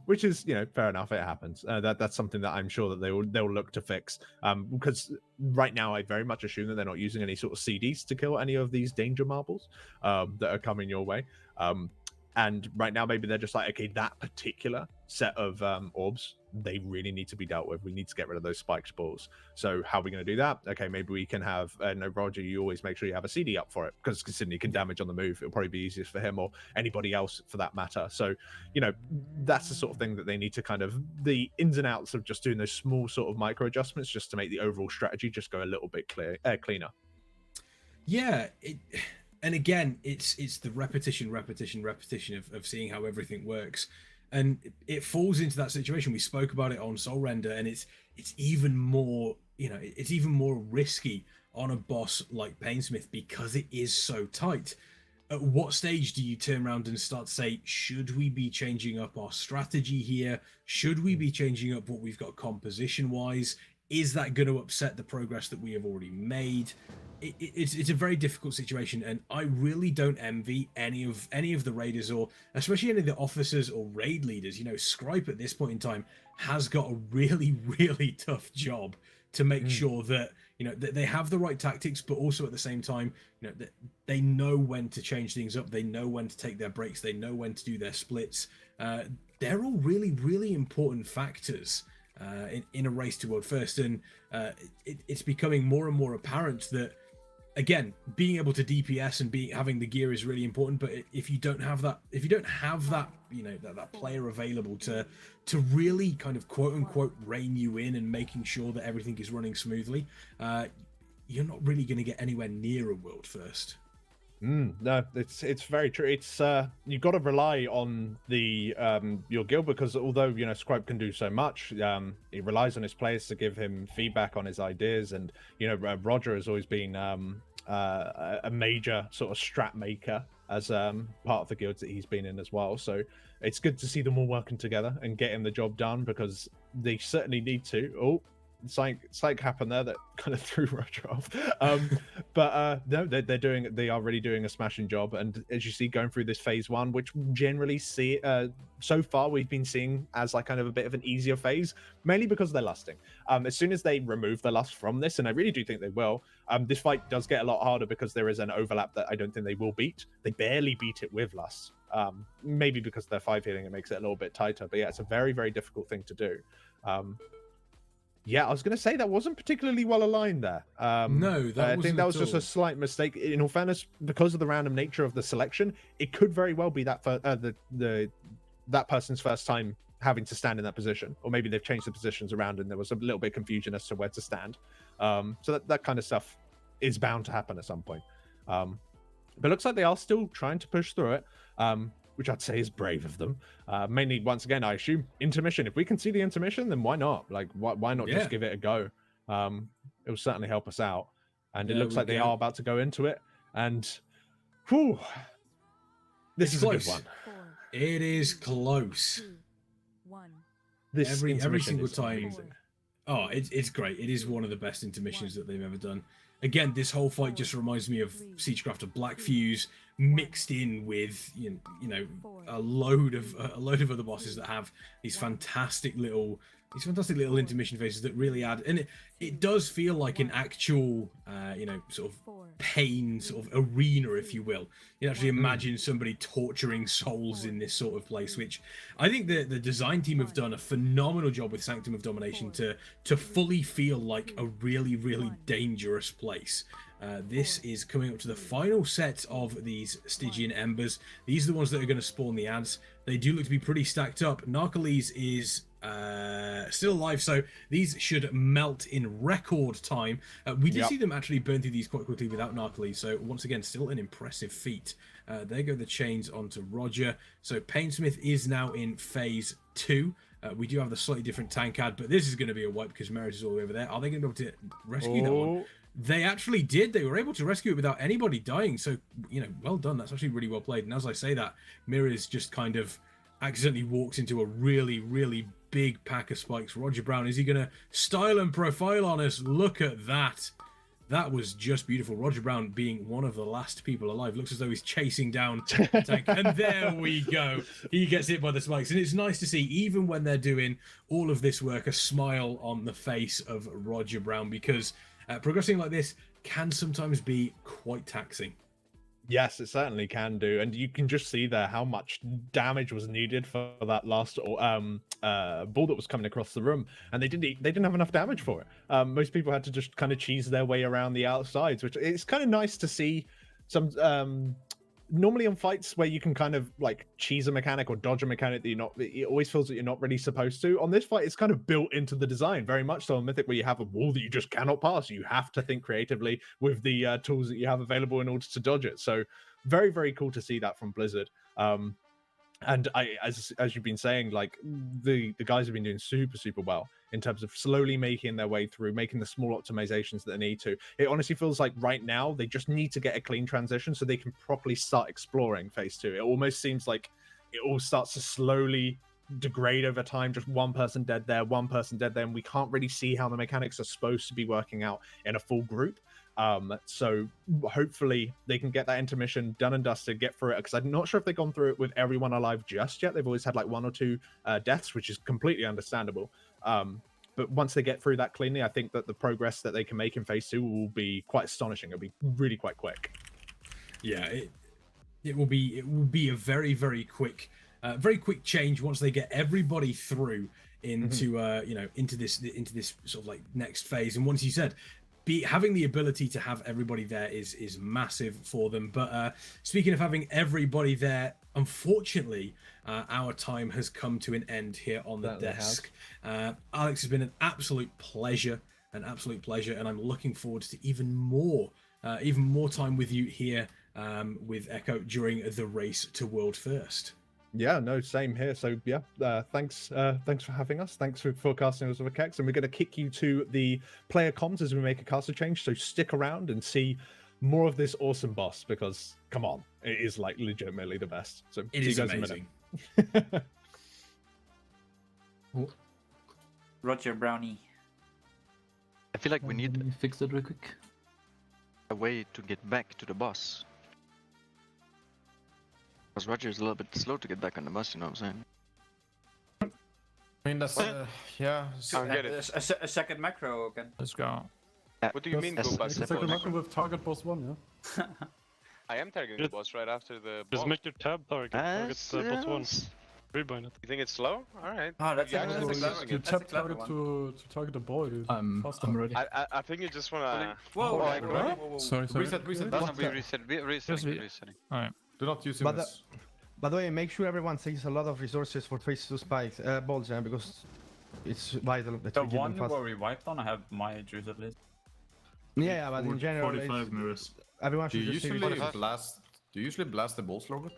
Which is, you know, fair enough, it happens. That's something that I'm sure that they'll look to fix. Because right now I very much assume that they're not using any sort of CDs to kill any of these danger marbles that are coming your way. And right now maybe they're just like, okay, that particular set of orbs, they really need to be dealt with. We need to get rid of those spiked balls. So how are we going to do that? Okay, maybe we can have no, Roger, you always make sure you have a CD up for it, because considering you can damage on the move, it'll probably be easiest for him or anybody else for that matter. So, you know, that's the sort of thing that they need to kind of, the ins and outs of just doing those small sort of micro adjustments just to make the overall strategy just go a little bit cleaner. Yeah, and again, it's the repetition of seeing how everything works, and it falls into that situation. We spoke about it on Soul Render, and it's even more, you know, it's even more risky on a boss like Painsmith because it is so tight. At what stage do you turn around and start to say, should we be changing up our strategy here? Should we be changing up what we've got composition wise? Is that going to upset the progress that we have already made? It's a very difficult situation, and I really don't envy any of the raiders, or especially any of the officers or raid leaders. You know, Scripe at this point in time has got a really, really tough job to make sure that, you know, that they have the right tactics, but also at the same time, you know, that they know when to change things up, they know when to take their breaks, they know when to do their splits. They're all really, really important factors in a race to world first, and it's becoming more and more apparent that, again, being able to DPS and having the gear is really important, but if you don't have that, you know, that player available to really kind of quote unquote rein you in and making sure that everything is running smoothly, you're not really going to get anywhere near a world first. No, it's very true. It's you've got to rely on the your guild, because although Scribe can do so much, he relies on his players to give him feedback on his ideas, and Roger has always been a major sort of strat maker as part of the guilds that he's been in as well. So it's good to see them all working together and getting the job done, because they certainly need to. Oh, something happened there that kind of threw Roger off. But no, they are really doing a smashing job. And as you see, going through this phase 1, which generally so far we've been seeing as like kind of a bit of an easier phase, mainly because they're lusting. As soon as they remove the lust from this, and I really do think they will, this fight does get a lot harder, because there is an overlap that I don't think they will beat. They barely beat it with lust. Maybe because they're 5 healing, it makes it a little bit tighter. But yeah, it's a very, very difficult thing to do. Yeah, I was going to say that wasn't particularly well aligned there. No, I think that was just a slight mistake. In all fairness, because of the random nature of the selection, it could very well be that that person's first time having to stand in that position, or maybe they've changed the positions around and there was a little bit of confusion as to where to stand. So that kind of stuff is bound to happen at some point. But it looks like they are still trying to push through it. Which I'd say is brave of them. Mainly, once again, I assume intermission. If we can see the intermission, then why not? Like, why not just give it a go? It will certainly help us out. And it looks like they are about to go into it. And, whew, this is close. A good one. It is close. This every single time. Amazing. Oh, it's great. It is one of the best intermissions that they've ever done. Again, this whole fight just reminds me of Siegecraft Black Fuse mixed in with a load of other bosses that have these fantastic little intermission phases that really add, and it does feel like an actual sort of pain sort of arena, if you will. You actually imagine somebody torturing souls in this sort of place, which I think the design team have done a phenomenal job with Sanctum of Domination to fully feel like a really, really dangerous place. This is coming up to the final set of these Stygian Embers. These are the ones that are going to spawn the ads. They do look to be pretty stacked up. Narcoles is still alive, so these should melt in record time. We did see them actually burn through these quite quickly without Narcoles, so once again, still an impressive feat. There go the chains onto Roger. So Painsmith is now in phase 2. We do have the slightly different tank ad, but this is going to be a wipe because Merit is all the way over there. Are they going to be able to rescue that one? They actually did. They were able to rescue it without anybody dying. So, well done. That's actually really well played. And as I say that, Mirrors just kind of accidentally walks into a really, really big pack of spikes. Roger Brown, is he going to style and profile on us? Look at that. That was just beautiful. Roger Brown being one of the last people alive. Looks as though he's chasing down the tank. And there we go. He gets hit by the spikes. And it's nice to see, even when they're doing all of this work, a smile on the face of Roger Brown, because progressing like this can sometimes be quite taxing. Yes, it certainly can do, and you can just see there how much damage was needed for that last ball that was coming across the room, and they didn't have enough damage for it. Most people had to just kind of cheese their way around the outsides, which it's kind of nice to see. Some normally in fights where you can kind of like cheese a mechanic or dodge a mechanic that it always feels that you're not really supposed to. On this fight, it's kind of built into the design, very much so on Mythic, where you have a wall that you just cannot pass. You have to think creatively with the tools that you have available in order to dodge it. So very, very cool to see that from Blizzard. And as you've been saying, like the guys have been doing super well in terms of slowly making their way through, making the small optimizations that they need to. It honestly feels like right now they just need to get a clean transition so they can properly start exploring phase 2. It almost seems like it all starts to slowly degrade over time. Just one person dead there, one person dead there, and we can't really see how the mechanics are supposed to be working out in a full group. So hopefully they can get that intermission done and dusted, get through it, because I'm not sure if they've gone through it with everyone alive just yet. They've always had like 1 or 2 deaths, which is completely understandable. But once they get through that cleanly, I think that the progress that they can make in phase 2 will be quite astonishing. It'll be really quite quick. Yeah, it will be a very, very quick change once they get everybody through into into this sort of like next phase. And once you said, having the ability to have everybody there is massive for them. But speaking of having everybody there, unfortunately, our time has come to an end here on the desk. Alex, has been an absolute pleasure, and I'm looking forward to even more time with you here with Echo during the race to world first. Yeah, no, same here. So yeah, thanks for having us. Thanks for forecasting us with a Kex, and we're going to kick you to the player comms as we make a caster change. So stick around and see more of this awesome boss, because come on, it is like legitimately the best. So It see is you guys amazing. in a minute. Roger Brownie. I feel like we need fix that real quick. a way to get back to the boss. Because Roger is a little bit slow to get back on the bus, you know what I'm saying? I mean, that's yeah. I get it. A second macro again. Let's go. What do you mean, go back? It's like a macro with target boss 1, yeah? I am targeting the boss right after the Just bomb. make your tab target. Target the bot one. Rebind it. You think it's slow? Alright. Oh, that's Yeah, actually that's clever. using You it. tap target to target the boy, dude. I'm ready. I think you just wanna... Whoa, like, whoa. Sorry. Reset. Doesn't be resetting. Alright. Do not use But humans. by the way, make sure everyone saves a lot of resources for phase 2 spikes, balls, because it's vital that The we get one them fast. where we wiped on, I have my juice at least. Yeah, but in general, 45 mirrors. everyone Do should you just save usually resources. blast? Do you usually blast the balls, Robert?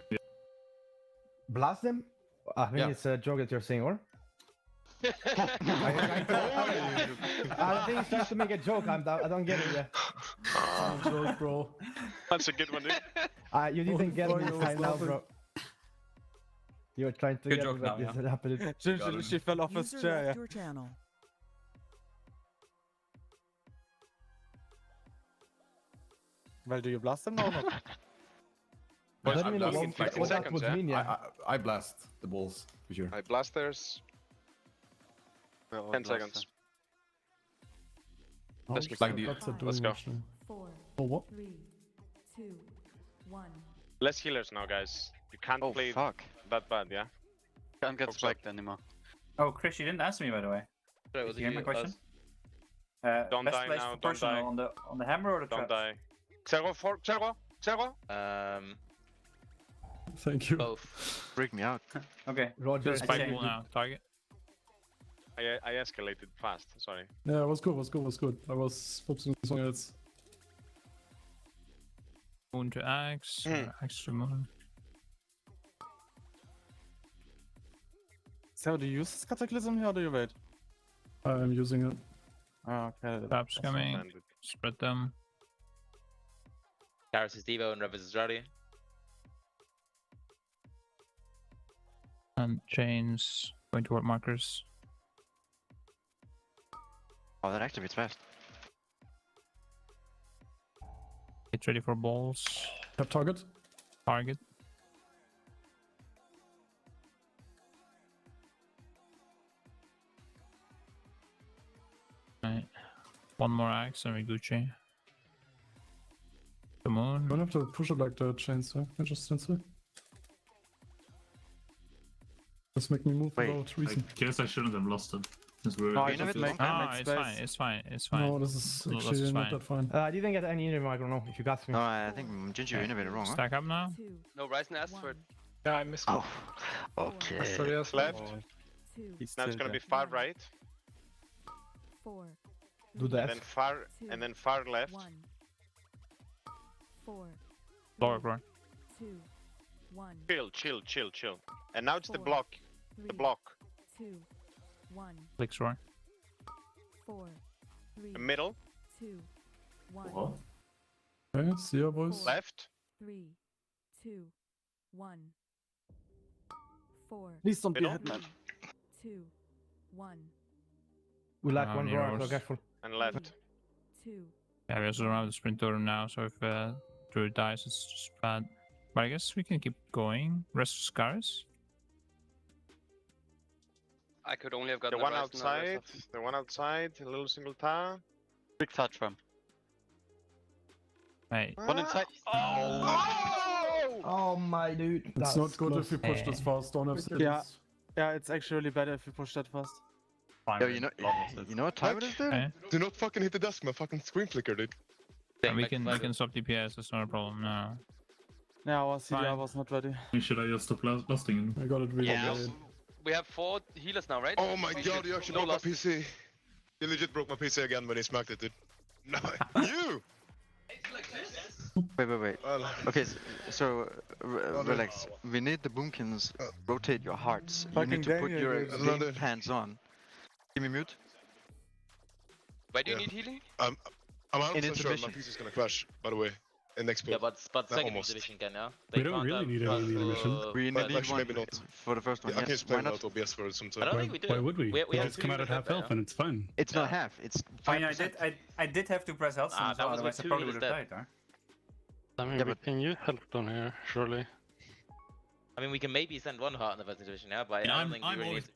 Blast them? I think Yeah. it's a joke that you're saying, or? I think it's just to make a joke. I don't get it yet. Joke, bro. That's a good one, dude. You didn't get me this time now, bro. You're trying to Good get joke me, but now, this happened. She fell off his chair, yeah. channel. Well, do you blast them now or not? I don't I even know blast what, in 15 what that seconds, would yeah? mean, yeah. I blast the balls for sure. I blast theirs. 10 seconds. Let's keep Like the Let's go. 4, Oh, what? 3, 2, 1. Less healers now, guys. You can't play that bad, yeah? Can't get Hope so. spiked anymore. Oh, Chris, you didn't answer me by the way. Sorry, Did you hear my question? Don't best die place now, for don't personal die. on the hammer or the Don't traps? die. Xergo! Thank you. Both. Freak me out. Okay. Roger, Just I spike changed pool it. now. Target. I escalated fast, sorry. Yeah, it was good. I was focusing on something else. Moon to axe. Or axe to moon. So, do you use this cataclysm here or do you wait? I'm using it. Oh, okay. Traps coming. Standard. Spread them. Garrus is Devo and Revis is ready. And chains going toward markers. Oh, that activates fast. Get ready for balls. Tap target. Target. Right. One more axe and we Gucci. Come on. Don't have to push it like the chainsaw. I just stand. Just make me move without reason. I guess I shouldn't have lost it. Since we're No, I just make It's fine. It's fine. It's fine. No, this is No, this actually is not fine. that fine. I didn't get any inner micro, no, if you got me. No, I think Ginger innovated wrong, huh? Stack up now. No, Ryzen asked for it. Yeah, I missed. Oh, okay. Sorry, yes. Left. He's Now it's still gonna there. be far right, 4, Do and that. then far left. 1. 4, Lower floor. 2, 1. Chill. And now it's the 4, block. 3, The block. 2, 1. Clicks roar. 4, 3, The middle. 2, 1. What? Okay, see ya, boys. Left. 3, 2, 1. 4, Please don't be a Middle. hitman. 2, 1. We like Ah, one roar, so mirrors. careful. And left. 2, Yeah, we also don't have the sprint totem now, so if Druid dies, it's just bad. But I guess we can keep going. Rest of Scars. I could only have The gotten one Ryzen, outside. The one outside. A little single tower. Big touch from. Hey. One inside. Oh my dude. It's not good if you push this fast. Don't have skills. Yeah, it's actually really better if you push that fast. Yo, you know what time it is, dude? Okay. Do not fucking hit the desk, my fucking screen flicker, dude. And we can stop DPS, that's not a problem. No. Yeah, our CDR Fine. was not ready. Should I just stop blasting? I got it really bad. We have 4 healers now, right? Oh my god, you actually broke my PC. You legit broke my PC again when he smacked it, dude. No, you! It's like this. Wait. Okay, so relax. We need the boomkins. Rotate your hearts. You need to put your game plans on. Give me mute. Where do you need healing? I'm In 100% sure my intermission. PC is gonna crash, by the way, in next Yeah, build. but second almost. division can, yeah? We don't really need any intermission. We need Actually, one maybe not. for the first one. I can Yes. just play Why not? without OBS for some I don't time. think we do. Why would we? We We have just two come out at units half there, health yeah. and it's fine. It's not half. It's 5%. I mean, I did have to press Hellstone, that was otherwise with I two probably would units have dead. died. I mean, but can you help down here, surely? I mean, we can maybe send one heart in the first division, yeah, but I don't think we really need to.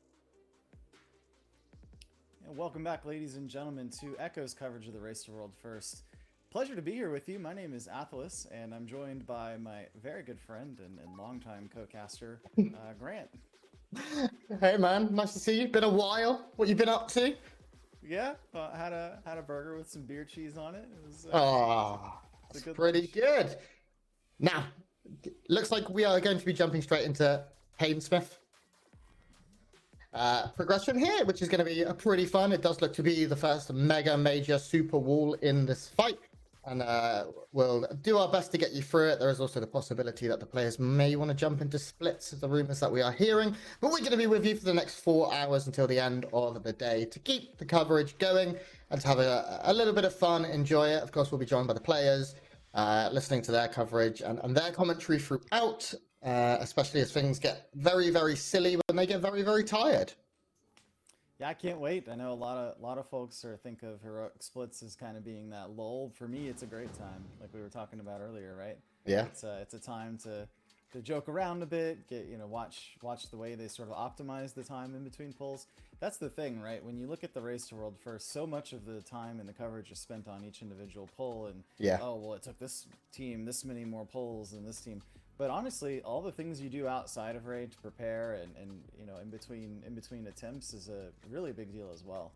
Welcome back, ladies and gentlemen, to Echo's coverage of the Race to World First. Pleasure to be here with you. My name is Athelis, and I'm joined by my very good friend and longtime co-caster, Grant. Hey man, nice to see you. Been a while. What you been up to? Yeah, had a burger with some beer cheese on it. It was it's pretty good. Now, looks like we are going to be jumping straight into Painsmith. Progression here, which is going to be pretty fun. It does look to be the first major super wall in this fight, and we'll do our best to get you through it. There is also the possibility that the players may want to jump into splits, of the rumors that we are hearing, but we're going to be with you for the next 4 hours until the end of the day to keep the coverage going and to have a little bit of fun, enjoy it. Of course, we'll be joined by the players, listening to their coverage and their commentary throughout, especially as things get very, very silly when they get very, very tired. Yeah, I can't wait. I know a lot of folks think of heroic splits as kind of being that lull. For me, it's a great time, like we were talking about earlier, right? Yeah. It's a time to joke around a bit, watch the way they sort of optimize the time in between pulls. That's the thing, right? When you look at the Race to World First, so much of the time and the coverage is spent on each individual pull, and oh well, it took this team this many more pulls than this team. But honestly, all the things you do outside of raid to prepare and in between attempts is a really big deal as well.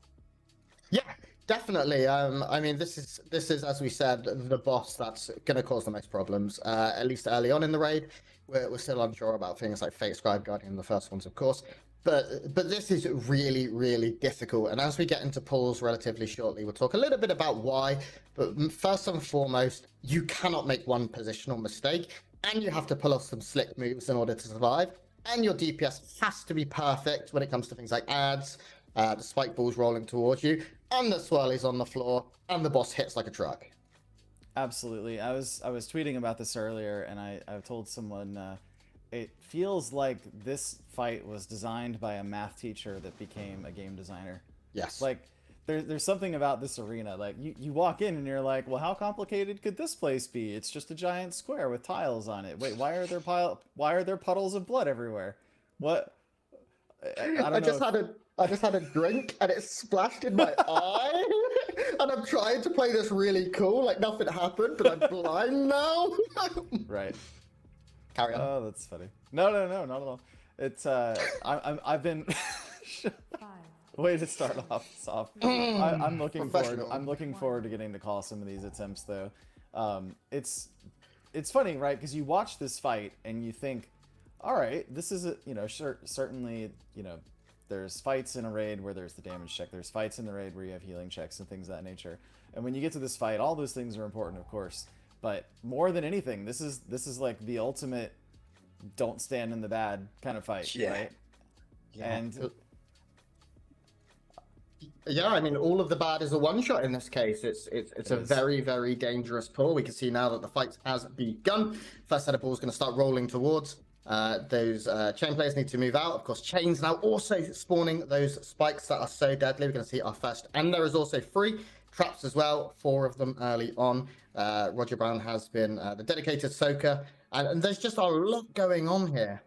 Yeah, definitely. I mean, this is as we said, the boss that's going to cause the most problems. At least early on in the raid, we're still unsure about things like Fate Scribe Guardian, the first ones, of course. But this is really, really difficult. And as we get into pulls relatively shortly, we'll talk a little bit about why. But first and foremost, you cannot make one positional mistake. And you have to pull off some slick moves in order to survive. And your DPS has to be perfect when it comes to things like ads, the spike balls rolling towards you, and the swirlies on the floor, and the boss hits like a truck. Absolutely. I was tweeting about this earlier, and I told someone it feels like this fight was designed by a math teacher that became a game designer. Yes. Like, there's something about this arena. Like, you walk in and you're like, well, how complicated could this place be? It's just a giant square with tiles on it. Wait, why are there puddles of blood everywhere? What? I just had a drink and it splashed in my eye. And I'm trying to play this really cool, like nothing happened, but I'm blind now. Right. Carry on. Oh, that's funny. No, not at all. It's I've been. Way to start off soft. I'm looking forward to getting to call some of these attempts though. It's funny, right? Because you watch this fight and you think, all right, this is certainly there's fights in a raid where there's the damage check. There's fights in the raid where you have healing checks and things of that nature. And when you get to this fight, all those things are important, of course. But more than anything, this is like the ultimate don't stand in the bad kind of fight, right? Yeah. And yeah, I mean, all of the bad is a one-shot in this case. It's a very, very dangerous pull. We can see now that the fight has begun. First set of balls going to start rolling towards. Those chain players need to move out. Of course, chains now also spawning those spikes that are so deadly. We're going to see our first. And there is also 3 traps as well, 4 of them early on. Roger Brown has been the dedicated soaker. And there's just a lot going on here.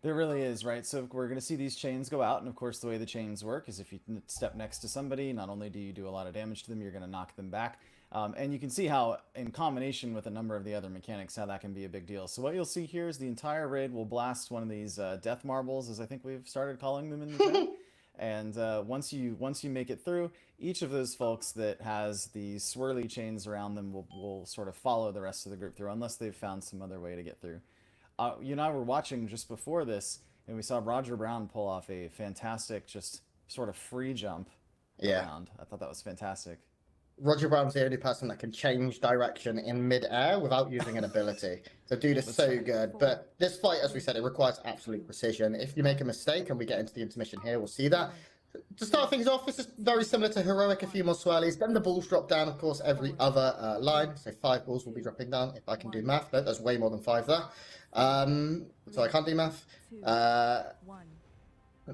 There really is, right? So we're going to see these chains go out, and of course the way the chains work is if you step next to somebody, not only do you do a lot of damage to them, you're going to knock them back. And you can see how, in combination with a number of the other mechanics, how that can be a big deal. So what you'll see here is the entire raid will blast one of these death marbles, as I think we've started calling them in the chat. And once you make it through, each of those folks that has the swirly chains around them will sort of follow the rest of the group through, unless they've found some other way to get through. You and I were watching just before this, and we saw Roger Brown pull off a fantastic, just sort of free jump around. I thought that was fantastic. Roger Brown's the only person that can change direction in mid-air without using an ability. So dude is so good. But this fight, as we said, it requires absolute precision. If you make a mistake, and we get into the intermission here, we'll see that. To start things off, this is very similar to Heroic, a few more swirlies. Then the balls drop down, of course, every other line. So 5 balls will be dropping down, if I can do math. No, there's way more than 5 there. So I can't do math.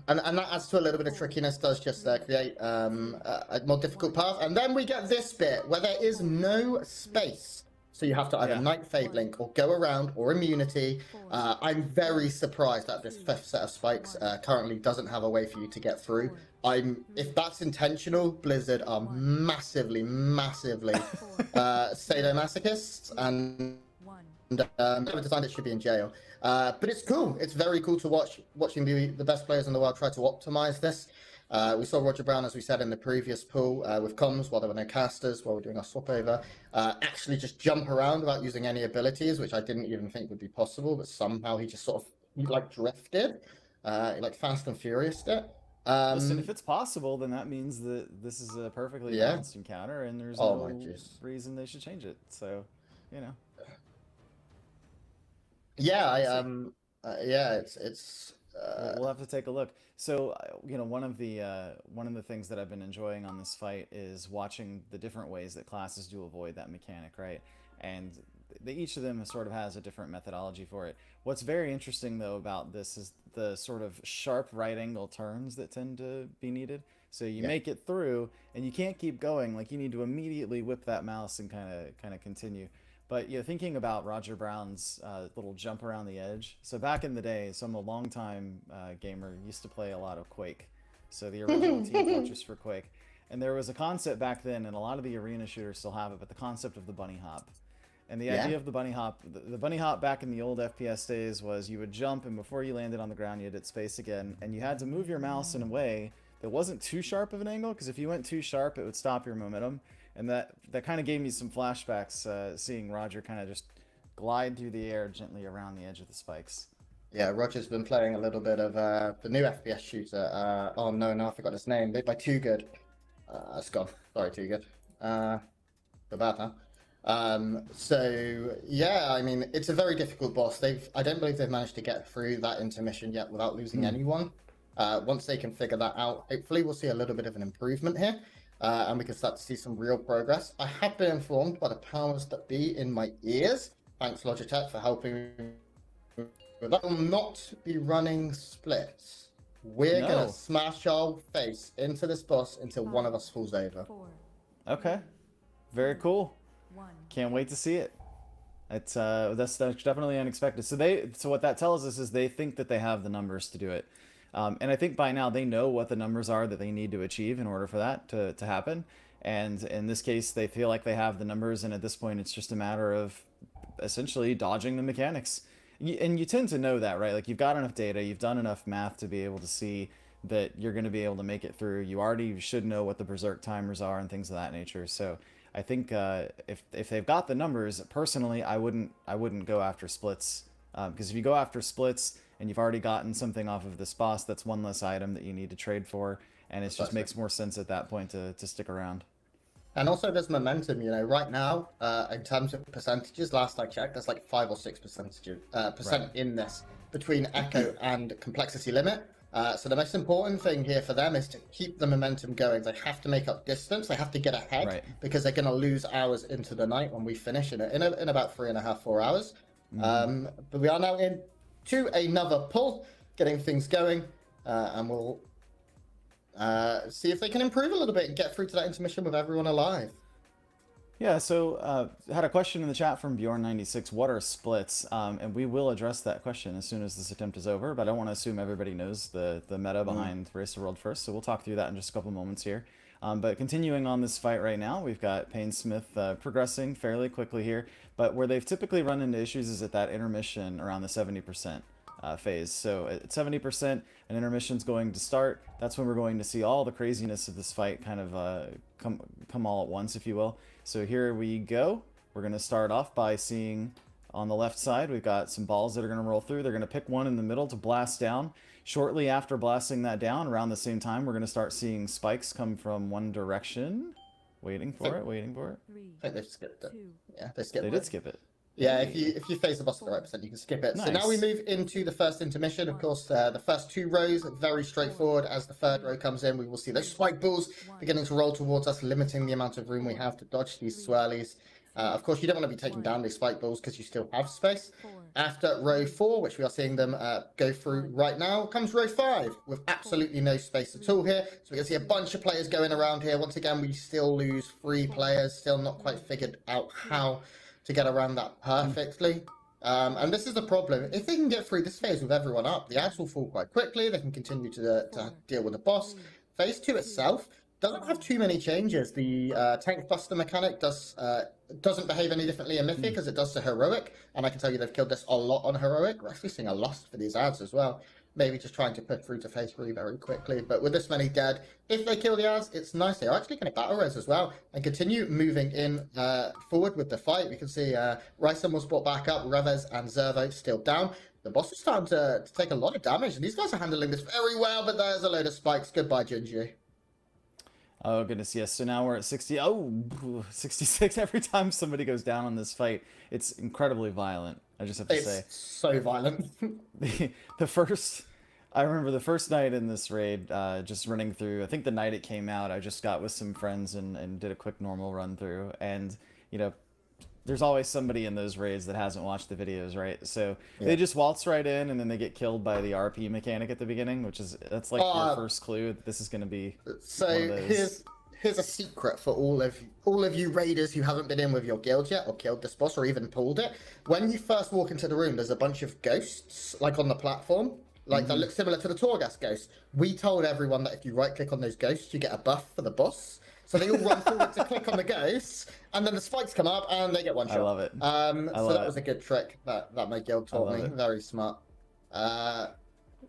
And that adds to a little bit of trickiness, does just create a more difficult path. And then we get this bit, where there is no space. So you have to either Knight Fade Link or go around or immunity. I'm very surprised that this 5th set of spikes currently doesn't have a way for you to get through. If that's intentional, Blizzard are massively sadomasochists, and whoever designed it should be in jail. But it's cool. It's very cool to watching the best players in the world try to optimize this. We saw Roger Brown, as we said in the previous pool, with comms while there were no casters, while we're doing our swap over, actually just jump around without using any abilities, which I didn't even think would be possible, but somehow he just sort of like drifted, like Fast and Furious it. Listen, if it's possible, then that means that this is a perfectly balanced encounter, and there's no reason they should change it. So, you know. Yeah, it's. We'll have to take a look. So, you know, one of the things that I've been enjoying on this fight is watching the different ways that classes do avoid that mechanic, right? And each of them sort of has a different methodology for it. What's very interesting, though, about this is the sort of sharp right angle turns that tend to be needed. So you make it through, and you can't keep going. Like, you need to immediately whip that mouse and kind of continue. But, you know, thinking about Roger Brown's little jump around the edge. So back in the day, so I'm a longtime gamer, used to play a lot of Quake. So the original Team Fortress for Quake. And there was a concept back then, and a lot of the arena shooters still have it, but the concept of the bunny hop. And the idea of the bunny hop, the bunny hop back in the old FPS days was you would jump, and before you landed on the ground, you hit space again. And you had to move your mouse in a way that wasn't too sharp of an angle, because if you went too sharp, it would stop your momentum. And that kind of gave me some flashbacks, seeing Roger kind of just glide through the air gently around the edge of the spikes. Yeah, Roger's been playing a little bit of the new FPS shooter. Oh no, I forgot his name. Made by Too Good. It's gone. Sorry, Too Good. Feel bad now. So yeah, I mean, it's a very difficult boss. I don't believe they've managed to get through that intermission yet without losing anyone. Once they can figure that out, hopefully we'll see a little bit of an improvement here. And we can start to see some real progress. I have been informed by the powers that be in my ears. Thanks, Logitech, for helping with that. We'll not be running splits. We're going to smash our face into this boss until one of us falls over. Okay. Very cool. Can't wait to see it. It's that's definitely unexpected. So what that tells us is they think that they have the numbers to do it. And I think by now they know what the numbers are that they need to achieve in order for that to happen. And in this case, they feel like they have the numbers, and at this point, it's just a matter of essentially dodging the mechanics. And you tend to know that, right? Like, you've got enough data, you've done enough math to be able to see that you're going to be able to make it through. You already should know what the berserk timers are and things of that nature. So I think if they've got the numbers, personally, I wouldn't go after splits, because if you go after splits and you've already gotten something off of this boss, that's one less item that you need to trade for, and it just makes more sense at that point to stick around. And also there's momentum, you know, right now, in terms of percentages, last I checked, there's like 5 or 6 percent in this between Echo and Complexity Limit. So the most important thing here for them is to keep the momentum going. They have to make up distance, they have to get ahead, because they're going to lose hours into the night when we finish in about 3.5, 4 hours. But we are now into another pull, getting things going, and we'll see if they can improve a little bit and get through to that intermission with everyone alive. Yeah, so had a question in the chat from Bjorn96. What are splits? And we will address that question as soon as this attempt is over, but I don't want to assume everybody knows the meta behind Race the World First, so we'll talk through that in just a couple moments here. But continuing on this fight right now, we've got Painsmith progressing fairly quickly here, but where they've typically run into issues is at that intermission around the 70% phase. So at 70%, an intermission's going to start. That's when we're going to see all the craziness of this fight kind of come all at once, if you will. So here we go. We're going to start off by seeing on the left side, we've got some balls that are going to roll through. They're going to pick one in the middle to blast down. Shortly after blasting that down, around the same time, we're going to start seeing spikes come from one direction. Waiting for it, waiting for it. I think they've skipped it. Yeah, they skipped They it. did skip it. Yeah, if you face the boss at the right percent, you can skip it. So now we Nice. move into the first intermission. Of course, the first 2 rows are very straightforward. As the 3rd row comes in, we will see those spike balls beginning to roll towards us, limiting the amount of room we have to dodge these swirlies. Of course, you don't want to be taking down these spike balls because you still have space. After row 4, which we are seeing them go through right now, comes row 5 with absolutely no space at all here. So we can see a bunch of players going around here. Once again, we still lose 3 players, still not quite figured out how to get around that perfectly. And this is the problem. If they can get through this phase with everyone up, the ads will fall quite quickly. They can continue to deal with the boss. Phase 2 itself doesn't have too many changes. The tank buster mechanic doesn't behave any differently in Mythic as it does to Heroic. And I can tell you they've killed this a lot on Heroic. We're actually seeing a loss for these ads as well. Maybe just trying to push through to phase 3 very quickly. But with this many dead, if they kill the ads, it's nice. They're actually going to battle res as well and continue moving in forward with the fight. We can see Ryson was brought back up, Revez and Zervo still down. The boss is starting to take a lot of damage, and these guys are handling this very well, but there's a load of spikes. Goodbye, Jinji. Oh, goodness, yes. So now we're at 60. Oh, 66. Every time somebody goes down on this fight, it's incredibly violent. I just have to say. It's so violent. I remember the first night in this raid, just running through, I think the night it came out, I just got with some friends and did a quick normal run through. And, you know, there's always somebody in those raids that hasn't watched the videos, right? So they just waltz right in and then they get killed by the RP mechanic at the beginning, that's like your first clue that this is going to be so one of those. Here's a secret for all of you raiders who haven't been in with your guild yet or killed this boss or even pulled it. When you first walk into the room, there's a bunch of ghosts like on the platform, like that look similar to the Torghast ghosts. We told everyone that if you right click on those ghosts, you get a buff for the boss. So they all run forward to click on the ghosts, and then the spikes come up and they get one shot. I love it. So that was a good trick that my guild taught me. Very smart.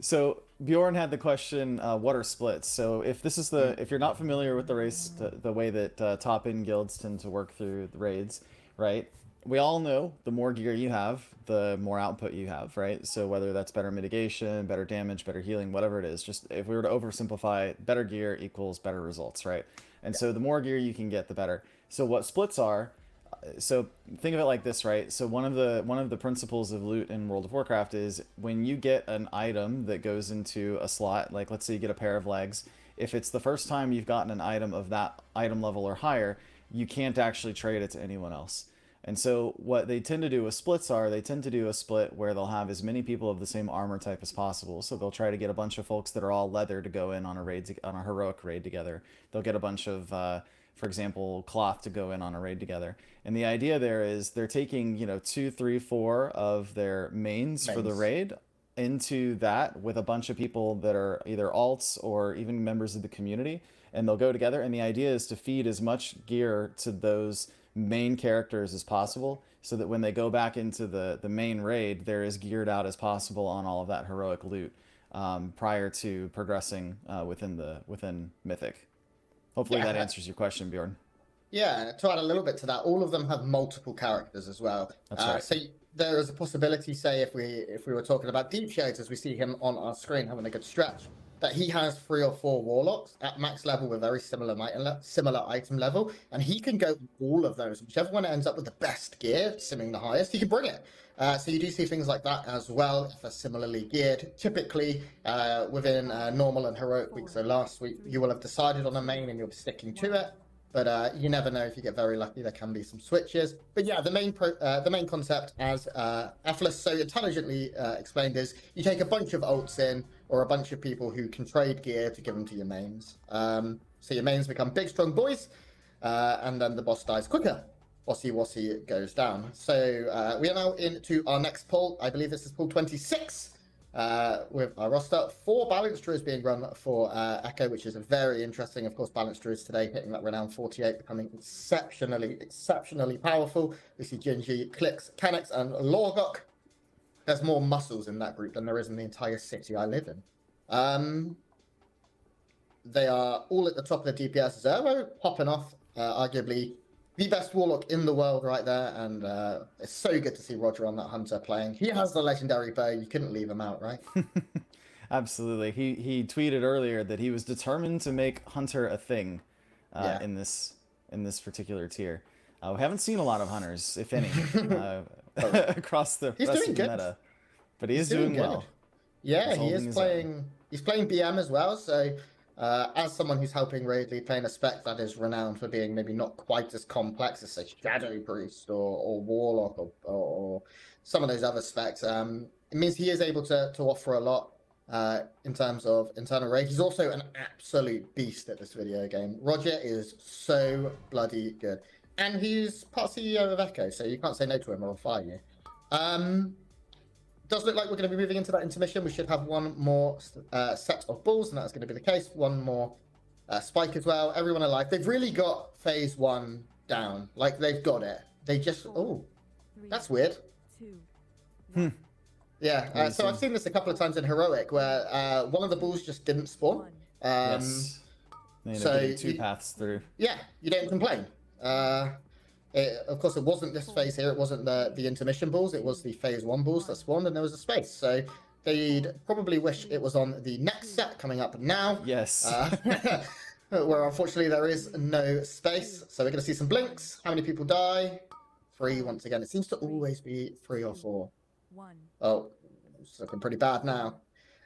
So Bjorn had the question, what are splits? So if this is if you're not familiar with the race, the way that top end guilds tend to work through the raids, right? We all know the more gear you have, the more output you have, right? So whether that's better mitigation, better damage, better healing, whatever it is, just if we were to oversimplify, better gear equals better results, right? And so the more gear you can get, the better. So what splits are, so think of it like this, right? So one of the principles of loot in World of Warcraft is when you get an item that goes into a slot, like let's say you get a pair of legs, if it's the first time you've gotten an item of that item level or higher, you can't actually trade it to anyone else. And so what they tend to do with splits are, they tend to do a split where they'll have as many people of the same armor type as possible. So they'll try to get a bunch of folks that are all leather to go in on a heroic raid together. They'll get a bunch of, for example, cloth to go in on a raid together. And the idea there is they're taking, 2, 3, 4 of their mains for the raid into that with a bunch of people that are either alts or even members of the community, and they'll go together. And the idea is to feed as much gear to those main characters as possible, so that when they go back into the main raid, they're as geared out as possible on all of that heroic loot prior to progressing within Mythic. Hopefully that answers your question, Bjorn. Yeah, to add a little bit to that, all of them have multiple characters as well. That's right. So there is a possibility, say, if we were talking about Deep Shades, as we see him on our screen having a good stretch, that he has 3 or 4 warlocks at max level with very similar item level, and he can go all of those. Whichever one ends up with the best gear, simming the highest, he can bring it. So you do see things like that as well, if they're similarly geared. Typically, within normal and heroic week, so last week, you will have decided on a main and you'll be sticking to it. But you never know, if you get very lucky, there can be some switches. But yeah, the main concept, as Aphlis so intelligently explained, is you take a bunch of ults in, or a bunch of people who can trade gear to give them to your mains. So your mains become big, strong boys, and then the boss dies quicker. Wossy goes down. So we are now into our next poll. I believe this is poll 26. With our roster, 4 Balanced Druids being run for Echo, which is very interesting. Of course, Balanced Druids today hitting that renown 48, becoming exceptionally powerful. We see Jinji, Clix, Canex, and Lorgok. There's more muscles in that group than there is in the entire city I live in. They are all at the top of the DPS. Zervo popping off, arguably the best warlock in the world right there, and it's so good to see Roger on that Hunter playing. He has the legendary bow, you couldn't leave him out, right? Absolutely. He tweeted earlier that he was determined to make Hunter a thing in this in this particular tier. We haven't seen a lot of hunters, if any, across the He's rest doing of the good. meta. But he is doing good. well. Yeah, He's he holding is his playing. He's playing BM as well. So, as someone who's helping Raid League, playing a spec that is renowned for being maybe not quite as complex as say Shadow Priest or Warlock or some of those other specs, it means he is able to offer a lot in terms of internal raid. He's also an absolute beast at this video game. Roger is so bloody good, and he's part CEO of Echo, so you can't say no to him or he'll fire you. Does look like we're going to be moving into that intermission. We should have one more set of bulls, and that's going to be the case. One more spike as well. Everyone alive. They've really got phase 1 down. Like, they've got it. They just... Oh, that's weird. Yeah, so I've seen this a couple of times in Heroic, where one of the bulls just didn't spawn. Yes. They end up getting 2 paths through. Yeah, you don't complain. Of course, it wasn't this phase here. It wasn't the intermission bulls. It was the phase 1 bulls that spawned, and there was a space. So they'd probably wish it was on the next set coming up now. Yes. Where unfortunately there is no space. So we're going to see some blinks. How many people die? 3 once again. It seems to always be 3 or 4. Oh, it's looking pretty bad now.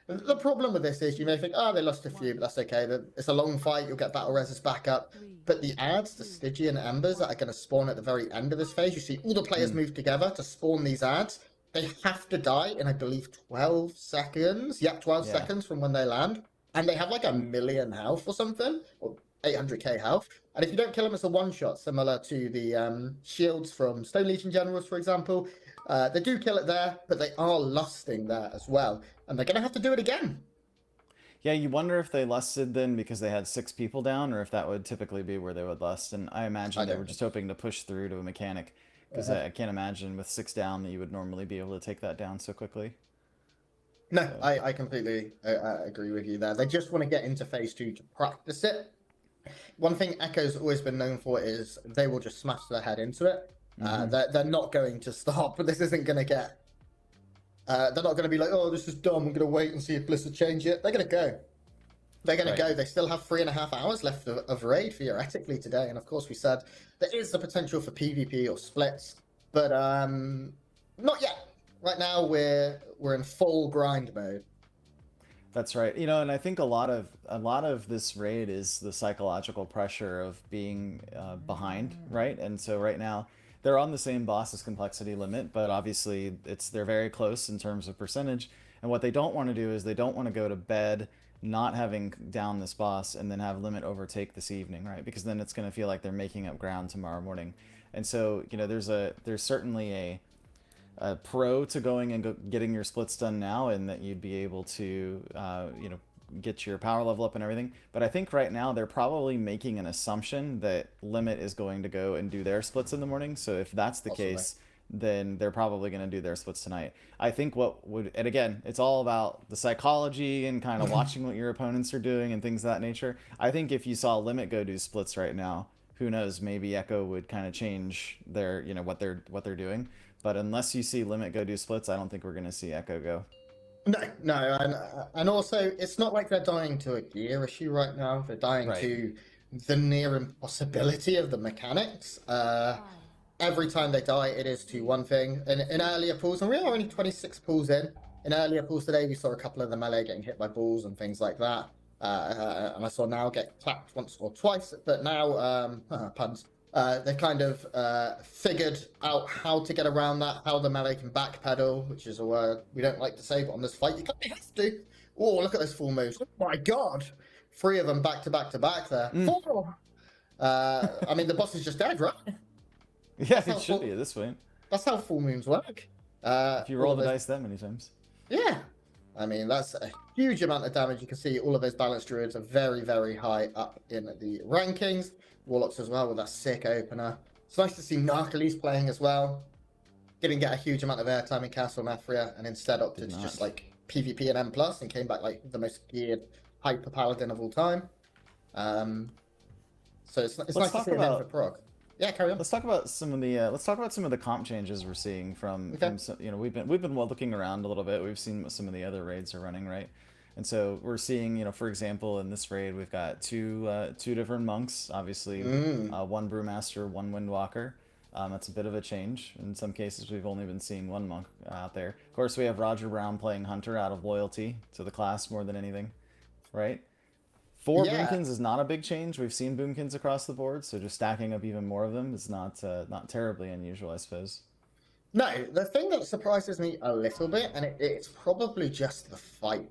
The problem with this is you may think, oh, they lost a few, but that's okay. It's a long fight. You'll get battle reses back up. But the ads, the Stygian Embers that are going to spawn at the very end of this phase, you see all the players move together to spawn these ads. They have to die in, I believe, 12 seconds. Yep, 12 seconds from when they land. And they have like 1 million health or something, or 800k health. And if you don't kill them, it's a one-shot, similar to the shields from Stone Legion Generals, for example. They do kill it there, but they are lusting there as well. And they're going to have to do it again. Yeah, you wonder if they lusted then because they had 6 people down, or if that would typically be where they would lust. And I imagine they were just hoping to push through to a mechanic, because I can't imagine with 6 down that you would normally be able to take that down so quickly. No, so. I completely agree with you there. They just want to get into phase 2 to practice it. One thing Echo's always been known for is they will just smash their head into it. They're not going to stop. This isn't going to get... they're not going to be like, oh, this is dumb, I'm going to wait and see if Blizzard change it. They're going to go. They're going to go. They still have 3.5 hours left of raid, theoretically, today. And of course, we said there is the potential for PvP or splits. But not yet. Right now, we're in full grind mode. That's right. You know, and I think a lot of this raid is the psychological pressure of being behind, right? And so right now, they're on the same boss's complexity limit, but obviously they're very close in terms of percentage. And what they don't want to do is they don't want to go to bed not having down this boss and then have limit overtake this evening, right? Because then it's going to feel like they're making up ground tomorrow morning. And so, you know, there's certainly a pro to going and getting your splits done now, and that you'd be able to, you know, get your power level up and everything. But I think right now they're probably making an assumption that Limit is going to go and do their splits in the morning. So if that's the case, then they're probably going to do their splits tonight. I think and again, it's all about the psychology and kind of watching what your opponents are doing and things of that nature. I think if you saw Limit go do splits right now, who knows, maybe Echo would kind of change their, you know, what they're doing. But unless you see Limit go do splits, I don't think we're going to see Echo go. No, and also, it's not like they're dying to a gear issue right now. They're dying to the near impossibility of the mechanics. Every time they die, it is to one thing. In earlier pools, and we are only 26 pools in earlier pools today, we saw a couple of the melee getting hit by balls and things like that. And I saw now get clapped once or twice, but now, puns. They've kind of figured out how to get around that, how the melee can backpedal, which is a word we don't like to say, but on this fight, you kind of have to. Oh, look at those full moves. Oh my god. 3 of them back to back to back there. 4. I mean, the boss is just dead, right? Yeah, it should be at this point. That's how full moons work. If you roll the dice that many times. Yeah. I mean, that's a huge amount of damage. You can see all of those balanced druids are very, very high up in the rankings. Warlocks as well with that sick opener. It's nice to see Narcoles playing as well. Didn't get a huge amount of airtime in Castle Mafria, and instead opted to just like PvP and M+, and came back like the most geared hyper paladin of all time. So it's nice to see him in for prog. Yeah, carry on. Let's talk about some of the comp changes we're seeing from you know, we've been looking around a little bit. We've seen what some of the other raids are running, right? And so we're seeing, you know, for example, in this raid, we've got two different monks, obviously, one brewmaster, one windwalker. That's a bit of a change. In some cases, we've only been seeing one monk out there. Of course, we have Roger Brown playing hunter out of loyalty to the class more than anything, right? 4 boomkins is not a big change. We've seen boomkins across the board, so just stacking up even more of them is not terribly unusual, I suppose. No, the thing that surprises me a little bit, and it's probably just the fight,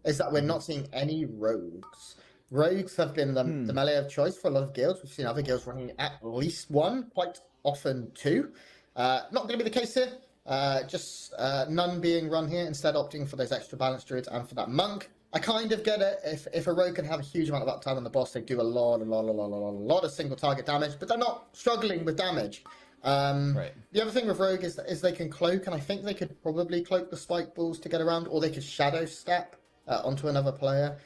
is that we're not seeing any rogues. Rogues have been the melee of choice for a lot of guilds. We've seen other guilds running at least 1, quite often 2. Not going to be the case here. Just none being run here, instead opting for those extra balance druids and for that monk. I kind of get it. If a rogue can have a huge amount of uptime on the boss, they do a lot of single target damage, but they're not struggling with damage. The other thing with rogue is they can cloak, and I think they could probably cloak the spike balls to get around, or they could shadow step onto another player,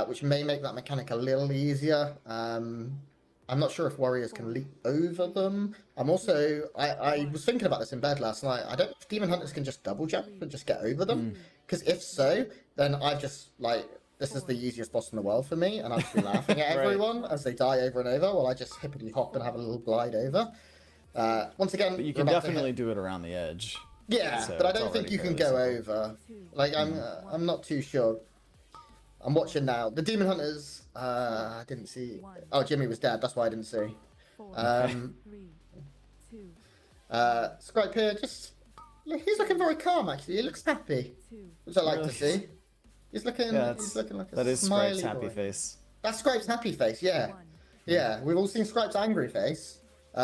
which may make that mechanic a little easier. I'm not sure if warriors can leap over them. I was thinking about this in bed last night. I don't know if demon hunters can just double jump and just get over them, because if so, then I've just this is the easiest boss in the world for me, and I'll just be laughing at everyone as they die over and over while I just hippity hop and have a little glide over. Once again, but you can definitely do it around the edge. Yeah, so but I don't think you can go over. I'm not too sure. I'm watching now. The demon hunters, I didn't see. Oh, Jimmy was dead. That's why I didn't see. Scribe here, he's looking very calm actually. He looks happy, which I like to see. He's looking like a smiley Scribe's happy boy. face. That's Scribe's happy face. Yeah, yeah. We've all seen Scribe's angry face. We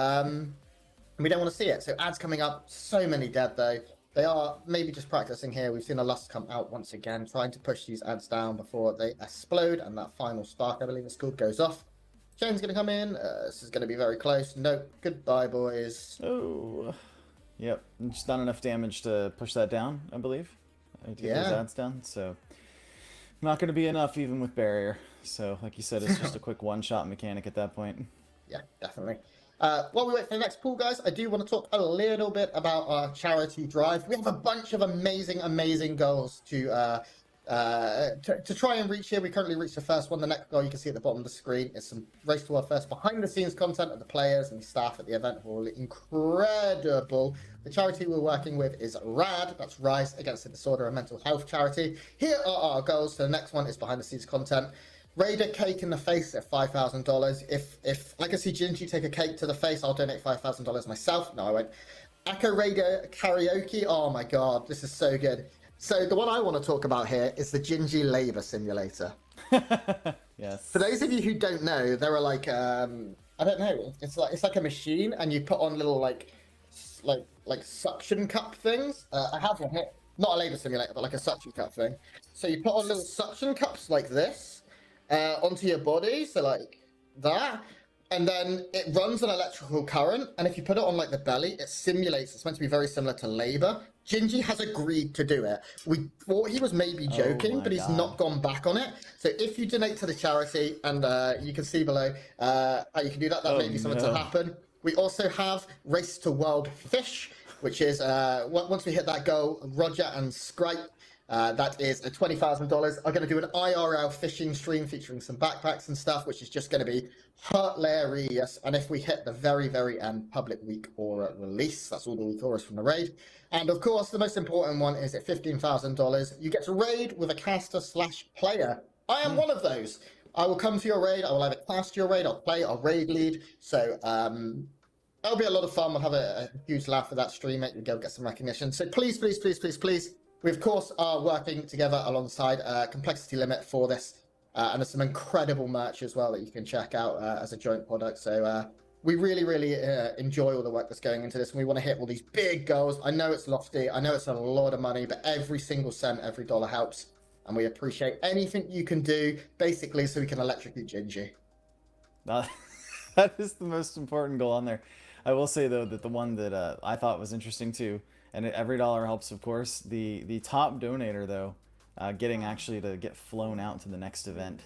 don't want to see it. So ads coming up. So many dead though. They are maybe just practicing here. We've seen a lust come out once again, trying to push these ads down before they explode, and that final spark, I believe it's called, goes off. Chain's going to come in. This is going to be very close. Nope. Goodbye, boys. Oh. Yep. Just not enough damage to push that down, I believe. To get those ads down. So not going to be enough even with barrier. So like you said, it's just a quick one-shot mechanic at that point. Yeah, definitely. While we wait for the next pool, guys, I do want to talk a little bit about our charity drive. We have a bunch of amazing goals to try and reach here. We currently reached the first one. The next goal you can see at the bottom of the screen is some Race to World First behind-the-scenes content of the players and the staff at the event who are incredible. The charity we're working with is RAD. That's Rise Against the Disorder and Mental Health Charity. Here are our goals. So the next one is behind-the-scenes content. Raider cake in the face at $5,000. If I can see Gingy take a cake to the face, I'll donate $5,000 myself. No, I won't. Echo Raider karaoke. Oh my god, this is so good. So the one I want to talk about here is the Gingy Labor Simulator. Yes. For those of you who don't know, there are like I don't know. It's like a machine, and you put on little like suction cup things. I have one here. Not a labor simulator, but like a suction cup thing. So you put on little suction cups like this. Onto your body, so like that, and then it runs an electrical current, and if you put it on like the belly, it simulates. It's meant to be very similar to labor. Gingy has agreed to do it. We thought he was maybe joking, but he's not gone back on it. So if you donate to the charity, and you can see below how you can do that, that may be something to happen. We also have Race to World Fish, which is once we hit that goal, Roger and Scripe, that is a $20,000. I'm going to do an IRL fishing stream featuring some backpacks and stuff, which is just going to be hilarious. And if we hit the very end, public week aura release. That's all the week auras from the raid. And of course, the most important one is at $15,000. You get to raid with a caster/player. I am one of those. I will come to your raid. I will either cast your raid, I'll play, I'll raid lead. So that'll be a lot of fun. We'll have a huge laugh with that stream. You'll go get some recognition. So please. We, of course, are working together alongside Complexity Limit for this. And there's some incredible merch as well that you can check out as a joint product. So we really enjoy all the work that's going into this. And we want to hit all these big goals. I know it's lofty. I know it's a lot of money. But every single cent, every dollar helps. And we appreciate anything you can do, basically, so we can electrocute Gingy. That is the most important goal on there. I will say, though, that the one that I thought was interesting, too, and every dollar helps, of course. The top donator, though, getting actually to get flown out to the next event.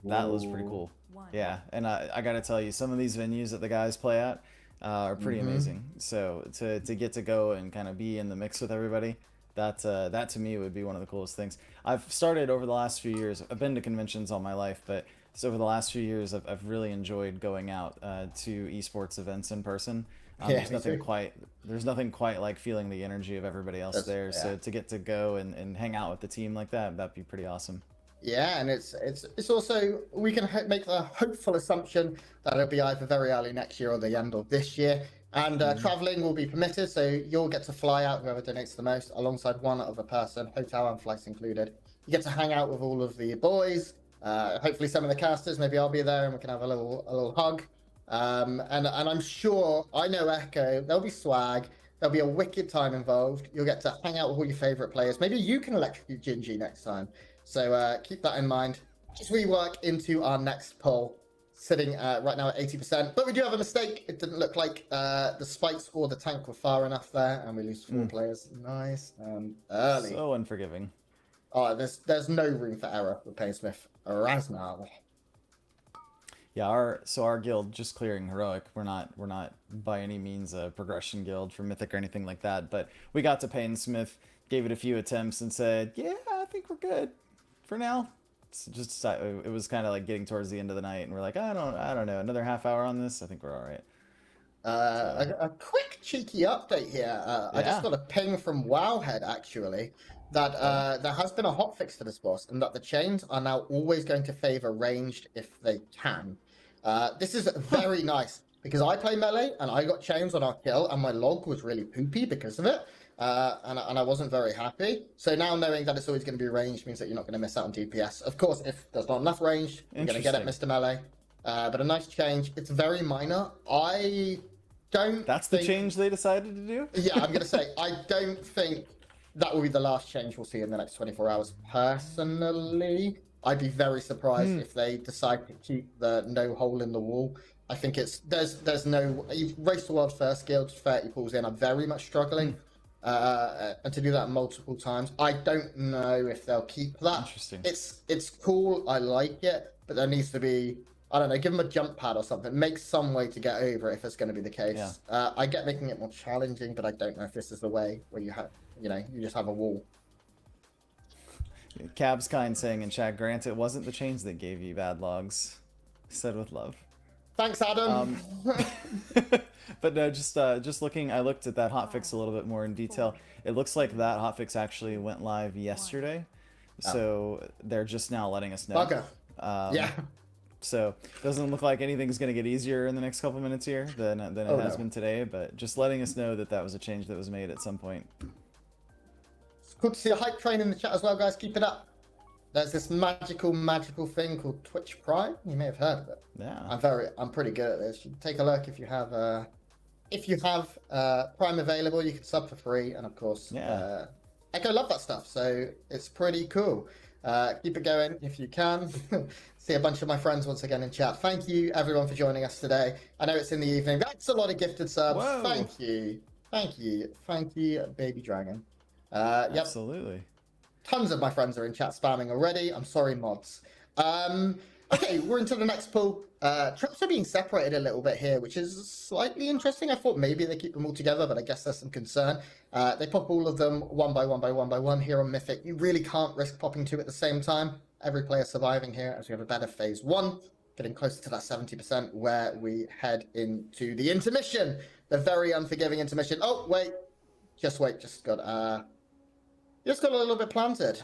That was pretty cool. Yeah, and I got to tell you, some of these venues that the guys play at are pretty amazing. So to get to go and kind of be in the mix with everybody, That to me would be one of the coolest things. I've started over the last few years. I've been to conventions all my life, but so over the last few years, I've really enjoyed going out to esports events in person. There's nothing quite like feeling the energy of everybody else there. Yeah. So to get to go and hang out with the team like that'd be pretty awesome. Yeah, and it's also, we can make the hopeful assumption that it'll be either very early next year or the end of this year. And traveling will be permitted, so you'll get to fly out, whoever donates the most, alongside one other person, hotel and flights included. You get to hang out with all of the boys, hopefully some of the casters, maybe I'll be there and we can have a little hug. And I'm sure, I know Echo, there'll be swag, there'll be a wicked time involved. You'll get to hang out with all your favorite players. Maybe you can electrocute Gingy next time. So keep that in mind. As we work into our next poll, sitting right now at 80%, but we do have a mistake. It didn't look like the spikes or the tank were far enough there, and we lose 4 players. Nice and early. So unforgiving. Oh, there's no room for error with Painsmith or Rasnal. Yeah, our guild, just clearing heroic. We're not by any means a progression guild for mythic or anything like that. But we got to Painsmith, gave it a few attempts, and said, "Yeah, I think we're good for now." So just it was kind of like getting towards the end of the night, and we're like, I don't know, another half hour on this. I think we're all right. A quick cheeky update here. I just got a ping from Wowhead actually that there has been a hotfix to this boss, and that the chains are now always going to favor ranged if they can. This is very nice because I play melee and I got chains on our kill, and my log was really poopy because of it. And I wasn't very happy. So now knowing that it's always going to be ranged means that you're not going to miss out on DPS. Of course, if there's not enough range, you're going to get it, Mr. Melee. But a nice change. It's very minor. That's the change they decided to do? Yeah, I'm going to say, I don't think that will be the last change we'll see in the next 24 hours. Personally, I'd be very surprised if they decide to keep the no hole in the wall. I think there's no... Race to World First Guild, 30 pulls in. I'm very much struggling. And to do that multiple times, I don't know if they'll keep that. Interesting. It's cool, I like it, but there needs to be, I don't know, give them a jump pad or something. Make some way to get over it if it's going to be the case. Yeah. I get making it more challenging, but I don't know if this is the way where you have, you just have a wall. Cab's kind saying in chat, Grant, it wasn't the chains that gave you bad logs. Said with love. Thanks, Adam. But no, just looking, I looked at that hotfix a little bit more in detail. It looks like that hotfix actually went live yesterday, so they're just now letting us know. Bugger. Yeah. So doesn't look like anything's going to get easier in the next couple minutes here than it has been today, but just letting us know that was a change that was made at some point. It's good to see a hype train in the chat as well, guys. Keep it up. There's this magical thing called Twitch Prime. You may have heard of it. Yeah. I'm pretty good at this. You can take a look if you have Prime available. You can sub for free, and of course, Echo love that stuff. So it's pretty cool. Keep it going if you can. See a bunch of my friends once again in chat. Thank you everyone for joining us today. I know it's in the evening. That's a lot of gifted subs. Whoa. Thank you, Baby Dragon. Absolutely. Tons of my friends are in chat spamming already. I'm sorry, mods. Okay, we're into the next pool. Traps are being separated a little bit here, which is slightly interesting. I thought maybe they keep them all together, but I guess there's some concern. They pop all of them one by one here on Mythic. You really can't risk popping 2 at the same time. Every player surviving here as we have a better phase 1, getting closer to that 70% where we head into the intermission. The very unforgiving intermission. Oh, wait. Just got a little bit planted.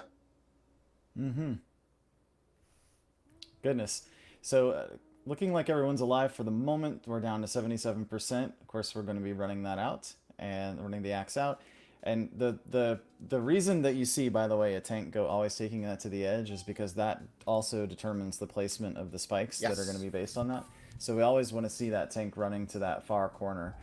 Goodness. So looking like everyone's alive for the moment. We're down to 77%. Of course, we're going to be running that out and running the axe out. And the reason that you see, by the way, a tank always taking that to the edge is because that also determines the placement of the spikes that are going to be based on that. So we always want to see that tank running to that far corner.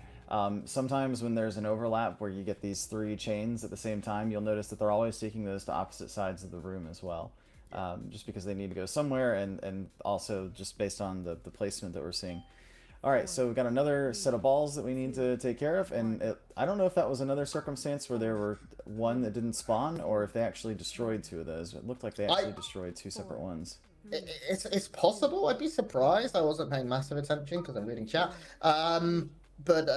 Sometimes when there's an overlap where you get these 3 chains at the same time, you'll notice that they're always taking those to opposite sides of the room as well. Just because they need to go somewhere, and also just based on the placement that we're seeing. All right, so we've got another set of balls that we need to take care of, and I don't know if that was another circumstance where there were one that didn't spawn, or if they actually destroyed 2 of those. It looked like they actually destroyed 2 separate ones. It's possible. I'd be surprised. I wasn't paying massive attention because I'm reading chat. but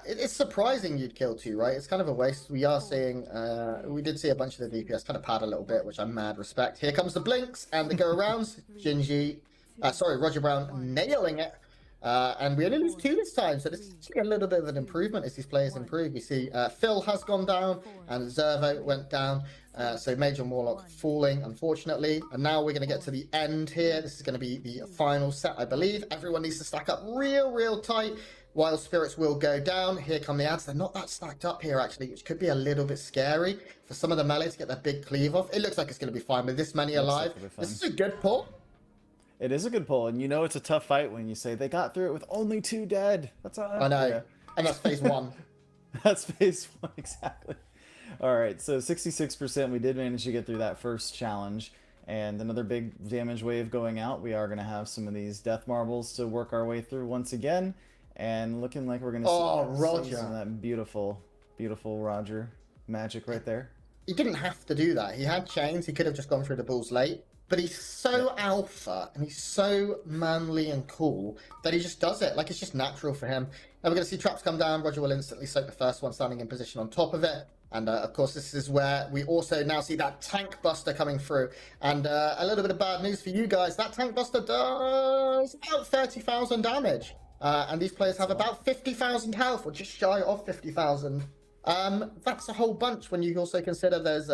it's surprising you'd kill 2, right? It's kind of a waste. We are seeing, we did see a bunch of the DPS kind of pad a little bit, which I'm mad respect. Here comes the blinks and the go-arounds. Roger Brown nailing it. And we only lose 2 this time, so this is actually a little bit of an improvement as these players improve. We see Phil has gone down and Zervo went down. So Major Morlock falling, unfortunately. And now we're going to get to the end here. This is going to be the final set, I believe. Everyone needs to stack up real tight. Wild Spirits will go down. Here come the ads. They're not that stacked up here, actually, which could be a little bit scary for some of the melee to get their big cleave off. It looks like it's going to be fine with this many alive. This is a good pull. It is a good pull, and you know it's a tough fight when you say they got through it with only 2 dead. That's all. I know, yeah. And that's phase 1. That's phase 1, exactly. All right, so 66%, we did manage to get through that first challenge, and another big damage wave going out. We are going to have some of these death marbles to work our way through once again, and looking like we're going to see some of that beautiful Roger magic right there. He didn't have to do that. He had chains. He could have just gone through the balls late. But he's so alpha and he's so manly and cool that he just does it. Like, it's just natural for him. And we're going to see traps come down. Roger will instantly soak the first one, standing in position on top of it. And of course, this is where we also now see that tank buster coming through. And a little bit of bad news for you guys. That tank buster does about 30,000 damage. And these players have about 50,000 health, or just shy of 50,000. That's a whole bunch when you also consider there's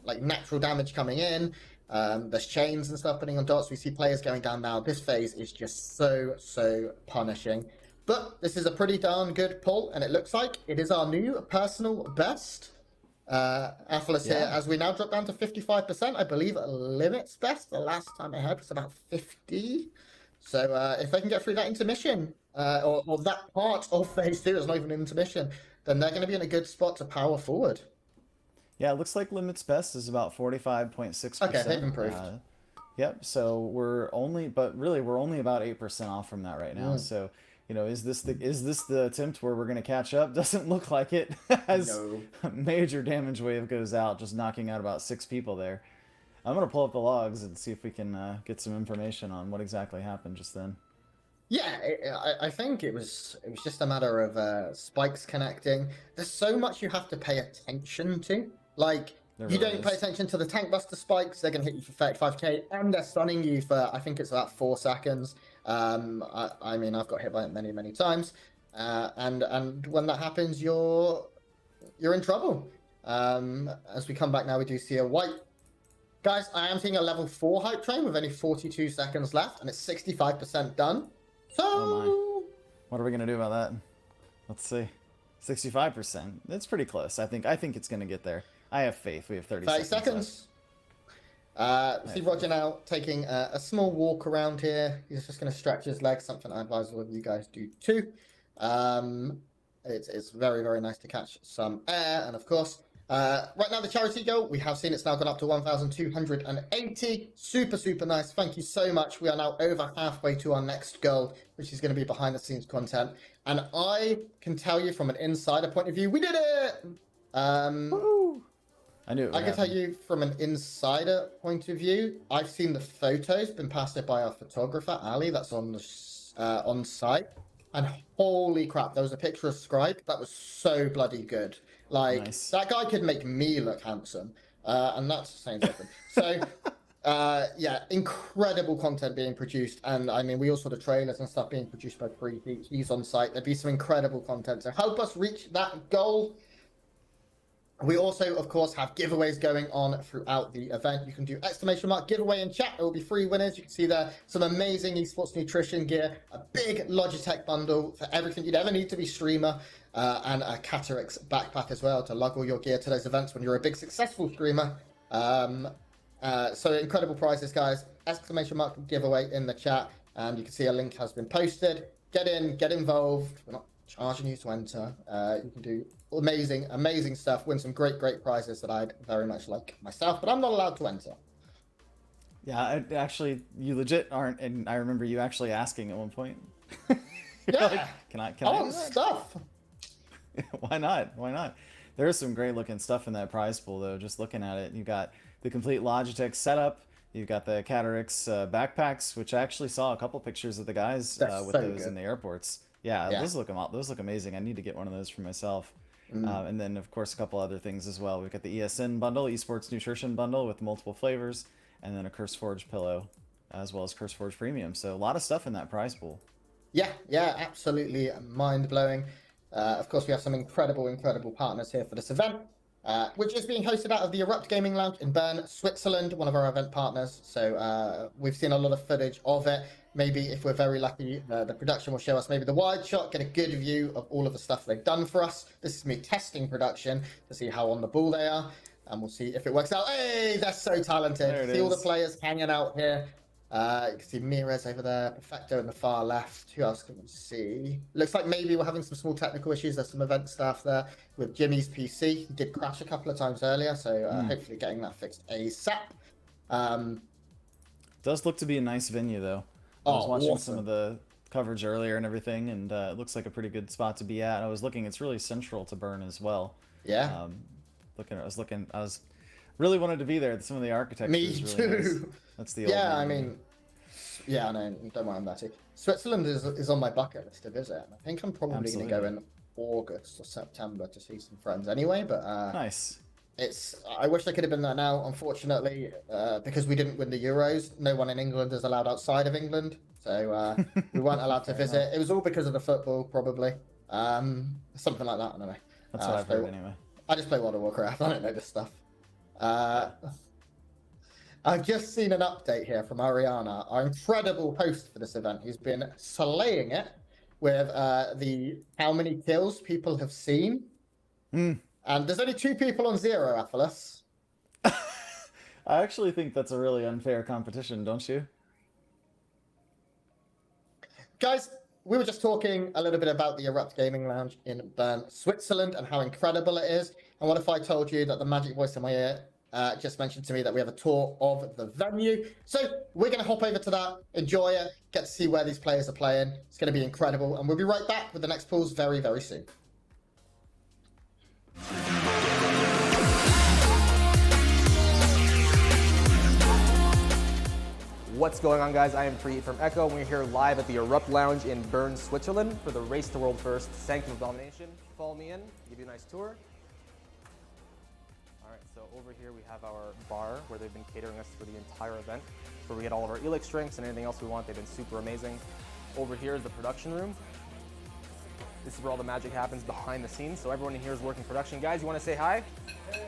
like natural damage coming in. There's chains and stuff putting on dots. We see players going down now. This phase is just so punishing. But this is a pretty darn good pull, and it looks like it is our new personal best. Athlas here, as we now drop down to 55%. I believe Limit's best, the last time I heard, was about 50. So if they can get through that intermission, or that part of phase 2 is not even an intermission, then they're going to be in a good spot to power forward. Yeah, it looks like Limit's best is about 45.6%. Okay, they've improved. Yep, so we're only about 8% off from that right now. So, you know, is this the attempt where we're going to catch up? Doesn't look like it. As a major damage wave goes out, just knocking out about 6 people there. I'm going to pull up the logs and see if we can get some information on what exactly happened just then. Yeah, I think it was just a matter of spikes connecting. There's so much you have to pay attention to. Like, you don't pay attention to the tank buster spikes, they're going to hit you for 35k, and they're stunning you for, I think it's about 4 seconds. I mean, I've got hit by it many times. And when that happens, you're in trouble. As we come back now, we do see a white. Guys, I am seeing a level 4 hype train with only 42 seconds left, and it's 65% done. So, what are we going to do about that? Let's see. 65%. That's pretty close. I think it's going to get there. I have faith. We have 30 seconds. See Roger now taking a small walk around here. He's just going to stretch his legs, something I advise all of you guys do too. It's very nice to catch some air. And of course, right now the charity goal, we have seen it's now gone up to 1,280. Super nice. Thank you so much. We are now over halfway to our next goal, which is going to be behind the scenes content. And I can tell you from an insider point of view, we did it! I knew it would I can tell you from an insider point of view, I've seen the photos been passed by our photographer, Ali, that's on the on site. And holy crap, there was a picture of Scribe that was so bloody good. Like, that guy could make me look handsome. And that's saying something. So, yeah, incredible content being produced. And I mean, we also saw the trailers and stuff being produced by Preheat. He's on site. There'd be some incredible content to help us reach that goal. We also, of course, have giveaways going on throughout the event. You can do !! giveaway in chat. There will be 3 winners. You can see there some amazing esports nutrition gear, a big Logitech bundle for everything you'd ever need to be streamer, and a Catarix backpack as well to lug all your gear to those events when you're a big successful streamer. So incredible prizes, guys. ! giveaway in the chat, and you can see a link has been posted. Get in, get involved. We're not charging you to enter. You can do amazing stuff, win some great prizes that I'd very much like myself, but I'm not allowed to enter. Yeah, actually, you legit aren't, and I remember you actually asking at one point. Yeah, like, can I want stuff. Why not? There's some great looking stuff in that prize pool though. Just looking at it, you got the complete Logitech setup, You've got the Catarix backpacks, which I actually saw a couple pictures of the guys with those in the airports. Yeah, those look amazing. I need to get one of those for myself. And then, of course, a couple other things as well. We've got the ESN bundle, Esports Nutrition bundle with multiple flavors, and then a CurseForge pillow, as well as CurseForge Premium. So a lot of stuff in that prize pool. Yeah, absolutely mind-blowing. Of course, we have some incredible partners here for this event, which is being hosted out of the Erupt Gaming Lounge in Bern, Switzerland, one of our event partners. So we've seen a lot of footage of it. Maybe if we're very lucky, the production will show us maybe the wide shot, get a good view of all of the stuff they've done for us. This is me testing production to see how on the ball they are, and we'll see if it works out. Hey, they're so talented. See all the players hanging out here. You can see Mirez over there, Perfecto in the far left. Who else can we see? Looks like maybe we're having some small technical issues. There's some event staff there with Jimmy's PC. He did crash a couple of times earlier, so hopefully getting that fixed ASAP. Does look to be a nice venue, though. I was watching some of the coverage earlier and everything, and it looks like a pretty good spot to be at. I was looking; it's really central to Bern as well. Yeah. I was really wanted to be there. Some of the architecture is really nice. That's the old I mean, I know. Don't worry, I'm that too. Switzerland is on my bucket list to visit. I think I'm probably going to go in August or September to see some friends anyway. But nice. I wish I could have been there now. Unfortunately, because we didn't win the Euros, no one in England is allowed outside of England, so we weren't allowed to visit. It was all because of the football, probably. Something like that, anyway. That's what I've heard, anyway. I just play World of Warcraft. I don't know this stuff. I've just seen an update here from Ariana, our incredible host for this event, who's been slaying it with the how many kills people have seen. And there's only 2 people on 0, Athelas. I actually think that's a really unfair competition, don't you? Guys, we were just talking a little bit about the Erupt Gaming Lounge in Bern, Switzerland, and how incredible it is. And what if I told you that the magic voice in my ear just mentioned to me that we have a tour of the venue? So we're going to hop over to that, enjoy it, get to see where these players are playing. It's going to be incredible. And we'll be right back with the next pools very, very soon. What's going on, guys? I am Preet from Echo, and we're here live at the Erupt Lounge in Bern, Switzerland for the Race to World First Sanctum of Domination. Follow me in, give you a nice tour. All right, so over here we have our bar where they've been catering us for the entire event, where we get all of our Elix drinks and anything else we want. They've been super amazing. Over here is the production room. This is where all the magic happens behind the scenes, so everyone in here is working production. Guys, you want to say hi? Hey.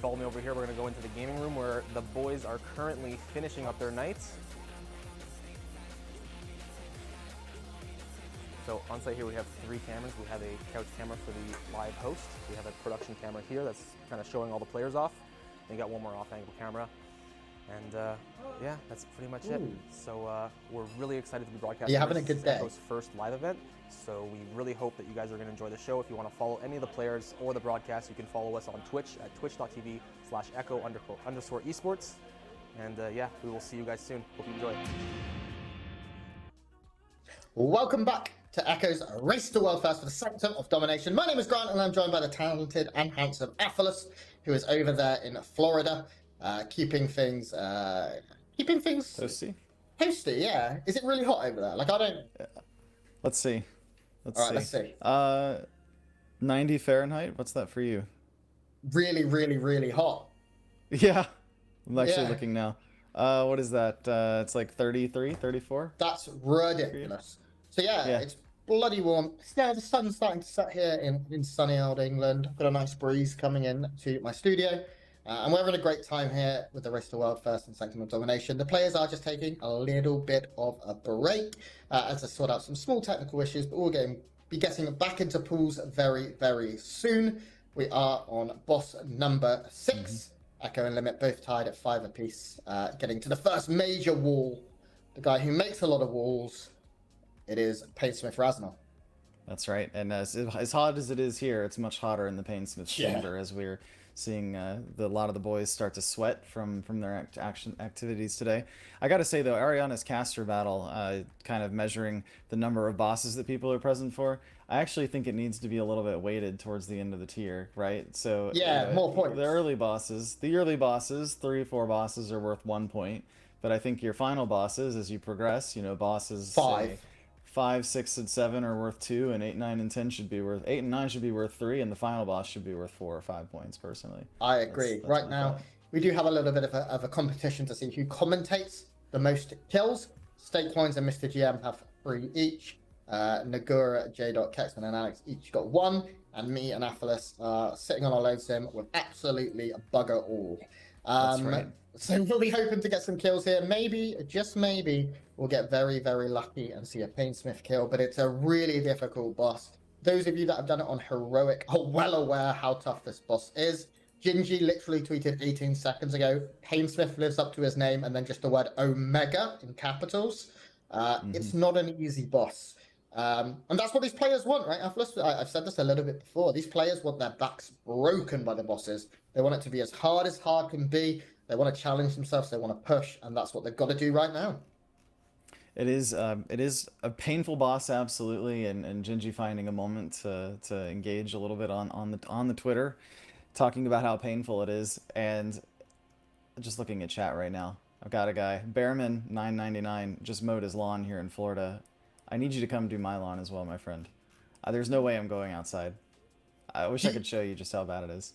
Follow me over here. We're going to go into the gaming room where the boys are currently finishing up their nights. So on site here we have 3 cameras. We have a couch camera for the live host. We have a production camera here that's kind of showing all the players off. And you got one more off-angle camera. And yeah, that's pretty much it. So we're really excited to be broadcasting. You're having a good day. Echo's first live event. So we really hope that you guys are going to enjoy the show. If you want to follow any of the players or the broadcast, you can follow us on Twitch at twitch.tv/echo_esports. And yeah, we will see you guys soon. Hope you enjoy. Welcome back to Echo's Race to World First for the Sanctum of Domination. My name is Grant, and I'm joined by the talented and handsome Athelas, who is over there in Florida, keeping things toasty. Toasty, yeah. Is it really hot over there? Like, I don't. Let's see. Let's see. 90 Fahrenheit. What's that for you? Really, really, really hot. Yeah. I'm actually looking now. What is that? It's like 33, 34? That's ridiculous. So yeah, it's bloody warm. Yeah, the sun's starting to set here in sunny old England. I've got a nice breeze coming in to my studio. And we're having a great time here with the Race to World First and Sanctum of Domination. The players are just taking a little bit of a break as I sort out some small technical issues, but we'll be getting back into pools very, very soon. We are on boss number 6. Echo and Limit both tied at 5 apiece, getting to the first major wall. The guy who makes a lot of walls, it is Painsmith Raznal. That's right, and as hot as it is here, it's much hotter in the Painsmith chamber as we're seeing a lot of the boys start to sweat from their activities today. I gotta say though, Ariana's caster battle, kind of measuring the number of bosses that people are present for, I actually think it needs to be a little bit weighted towards the end of the tier, right? So yeah, more points. The early bosses, 3-4 bosses are worth 1 point, but I think your final bosses, as you progress, you know, bosses 5, 6, and 7 are worth 2, and 8, 9, and 10 should be worth 8 and 9 should be worth 3, and the final boss should be worth 4 or 5 points. Personally, I agree. That's right now, we do have a little bit of a competition to see who commentates the most kills. Stake Coins and Mr. GM have 3 each. Nagura, J. Kexman, and Alex each got 1, and me and Aphelis are sitting on our load sim with absolutely bugger all. That's right. So we'll be hoping to get some kills here. Maybe, just maybe, we'll get very, very lucky and see a Painsmith kill, but it's a really difficult boss. Those of you that have done it on Heroic are well aware how tough this boss is. Gingy literally tweeted 18 seconds ago, Painsmith lives up to his name, and then just the word Omega in capitals. It's not an easy boss. And that's what these players want, right? I've said this a little bit before. These players want their backs broken by the bosses. They want it to be as hard can be. They want to challenge themselves. They want to push, and that's what they've got to do right now. It is a painful boss, absolutely, and Gingy finding a moment to engage a little bit on the Twitter, talking about how painful it is, and just looking at chat right now. I've got a guy, Bearman 999, just mowed his lawn here in Florida. I need you to come do my lawn as well, my friend. There's no way I'm going outside. I wish I could show you just how bad it is.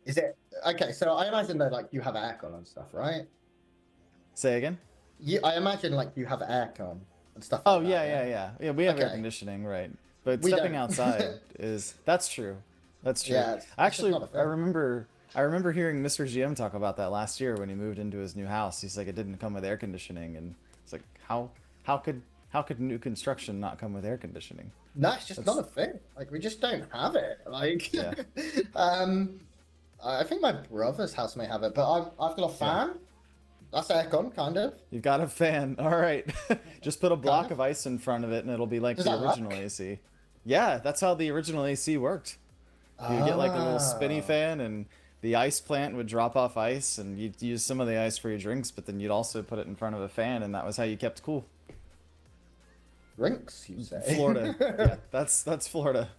Is it okay? So I imagine that like you have aircon and stuff, right? Say again? I imagine like you have aircon and stuff. Oh like yeah. We have air conditioning, right? But stepping outside that's true. That's true. Yeah, actually, I remember hearing Mr. GM talk about that last year when he moved into his new house. He's like, it didn't come with air conditioning, and it's like, how could new construction not come with air conditioning? No, it's just not a thing. Like, we just don't have it. Like, yeah. I think my brother's house may have it, but I've got a fan. Yeah. That's aircon, kind of. You've got a fan. All right. Just put a block of ice in front of it, and it'll be like the original AC. Yeah, that's how the original AC worked. You'd get like a little spinny fan, and the ice plant would drop off ice, and you'd use some of the ice for your drinks, but then you'd also put it in front of a fan, and that was how you kept cool. Drinks, you say? Florida. Yeah, that's Florida.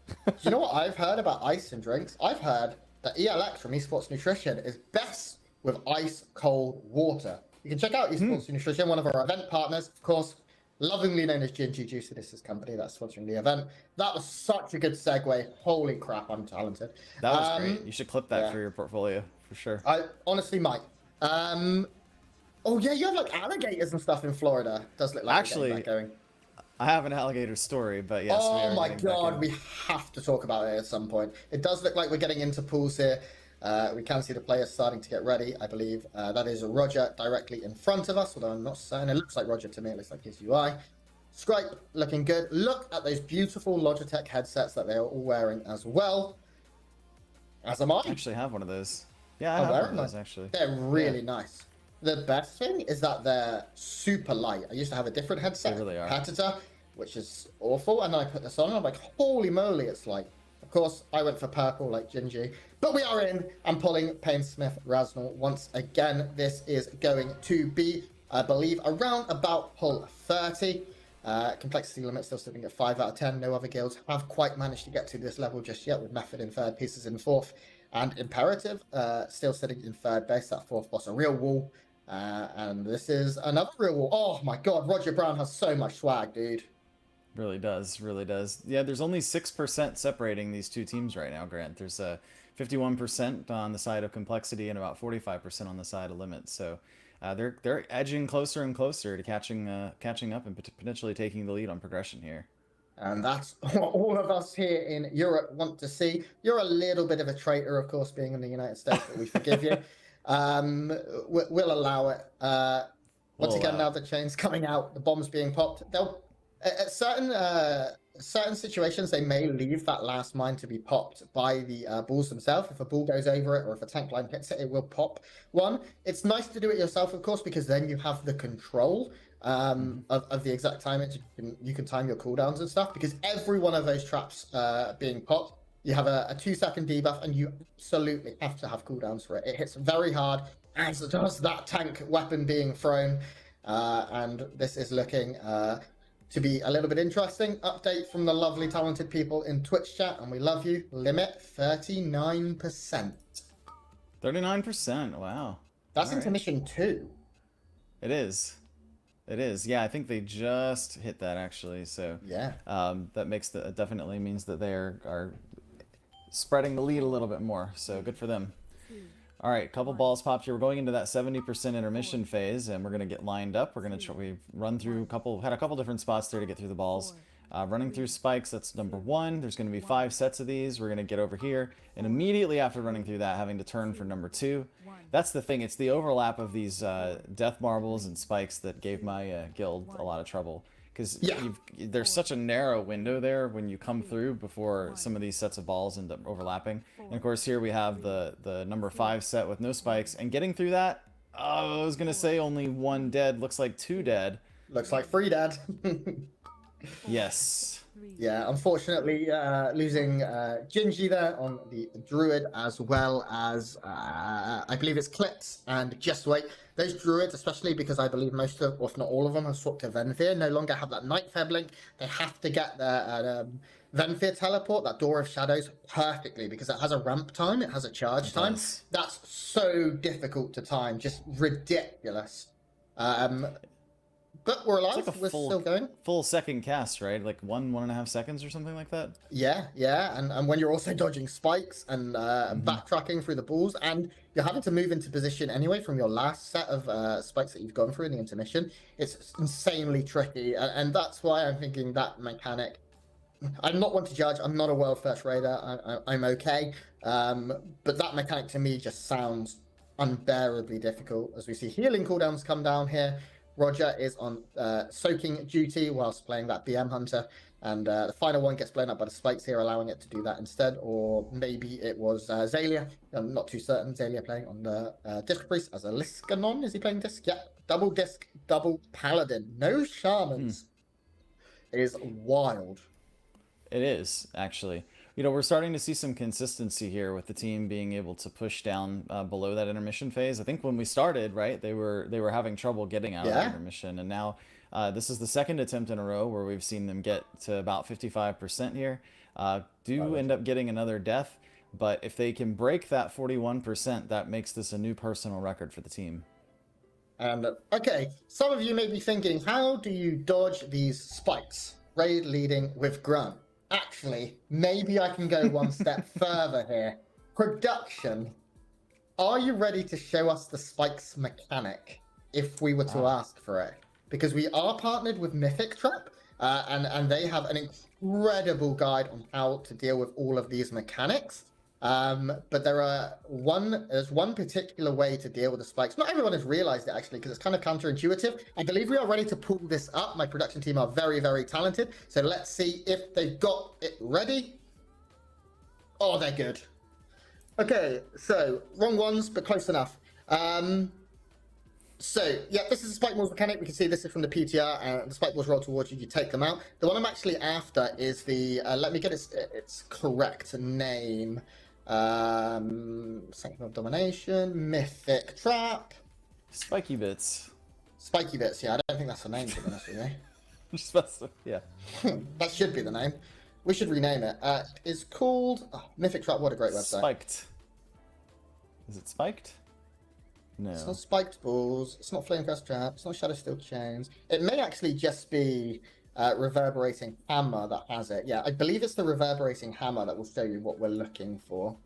You know what I've heard about ice and drinks? I've heard that ELX from Esports Nutrition is best with ice cold water. You can check out Esports Nutrition, one of our event partners, of course, lovingly known as Gingy Juice. This is company that's sponsoring the event. That was such a good segue. Holy crap, I'm talented. That was great. You should clip that for your portfolio for sure. I honestly might. Oh yeah, you have like alligators and stuff in Florida. Does look like actually going. I have an alligator story, but yes. Oh my god, we have to talk about it at some point. It does look like we're getting into pools here. We can see the players starting to get ready, I believe. That is Roger directly in front of us, although I'm not saying it looks like Roger to me. It looks like his UI. Scripe looking good. Look at those beautiful Logitech headsets that they are all wearing as well. As am I. I actually have one of those. Yeah, I have one of those, actually. They're really nice. The best thing is that they're super light. I used to have a different headset, they really are. competitor, which is awful, and then I put this on and I'm like, holy moly, it's light. Of course, I went for purple like Gingy, but we are in and pulling Painsmith Rasnal once again. This is going to be, I believe, around about pull 30. Complexity limit still sitting at 5 out of 10. No other guilds have quite managed to get to this level just yet, with Method in third, Pieces in fourth, and Imperative still sitting in third base. That fourth boss, a real wall. And this is another real wall. Oh my god, Roger Brown has so much swag, dude. Really does, really does. Yeah, there's only 6% separating these two teams right now, Grant. There's 51% on the side of Complexity and about 45% on the side of Limit. So they're edging closer and closer to catching up and potentially taking the lead on progression here. And that's what all of us here in Europe want to see. You're a little bit of a traitor, of course, being in the United States, but we forgive you. We'll allow it. Once again, now the chain's coming out, the bomb's being popped. They'll at certain situations they may leave that last mine to be popped by the balls themselves. If a ball goes over it or if a tank line hits it, it will pop one. It's nice to do it yourself, of course, because then you have the control of the exact timing. You can time your cooldowns and stuff, because every one of those traps being popped, you have a 2-second debuff, and you absolutely have to have cooldowns for it. It hits very hard, as does that tank weapon being thrown. And this is looking to be a little bit interesting. Update from the lovely, talented people in Twitch chat, and we love you. Limit 39%. 39%, wow. That's All right. intermission 2. It is. It is. Yeah, I think they just hit that actually. So yeah, that makes definitely means that they are spreading the lead a little bit more. So good for them. All right, couple balls popped here. We're going into that 70% intermission phase, and we're gonna get lined up. We're gonna we've run through had a couple different spots there to get through the balls. Running through spikes, that's number 1. There's going to be 5 sets of these. We're going to get over here, and immediately after running through that, having to turn for number 2. That's the thing. It's the overlap of these death marbles and spikes that gave my guild a lot of trouble. Because there's such a narrow window there when you come through before some of these sets of balls end up overlapping. And of course here we have the number 5 set with no spikes, and getting through that, I was going to say only 1 dead, looks like 2 dead. Looks like 3 dead. Yes. Yeah, unfortunately, losing Gingy there on the Druid, as well as, I believe it's Clips and Just Wait. Those Druids, especially because I believe most of, or if not all of them, have swapped to Venfear, no longer have that Nightfare blink. They have to get their Venfear teleport, that Door of Shadows, perfectly, because it has a ramp time, it has a charge time. That's so difficult to time, just ridiculous. But we're alive, like we're still going. Full second cast, right? Like 1.5 seconds or something like that? Yeah, and when you're also dodging spikes and backtracking through the balls, and you're having to move into position anyway from your last set of spikes that you've gone through in the intermission, it's insanely tricky, and that's why I'm thinking that mechanic... I'm not one to judge, I'm not a world first raider, I'm okay, but that mechanic to me just sounds unbearably difficult, as we see healing cooldowns come down here. Roger is on soaking duty whilst playing that BM Hunter, and the final one gets blown up by the spikes here, allowing it to do that instead, or maybe it was Zalia. I'm not too certain. Zalia playing on the Disc Priest as a Liskanon. Is he playing Disc? Yeah, double Disc, double Paladin. No Shamans. It is wild. It is, actually. You know, we're starting to see some consistency here with the team being able to push down below that intermission phase. I think when we started, right, they were having trouble getting out of the intermission, and now this is the second attempt in a row where we've seen them get to about 55% here. End up getting another death, but if they can break that 41%, that makes this a new personal record for the team. And okay, some of you may be thinking, how do you dodge these spikes? Raid leading with Grunt. Actually, maybe I can go one step further here. Production, are you ready to show us the spikes mechanic if we were to ask for it? Because we are partnered with Mythic Trap, and they have an incredible guide on how to deal with all of these mechanics. But there's one particular way to deal with the spikes. Not everyone has realized it, actually, because it's kind of counterintuitive. I believe we are ready to pull this up. My production team are very, very talented. So let's see if they've got it ready. Oh, they're good. Okay, so wrong ones, but close enough. So, yeah, this is a spike balls mechanic. We can see this is from the PTR, and the spike balls roll towards you, you take them out. The one I'm actually after is the, let me get its correct name. Sanctum of Domination, Mythic Trap. Spiky Bits. Spiky Bits, yeah, I don't think that's the name, to be honest with you. Yeah. That should be the name. We should rename it. It's called Mythic Trap, what a great website. Spiked. Is it spiked? No. It's not spiked balls, it's not flame crest trap, it's not shadow steel chains. It may actually just be reverberating hammer that has it. Yeah, I believe it's the reverberating hammer that will show you what we're looking for.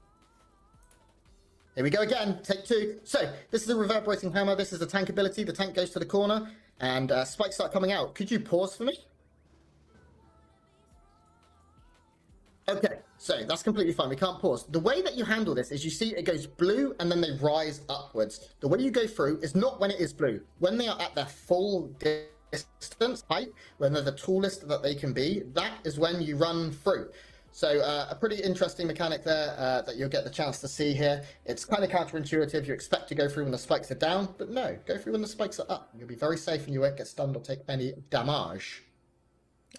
Here we go again, take 2. So, this is a reverberating hammer, this is the tank ability. The tank goes to the corner, and spikes start coming out. Could you pause for me? Okay, so that's completely fine. We can't pause. The way that you handle this is you see it goes blue and then they rise upwards. The way you go through is not when it is blue. When they are at their full distance height, when they're the tallest that they can be, that is when you run through. So a pretty interesting mechanic there that you'll get the chance to see here. It's kind of counterintuitive. You expect to go through when the spikes are down, but no, go through when the spikes are up. You'll be very safe and you won't get stunned or take any damage.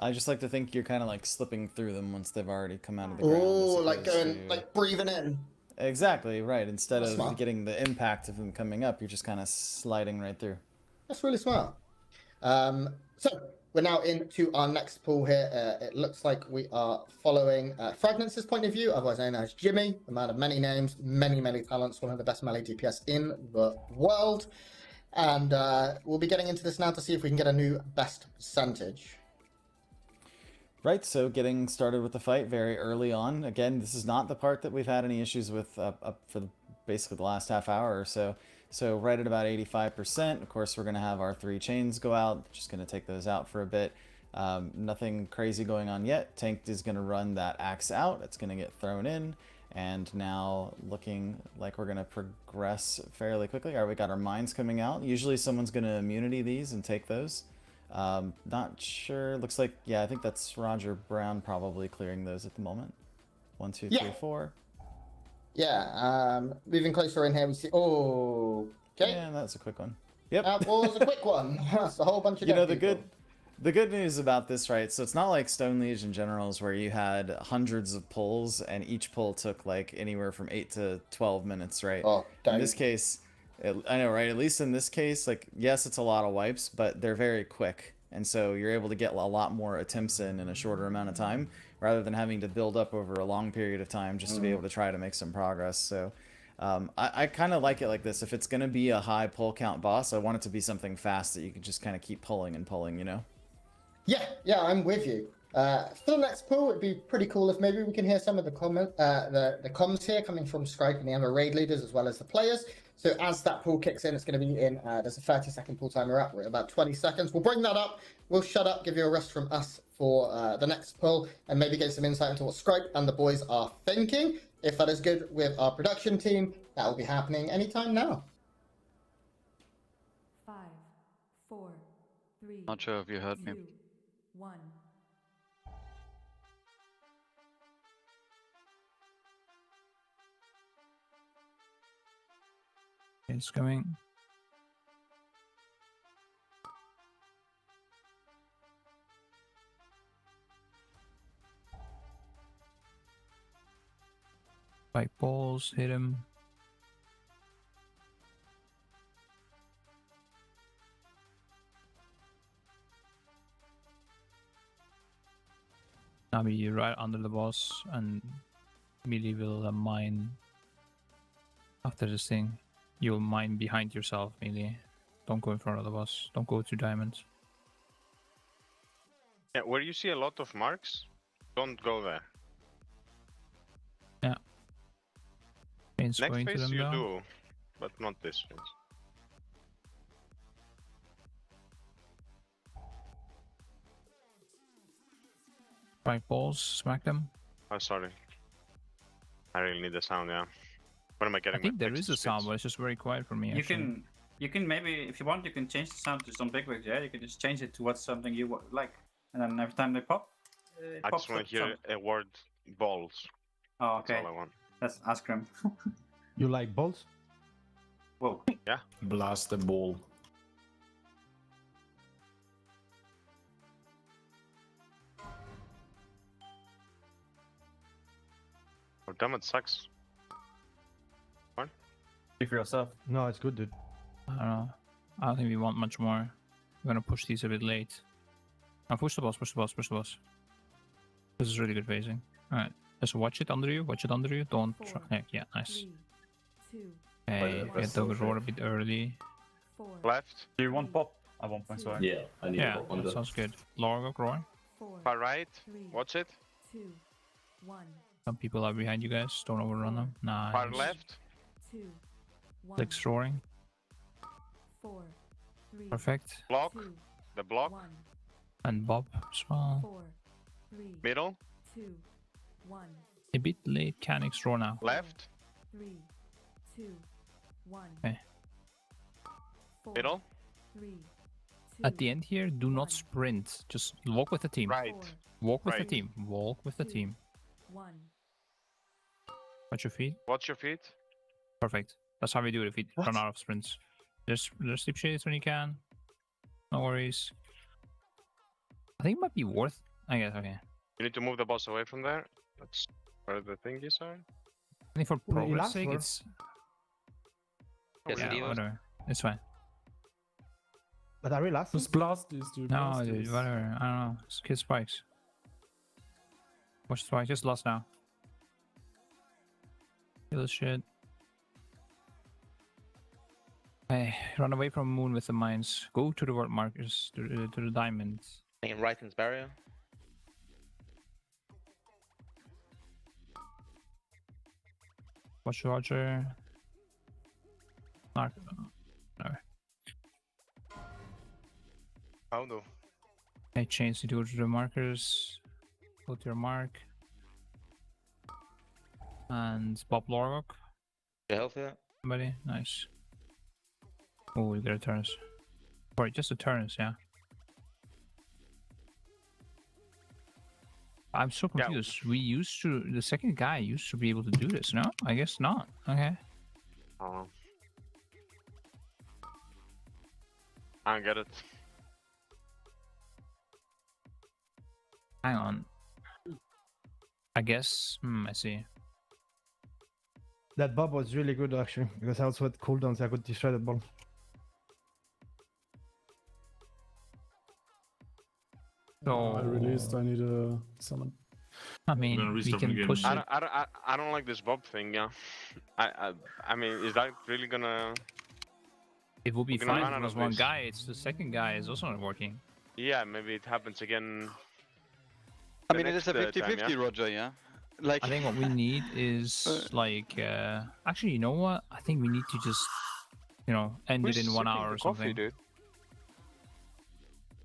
I just like to think you're kind of like slipping through them once they've already come out of the ground. Oh, as like opposed going, to- like breathing in. Exactly, right. Instead That's of smart. getting the impact of them coming up, you're just kind of sliding right through. That's really smart. So we're now into our next pool here. It looks like we are following Fragments' point of view, otherwise known as Jimmy, the man of many names, many talents, one of the best melee DPS in the world. And we'll be getting into this now to see if we can get a new best percentage. Right, so getting started with the fight very early on. Again, this is not the part that we've had any issues with up for basically the last half hour or so. So right at about 85%, of course, we're going to have our 3 chains go out. Just going to take those out for a bit. Nothing crazy going on yet. Tank is going to run that axe out. It's going to get thrown in. And now looking like we're going to progress fairly quickly. All right, we got our mines coming out. Usually someone's going to immunity these and take those. Not sure. Looks like, yeah, I think that's Roger Brown probably clearing those at the moment. 1, 2, 3, 4. Yeah, moving closer in here, we see. Oh, okay. Yeah, that's a quick one. Yep. That was a quick one. That's a whole bunch of. You know, dead the good news about this, right? So it's not like Stone Legion Generals where you had hundreds of pulls and each pull took like anywhere from 8 to 12 minutes, right? Oh, in this case, I know, right? At least in this case, like, yes, it's a lot of wipes, but they're very quick. And so you're able to get a lot more attempts in a shorter amount of time, rather than having to build up over a long period of time just to be able to try to make some progress. So I kind of like it like this. If it's going to be a high pull count boss, I want it to be something fast that you can just kind of keep pulling and pulling, you know? Yeah, I'm with you. For the next pool, it'd be pretty cool if maybe we can hear some of the comms here coming from Scripe and the other raid leaders as well as the players. So as that pool kicks in, it's going to be in, there's a 30-second pool timer up. We're at about 20 seconds. We'll bring that up. We'll shut up, give you a rest from us for the next pool, and maybe get some insight into what Scripe and the boys are thinking. If that is good with our production team, that will be happening anytime now. 5, 4, 3. Not sure if you heard me. 1. It's coming. Spike balls, hit him. Now be right under the boss and immediately will mine after this thing. You'll mine behind yourself, melee. Don't go in front of the boss. Don't go to diamonds. Yeah, where you see a lot of marks, don't go there. Yeah. Chains Next going to phase them you now. do, but not this phase. Spike balls, smack them. Oh, sorry. I really need the sound, yeah. What am I getting? I think there is a sound, but it's just very quiet for me. You can maybe, if you want, you can change the sound to some big wigs. Yeah, you can just change it to what's something you like, and then every time they pop, I just want to hear a word balls. Oh, okay. That's all I want. That's ask him. You like balls? Whoa. Yeah. Blast the ball. Oh, damn, it sucks. What? Speak for yourself. No, it's good, dude. I don't know. I don't think we want much more. We're gonna push these a bit late. Now push the boss, push the boss, push the boss. This is really good phasing. Alright. Just watch it under you, watch it under you. Don't try. Yeah, nice. 3, 2. Hey, we had to roar a bit early. 4. Left. Do you want pop at one point, sorry? Yeah, I need Yeah, to on that the... sounds good. Laura, Roy. 4. Far right. 3, Watch it. 2, 1. Some people are behind you guys. Don't overrun them. Nice. Far left. 2, 1. Clicks roaring. 4, 3. Perfect. Block. 2, The block. 1. And Bob as well. 4, 3. Middle. 2, 1. A bit late. Canix roar now. Left. 3, 2, 1. Okay. 4, Middle. 3, 2. At the end here, do not sprint. Just walk with the team. Right. Walk with the Right. team. Walk with the team. 1. Watch your feet. Watch your feet. Perfect. That's how we do it if we run out of sprints. Just sleep shades when you can. No worries. I think it might be worth. I guess. Okay. You need to move the boss away from there. That's where the thingies are. I think for Well, you progress last sake, for- it's Yes, yeah, it is. whatever. It's fine. But are we last? Just blast these, dude. No, blast dude, these. whatever. I don't know. Just kill spikes. Watch spikes. Just lost now. Kill this shit. Hey, run away from moon with the mines. Go to the world markers, to the diamonds. Thinking Ryton's barrier. Watch Roger. Mark. No. How though? Hey, change to go to the markers. Go to your mark. And Bob Lorlock. Your health here. Somebody, nice. Oh, we got a turns. Sorry, just a turns, yeah. I'm so confused. We used to, the second guy used to be able to do this, no? I guess not. Okay. I don't get it. Hang on. I guess, I see. That Bob was really good actually, because I also had cooldowns. I could destroy that ball. So I released. I need a summon. I mean, we can push it. I don't like this Bob thing. Yeah. I mean, is that really gonna? It will be We're gonna fine run if out it was of one this. guy. It's the second guy is also not working. Yeah, maybe it happens again. I the mean, it is a next, 50-50, time, yeah? Roger, yeah? Like... I think what we need is like, actually, you know what? I think we need to just, you know, end it in 1 hour or something. Dude?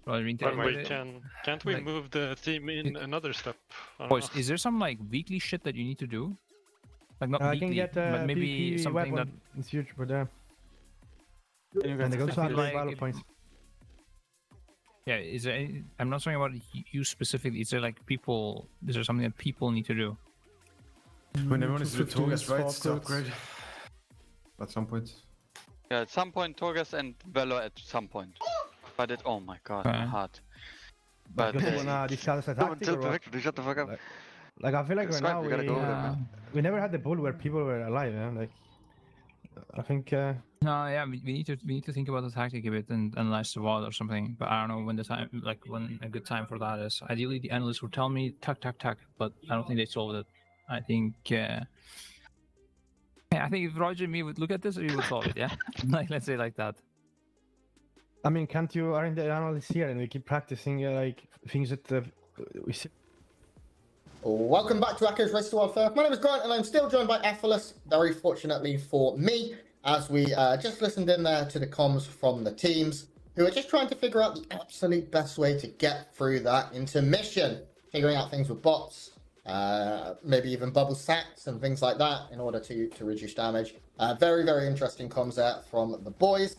Well, I mean, Wait, can't we move the theme in another step? I don't Boys, know. is there some like weekly shit that you need to do? Like not I weekly, can get but maybe PP something that. weapon in future, but and they I also have feel the like valor if- points. Yeah, is there? I'm not talking about you specifically. Is there like people? Is there something that people need to do? When everyone is 215 Torgas, right? swap It's to sets. upgrade. At some point. Yeah, at some point, Torgas and Valor at some point. But it, oh my god, Okay. hard. But But you wanna discuss the tactic tilt or the what? victory, shut the fuck up. Like I feel like right Swipe, now we gotta go with it, Yeah. man. we never had the bull where people were alive. Yeah? Like I think. No, yeah, we need to think about the tactic a bit and analyze the wall or something. But I don't know when the time, like when a good time for that is. Ideally, the analysts would tell me tuck, but I don't think they solved it. I think. Yeah, I think if Roger and me would look at this, we would solve it. Yeah, like let's say like that. I mean, can't you aren't the analysts here and we keep practicing like things that we see? Welcome back to Echoes Race to Wildfire. My name is Grant and I'm still joined by Ephelis, very fortunately for me, as we just listened in there to the comms from the teams, who are just trying to figure out the absolute best way to get through that intermission, figuring out things with bots, maybe even bubble sacks and things like that in order to reduce damage. Very, very interesting comms there from the boys,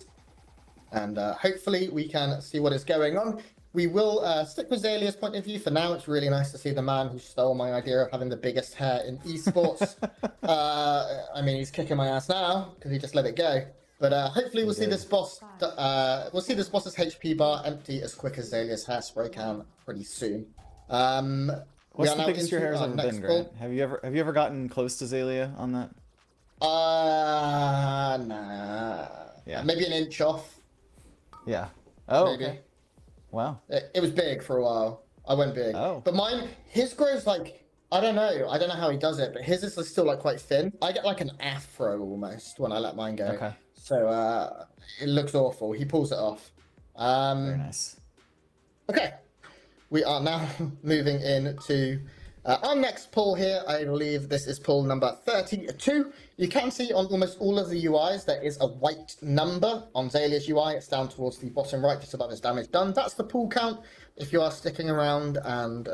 and hopefully we can see what is going on. We will stick with Zalia's point of view for now. It's really nice to see the man who stole my idea of having the biggest hair in esports. I mean, he's kicking my ass now because he just let it go. But hopefully we'll see this boss. We'll see this boss's HP bar empty as quick as Zalia's hairspray can pretty soon. What's the biggest your hair's ever been, Grant? Have you ever gotten close to Zalia on that? Nah. Yeah. Maybe an inch off. Yeah. Oh, Maybe. okay. Wow. It was big for a while. I went big. Oh. But his grows like, I don't know how he does it, but his is still like quite thin. I get like an afro almost when I let mine go. Okay. So it looks awful. He pulls it off. Very nice. Okay. We are now moving into our next poll here. I believe this is poll number 32. You can see on almost all of the UIs there is a white number. On Zalia's UI, it's down towards the bottom right, just above his damage done. That's the pool count. If you are sticking around and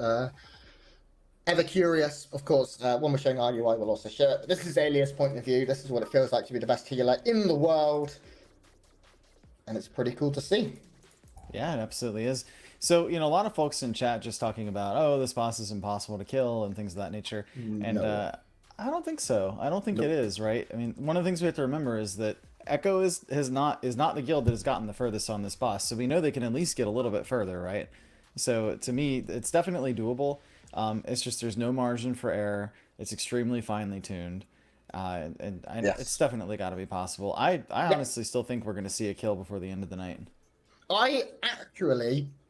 ever curious, of course, when we're showing our UI, we'll also show it. But this is Zalia's point of view. This is what it feels like to be the best healer in the world. And it's pretty cool to see. Yeah, it absolutely is. So, a lot of folks in chat just talking about, oh, this boss is impossible to kill and things of that nature. And I don't think so. I don't think it is, right? I mean, one of the things we have to remember is that Echo is not the guild that has gotten the furthest on this boss. So we know they can at least get a little bit further, right? So to me, it's definitely doable. It's just there's no margin for error. It's extremely finely tuned. And it's definitely got to be possible. I honestly still think we're going to see a kill before the end of the night.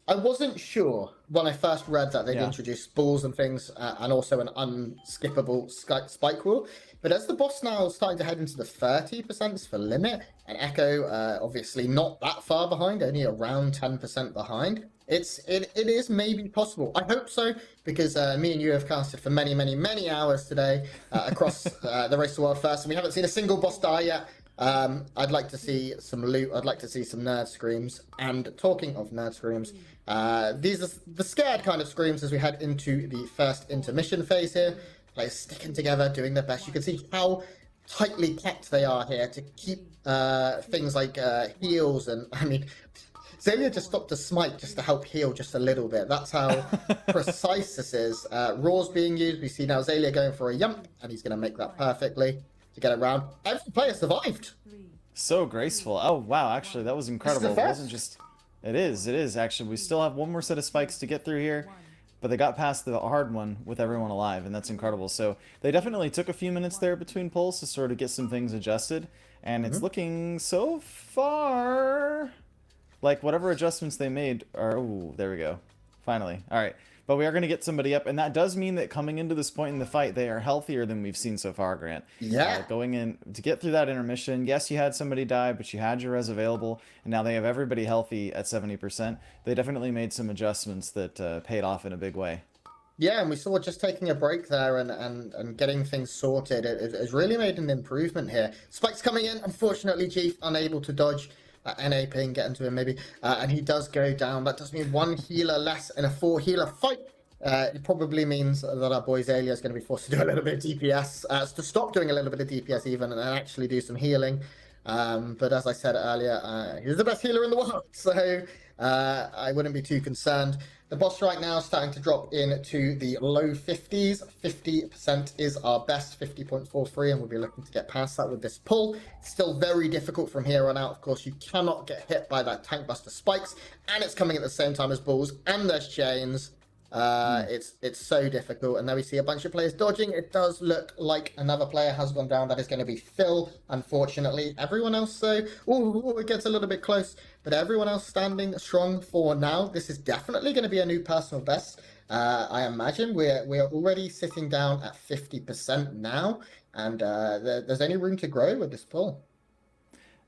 I wasn't sure when I first read that they'd introduced balls and things, and also an unskippable spike rule. But as the boss now is starting to head into the 30% for limit, and Echo obviously not that far behind, only around 10% behind, it is maybe possible. I hope so, because me and you have casted for many hours today across the Race to World First, and we haven't seen a single boss die yet. I'd like to see some loot. I'd like to see some nerd screams. And talking of nerd screams, these are the scared kind of screams as we head into the first intermission phase here. Players sticking together, doing their best. You can see how tightly packed they are here to keep things like heals. And I mean, Xaylia just stopped a smite just to help heal just a little bit. That's how precise this is. Raw's being used. We see now Xaylia going for a yump, and he's going to make that perfectly to get around. Every player survived. So graceful. Oh, wow. Actually, that was incredible. It wasn't just... It is, actually. We still have one more set of spikes to get through here, but they got past the hard one with everyone alive, and that's incredible. So they definitely took a few minutes there between pulls to sort of get some things adjusted, and it's looking so far like whatever adjustments they made are... Oh, there we go. Finally. All right. But we are going to get somebody up, and that does mean that coming into this point in the fight, they are healthier than we've seen so far, Grant. Yeah. Going in to get through that intermission, yes, you had somebody die, but you had your res available, and now they have everybody healthy at 70%. They definitely made some adjustments that paid off in a big way. Yeah, and we saw just taking a break there and getting things sorted. It's really made an improvement here. Spike's coming in. Unfortunately, Chief unable to dodge. NA ping, get into him maybe, and he does go down. That does mean one healer less in a 4 healer fight. It probably means that our boy Xaylia is going to be forced to do a little bit of DPS, to stop doing a little bit of DPS even, and actually do some healing. But as I said earlier, he's the best healer in the world, so I wouldn't be too concerned. The boss right now is starting to drop into the low 50s. 50% is our best, 50.43, and we'll be looking to get past that with this pull. It's still very difficult from here on out. Of course, you cannot get hit by that tank buster spikes, and it's coming at the same time as balls, and there's chains. It's so difficult, and now we see a bunch of players dodging. It does look like another player has gone down. That is going to be Phil, unfortunately. Everyone else, though, it gets a little bit close, but everyone else standing strong for now. This is definitely going to be a new personal best. I imagine we're already sitting down at 50% now, and there's any room to grow with this pull.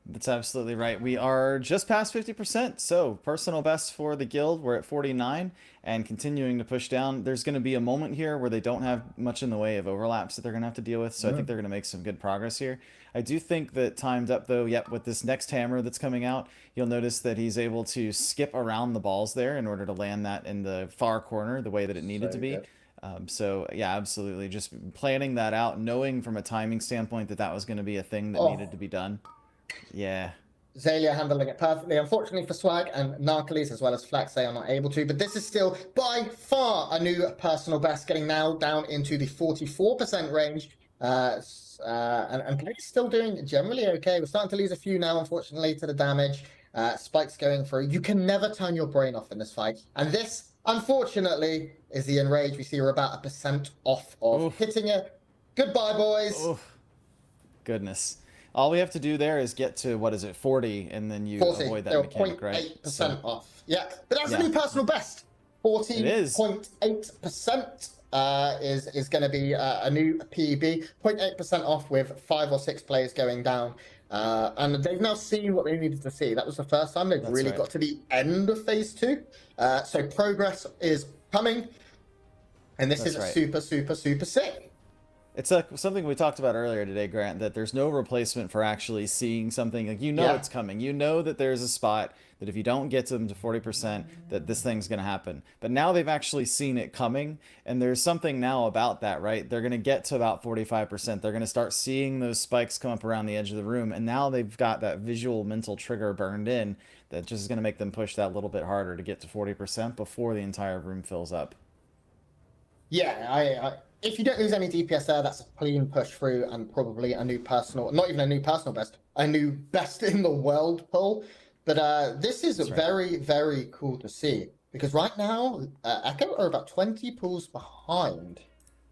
That's absolutely right. We are just past 50%. So personal best for the guild, we're at 49 and continuing to push down. There's going to be a moment here where they don't have much in the way of overlaps that they're going to have to deal with. So I think they're going to make some good progress here. I do think that timed up though, with this next hammer that's coming out, you'll notice that he's able to skip around the balls there in order to land that in the far corner the way that it needed to be. So yeah, absolutely. Just planning that out, knowing from a timing standpoint that that was going to be a thing that needed to be done. Yeah. Xaylia handling it perfectly. Unfortunately for Swag and Narcles as well as Flax, they are not able to. But this is still by far a new personal best, getting now down into the 44% range. And Blake's still doing generally okay. We're starting to lose a few now, unfortunately, to the damage. Spike's going through. You can never turn your brain off in this fight. And this, unfortunately, is the enrage. We see we're about 1% off of hitting it. Goodbye, boys. Goodness. All we have to do there is get to, 40, and then you avoid that mechanic, right? 0.8% off. Yeah, but that's a new personal best. 14.8% is going to be a new PEB. 0.8% off with 5 or 6 players going down. And they've now seen what they needed to see. That was the first time they've really got to the end of phase 2. So progress is coming. And this is super, super, super sick. It's something we talked about earlier today, Grant, that there's no replacement for actually seeing something. Like, it's coming. You know that there's a spot that if you don't get to them to 40%, that this thing's going to happen. But now they've actually seen it coming, and there's something now about that, right? They're going to get to about 45%. They're going to start seeing those spikes come up around the edge of the room, and now they've got that visual mental trigger burned in that just is going to make them push that little bit harder to get to 40% before the entire room fills up. Yeah, if you don't lose any DPS there, that's a clean push through and probably a new personal, not even a new personal best, a new best in the world pull. But this is very, very cool to see because right now, Echo are about 20 pools behind.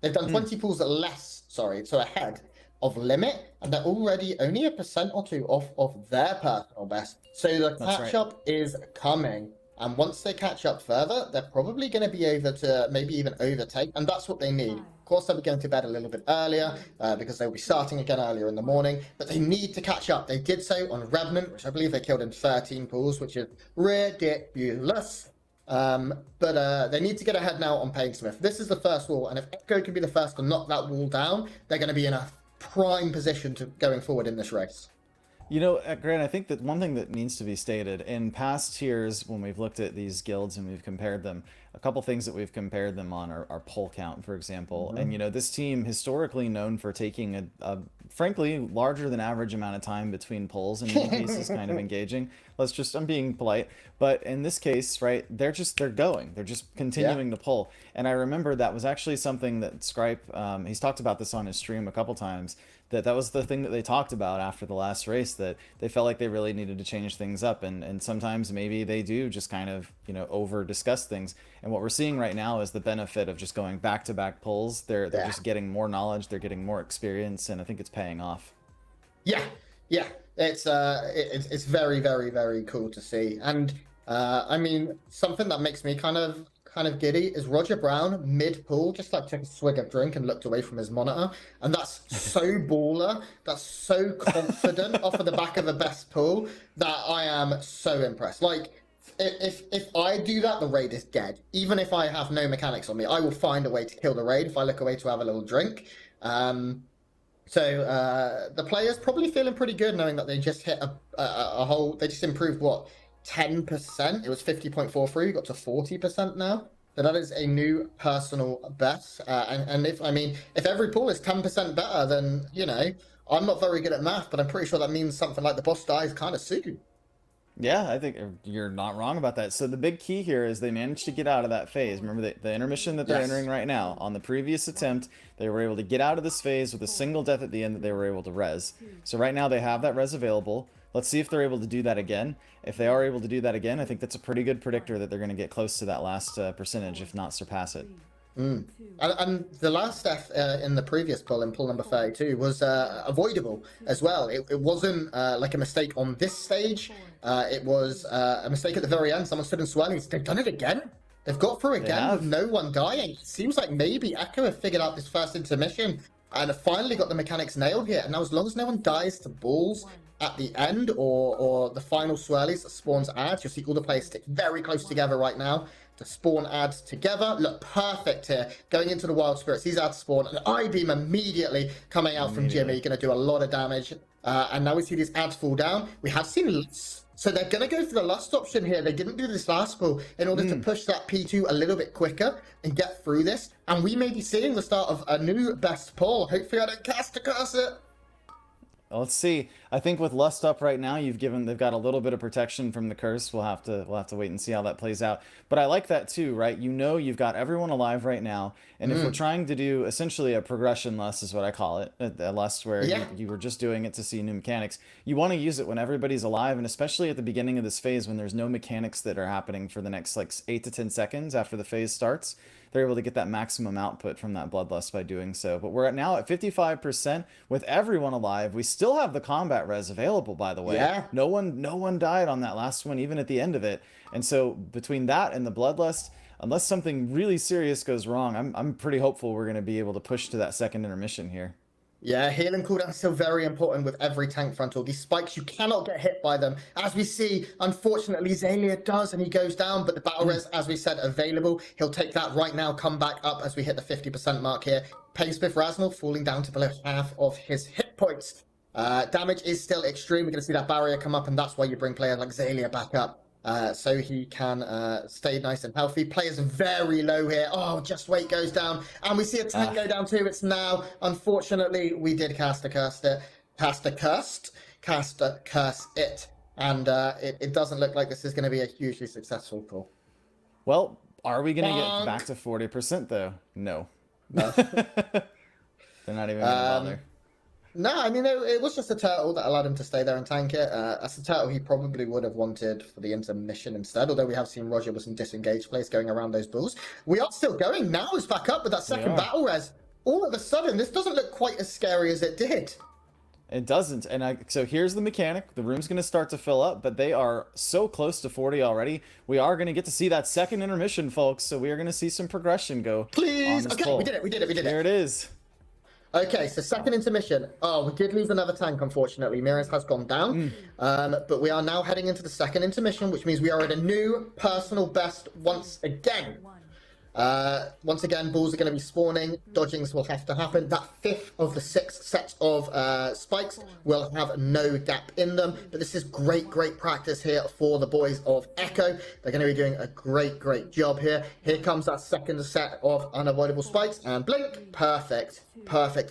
They've done 20 pools less, sorry, so ahead of limit, and they're already only 1% or 2% off of their personal best. So the catch-up is coming. And once they catch up further, they're probably going to be able to maybe even overtake, and that's what they need. Of course, they'll be going to bed a little bit earlier because they'll be starting again earlier in the morning, but they need to catch up. They did so on Revenant, which I believe they killed in 13 pools, which is ridiculous. But they need to get ahead now on Painsmith. This is the first wall, and if Echo can be the first to knock that wall down, they're going to be in a prime position to going forward in this race. You know, Grant, I think that one thing that needs to be stated, in past tiers, when we've looked at these guilds and we've compared them, a couple things that we've compared them on are pull count, for example. And, you know, this team, historically known for taking a frankly, larger than average amount of time between pulls in many cases, kind of engaging. I'm being polite. But in this case, right, they're just continuing to pull. And I remember that was actually something that Scripe, he's talked about this on his stream a couple times, that was the thing that they talked about after the last race, that they felt like they really needed to change things up, and sometimes maybe they do just kind of, you know, over discuss things. And what we're seeing right now is the benefit of just going back-to-back pulls. They're just getting more knowledge, they're getting more experience, and I think it's paying off. Yeah, it's very, very, very cool to see. And I mean, something that makes me kind of giddy is Roger Brown mid-pool just like took a swig of drink and looked away from his monitor, and that's so baller, that's so confident off of the back of a best pool that I am so impressed. Like, if I do that, the raid is dead. Even if I have no mechanics on me, I will find a way to kill the raid if I look away to have a little drink. So the players probably feeling pretty good knowing that they just hit a whole, they just improved what, 10%? It was 50.43, got to 40% now. So that is a new personal best. And if every pool is 10% better, then, you know, I'm not very good at math, but I'm pretty sure that means something like the boss dies kind of soon. Yeah, I think you're not wrong about that. So the big key here is they managed to get out of that phase. Remember the intermission that they're entering right now. On the previous attempt, they were able to get out of this phase with a single death at the end that they were able to res. So right now they have that res available. Let's see if they're able to do that again. If they are able to do that again, I think that's a pretty good predictor that they're going to get close to that last percentage, if not surpass it. And the last death in the previous pull, in pull number 32, was avoidable as well. It wasn't like a mistake on this stage. It was a mistake at the very end. Someone stood in swellings. They've done it again. They've got through again with no one dying. It seems like maybe Echo have figured out this first intermission and have finally got the mechanics nailed here. And now as long as no one dies to balls at the end or the final swirlies that spawns ads, you'll see all the players stick very close together right now to spawn ads together. Look perfect here. Going into the Wild Spirits, these ads spawn, and I-beam immediately coming out from Jimmy, going to do a lot of damage. And now we see these ads fall down. We have seen Lust, so they're going to go for the Lust option here. They didn't do this last pull in order to push that P2 a little bit quicker and get through this. And we may be seeing the start of a new best pull. Hopefully I don't cast a curse it. Let's see. I think with Lust up right now, they've got a little bit of protection from the curse. We'll have to wait and see how that plays out. But I like that too, right? You know, you've got everyone alive right now, and if we're trying to do essentially a progression Lust is what I call it, a Lust where you were just doing it to see new mechanics. You want to use it when everybody's alive, and especially at the beginning of this phase when there's no mechanics that are happening for the next like 8 to 10 seconds after the phase starts. They're able to get that maximum output from that Bloodlust by doing so. But we're now at 55% with everyone alive. We still have the combat res available, by the way. Yeah. No one died on that last one, even at the end of it. And so between that and the Bloodlust, unless something really serious goes wrong, I'm pretty hopeful we're going to be able to push to that second intermission here. Yeah, healing cooldown is still very important with every tank frontal. These spikes, you cannot get hit by them. As we see, unfortunately, Zalia does, and he goes down, but the battle res, as we said, available. He'll take that right now, come back up as we hit the 50% mark here. Painsmith Rasnal falling down to below half of his hit points. Damage is still extreme. We're going to see that barrier come up, and that's why you bring players like Zalia back up. So he can stay nice and healthy. Players very low here. Oh, just wait goes down. And we see a tank go down too. It's now, unfortunately, we did cast a curse it. And it doesn't look like this is going to be a hugely successful pull. Well, are we going to get back to 40% though? No. They're not even going to bother. No, I mean, it was just a turtle that allowed him to stay there and tank it. As a turtle, he probably would have wanted for the intermission instead, although we have seen Roger with some disengaged plays going around those bulls. We are still going. Now is back up with that second battle res. All of a sudden, this doesn't look quite as scary as it did. It doesn't. And so here's the mechanic. The room's going to start to fill up, but they are so close to 40 already. We are going to get to see that second intermission, folks. So we are going to see some progression go. Please. Okay, poll. we did it. Here it is. Okay, so second intermission. Oh, we did lose another tank, unfortunately. Miraz has gone down. But we are now heading into the second intermission, which means we are at a new personal best once again. Once again, bulls are going to be spawning. Dodgings will have to happen. That 5th of the 6 sets of spikes will have no gap in them. But this is great practice here for the boys of Echo. They're going to be doing a great job here. Here comes that second set of unavoidable spikes. And blink. Perfect.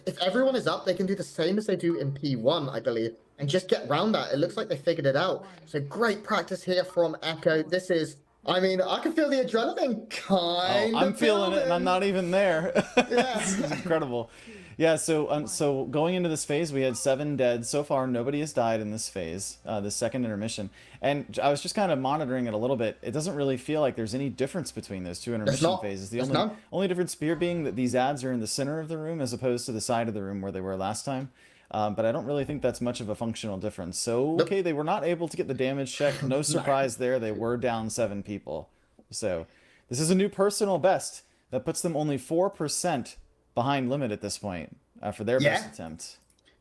If everyone is up, they can do the same as they do in P1, I believe. And just get round that. It looks like they figured it out. So great practice here from Echo. This is... I mean, I can feel the adrenaline kind of. I'm feeling it, and I'm not even there. This is incredible. Yeah, so going into this phase, we had 7 dead. So far, nobody has died in this phase, this second intermission. And I was just kind of monitoring it a little bit. It doesn't really feel like there's any difference between those two intermission phases. The only difference here being that these ads are in the center of the room as opposed to the side of the room where they were last time. But I don't really think that's much of a functional difference. So, okay, they were not able to get the damage check. No surprise there. They were down 7 people. So, this is a new personal best. That puts them only 4% behind limit at this point for their best attempt.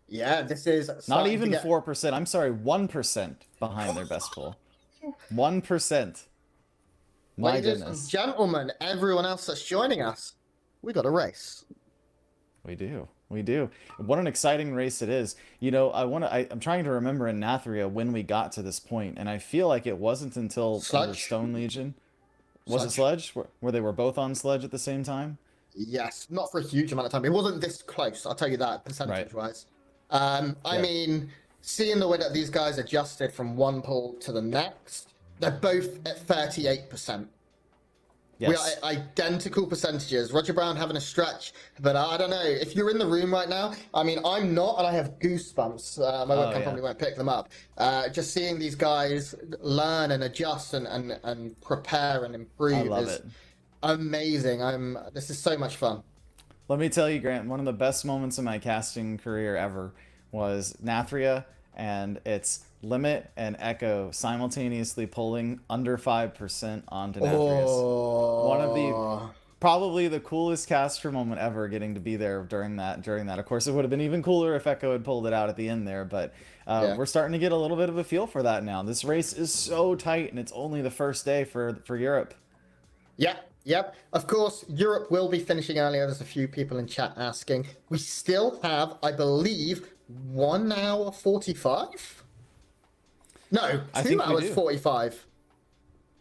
Yeah, this is... Not even 4%. I'm sorry, 1% behind their best pull. 1%. My Ladies goodness. and gentlemen, everyone else that's joining us, we got a race. We do. What an exciting race it is. You know, I'm trying to remember in Nathria when we got to this point, and I feel like it wasn't until the Stone Legion. Was it Sledge? Where they were both on Sledge at the same time? Yes, not for a huge amount of time. It wasn't this close, I'll tell you that, percentage-wise. I mean, seeing the way that these guys adjusted from one pull to the next, they're both at 38%. Yes. We are identical percentages. Roger Brown having a stretch, but I don't know. If you're in the room right now, I mean, I'm not, and I have goosebumps. My webcam probably won't pick them up. Just seeing these guys learn and adjust and prepare and improve is amazing. This is so much fun. Let me tell you, Grant, one of the best moments in my casting career ever was Nathria, and it's Limit and Echo simultaneously pulling under 5% onto Nathrius. One of the probably the coolest caster moment ever, getting to be there during that. Of course, it would have been even cooler if Echo had pulled it out at the end there, but we're starting to get a little bit of a feel for that now. This race is so tight, and it's only the first day for Europe. Yep. Of course, Europe will be finishing earlier. There's a few people in chat asking. We still have, I believe, 1 hour 45? No, 2 hours 45.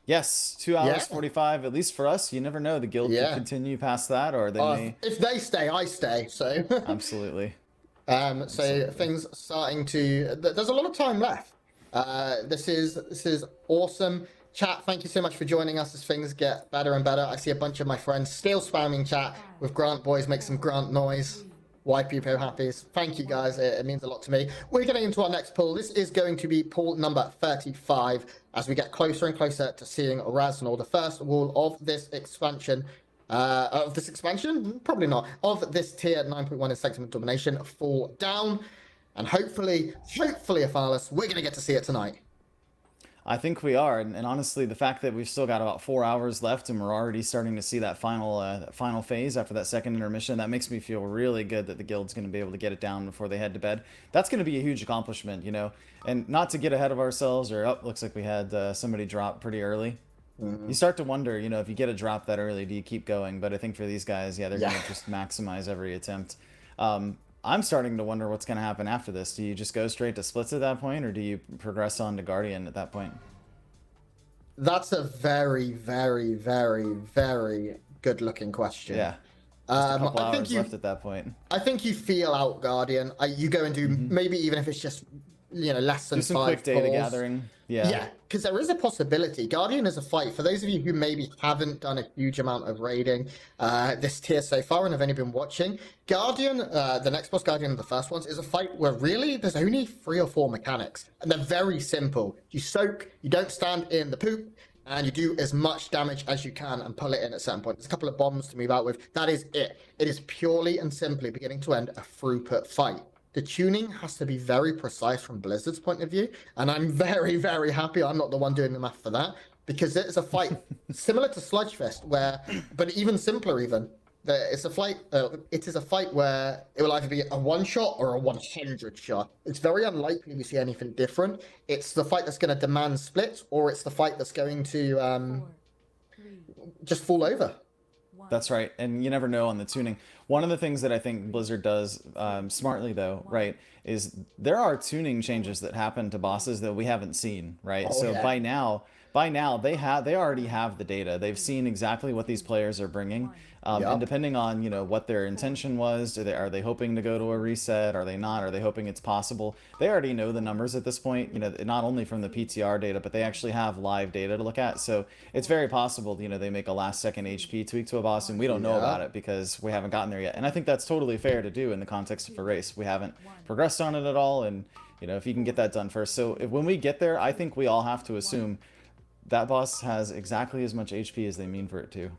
Yes, 2 hours 45. At least for us, you never know. The guild could continue past that, or they may. If they stay, I stay. So absolutely. So things starting to. There's a lot of time left. This is awesome. Chat, thank you so much for joining us as things get better and better. I see a bunch of my friends still spamming chat with Grant boys. Make some Grant noise. YPPO happies. Thank you guys. It means a lot to me. We're getting into our next pool. This is going to be pool number 35 as we get closer and closer to seeing Raznor, the first wall of this expansion. Probably not. Of this tier 9.1 in Sanctum of Domination fall down. And hopefully, Athalas, we're going to get to see it tonight. I think we are, and honestly, the fact that we've still got about 4 hours left and we're already starting to see that final phase after that second intermission, that makes me feel really good that the guild's going to be able to get it down before they head to bed. That's going to be a huge accomplishment, you know, and not to get ahead of ourselves, or looks like we had somebody drop pretty early. You start to wonder, you know, if you get a drop that early, do you keep going? But I think for these guys, they're going to just maximize every attempt. I'm starting to wonder what's going to happen after this. Do you just go straight to splits at that point, or do you progress on to Guardian at that point? That's a very, very, very, very good-looking question. Yeah. Just a couple hours left at that point. I think you feel out Guardian. You go and do maybe even if it's just less than 5 do some quick data gathering. Yeah, because there is a possibility. Guardian is a fight. For those of you who maybe haven't done a huge amount of raiding this tier so far and have only been watching, Guardian, the next boss Guardian of the first ones, is a fight where really there's only 3 or 4 mechanics. And they're very simple. You soak, you don't stand in the poop, and you do as much damage as you can and pull it in at a certain point. There's a couple of bombs to move out with. That is it. It is purely and simply beginning to end a throughput fight. The tuning has to be very precise from Blizzard's point of view, and I'm very, very happy I'm not the one doing the math for that, because it's a fight similar to Sludgefest, but even simpler even. It's a fight. It is a fight where it will either be a 1-shot or a 100 shot. It's very unlikely we see anything different. It's the fight that's going to demand splits, or it's the fight that's going to just fall over. That's right, and you never know on the tuning. One of the things that I think Blizzard does smartly, though, right, is there are tuning changes that happen to bosses that we haven't seen, right? By now they already have the data. They've seen exactly what these players are bringing, and depending on what their intention was, are they hoping to go to a reset? Are they not? Are they hoping it's possible? They already know the numbers at this point. Not only from the PTR data, but they actually have live data to look at. So it's very possible. They make a last-second HP tweak to a boss, and we don't know about it because we haven't gotten there yet. And I think that's totally fair to do in the context of a race. We haven't progressed on it at all, and if you can get that done first. So when we get there, I think we all have to assume that boss has exactly as much HP as they mean for it to.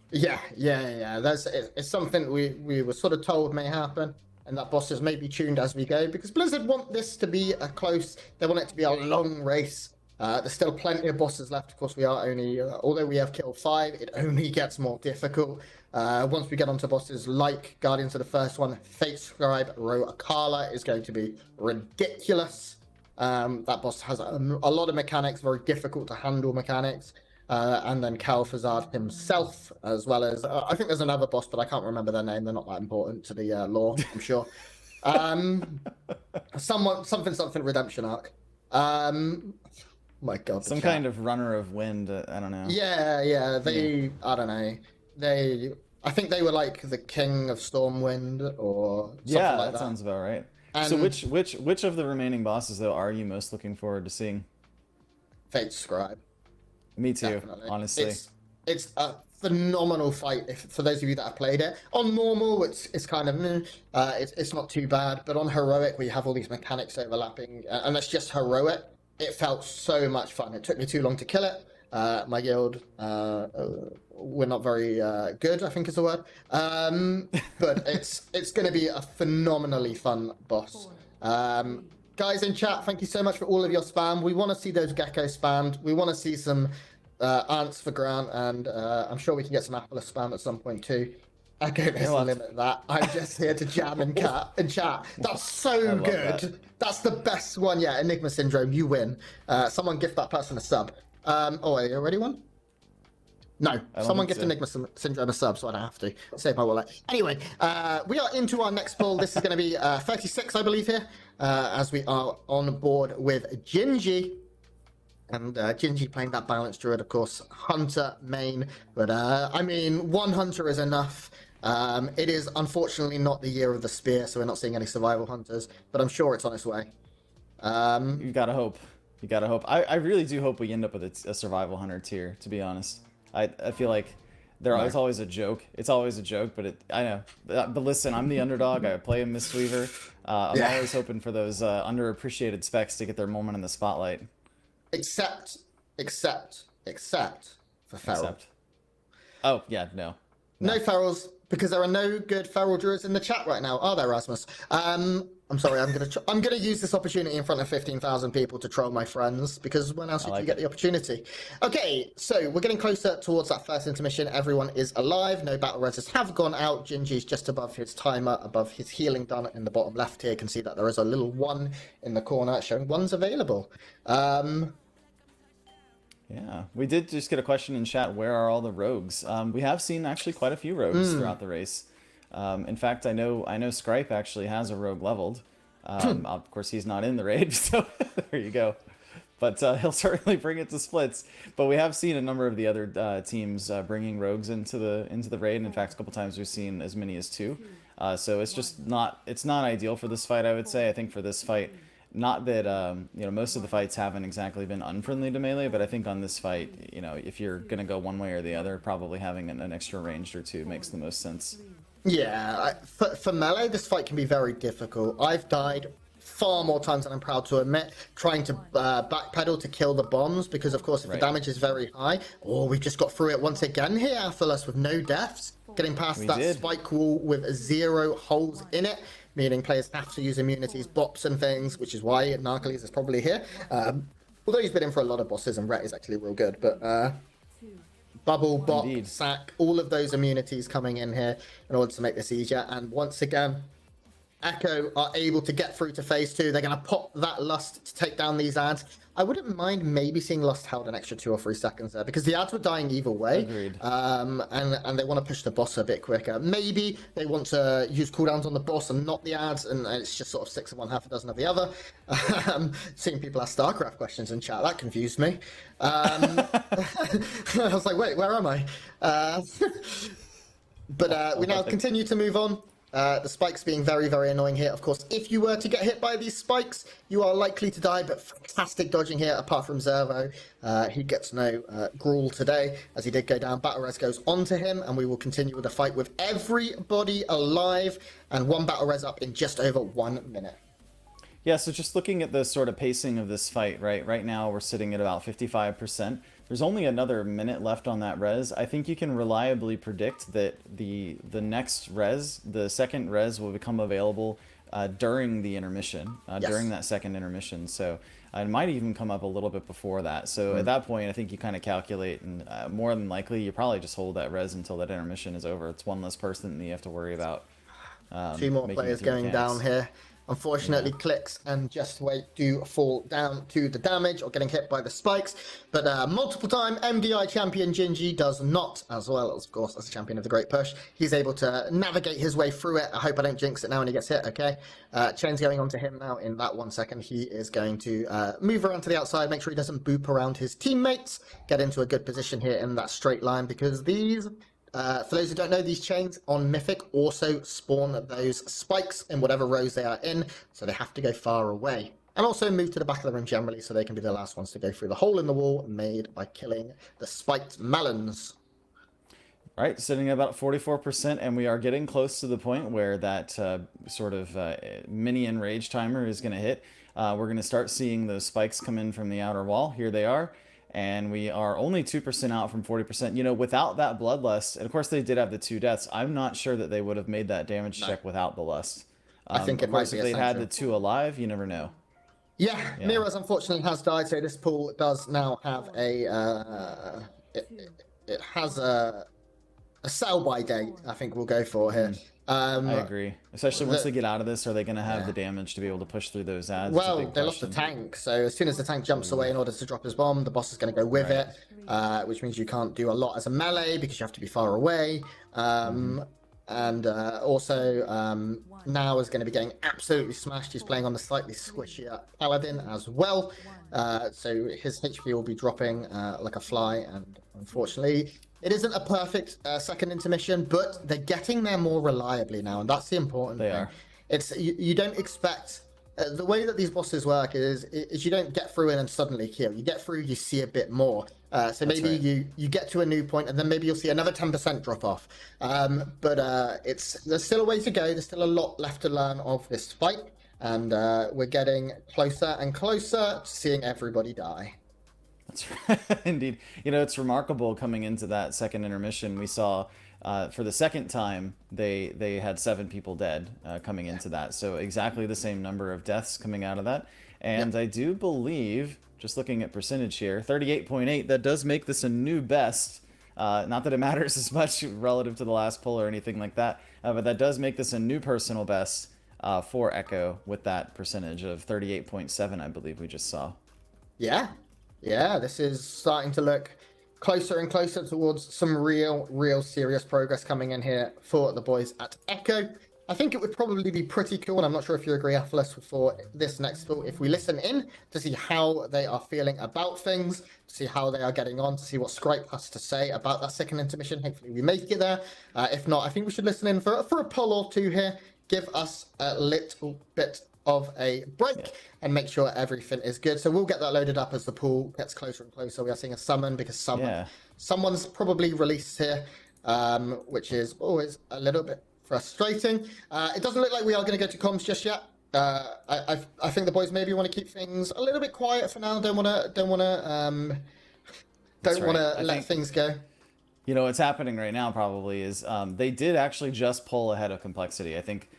Yeah. It's something we were sort of told may happen, and that boss is maybe tuned as we go, because Blizzard want this to be they want it to be a long race. There's still plenty of bosses left. Of course, we are only, although we have killed 5, it only gets more difficult. Once we get onto bosses like Guardians of the first one, Fate Scribe Ro Akala is going to be ridiculous. That boss has a lot of mechanics, very difficult to handle mechanics. And then Kalfazard himself, as well as I think there's another boss, but I can't remember their name. They're not that important to the lore, I'm sure. Something redemption arc. My God, some kind of runner of wind. I don't know. Yeah. I don't know. I think they were like the king of Stormwind or something like that. That sounds about right. And so which of the remaining bosses though are you most looking forward to seeing? Fate Scribe. Me too, definitely. Honestly. It's a phenomenal fight. For those of you that have played it, on normal it's kind of it's not too bad, but on heroic we have all these mechanics overlapping, and it's just heroic. It felt so much fun. It took me too long to kill it. My guild we're not very good, I think is the word. But it's going to be a phenomenally fun boss. Guys in chat, thank you so much for all of your spam. We want to see those geckos spammed. We want to see some ants for Grant, and I'm sure we can get some apple spam at some point too. Okay, let's limit that. I'm just here to jam and chat. That's so good. That. That's the best one yet. Enigma Syndrome, you win. Someone gift that person a sub. Are you already one? No, someone gift Enigma Syndrome a sub, so I don't have to save my wallet. Anyway, we are into our next poll. This is going to be 36, I believe, here, as we are on board with Gingy. And Gingy playing that balanced druid, of course, hunter main. But, I mean, one hunter is enough. It is unfortunately not the year of the spear, so we're not seeing any survival hunters. But I'm sure it's on its way. You gotta hope. You gotta hope. I really do hope we end up with a survival hunter tier, to be honest. I feel like it's always a joke. It's always a joke, but I know. But listen, I'm the underdog. I play a Mistweaver. I'm always hoping for those underappreciated specs to get their moment in the spotlight. Except for Feral. Oh, yeah, no. No Ferals, because there are no good Feral druids in the chat right now, are there, Rasmus? I'm sorry, I'm gonna use this opportunity in front of 15,000 people to troll my friends, because when else would you get the opportunity? Okay, so we're getting closer towards that first intermission. Everyone is alive. No battle reses have gone out. Gingy's just above his timer, above his healing done in the bottom left here. You can see that there is a little 1 in the corner showing 1's available. Yeah, we did just get a question in chat, where are all the rogues? We have seen actually quite a few rogues throughout the race. In fact, I know Scripe actually has a rogue leveled. Of course, he's not in the raid, so there you go. But he'll certainly bring it to splits. But we have seen a number of the other teams bringing rogues into the raid. And in fact, a couple times we've seen as many as 2. So it's just not ideal for this fight, I would say. I think for this fight, not that you know, most of the fights haven't exactly been unfriendly to melee, but I think on this fight, you know, if you're gonna go one way or the other, probably having an extra ranged or two makes the most sense. Yeah, for melee, this fight can be very difficult. I've died far more times than I'm proud to admit, trying to backpedal to kill the bombs, because of course if the damage is very high, we just got through it once again here, Athelos, with no deaths, getting past spike wall with 0 holes in it, meaning players have to use immunities, bops and things, which is why Narcles is probably here. Although he's been in for a lot of bosses, and Rhett is actually real good, but Bubble, Bop, Sack, all of those immunities coming in here in order to make this easier, and once again, Echo are able to get through to phase 2. They're going to pop that Lust to take down these ads. I wouldn't mind maybe seeing Lust held an extra 2 or 3 seconds there, because the ads were dying either way. Agreed. And they want to push the boss a bit quicker. Maybe they want to use cooldowns on the boss and not the ads, and it's just sort of 6 of one, half a dozen of the other. Seeing people ask StarCraft questions in chat, that confused me. I was like, wait, where am I? But we now continue to move on. The spikes being very, very annoying here. Of course, if you were to get hit by these spikes, you are likely to die, but fantastic dodging here, apart from Zervo. He gets no gruel today, as he did go down. Battle Res goes onto him, and we will continue with the fight with everybody alive, and 1 Battle Res up in just over 1 minute. Yeah, so just looking at the sort of pacing of this fight, right now we're sitting at about 55%. There's only another minute left on that res. I think you can reliably predict that the next res, the second res, will become available during the intermission, during that second intermission. So it might even come up a little bit before that. So at that point, I think you kind of calculate, and more than likely, you probably just hold that res until that intermission is over. It's 1 less person that you have to worry about. 2 more players going down here. Unfortunately, Clicks and Just Wait do fall down to the damage or getting hit by the spikes. But multiple-time MDI champion Gingy does not, as well as, of course, as a champion of the Great Push. He's able to navigate his way through it. I hope I don't jinx it now when he gets hit, okay? Chain's going on to him now in that 1 second. He is going to move around to the outside, make sure he doesn't boop around his teammates, get into a good position here in that straight line, because these... for those who don't know, these chains on Mythic also spawn those spikes in whatever rows they are in, so they have to go far away. And also move to the back of the room generally, so they can be the last ones to go through the hole in the wall made by killing the spiked melons. Right, sitting at about 44%, and we are getting close to the point where that sort of mini enrage timer is going to hit. We're going to start seeing those spikes come in from the outer wall. Here they are. And we are only 2% out from 40%. You know, without that Bloodlust, and of course they did have the 2 deaths, I'm not sure that they would have made that damage check without the Lust. I think it might be if they'd had the 2 alive, you never know. Yeah, Miraz unfortunately has died, so this pool does now have a... it has a sell-by date, I think we'll go for here. I agree. Especially once they get out of this, are they going to have the damage to be able to push through those ads? Well, they lost the tank, so as soon as the tank jumps away in order to drop his bomb, the boss is going to go with it, which means you can't do a lot as a melee because you have to be far away. And also, Now is going to be getting absolutely smashed. He's playing on the slightly squishier Paladin as well, so his HP will be dropping like a fly, and unfortunately, it isn't a perfect second intermission, but they're getting there more reliably now, and that's the important thing. It's you don't expect the way that these bosses work is you don't get through and then suddenly kill. You get through, you see a bit more. So maybe you get to a new point, and then maybe you'll see another 10% drop off. But there's still a way to go. There's still a lot left to learn of this fight, and we're getting closer and closer to seeing everybody die. That's right. Indeed. You know, it's remarkable coming into that second intermission. We saw for the second time they had 7 people dead coming into that. So exactly the same number of deaths coming out of that. And I do believe, just looking at percentage here, 38.8, that does make this a new best. Not that it matters as much relative to the last poll or anything like that, but that does make this a new personal best for Echo with that percentage of 38.7, I believe we just saw. Yeah, this is starting to look closer and closer towards some real serious progress coming in here for the boys at Echo. I think it would probably be pretty cool, and I'm not sure if you agree, Athelos, for this next pool, if we listen in to see how they are feeling about things, to see how they are getting on, to see what Scripe has to say about that second intermission. Hopefully we make it there. If not, I think we should listen in for a poll or two here. Give us a little bit of a break and make sure everything is good. So we'll get that loaded up as the pool gets closer and closer. We are seeing a summon because someone's probably released here, which is always a little bit frustrating. It doesn't look like we are going to go to comms just yet. I think the boys maybe want to keep things a little bit quiet for now. Don't want to let things go. You know what's happening right now probably is they did actually just pull ahead of complexity. I think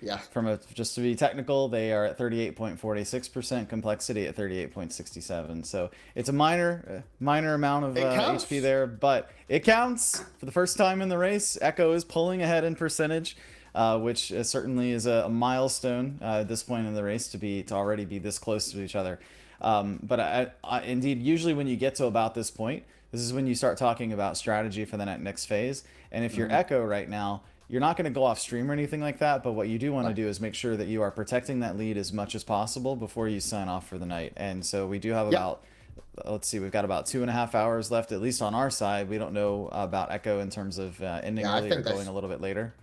just to be technical, they are at 38.46%, complexity at 38.67. So it's a minor amount of HP there, but it counts for the first time in the race. Echo is pulling ahead in percentage, which certainly is a milestone at this point in the race to already be this close to each other. But indeed, usually when you get to about this point, this is when you start talking about strategy for the next phase. And if you're Echo right now, you're not going to go off stream or anything like that. But what you do want to do is make sure that you are protecting that lead as much as possible before you sign off for the night. And so we do have about, let's see, we've got about 2.5 hours left, at least on our side. We don't know about Echo in terms of ending early or going a little bit later.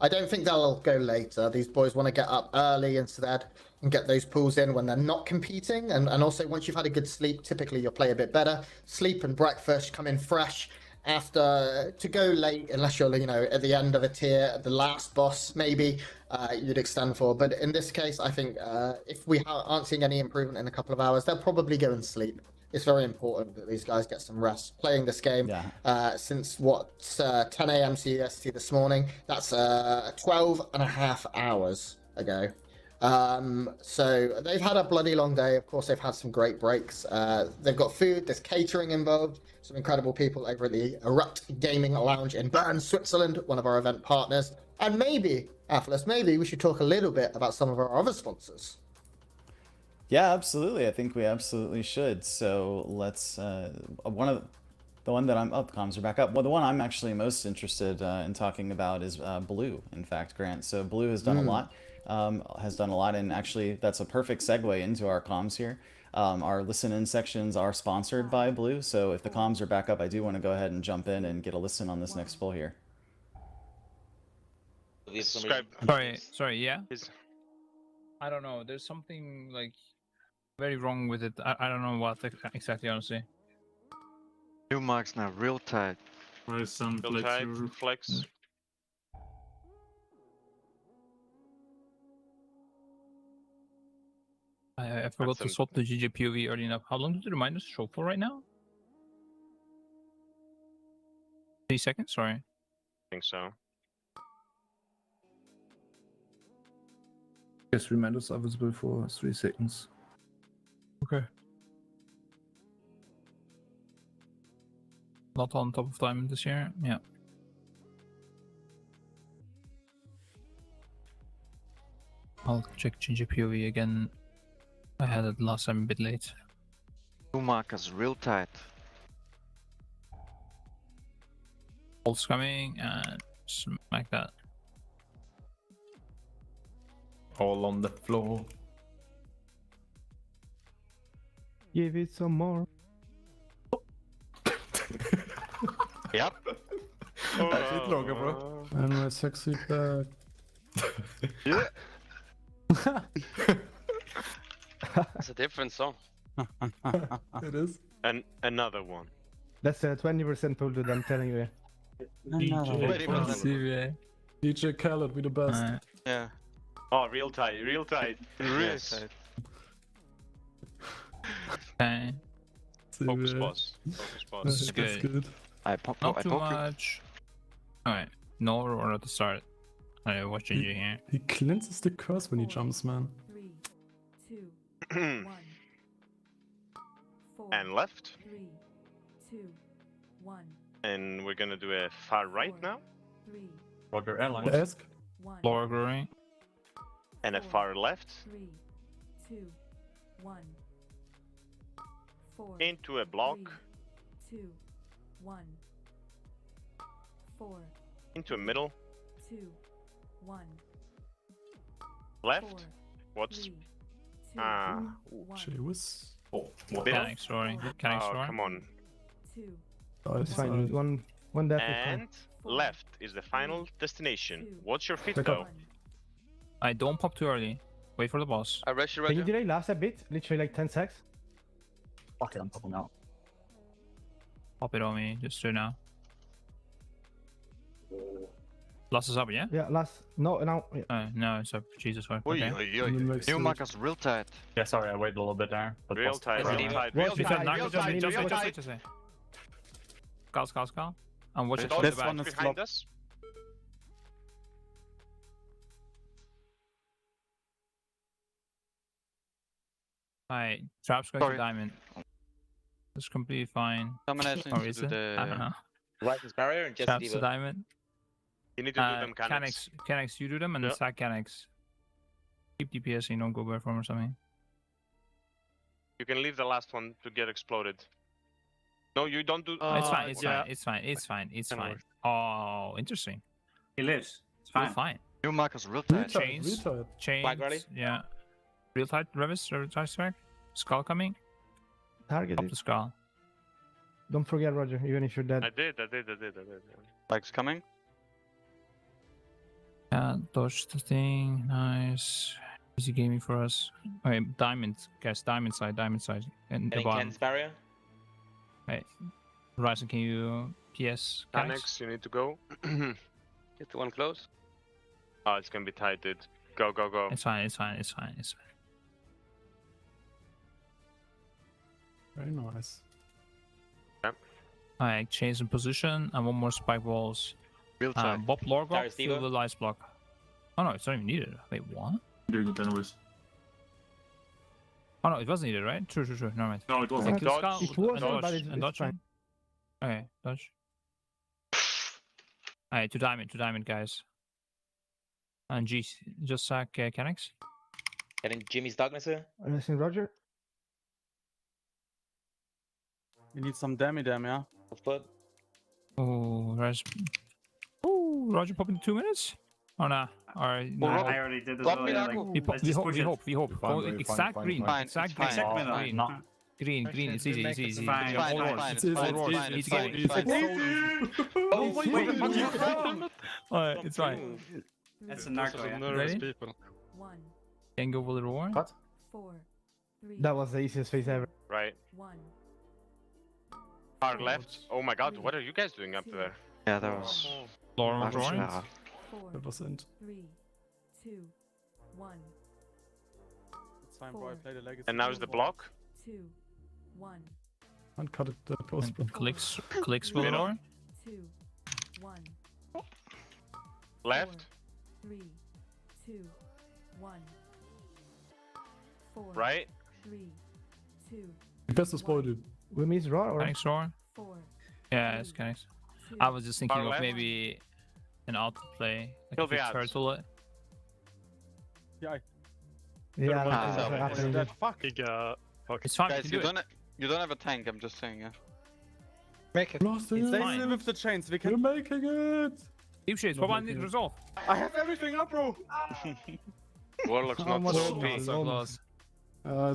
I don't think they'll go later. These boys want to get up early instead and get those pulls in when they're not competing. And also, once you've had a good sleep, typically you'll play a bit better. Sleep and breakfast, come in fresh. After, to go late, unless you're, at the end of a tier, the last boss, maybe you'd extend for. But in this case, I think if we aren't seeing any improvement in a couple of hours, they'll probably go and sleep. It's very important that these guys get some rest. Playing this game since 10 a.m. CEST this morning. That's 12.5 hours ago. So they've had a bloody long day. Of course, they've had some great breaks. They've got food. There's catering involved. Some incredible people over at the Erupt Gaming Lounge in Bern, Switzerland, one of our event partners. And maybe, Atlas, maybe we should talk a little bit about some of our other sponsors. Yeah, absolutely. I think we absolutely should. So let's, the one that the comms are back up. Well, the one I'm actually most interested in talking about is Blue, in fact, Grant. So Blue has done a lot, and actually that's a perfect segue into our comms here. Our listen-in sections are sponsored by Blue, so if the comms are back up, I do want to go ahead and jump in and get a listen on this next pull here. Sorry, yeah? I don't know, there's something like very wrong with it. I don't know what exactly, honestly. New marks now, real tight. Real tight, flex. I forgot to swap the GGPOV early enough. How long did the reminders show for right now? 3 seconds, sorry. I think so. Yes, reminders are visible for 3 seconds. Okay. Not on top of time this year, yeah. I'll check GGPOV again. I had it last time a bit late. New markers real tight. Pulse coming and smack that. All on the floor. Give it some more. Yep. That's it longer, bro. And my sexy back. Yeah. It's a different song. It is. And another one. That's a 20% pull to them, telling you. DJ Khaled, we the best. Yeah. Oh, real tight, real tight. Real tight. Okay. Focus boss. Focus boss. This is good. Not too much. Alright, no or at the start. Alright, watch GG here. He cleanses the curse when he jumps, man. 3, 2, 1. 4, And left. 3, 2, 1. And we're gonna do a far right now. 3, Roger Airlines. Ask. 1. Lower growing. And a far left. 3, 2, 1. 4. Into a block. 3, 2, 1. 4. Into a middle. 2, 1. Left. 4, What's 3, 2, She was. Oh, Mechanic story. Mechanic story. Come on. 2. Oh, it's fine. One death is fine. And left is the final destination. Watch your feet Pick though. up. I don't pop too early. Wait for the boss. I rush you, Can you Roger. delay last a bit? Literally like 10 seconds. Fuck it, I'm popping out. Pop it on me, just do it now. Last is up, yeah? Yeah, last. No, now. Yeah. No, it's up. Jesus, fuck. Oi, Okay. oi, oi. New Marcus real tight. Yeah, sorry, I waited a little bit there. But Real tight, real tight, Watch real it, tight, Nako, real just tight, need- real just- tight. Skull. And watch it Don't from the This back. one is behind flopped. us. Alright, Trap's going to diamond. That's completely fine. Domination Or needs is to it? do the... I don't know. Rises barrier and just Trap's to Diva. diamond. You need to do them mechanics. Mechanics, you do them, and Yeah. the stack mechanics. Keep DPS, you don't go back from or something. You can leave the last one to get exploded. No, you don't do. It's fine, yeah. it's fine. Can work. Oh, interesting. He lives. It's Fine. fine. Fine. New Marcus real Real tight. tight, Chains. real tight. Flag ready? Chains. Yeah. Real tight, Revis, track. Skull coming. Target Up it. the skull. Don't forget, Roger, even if you're dead. I did. Flags coming. Yeah, dodge the thing. Nice. Easy gaming for us. Okay, diamond, guys. Diamond side. And the Getting bottom. Ken's barrier. Right. Horizon, can you PS? guys? Annex, you need to go. Get the one close. Oh, it's gonna be tight, dude. Go. It's fine. Very nice. Alright, change in position and one more spike walls. Real tight. Bob Lorgop, Darius fill Diva. the ice block. Oh no, it's not even needed. Wait, what? Doing it anyways. Oh no, it wasn't needed, right? True. Never mind. No, it wasn't. Thank you, Dodge. Skull, It was, and but it's dodge. fine. Okay, dodge. Alright, to diamond, guys. And G, just sack Canex. Getting Jimmy's darkness here. Listen, Roger. You need some damage, yeah? But Oh, Roger popping 2 minutes? Oh no, alright. No. I already did as Block well. me, Yeah, Nako. like, let's just push it. We hope. Fine, Oh, very it's fine, sack fine, green. fine. It's sack It's green. fine. Second Fine. minute. No. Green. It's easy. It's fine. All It's orange. fine. It's easy. All It's orange. easy. It's fine. easy. It's fine. Oh wait, what you found? Alright, it's fine. That's a narco. Yeah. Ready? people. 1, Can go with the reward. What? 4, 3, That was the easiest phase ever. Right. 1. Hard left. Oh my god, what are you guys doing up there? Yeah, that was... Lauren Marcus drawing. Vera. 4, That was it. 3, 2, 1. It's fine, bro. I played a legacy. And now is the block. 2, 1. And cut it post, bro. And clicks with Middle. Lauren. 2, 1. Left. 3, 2, 1. 4, Right. 3, 2, Best spoil, dude. We miss Raw or? Canex roar. 4. Yeah, it's Canex. I was just thinking Far of left. maybe an auto play. Like Kill if you the ads. turtle it. Yeah, Yeah, Ah, that's happening. that fuck. It's fine. Guys, we can do it. you don't have a tank, I'm just saying, yeah. Make it. Lost it. Stay fine. with the chains. We We're can. making it. Deep shades. What about the resolve? I have everything up, bro. Warlock's How not much- so Oh, So close.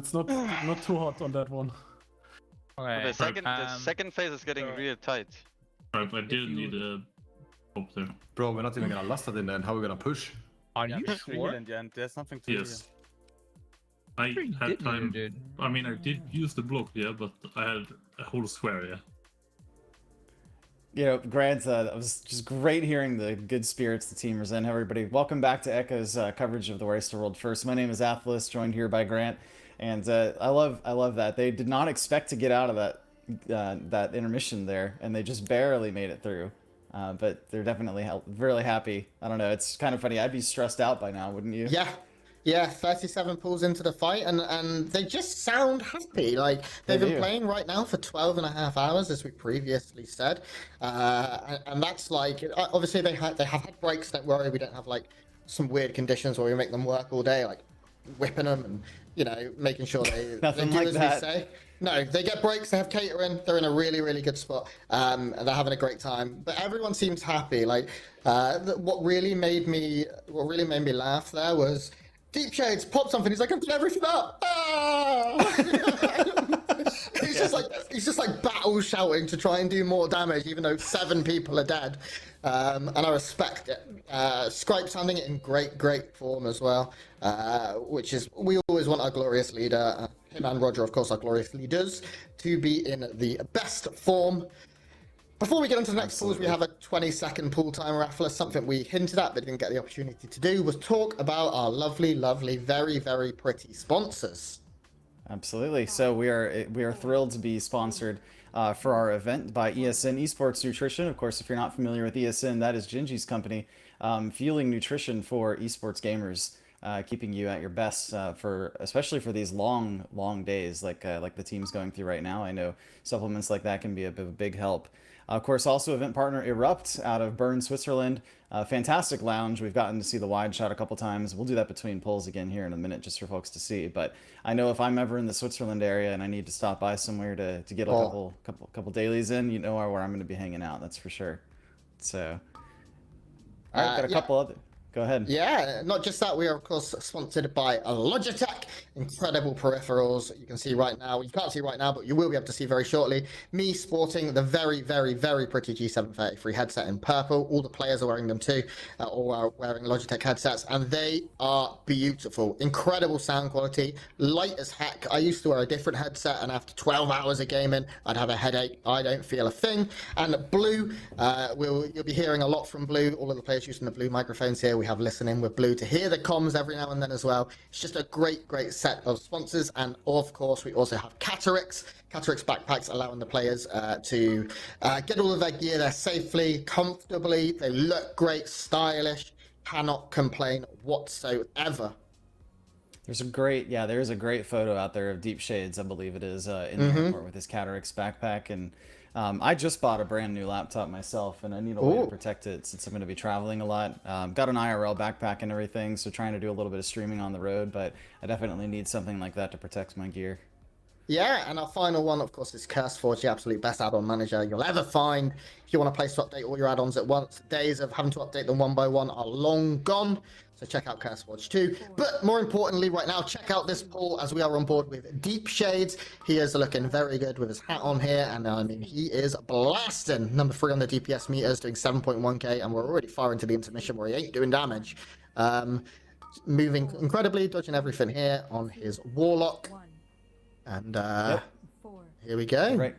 It's not too hot on that one. Okay. The second phase is getting real tight. Right, I didn't need a pop there. Bro, we're not even gonna last that in the end. How are we gonna push? Are Yeah, you it's real sure? in the end. There's nothing to Yes. do. I Pretty had did time. dude. I mean, I did use the block, yeah, but I had a whole square, yeah. You know, Grant, it was just great hearing the good spirits the team is in. Everybody, welcome back to Echo's coverage of the Race to World First. My name is Athelis, joined here by Grant, and I love that they did not expect to get out of that intermission there, and they just barely made it through. But they're definitely really happy. I don't know. It's kind of funny. I'd be stressed out by now, wouldn't you? Yeah, 37 pulls into the fight, and they just sound happy. Like, they've been playing right now for 12 and a half hours, as we previously said. And that's like, obviously they have had breaks, don't worry, we don't have like some weird conditions where we make them work all day, like whipping them and, you know, making sure they Nothing do like as that. we say. No, they get breaks, they have catering, they're in a really, really good spot, and they're having a great time. But everyone seems happy. Like, what really made me laugh there was Deep Shades popped something. He's like, I've done everything up. Ah! he's just like battle shouting to try and do more damage, even though 7 people are dead. And I respect it. Scripe's handling it in great form as well, which is, we always want our glorious leader, him and Roger, of course, our glorious leaders, to be in the best form. Before we get into the next pools, we have a 20-second pool time raffle. Something we hinted at but didn't get the opportunity to do was talk about our lovely, very pretty sponsors. Absolutely. So we are thrilled to be sponsored for our event by ESN Esports Nutrition. Of course, if you're not familiar with ESN, that is Gingy's company, fueling nutrition for esports gamers, keeping you at your best especially for these long days like the team's going through right now. I know supplements like that can be a big help. Of course, also event partner Erupt out of Bern, Switzerland. Fantastic lounge. We've gotten to see the wide shot a couple times. We'll do that between pulls again here in a minute just for folks to see. But I know if I'm ever in the Switzerland area and I need to stop by somewhere to get a couple dailies in, you know where I'm going to be hanging out. That's for sure. So, all right, got a couple other. Go ahead. Yeah, not just that, we are of course sponsored by Logitech. Incredible peripherals. You can see right now, you can't see right now, but you will be able to see very shortly, me sporting the very pretty G733 headset in purple. All the players are wearing them too, all are wearing Logitech headsets, and they are beautiful. Incredible sound quality, light as heck. I used to wear a different headset, and after 12 hours of gaming, I'd have a headache. I don't feel a thing. And Blue, you'll be hearing a lot from Blue. All of the players using the Blue microphones here. We have listening with Blue to hear the comms every now and then as well. It's just a great set of sponsors. And of course, we also have Catarix backpacks, allowing the players to get all of their gear there safely, comfortably. They look great, stylish, cannot complain whatsoever. There's a great photo out there of Deep Shades, I believe it is, in the airport with his Catarix backpack. And I just bought a brand new laptop myself, and I need a way to protect it since I'm going to be traveling a lot. Got an IRL backpack and everything, so trying to do a little bit of streaming on the road, but I definitely need something like that to protect my gear. Yeah, and our final one, of course, is CurseForge, the absolute best add-on manager you'll ever find. If you want a place to update all your add-ons at once, days of having to update them one by one are long gone. So check out CurseForge too. But more importantly, right now, check out this pool as we are on board with Deep Shades. He is looking very good with his hat on here, and I mean, he is blasting. Number 3 on the DPS meters, doing 7.1k, and we're already far into the intermission where he ain't doing damage. Moving incredibly, dodging everything here on his Warlock. And here we go. Right.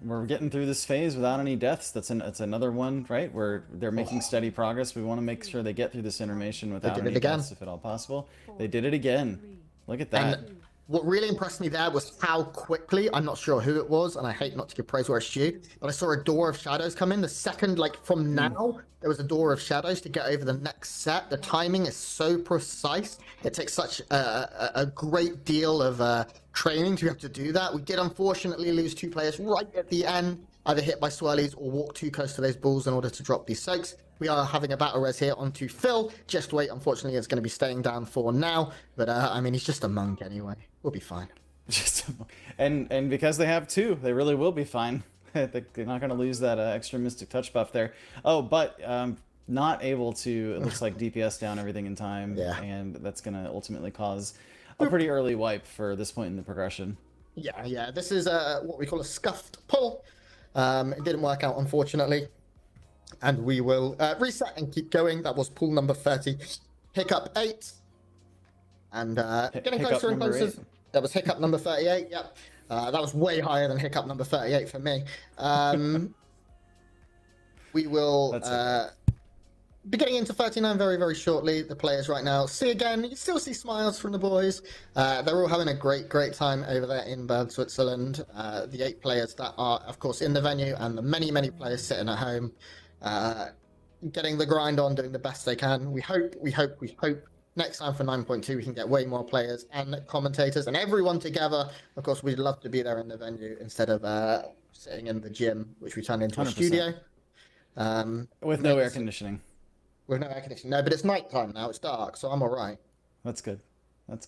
We're getting through this phase without any deaths. That's another one, right? Where they're making steady progress. We want to make sure they get through this intermission without any deaths, if at all possible. They did it again. Look at that. And what really impressed me there was how quickly, I'm not sure who it was, and I hate not to give praise where it's due, but I saw a door of shadows come in. The second, from now, there was a door of shadows to get over the next set. The timing is so precise. It takes such a great deal of training to be able to do that. We did unfortunately lose 2 players right at the end, either hit by swirlies or walk too close to those balls in order to drop these soaks. We are having a battle res here onto Phil. Just wait, unfortunately, it's going to be staying down for now. But, I mean, he's just a monk anyway. We'll be fine. And because they have 2, they really will be fine. They're not going to lose that extra Mystic Touch buff there. Oh, but not able to, it looks like, DPS down everything in time. Yeah. And that's going to ultimately cause a pretty early wipe for this point in the progression. Yeah. This is what we call a scuffed pull. It didn't work out, unfortunately. And we will reset and keep going. That was pool number 30. Hiccup 8. And getting closer and closer. That was hiccup number 38, yep. That was way higher than hiccup number 38 for me. We will be getting into 39 very shortly. The players right now, see again, you still see smiles from the boys. They're all having a great time over there in Bern, Switzerland. The 8 players that are, of course, in the venue, and the many players sitting at home, getting the grind on, doing the best they can. We hope next time for 9.2 we can get way more players and commentators and everyone together. Of course, we'd love to be there in the venue instead of sitting in the gym, which we turned into 100%. A studio. With no air conditioning. With no air conditioning. No, but it's nighttime now. It's dark, so I'm all right. That's good. That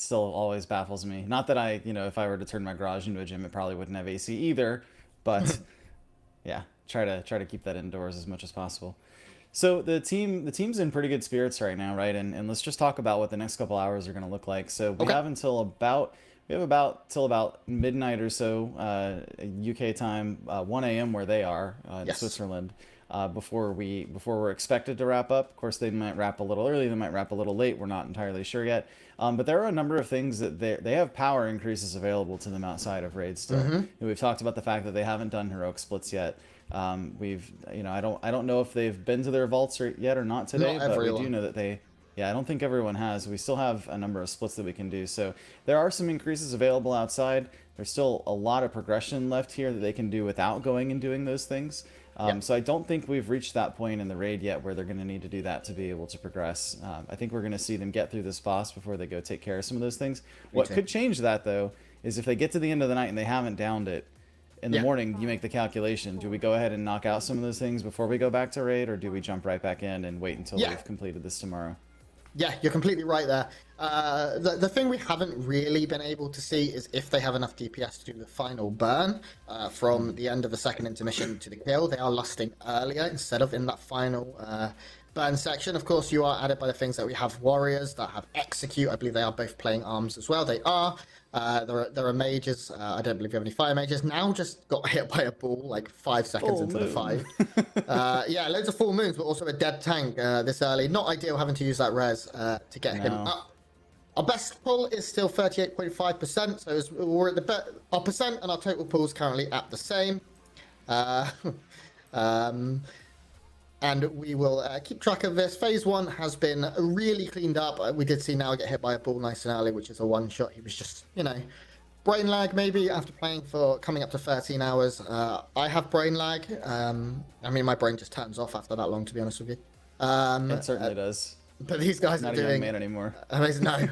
still always baffles me. Not that I, if I were to turn my garage into a gym, it probably wouldn't have AC either. But yeah, try to keep that indoors as much as possible. So the team's in pretty good spirits right now, right? And let's just talk about what the next couple hours are going to look like. So we have until about We have about till about midnight or so, UK time, 1 a.m. where they are in Switzerland, before we're expected to wrap up. Of course, they might wrap a little early, they might wrap a little late. We're not entirely sure yet. But there are a number of things that they have power increases available to them outside of raids still. And we've talked about the fact that they haven't done heroic splits yet. I don't know if they've been to their vaults yet or not today, but we do know that they. Yeah, I don't think everyone has. We still have a number of splits that we can do. So there are some increases available outside. There's still a lot of progression left here that they can do without going and doing those things. So I don't think we've reached that point in the raid yet where they're going to need to do that to be able to progress. I think we're going to see them get through this boss before they go take care of some of those things. What could change that, though, is if they get to the end of the night and they haven't downed it, in the morning, you make the calculation. Do we go ahead and knock out some of those things before we go back to raid, or do we jump right back in and wait until we've completed this tomorrow? Yeah, you're completely right there. The thing we haven't really been able to see is if they have enough DPS to do the final burn from the end of the second intermission to the kill. They are lusting earlier instead of in that final burn section. Of course, you are added by the things that we have warriors that have execute. I believe they are both playing arms as well. They are. There are mages. I don't believe we have any fire mages. Now just got hit by a ball like 5 seconds into the fight. Yeah, loads of full moons, but also a dead tank this early. Not ideal having to use that res to get him up. Our best pull is still 38.5%, so we're at our percent, and our total pull is currently at the same. And we will keep track of this. Phase 1 has been really cleaned up. We did see now get hit by a ball nice and early, which is a one-shot. He was just, brain lag maybe after playing for coming up to 13 hours. I have brain lag. I mean, my brain just turns off after that long, to be honest with you. It certainly does. But these guys Not are doing... a young man anymore. No,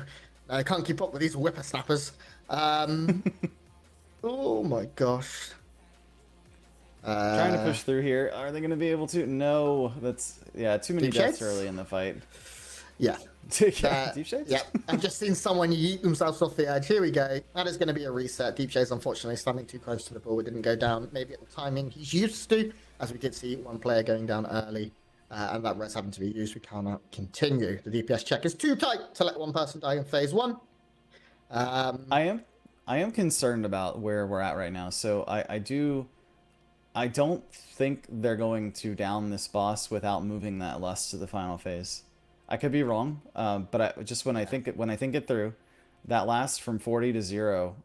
I can't keep up with these whippersnappers. Oh my gosh. Trying to push through here. Are they going to be able to? No, that's too many deaths early in the fight. Yeah. Deep shades? Yeah. I've just seen someone yeet themselves off the edge. Here we go. That is going to be a reset. Deep shades, unfortunately, standing too close to the ball. It didn't go down maybe at the timing he's used to, as we did see one player going down early. And that res having to be used. We cannot continue. The DPS check is too tight to let one person die in phase 1. I am concerned about where we're at right now. So I don't think they're going to down this boss without moving that lust to the final phase. I could be wrong, but when I think it through, that last from 40 to 0,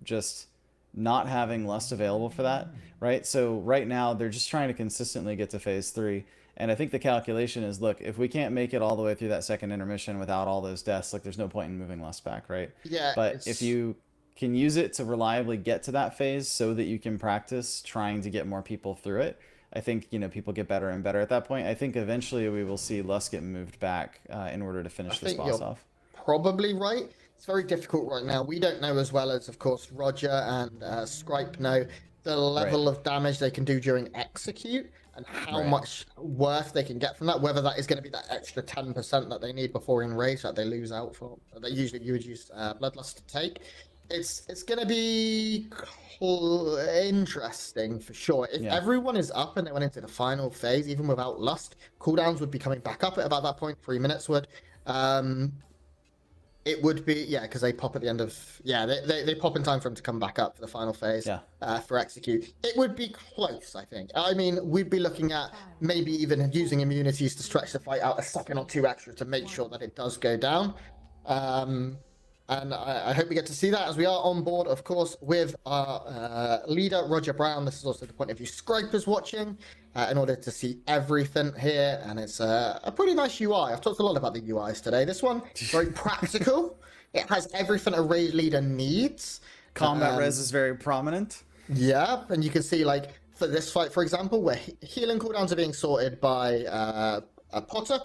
just not having lust available for that, right? So right now they're just trying to consistently get to phase 3, and I think the calculation is, look, if we can't make it all the way through that second intermission without all those deaths, like there's no point in moving lust back, right? Yeah. But if you can use it to reliably get to that phase so that you can practice trying to get more people through it, I think, people get better and better at that point. I think eventually we will see lust get moved back in order to finish this boss off. Probably right. It's very difficult right now. We don't know as well as, of course, Roger and Scripe know the level of damage they can do during execute and how much worth they can get from that, whether that is going to be that extra 10% that they need before in rage that they lose out for, that usually you would use Bloodlust to take. It's going to be interesting for sure. If everyone is up and they went into the final phase, even without lust, cooldowns would be coming back up at about that point. 3 minutes would. It would be, because they pop at the end of, they pop in time for them to come back up for the final phase for execute. It would be close, I think. I mean, we'd be looking at maybe even using immunities to stretch the fight out a second or two extra to make sure that it does go down. And I hope we get to see that as we are on board, of course, with our leader, Roger Brown. This is also the point of view Scripe is watching in order to see everything here. And it's a pretty nice UI. I've talked a lot about the UIs today. This one, very practical. It has everything a raid leader needs. Combat res is very prominent. Yeah, and you can see, like, for this fight, for example, where healing cooldowns are being sorted by a Potter.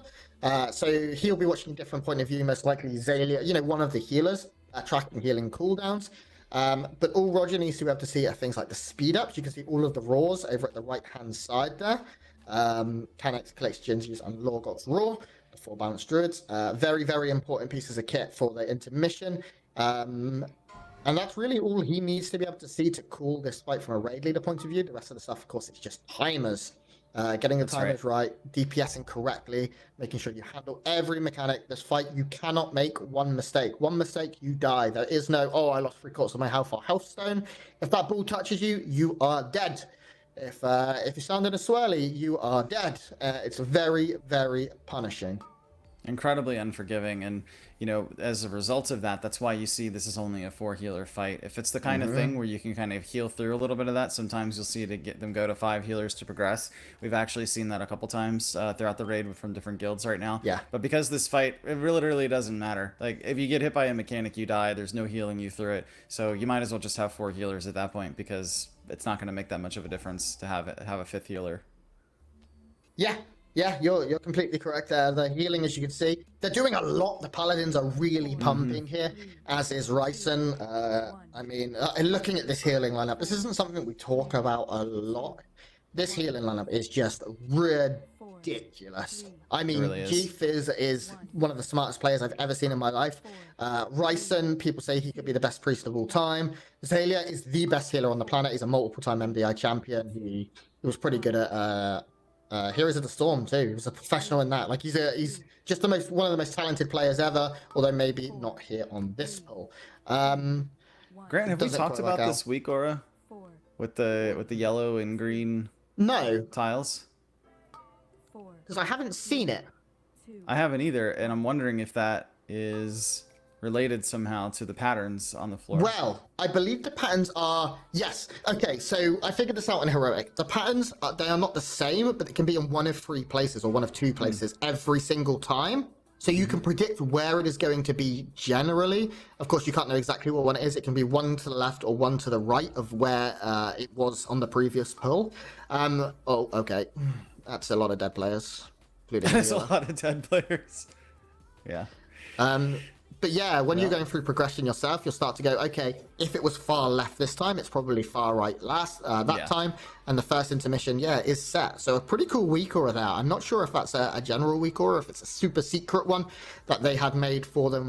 So he'll be watching a different point of view, most likely Zalia, one of the healers, tracking healing cooldowns. But all Roger needs to be able to see are things like the speed ups. You can see all of the raws over at the right-hand side there. Canex collects Jinji's and Lorgot's Raw, the 4 balanced druids. Very, very important pieces of kit for the intermission. And that's really all he needs to be able to see to cool this fight from a raid leader point of view. The rest of the stuff, of course, it's just timers. getting the timers right, DPSing correctly, making sure you handle every mechanic. This fight, you cannot make one mistake. One mistake, you die. There is no, oh, I lost 3/4 of my health or health stone. If that ball touches you, you are dead. If you stand in a swirly, you are dead. It's very, very punishing. Incredibly unforgiving, and you know, as a result of that, that's why you see this is only a 4 healer fight. If it's the kind of thing where you can kind of heal through a little bit of that, sometimes you'll see to get them go to 5 healers to progress. We've actually seen that a couple times throughout the raid from different guilds right now. Yeah. But because this fight, it literally doesn't matter. Like, if you get hit by a mechanic, you die. There's no healing you through it. So you might as well just have 4 healers at that point, because it's not going to make that much of a difference to have a 5th healer. Yeah, you're completely correct there. The healing, as you can see, they're doing a lot. The Paladins are really pumping here, as is Ryson. I mean, looking at this healing lineup, this isn't something we talk about a lot. This healing lineup is just ridiculous. I mean, really G-Fizz is one of the smartest players I've ever seen in my life. Ryson, people say he could be the best priest of all time. Zalia is the best healer on the planet. He's a multiple-time MDI champion. He was pretty good at... Heroes of the Storm too. He's a professional in that. Like he's just one of the most talented players ever. Although maybe not here on this poll. Grant, have we talked about this weak aura with the yellow and green tiles? Because I haven't seen it. I haven't either, and I'm wondering if that is related somehow to the patterns on the floor. Well, I believe the patterns are... Yes. Okay, so I figured this out in Heroic. The patterns, they are not the same, but it can be in one of 3 places or one of 2 places every single time. So you can predict where it is going to be generally. Of course, you can't know exactly what one it is. It can be one to the left or one to the right of where it was on the previous pull. Oh, okay. That's a lot of dead players. That's a lot of dead players. Yeah. But yeah, when you're going through progression yourself, you'll start to go, okay, if it was far left this time, it's probably far right that time. And the first intermission, is set. So a pretty cool weak aura there. I'm not sure if that's a general weak aura, if it's a super secret one that they had made for them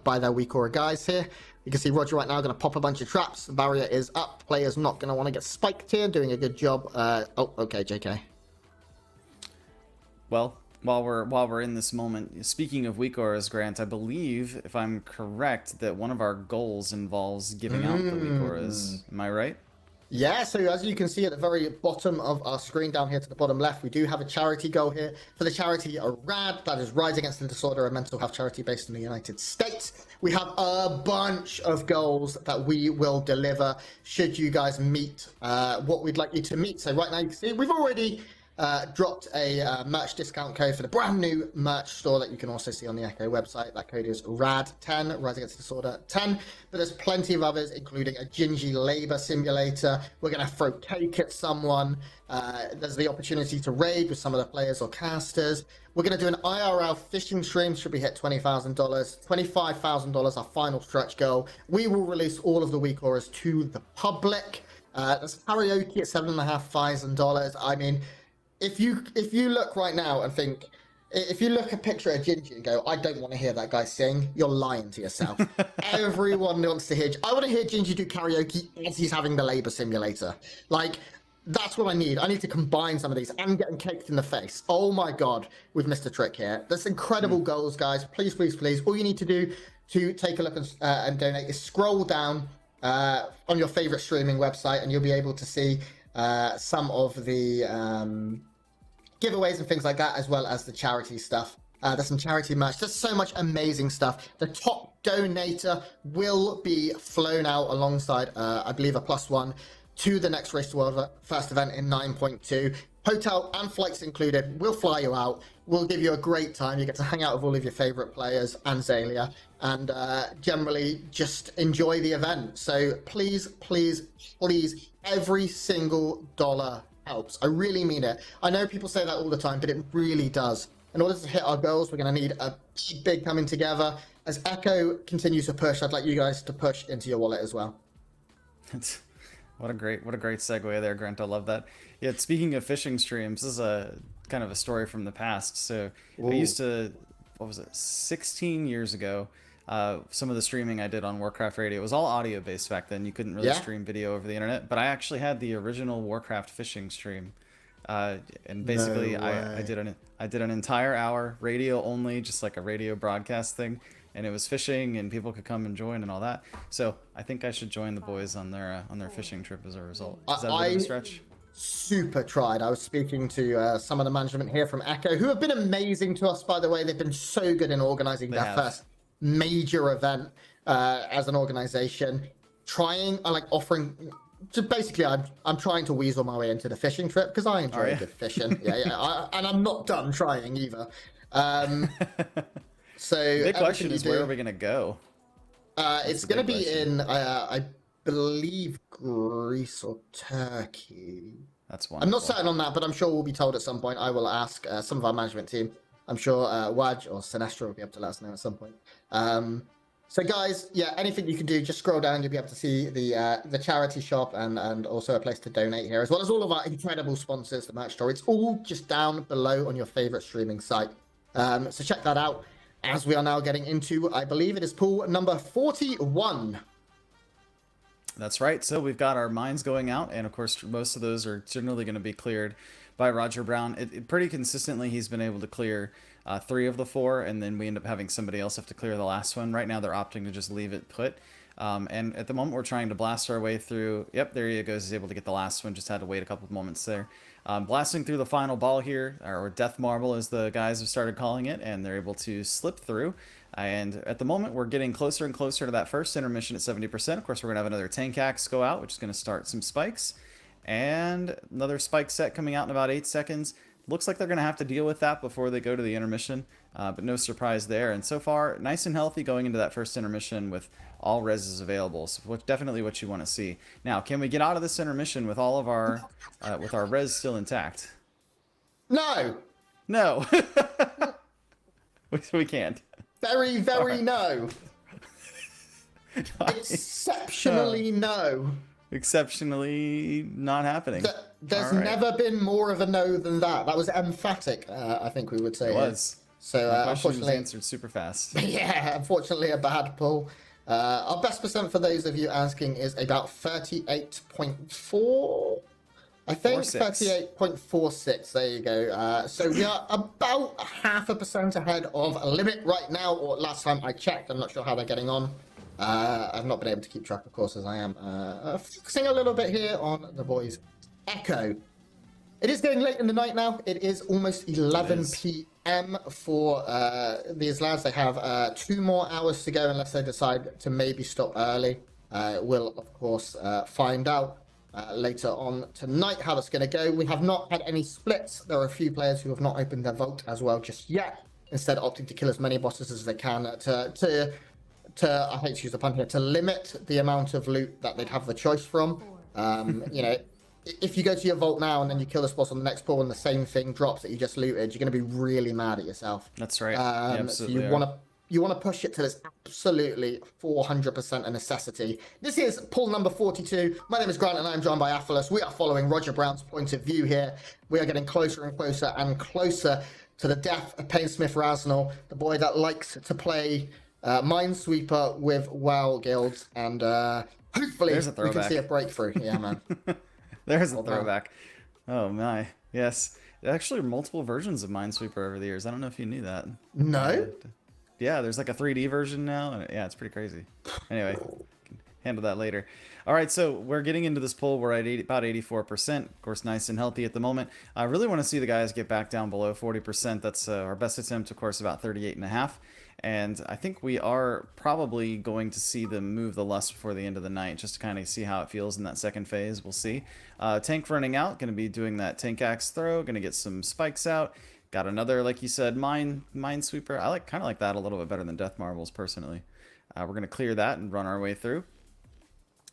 by their weak aura guys here. You can see Roger right now going to pop a bunch of traps. The barrier is up. Players not going to want to get spiked here. Doing a good job. Oh, okay, JK. Well, while we're in this moment, speaking of weak auras, Grant, I believe, if I'm correct, that one of our goals involves giving out the weak auras. Am I right? Yeah, so as you can see at the very bottom of our screen down here to the bottom left, we do have a charity goal here for the charity RAD, that is Rise Against the Disorder, a mental health charity based in the United States. We have a bunch of goals that we will deliver should you guys meet what we'd like you to meet. So right now you can see we've already dropped a merch discount code for the brand new merch store that you can also see on the Echo website. That code is RAD10, Rise Against Disorder 10. But there's plenty of others, including a Gingy labor simulator. We're going to throw cake at someone. There's the opportunity to raid with some of the players or casters. We're going to do an IRL fishing stream. Should we hit $20,000? $25,000, our final stretch goal. We will release all of the weak auras to the public. There's karaoke at $7,500. I mean, if you look right now and think, if you look a picture of Gingy and go, I don't want to hear that guy sing, you're lying to yourself. Everyone wants to hear. I want to hear Gingy do karaoke as he's having the labor simulator. Like, that's what I need. I need to combine some of these and getting caked in the face. Oh my god, we've missed a trick here. There's incredible goals, guys. Please, please, please. All you need to do to take a look and donate is scroll down on your favorite streaming website, and you'll be able to see some of the giveaways and things like that, as well as the charity stuff. There's some charity merch. There's so much amazing stuff. The top donator will be flown out alongside, I believe, a +1 to the next Race to World first event in 9.2. Hotel and flights included. We'll fly you out. We'll give you a great time. You get to hang out with all of your favorite players and Zalia, and generally just enjoy the event. So please, please, please, every single dollar helps. I really mean it. I know people say that all the time, but it really does. In order to hit our goals, we're going to need a big coming together. As Echo continues to push, I'd like you guys to push into your wallet as well. What a great segue there, Grant. I love that. Yeah, speaking of fishing streams, this is a kind of a story from the past. So I used to, 16 years ago, some of the streaming I did on Warcraft Radio, it was all audio based back then. You couldn't really stream video over the internet, but I actually had the original Warcraft fishing stream And basically, No way. I did an entire hour radio only, just like a radio broadcast thing, and it was fishing, and people could come and join and all that. So I think I should join the boys on their fishing trip as a result. Is that a bit of a stretch? Super tried. I was speaking to some of the management here from Echo, who have been amazing to us, by the way. They've been so good in organizing their first major event as an organization. Offering. So basically, I'm trying to weasel my way into the fishing trip because I enjoy good fishing. And I'm not done trying either. So the big question is, where are we gonna go? It's going to be in, I believe, Greece or Turkey. That's one. I'm not certain on that, but I'm sure we'll be told at some point. I will ask some of our management team. I'm sure Waj or Sinestro will be able to let us know at some point. So guys, yeah, anything you can do, just scroll down. You'll be able to see the charity shop and also a place to donate here, as well as all of our incredible sponsors, the merch store. It's all just down below on your favorite streaming site. So check that out. As we are now getting into, I believe it is pool number 41. That's right. So we've got our mines going out, and of course, most of those are generally going to be cleared by Roger Brown. Pretty consistently, he's been able to clear 3 of the 4, and then we end up having somebody else have to clear the last one. Right now, they're opting to just leave it put. And at the moment, we're trying to blast our way through. Yep, there he goes. He's able to get the last one. Just had to wait a couple of moments there. Blasting through the final ball here, or death marble as the guys have started calling it, and they're able to slip through. And at the moment, we're getting closer and closer to that first intermission at 70%. Of course, we're going to have another tank axe go out, which is going to start some spikes. And another spike set coming out in about 8 seconds. Looks like they're going to have to deal with that before they go to the intermission, but no surprise there. And so far, nice and healthy going into that first intermission with all reses available. So definitely what you want to see. Now, can we get out of this intermission with all of our with our res still intact? No. No. We can't. Very, very no. Exceptionally no. Exceptionally not happening. There's never been more of a no than that. That was emphatic, I think we would say. It was. So unfortunately, was answered super fast. Yeah, unfortunately a bad pull. Our best percent for those of you asking is about 38.4. I think 38.46. There you go. So we are about 0.5% ahead of a limit right now, or last time I checked. I'm not sure how they're getting on. I've not been able to keep track, of course, as I am focusing a little bit here on the boys. Echo. It is getting late in the night now. It is almost 11 p.m. for these lads. They have 2 more hours to go unless they decide to maybe stop early. We'll, of course, find out later on tonight how that's going to go. We have not had any splits. There are a few players who have not opened their vote as well just yet, instead opting to kill as many bosses as they can to I hate to use the pun here, to limit the amount of loot that they'd have the choice from. You know, if you go to your vault now and then you kill this boss on the next pool and the same thing drops that you just looted, you're going to be really mad at yourself. That's right. So you want to push it to this absolutely 400% a necessity. This is pool number 42. My name is Grant and I'm joined by Athelos. We are following Roger Brown's point of view here. We are getting closer and closer and closer to the death of Painsmith Rasnal, the boy that likes to play Minesweeper with WoW guilds, and hopefully we can see a breakthrough. Yeah, man. There's a throwback. Oh my, yes. There actually are multiple versions of Minesweeper over the years. I don't know if you knew that. No? Yeah, there's like a 3D version now. And yeah, it's pretty crazy. Anyway, can handle that later. All right, so we're getting into this pool. We're at about 84%. Of course, nice and healthy at the moment. I really want to see the guys get back down below 40%. That's our best attempt, of course, about 38.5. And I think we are probably going to see them move the lust before the end of the night, just to kind of see how it feels in that second phase. We'll see. Tank running out, going to be doing that tank axe throw, going to get some spikes out. Got another, like you said, minesweeper. I kind of like that a little bit better than death marbles, personally. We're going to clear that and run our way through.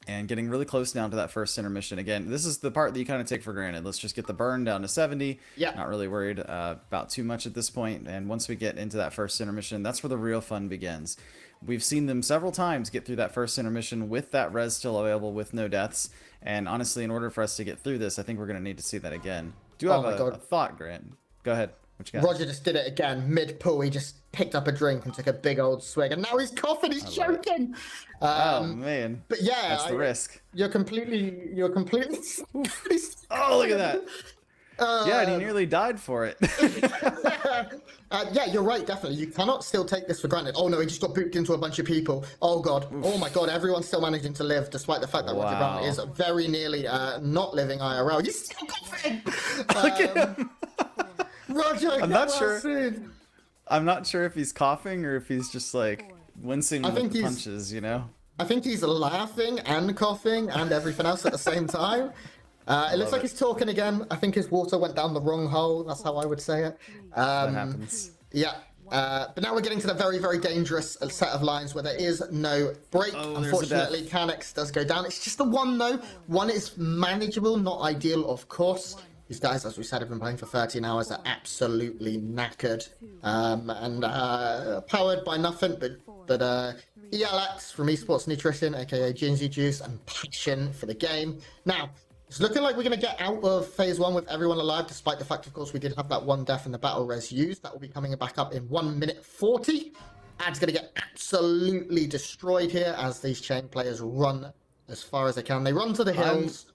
And getting really close down to that first intermission. Again, this is the part that you kind of take for granted. Let's just get the burn down to 70. Yeah. Not really worried about too much at this point. And once we get into that first intermission, that's where the real fun begins. We've seen them several times get through that first intermission with that res still available with no deaths. And honestly, in order for us to get through this, I think we're going to need to see that again. Do you have a thought, Grant? Go ahead. What you got? Roger just did it again mid-pool. He just picked up a drink and took a big old swig, and now he's coughing. He's choking. Oh man! But yeah, that's the risk. You're completely. Oh, look at that! Yeah, and he nearly died for it. Yeah, you're right, definitely. You cannot still take this for granted. Oh no, he just got booped into a bunch of people. Oh god. Oh my god, everyone's still managing to live, despite the fact that Roger Brown is very nearly not living IRL. He's still coughing! Look at him! Roger, I'm not sure. Soon. I'm not sure if he's coughing or if he's just like wincing with the punches, you know? I think he's laughing and coughing and everything else at the same time. It looks like he's talking again. I think his water went down the wrong hole. That's how I would say it. That happens. Yeah. But now we're getting to the very, very dangerous set of lines where there is no break. Unfortunately, Canex does go down. It's just the one, though. One is manageable, not ideal, of course. These guys, as we said, have been playing for 13 hours. They're absolutely knackered and powered by nothing but ELX from Esports Nutrition, aka Gingy Juice, and passion for the game. Now, it's looking like we're going to get out of phase 1 with everyone alive, despite the fact, of course, we did have that one death in the battle res used. That will be coming back up in 1 minute 40. Ad's going to get absolutely destroyed here as these chain players run as far as they can. They run to the hills.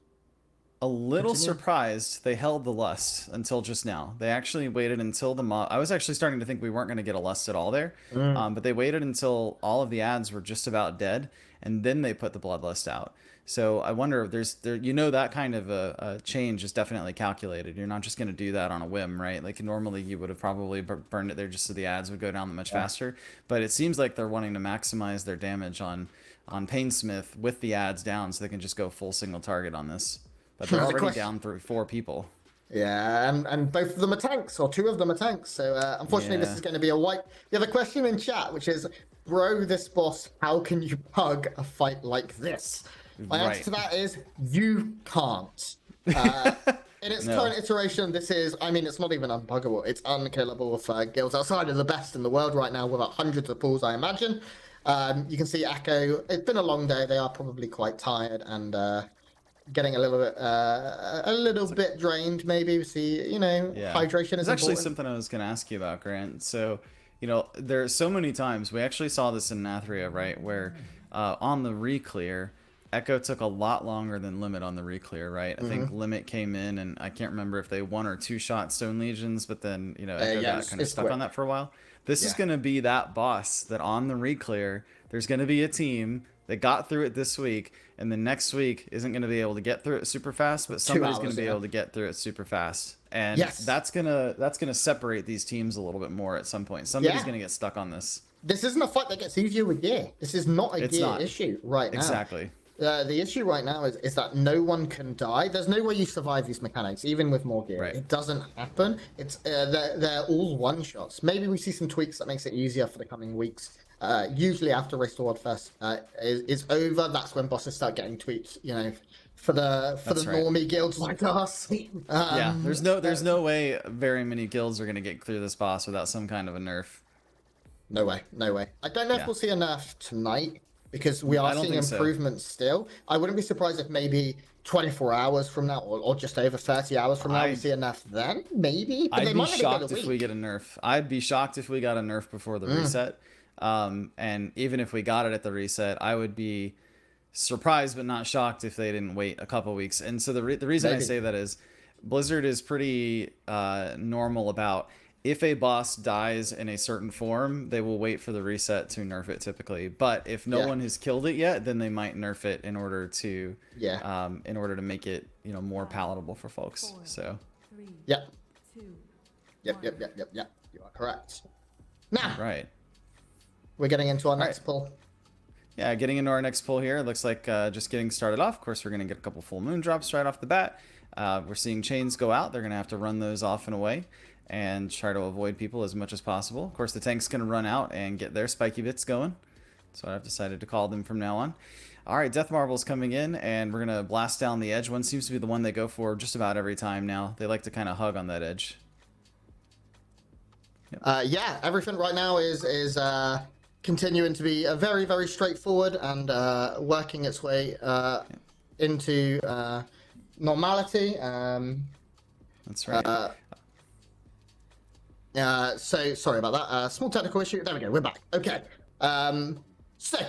A little surprised they held the lust until just now. They actually waited until the mob. I was actually starting to think we weren't going to get a lust at all there, but they waited until all of the ads were just about dead, and then they put the bloodlust out. So I wonder, that kind of a change is definitely calculated. You're not just going to do that on a whim, right? Like normally you would have probably burned it there just so the ads would go down that much faster. But it seems like they're wanting to maximize their damage on Painsmith with the ads down, so they can just go full single target on this. But they're already down through 4 people. Yeah, and both of them are tanks, or 2 of them are tanks. So unfortunately, this is going to be a wipe. We have a question in chat, which is, bro, this boss, how can you pug a fight like this? My answer to that is, you can't. In its current iteration, this is, I mean, it's not even unpuggable. It's unkillable for guilds outside of the best in the world right now, without hundreds of pulls, I imagine. You can see Echo. It's been a long day. They are probably quite tired and getting a little bit drained. Maybe we see, hydration is actually important. something I was going to ask you about, Grant. So, there's so many times we actually saw this in Nathria, right, where on the re-clear, Echo took a lot longer than Limit on the re-clear, right? I think Limit came in, and I can't remember if they 1 or 2 shot Stone Legions, but then Echo got kind of stuck on that for a while. This is going to be that boss that on the re-clear, there's going to be a team that got through it this week, and then next week isn't going to be able to get through it super fast, but somebody's going to be able to get through it super fast. And that's gonna separate these teams a little bit more at some point. Somebody's going to get stuck on this. This isn't a fight that gets easier with gear. This is not a gear issue right now. Exactly. The issue right now is that no one can die. There's no way you survive these mechanics, even with more gear. It doesn't happen. It's they're all one-shots. Maybe we see some tweaks that makes it easier for the coming weeks. Usually after Restored Fest is over, that's when bosses start getting tweaks, for the normie guilds like us. There's no way very many guilds are going to get through this boss without some kind of a nerf. No way. I don't know if we'll see a nerf tonight, because we are seeing improvements still. I wouldn't be surprised if maybe 24 hours from now, or just over 30 hours from now, we see a nerf then, maybe. But I'd be shocked if we get a nerf. I'd be shocked if we got a nerf before the reset. And even if we got it at the reset, I would be surprised but not shocked if they didn't wait a couple weeks. And so the reason I say that is Blizzard is pretty normal about, if a boss dies in a certain form, they will wait for the reset to nerf it typically. But if no one has killed it yet, then they might nerf it in order to make it more palatable for folks. So Yep. You are correct. Now we're getting into our next pull. Yeah, getting into our next pull here. It looks like just getting started off. Of course, we're going to get a couple full moon drops right off the bat. We're seeing chains go out. They're going to have to run those off and away and try to avoid people as much as possible. Of course, the tank's going to run out and get their spiky bits going. So I've decided to call them from now on. All right, Death Marble's coming in, and we're going to blast down the edge. One seems to be the one they go for just about every time now. They like to kind of hug on that edge. Yeah, everything right now is continuing to be very, very straightforward and working its way into normality. That's right. So sorry about that. Small technical issue. There we go. We're back. Okay. So,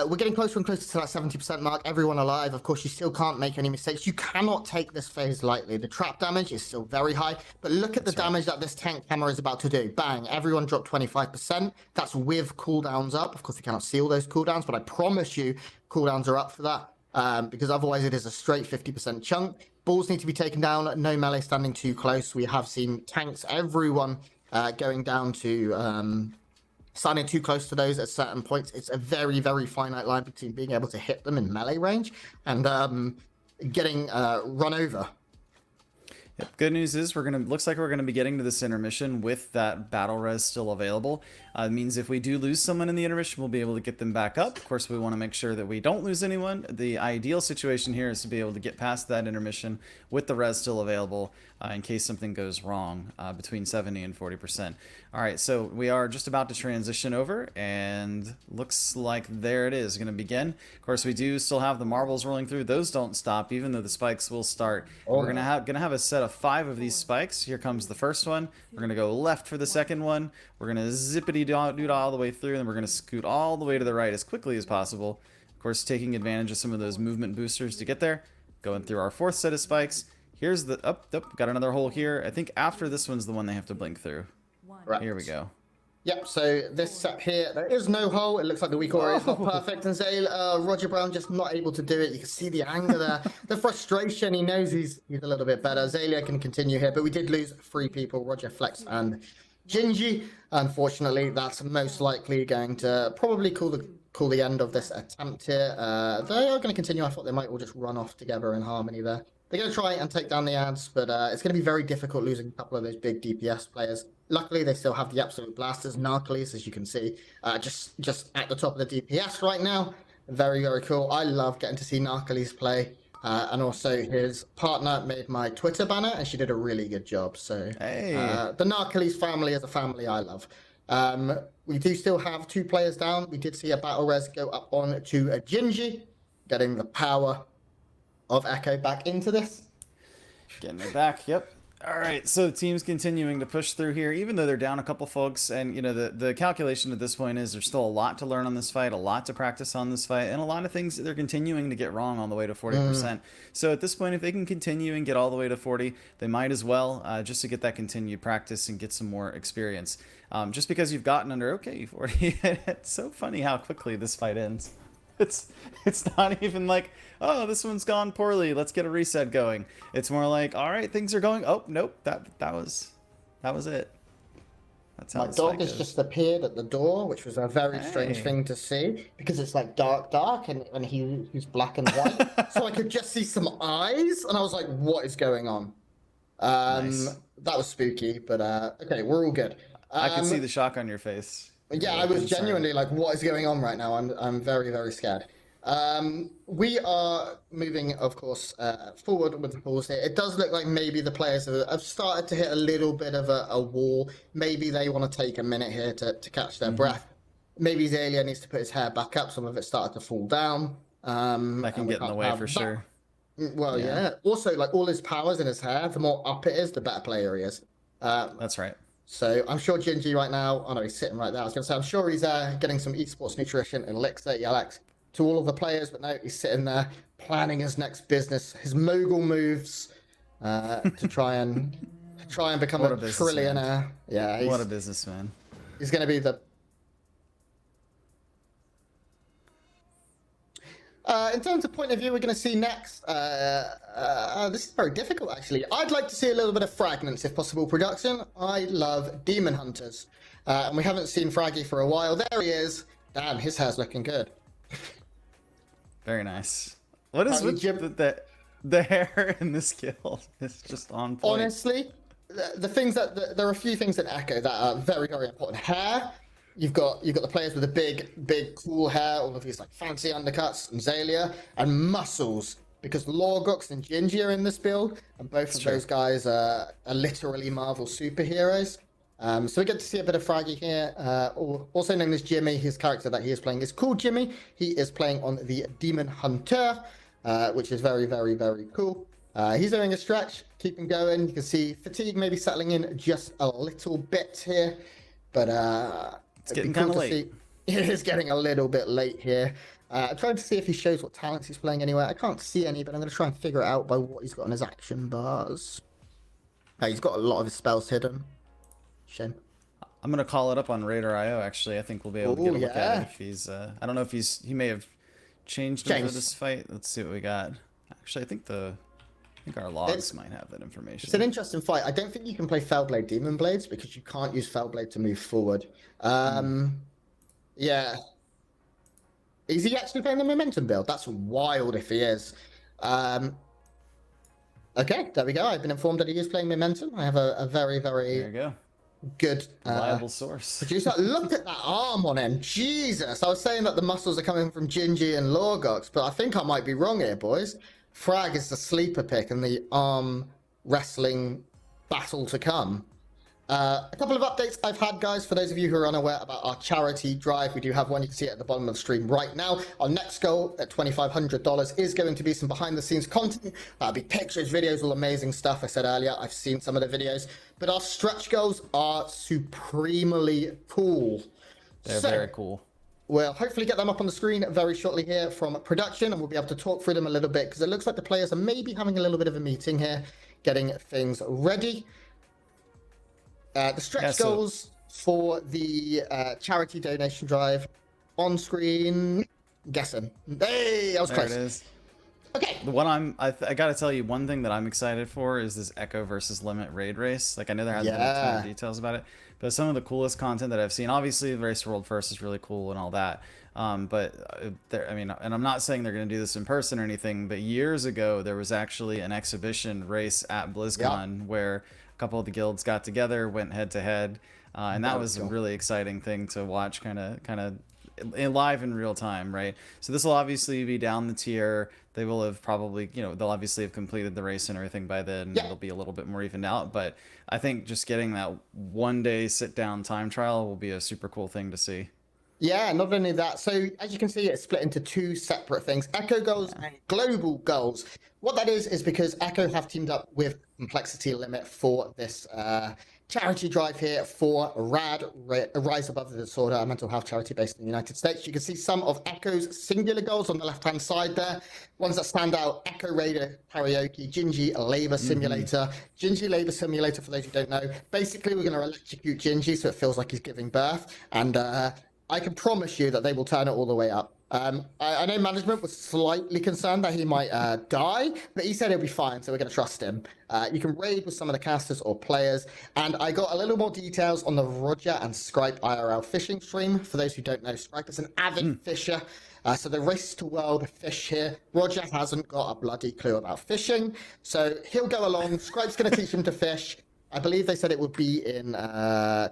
we're getting closer and closer to that 70% mark. Everyone alive. Of course, you still can't make any mistakes. You cannot take this phase lightly. The trap damage is still very high, but look at the damage that this tank hammer is about to do. Bang, everyone dropped 25%. That's with cooldowns up. Of course, we cannot see all those cooldowns, but I promise you cooldowns are up for that, because otherwise it is a straight 50% chunk. Balls need to be taken down. No melee standing too close. We have seen tanks, everyone going down to... standing too close to those at certain points. It's a very, very finite line between being able to hit them in melee range and getting run over. Yep. Good news is looks like we're gonna be getting to this intermission with that battle res still available. It means if we do lose someone in the intermission, we'll be able to get them back up. Of course, we want to make sure that we don't lose anyone. The ideal situation here is to be able to get past that intermission with the res still available in case something goes wrong between 70 and 40%. All right, so we are just about to transition over, and looks like there it is going to begin. Of course, we do still have the marbles rolling through. Those don't stop, even though the spikes will start. We're gonna have a set of 5 of these spikes. Here comes the first one. We're gonna go left for the second one. We're gonna zippity do all the way through, and then we're gonna scoot all the way to the right as quickly as possible. Of course, taking advantage of some of those movement boosters to get there. Going through our 4th set of spikes. Here's the got another hole here. I think after this one's the one they have to blink through. Right. Here we go. Yep, so this set here, there is no hole. It looks like the weak aura is not perfect. And Roger Brown just not able to do it. You can see the anger there. The frustration, he knows he's a little bit better. Zalia can continue here, but we did lose 3 people, Roger, Flex, and Gingy. Unfortunately, that's most likely going to probably call the end of this attempt here. They are going to continue. I thought they might all just run off together in harmony there. They're going to try and take down the ads, but it's going to be very difficult losing a couple of those big DPS players. Luckily, they still have the absolute blasters, Narcles, as you can see, just at the top of the DPS right now. Very, very cool. I love getting to see Narcles play. And also his partner made my Twitter banner, and she did a really good job. So the Narcles family is a family I love. We do still have 2 players down. We did see a battle res go up on to a Gingy, getting the power of Echo back into this. Getting it back, yep. All right, so the team's continuing to push through here, even though they're down a couple folks. And, you know, the calculation at this point is there's still a lot to learn on this fight, a lot to practice on this fight, and a lot of things that they're continuing to get wrong on the way to 40%. So at this point, if they can continue and get all the way to 40, they might as well, just to get that continued practice and get some more experience. Just because you've gotten under, okay, 40, it's so funny how quickly this fight ends. It's not even like, oh, this one's gone poorly, let's get a reset going. It's more like, all right, things are going, oh, nope, that was it. That's how my dog has just appeared at the door, which was a very strange thing to see, because it's like dark, and he's black and white. So I could just see some eyes, and I was like, what is going on? Nice. That was spooky, but okay, we're all good. I can see the shock on your face. Yeah, I was genuinely like, what is going on right now? I'm very, very scared. We are moving, of course, forward with the balls here. It does look like maybe the players have started to hit a little bit of a wall. Maybe they want to take a minute here to catch their breath. Maybe Zalia needs to put his hair back up. Some of it started to fall down. That can get in the way for sure. Well, yeah. Also, like all his powers in his hair, the more up it is, the better player he is. That's right. So I'm sure Gingy right now, oh no, he's sitting right there. I was going to say, I'm sure he's getting some esports nutrition and elixir, Alex, to all of the players, but no, he's sitting there planning his next business, his mogul moves to try and become a trillionaire. Yeah, what a businessman. He's going to be the... in terms of point of view, we're going to see next. This is very difficult, actually. I'd like to see a little bit of fragments, if possible, production. I love demon hunters. And we haven't seen Fraggy for a while. There he is. Damn, his hair's looking good. Very nice. What is with the hair in this kill? It's just on point. Honestly, the things that there are a few things in Echo that are very, very important. Hair. You've got the players with the big, cool hair, all of these like fancy undercuts, and Zalia, and muscles, because Lorgox and Gingy are in this build, and both of those guys are literally Marvel superheroes. So we get to see a bit of Fraggy here, also known as Jimmy. His character that he is playing is called Jimmy. He is playing on the Demon Hunter, which is very, very, very cool. He's doing a stretch, keeping going. You can see fatigue maybe settling in just a little bit here, but it's getting kind of late. it is getting a little bit late here. I'm trying to see if he shows what talents he's playing anywhere. I can't see any, but I'm going to try and figure it out by what he's got on his action bars. He's got a lot of his spells hidden. Shame. I'm gonna call it up on Radar.io. Actually, I think we'll be able to get a look at it if he's. I don't know if he may have changed over this fight. Let's see what we got. Actually, I think our logs might have that information. It's an interesting fight. I don't think you can play Fellblade Demon Blades because you can't use Fellblade to move forward. Yeah. Is he actually playing the momentum build? That's wild if he is. Okay, there we go. I've been informed that he is playing momentum. I have a very, very there you go. Good reliable source. Producer. Look at that arm on him. Jesus. I was saying that the muscles are coming from Gingy and Lorgox, but I think I might be wrong here, boys. Frag is the sleeper pick and the arm wrestling battle to come. A couple of updates I've had, guys, for those of you who are unaware about our charity drive. We do have one. You can see it at the bottom of the stream right now. Our next goal at $2,500 is going to be some behind-the-scenes content. That'll be pictures, videos, all amazing stuff. I said earlier, I've seen some of the videos. But our stretch goals are supremely cool. They're very cool. We'll hopefully get them up on the screen very shortly here from production, and we'll be able to talk through them a little bit, because it looks like the players are maybe having a little bit of a meeting here, getting things ready. The stretch goals for the charity donation drive on screen. Guessing. Hey, I was close. There it is. Okay. The one I gotta tell you, one thing that I'm excited for is this Echo versus Limit raid race. Like, I know there hasn't been a ton of details about it, but some of the coolest content that I've seen. Obviously, the Race World First is really cool and all that. But I mean, and I'm not saying they're going to do this in person or anything, but years ago there was actually an exhibition race at BlizzCon where a couple of the guilds got together, went head to head, and that was a really exciting thing to watch, kind of live in real time, right? So this will obviously be down the tier. They will have probably, they'll obviously have completed the race and everything by then. It'll be a little bit more evened out, but I think just getting that one day sit down time trial will be a super cool thing to see. Yeah, not only that. So as you can see, it's split into two separate things: Echo goals and global goals. What that is because Echo have teamed up with Complexity Limit for this charity drive here for RAD, Rise Above the Disorder, a mental health charity based in the United States. You can see some of Echo's singular goals on the left-hand side there. Ones that stand out: Echo Raider Karaoke, Gingy Labor Simulator. Gingy Labor Simulator, for those who don't know, basically we're going to electrocute Gingy so it feels like he's giving birth, and I can promise you that they will turn it all the way up. I know management was slightly concerned that he might die, but he said he'll be fine, so we're going to trust him. You can raid with some of the casters or players, and I got a little more details on the Roger and Scripe IRL fishing stream. For those who don't know, Scripe is an avid fisher. So the Race to World fish here. Roger hasn't got a bloody clue about fishing, so he'll go along. Scripe's going to teach him to fish. I believe they said it would be in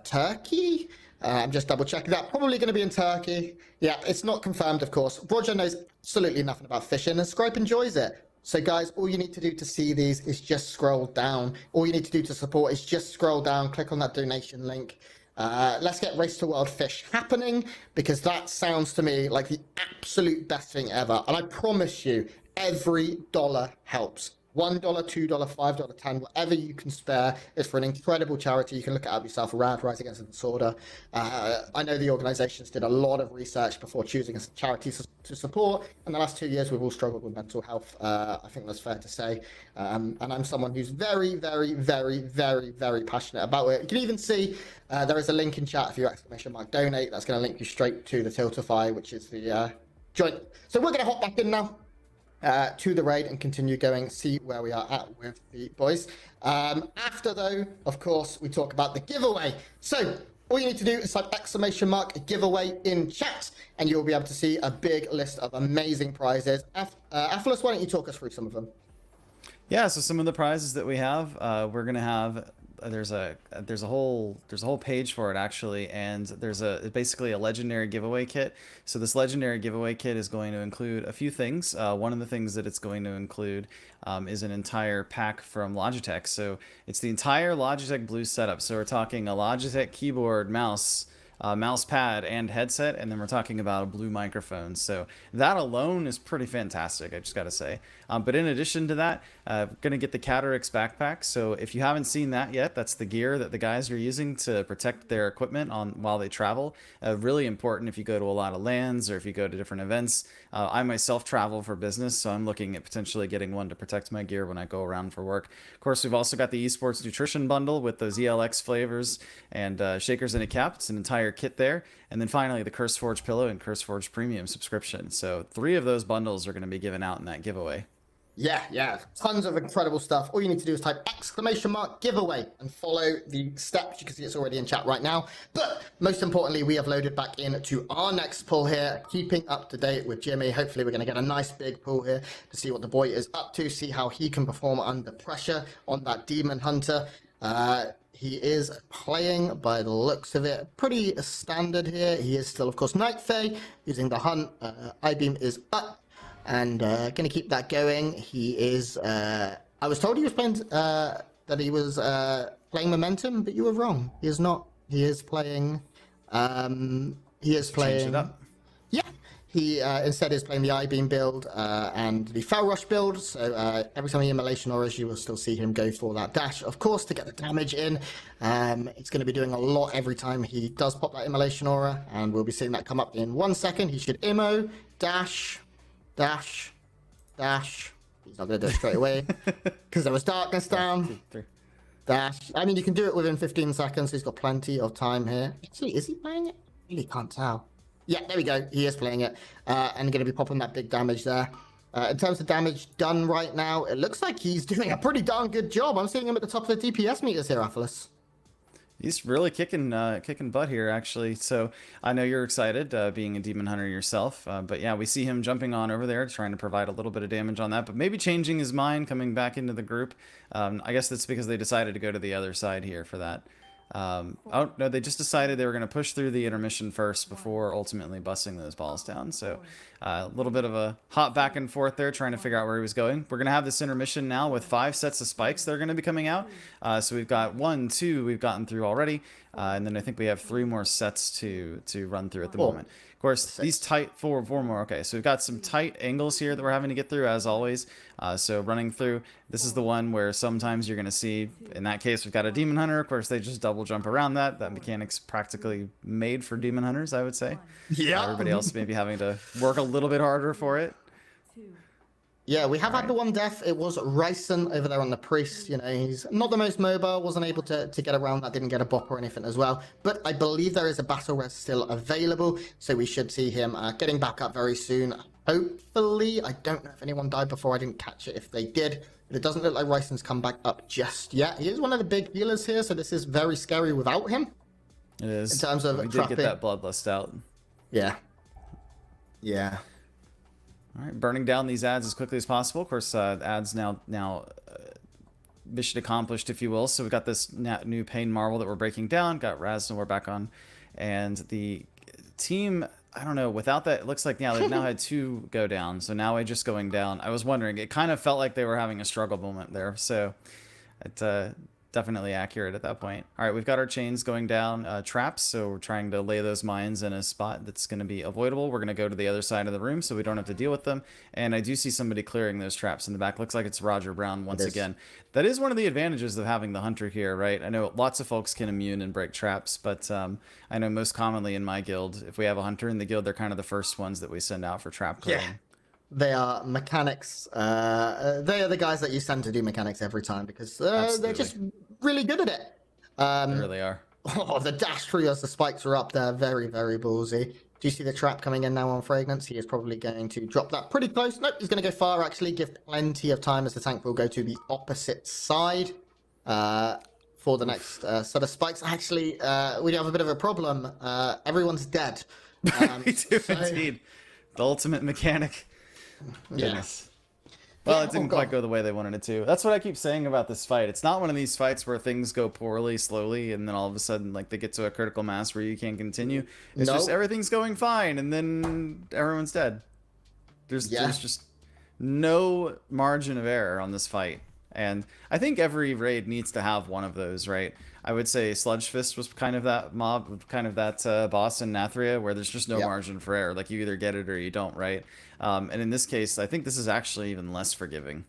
Turkey. I'm just double checking that. Probably going to be in Turkey. Yeah, it's not confirmed, of course. Roger knows absolutely nothing about fishing, and Scripe enjoys it. So, guys, all you need to do to see these is just scroll down. All you need to do to support is just scroll down, click on that donation link. Let's get Race to World Fish happening, because that sounds to me like the absolute best thing ever. And I promise you, every dollar helps. $1, $2, $5, $10, whatever you can spare is for an incredible charity. You can look it up yourself, RAD, Rise Against the Disorder. I know the organizations did a lot of research before choosing a charity to support. In the last 2 years, we've all struggled with mental health. I think that's fair to say. And I'm someone who's very, very, very, very, very passionate about it. You can even see there is a link in chat if you !donate. That's going to link you straight to the Tiltify, which is the joint. So we're going to hop back in now. To the raid and continue going, see where we are at with the boys. After, though, of course, we talk about the giveaway. So all you need to do is type !giveaway in chat, and you'll be able to see a big list of amazing prizes. Aphilus, why don't you talk us through some of them? Yeah, so some of the prizes that we have, we're gonna have. There's a whole page for it, actually, and there's basically a legendary giveaway kit. So this legendary giveaway kit is going to include a few things. One of the things that it's going to include is an entire pack from Logitech. So it's the entire Logitech Blue setup. So we're talking a Logitech keyboard, mouse, mouse pad and headset, and then we're talking about a blue microphone. So that alone is pretty fantastic, I just got to say. But in addition to that, going to get the Catarix backpack. So if you haven't seen that yet, that's the gear that the guys are using to protect their equipment while they travel. Really important if you go to a lot of lands or if you go to different events. I myself travel for business, so I'm looking at potentially getting one to protect my gear when I go around for work. Of course, we've also got the esports nutrition bundle with those ELX flavors and shakers and a cap. It's an entire kit there. And then finally, the CurseForge pillow and CurseForge premium subscription. So 3 of those bundles are going to be given out in that giveaway. Yeah, tons of incredible stuff. All you need to do is type !giveaway and follow the steps. You can see it's already in chat right now. But most importantly, we have loaded back into our next pull here, keeping up to date with Jimmy. Hopefully, we're going to get a nice big pull here to see what the boy is up to, see how he can perform under pressure on that Demon Hunter. He is playing, by the looks of it, pretty standard here. He is still, of course, Night Fae, using the Hunt. I-Beam is up. And going to keep that going. He is. I was told he was playing that he was playing Momentum, but you were wrong. He is not. He is playing. He is playing. Change it up. Yeah. He instead is playing the I-Beam build and the Foul Rush build. So every time he immolation auras, you will still see him go for that dash, of course, to get the damage in. It's going to be doing a lot every time he does pop that immolation aura, and we'll be seeing that come up in 1 second. He should immo, dash. Dash. He's not going to do it straight away because there was darkness down. Dash. I mean, you can do it within 15 seconds. He's got plenty of time here. Actually, is he playing it? I really can't tell. Yeah, there we go. He is playing it and going to be popping that big damage there. In terms of damage done right now, it looks like he's doing a pretty darn good job. I'm seeing him at the top of the DPS meters here, Athelis. He's really kicking butt here, actually. So I know you're excited, being a Demon Hunter yourself. But yeah, we see him jumping on over there, trying to provide a little bit of damage on that. But maybe changing his mind, coming back into the group. I guess that's because they decided to go to the other side here for that. Oh, no, they just decided they were going to push through the intermission first before ultimately busting those balls down. So a little bit of a hot back and forth there, trying to figure out where he was going. We're going to have this intermission now with 5 sets of spikes that are going to be coming out. So we've got 1, 2 we've gotten through already. And then I think we have 3 more sets to run through at the moment. Of course, these tight, four more. Okay, so we've got some tight angles here that we're having to get through, as always. So running through, this is the one where sometimes you're going to see, in that case, we've got a Demon Hunter. Of course, they just double jump around that. That mechanic's practically made for Demon Hunters, I would say. Yeah. Everybody else may be having to work a little bit harder for it. Yeah, we have had the one death. It was Ryson over there on the Priest. You know, he's not the most mobile, wasn't able to get around that, didn't get a bop or anything as well. But I believe there is a battle res still available, so we should see him getting back up very soon. Hopefully, I don't know if anyone died before. I didn't catch it if they did. But it doesn't look like Ryson's come back up just yet. He is one of the big healers here, so this is very scary without him. It is. In terms of we did get that bloodlust out. Yeah. Yeah. All right, burning down these ads as quickly as possible. Of course, ads now mission accomplished, if you will. So we've got this new Pain Marvel that we're breaking down. Got Raznor back on, and the team. I don't know. Without that, it looks like they've now had 2 go down. So now we're just going down. I was wondering. It kind of felt like they were having a struggle moment there. So it's definitely accurate at that point. All right, we've got our chains going down, traps. So we're trying to lay those mines in a spot that's going to be avoidable. We're going to go to the other side of the room so we don't have to deal with them. And I do see somebody clearing those traps in the back. Looks like it's Roger Brown once again. That is one of the advantages of having the Hunter here, right? I know lots of folks can immune and break traps, but I know most commonly in my guild, if we have a Hunter in the guild, they're kind of the first ones that we send out for trap clearing. Yeah. They are mechanics. They are the guys that you send to do mechanics every time because they're just really good at it. They really are. Oh, the dash through as the spikes are up there. Very, very ballsy. Do you see the trap coming in now on Fragrance? He is probably going to drop that pretty close. Nope, he's going to go far, actually. Give plenty of time as the tank will go to the opposite side for the next set of spikes. Actually, we do have a bit of a problem. Everyone's dead. We do indeed. The ultimate mechanic. Goodness. Well, it didn't quite go the way they wanted it to. That's what I keep saying about this fight. It's not one of these fights where things go poorly, slowly, and then all of a sudden, like, they get to a critical mass where you can't continue. It's just everything's going fine, and then everyone's dead. There's just no margin of error on this fight And I think every raid needs to have one of those, right? I would say Sludge Fist was kind of that mob, kind of that boss in Nathria, where there's just no margin for error. Like, you either get it or you don't, right? And in this case, I think this is actually even less forgiving.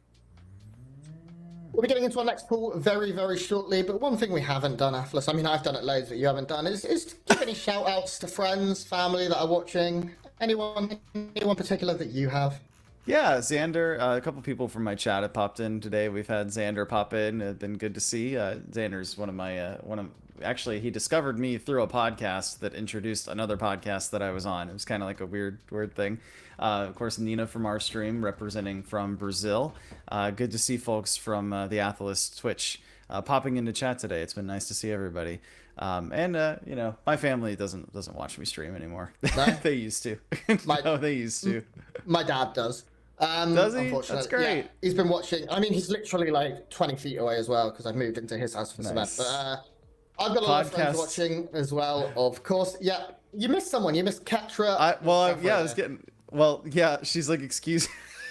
We'll be getting into our next pool very, very shortly, but one thing we haven't done, Atlas, I mean, I've done it loads, but you haven't done, is to give any shout-outs to friends, family that are watching. Anyone particular that you have? Yeah, Xander, a couple people from my chat have popped in today. We've had Xander pop in. It's been good to see. Xander's one of my, actually, he discovered me through a podcast that introduced another podcast that I was on. It was kind of like a weird thing. Of course, Nina from our stream, representing from Brazil. Good to see folks from the Atheist Twitch popping into chat today. It's been nice to see everybody. You know, my family doesn't watch me stream anymore. No? They used to. No, they used to. My dad does. Does he? That's great. Yeah, he's been watching. I mean, he's literally like 20 feet away as well, because I've moved into his house for cement. But I've got a lot of friends watching as well, of course. Yeah, you missed someone. You missed Ketra. I was getting... Well, yeah, she's like, excuse...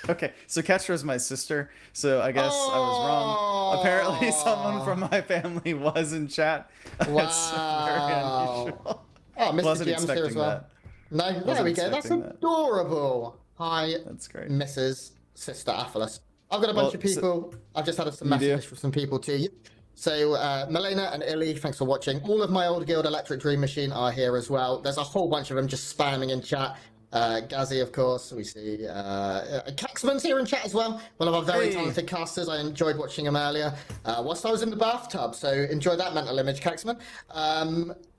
Okay, so Ketra's my sister, so I guess I was wrong. Apparently someone from my family was in chat. That's very unusual. Oh, Mr. Wasn't GM's here as well. that. No, there we go. That's adorable. Hi, that's great. Mrs. Sister Athalas. I've got a bunch of people. I've just had some messages from some people too. So, Milena and Illy, thanks for watching. All of my old guild Electric Dream Machine are here as well. There's a whole bunch of them just spamming in chat. Gazzy, of course, we see Caxman's here in chat as well. One of our very talented casters. I enjoyed watching him earlier whilst I was in the bathtub, so enjoy that mental image, Caxman.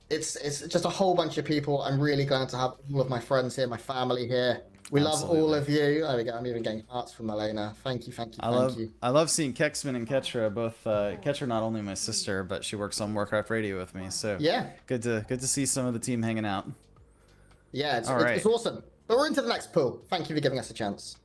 It's just a whole bunch of people. I'm really glad to have all of my friends here, my family here. We love all of you. There we go. I'm even getting hearts from Milena. Thank you. I love seeing Kexman and Ketra both. Ketra not only my sister, but she works on Warcraft Radio with me. So yeah, good to see some of the team hanging out. Yeah, it's awesome. But we're into the next pool. Thank you for giving us a chance.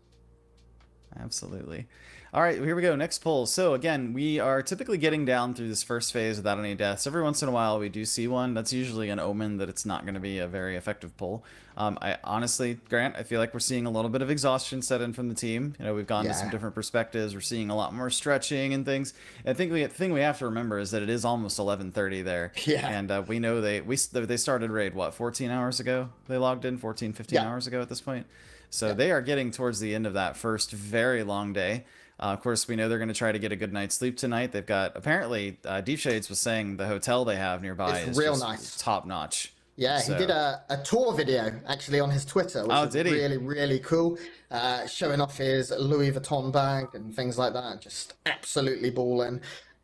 Absolutely. All right, here we go. Next poll. So again, we are typically getting down through this first phase without any deaths. Every once in a while, we do see one. That's usually an omen that it's not going to be a very effective poll. I honestly, Grant, I feel like we're seeing a little bit of exhaustion set in from the team. You know, we've gone to some different perspectives. We're seeing a lot more stretching and things. I think the thing we have to remember is that it is almost 11:30 there. Yeah. And we know they started raid, what, 14 hours ago? They logged in 14, 15 hours ago at this point. So they are getting towards the end of that first very long day. Of course, we know they're going to try to get a good night's sleep tonight. They've got, apparently, Deep Shades was saying the hotel they have nearby is real just nice. Top notch. Yeah, so. He did a tour video, actually, on his Twitter, which is really, really cool. Showing off his Louis Vuitton bag and things like that. Just absolutely balling.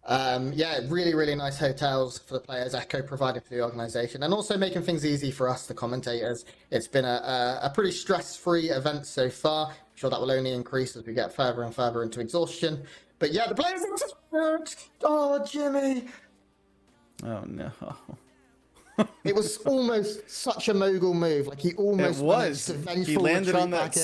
Yeah, really, really nice hotels for the players. Echo provided for the organization, and also making things easy for us, the commentators. It's been a pretty stress-free event so far. I'm sure that will only increase as we get further and further into exhaustion. But yeah, the players are... Oh, Jimmy! Oh, no. It was almost such a mogul move. Like, he almost was. He landed on that.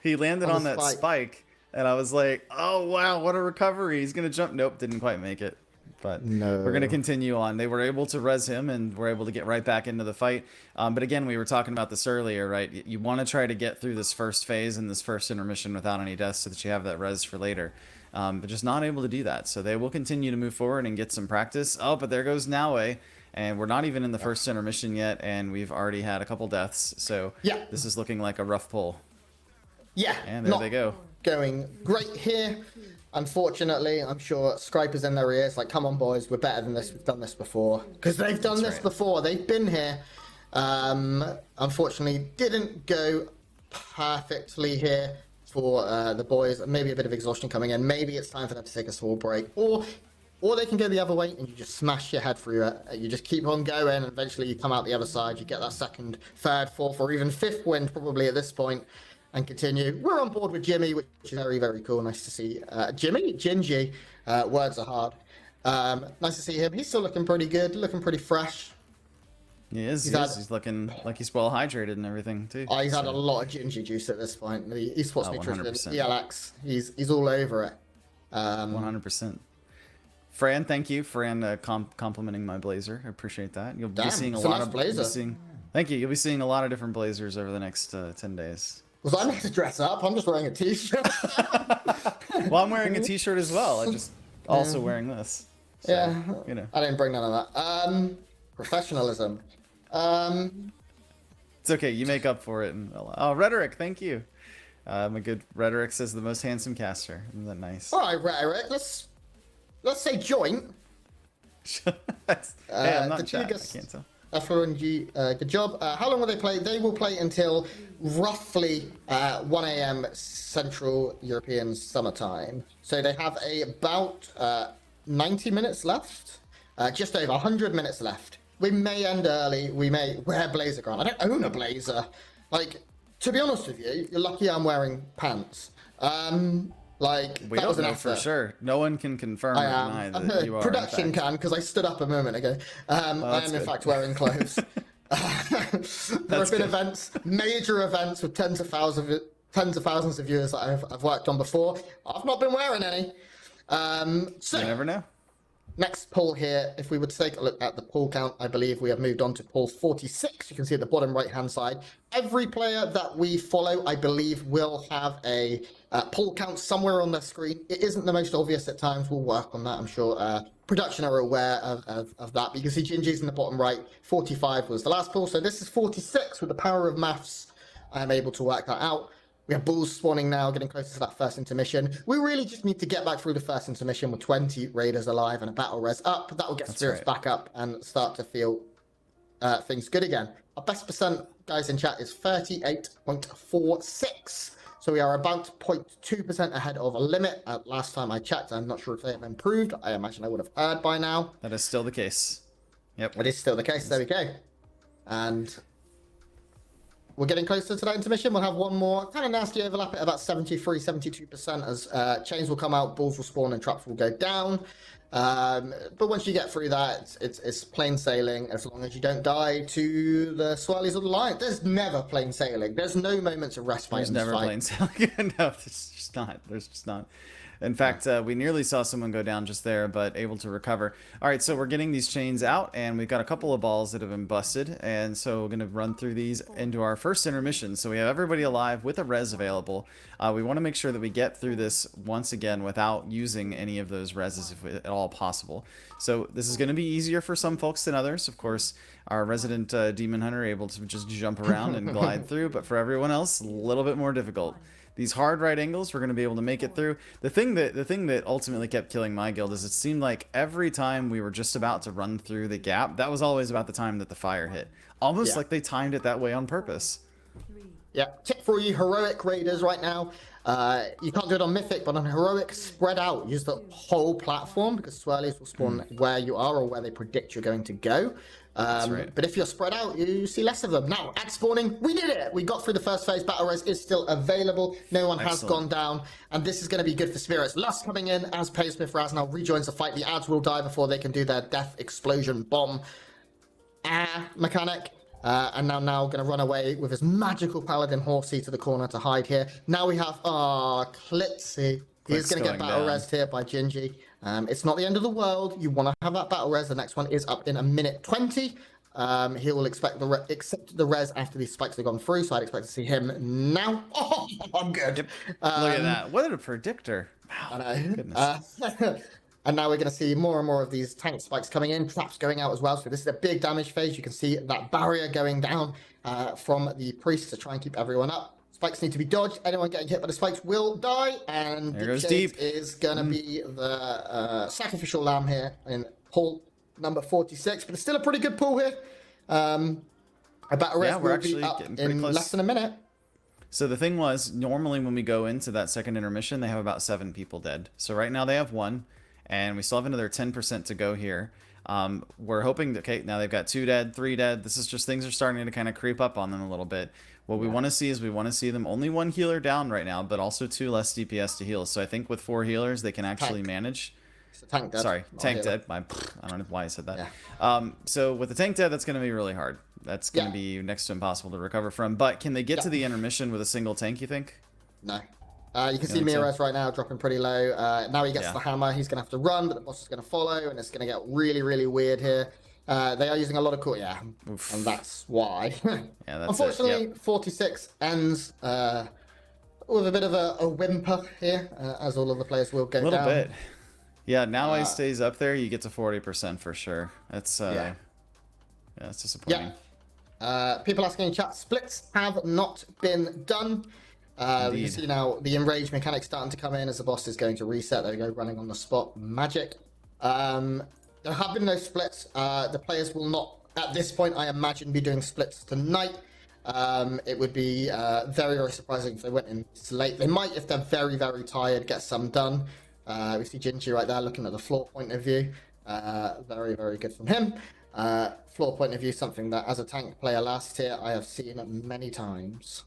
He landed on that spike, and I was like, "Oh wow, what a recovery! He's gonna jump." Nope, didn't quite make it. But we're gonna continue on. They were able to res him, and were able to get right back into the fight. But again, we were talking about this earlier, right? You want to try to get through this first phase and this first intermission without any deaths, so that you have that res for later. But just not able to do that. So they will continue to move forward and get some practice. Oh, but there goes Naue. And we're not even in the first intermission yet, and we've already had a couple deaths. So this is looking like a rough pull. Yeah. And there they go. Going great here. Unfortunately, I'm sure Scriper's in their ears, like, come on, boys, we're better than this. We've done this before. Because they've done this before. They've been here. Unfortunately, didn't go perfectly here for the boys. Maybe a bit of exhaustion coming in. Maybe it's time for them to take a small break. Or they can go the other way and you just smash your head through it. You just keep on going, and eventually you come out the other side. You get that second, third, fourth, or even fifth win probably at this point, and continue. We're on board with Jimmy, which is very, very cool. Nice to see Jimmy, Gingy. Words are hard. Nice to see him. He's still looking pretty good, looking pretty fresh. He is. He's looking like he's well hydrated and everything too. Oh, he's had a lot of ginger juice at this point. The esports nutrition, ELX. He's all over it. 100%. Fran, thank you. Fran complimenting my blazer. I appreciate that. You'll be seeing a lot of blazers. Thank you. You'll be seeing a lot of different blazers over the next 10 days. Was I meant to dress up? I'm just wearing a t-shirt. Well, I'm wearing a t-shirt as well. I'm just also wearing this. So, Yeah, you know. I didn't bring none of that. Professionalism. It's okay. You make up for it. Oh, Rhetoric, thank you. A good Rhetoric says the most handsome caster. Isn't that nice? All right, Rhetoric. Let's say joint. Hey, I'm not chat. I can't tell. FLNG, good job. How long will they play? They will play until roughly 1 a.m. Central European summertime. So they have about 90 minutes left. Just over 100 minutes left. We may end early. We may wear blazer ground. I don't own a blazer. Like, to be honest with you, you're lucky I'm wearing pants. Like, We that don't was an know effort. for sure. No one can confirm or deny that you are. Production in fact. can, because I stood up a moment ago. I am, in fact, wearing clothes. There have been events, major events with tens of thousands of viewers that I've worked on before. I've not been wearing any. So You never know. Next poll here, if we would take a look at the poll count, I believe we have moved on to poll 46. You can see at the bottom right-hand side. Every player that we follow, I believe, will have a poll count somewhere on the screen. It isn't the most obvious at times. We'll work on that, I'm sure. Production are aware of that. But you can see Gingy's in the bottom right. 45 was the last poll. So this is 46 with the power of maths. I am able to work that out. We have bulls spawning now, getting closer to that first intermission. We really just need to get back through the first intermission with 20 raiders alive and a battle res up. That will get spirits back up and start to feel things good again. Our best percent, guys, in chat is 38.46. So we are about 0.2% ahead of a limit. Last time I checked, I'm not sure if they have improved. I imagine I would have heard by now. That is still the case. Yep. It is still the case. There we go. And we're getting closer to that intermission. We'll have one more kind of nasty overlap at about 73, 72% as chains will come out, bulls will spawn, and traps will go down. But once you get through that, it's plain sailing as long as you don't die to the swirlies of the lion. There's never plain sailing. There's no moments of respite. There's in this never fight. plain sailing. No, there's just not. There's just not. In fact, we nearly saw someone go down just there, but able to recover. All right, so we're getting these chains out, and we've got a couple of balls that have been busted, and so we're going to run through these into our first intermission. So we have everybody alive with a res available. We want to make sure that we get through this once again without using any of those reses if at all possible. So this is going to be easier for some folks than others. Of course, our resident demon hunter able to just jump around and glide through, but for everyone else, a little bit more difficult. These hard right angles, we're going to be able to make it through. The thing that ultimately kept killing my guild is it seemed like every time we were just about to run through the gap, that was always about the time that the fire hit. Almost like they timed it that way on purpose. Yeah, tip for you heroic raiders right now. You can't do it on Mythic, but on Heroic, spread out. Use the whole platform because swirlies will spawn where you are or where they predict you're going to go. But if you're spread out, you see less of them. Now, at spawning, we did it! We got through the first phase. Battle res is still available. No one has gone down. And this is going to be good for spirits. Lust coming in as Paysmith Raznal rejoins the fight. The ads will die before they can do their death explosion bomb mechanic. And now going to run away with his magical paladin horsey to the corner to hide here. Now we have Klitzy. He's going to get battle res here by Gingy. It's not the end of the world. You want to have that battle res. The next one is up in a minute 20. He will accept the res after these spikes have gone through, so I'd expect to see him now. Oh, I'm good. Yep. Look at that. What a predictor. Wow. I know. Goodness. And now we're going to see more and more of these tank spikes coming in, traps going out as well. So this is a big damage phase. You can see that barrier going down from the priest to try and keep everyone up. Spikes need to be dodged. Anyone getting hit by the spikes will die. And there goes Deep Deep. is going to be the sacrificial lamb here in pool number 46. But it's still a pretty good pool here. A battle res will be up in less than a minute. So the thing was, normally when we go into that second intermission, they have about 7 people dead. So right now they have 1. And we still have another 10% to go here. We're hoping that, okay, now they've got 2 dead, 3 dead. This is just things are starting to kind of creep up on them a little bit. What we want to see is we want to see them only 1 healer down right now, but also 2 less DPS to heal. So I think with 4 healers, they can actually manage. Tank dead. Sorry, tank dead. I don't know why I said that. Yeah. So with the tank dead, that's going to be really hard. That's going to be next to impossible to recover from. But can they get to the intermission with a single tank, you think? No. You can see Miraz right now dropping pretty low. Now he gets the hammer. He's going to have to run, but the boss is going to follow, and it's going to get really, really weird here. They are using a lot of cool, yeah, Oof. and that's why. Yeah, that's Unfortunately, it. Yep. 46 ends with a bit of a whimper here, as all of the players will go down. A little bit. Yeah, now he stays up there, you get to 40% for sure. That's yeah, it's disappointing. Yeah. People asking in chat, splits have not been done. You see now the enrage mechanic starting to come in as the boss is going to reset. There we go, running on the spot. Magic. There have been no splits. The players will not, at this point, I imagine, be doing splits tonight. It would be very, very surprising if they went in late. They might, if they're very, very tired, get some done. We see Gingy right there looking at the floor point of view. Very, very good from him. Floor point of view, something that as a tank player last year, I have seen many times.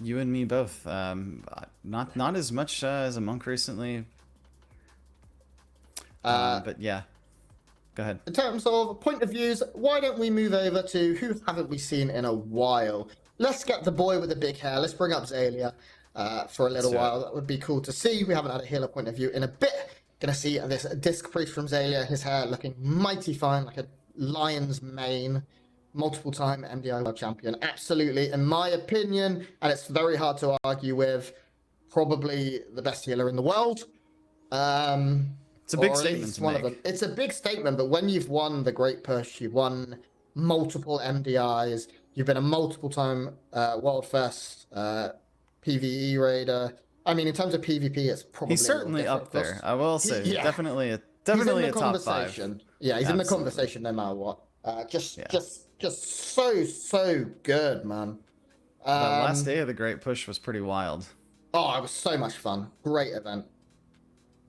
You and me both. Not as much as a monk recently. But yeah, go ahead. In terms of point of views, why don't we move over to who haven't we seen in a while? Let's get the boy with the big hair. Let's bring up Zalia for a little while. That would be cool to see. We haven't had a healer point of view in a bit. Gonna see this disc priest from Zalia. His hair looking mighty fine, like a lion's mane. Multiple time MDI world champion. Absolutely, in my opinion, and it's very hard to argue with, probably the best healer in the world. It's a big statement to make. It's a big statement, but when you've won the Great Push, you've won multiple MDIs, you've been a multiple-time world first PvE raider. I mean, in terms of PvP, it's probably he's certainly up there. I will say, definitely a top 5. Yeah, he's in the conversation no matter what. Just so good, man. The last day of the Great Push was pretty wild. Oh, it was so much fun. Great event.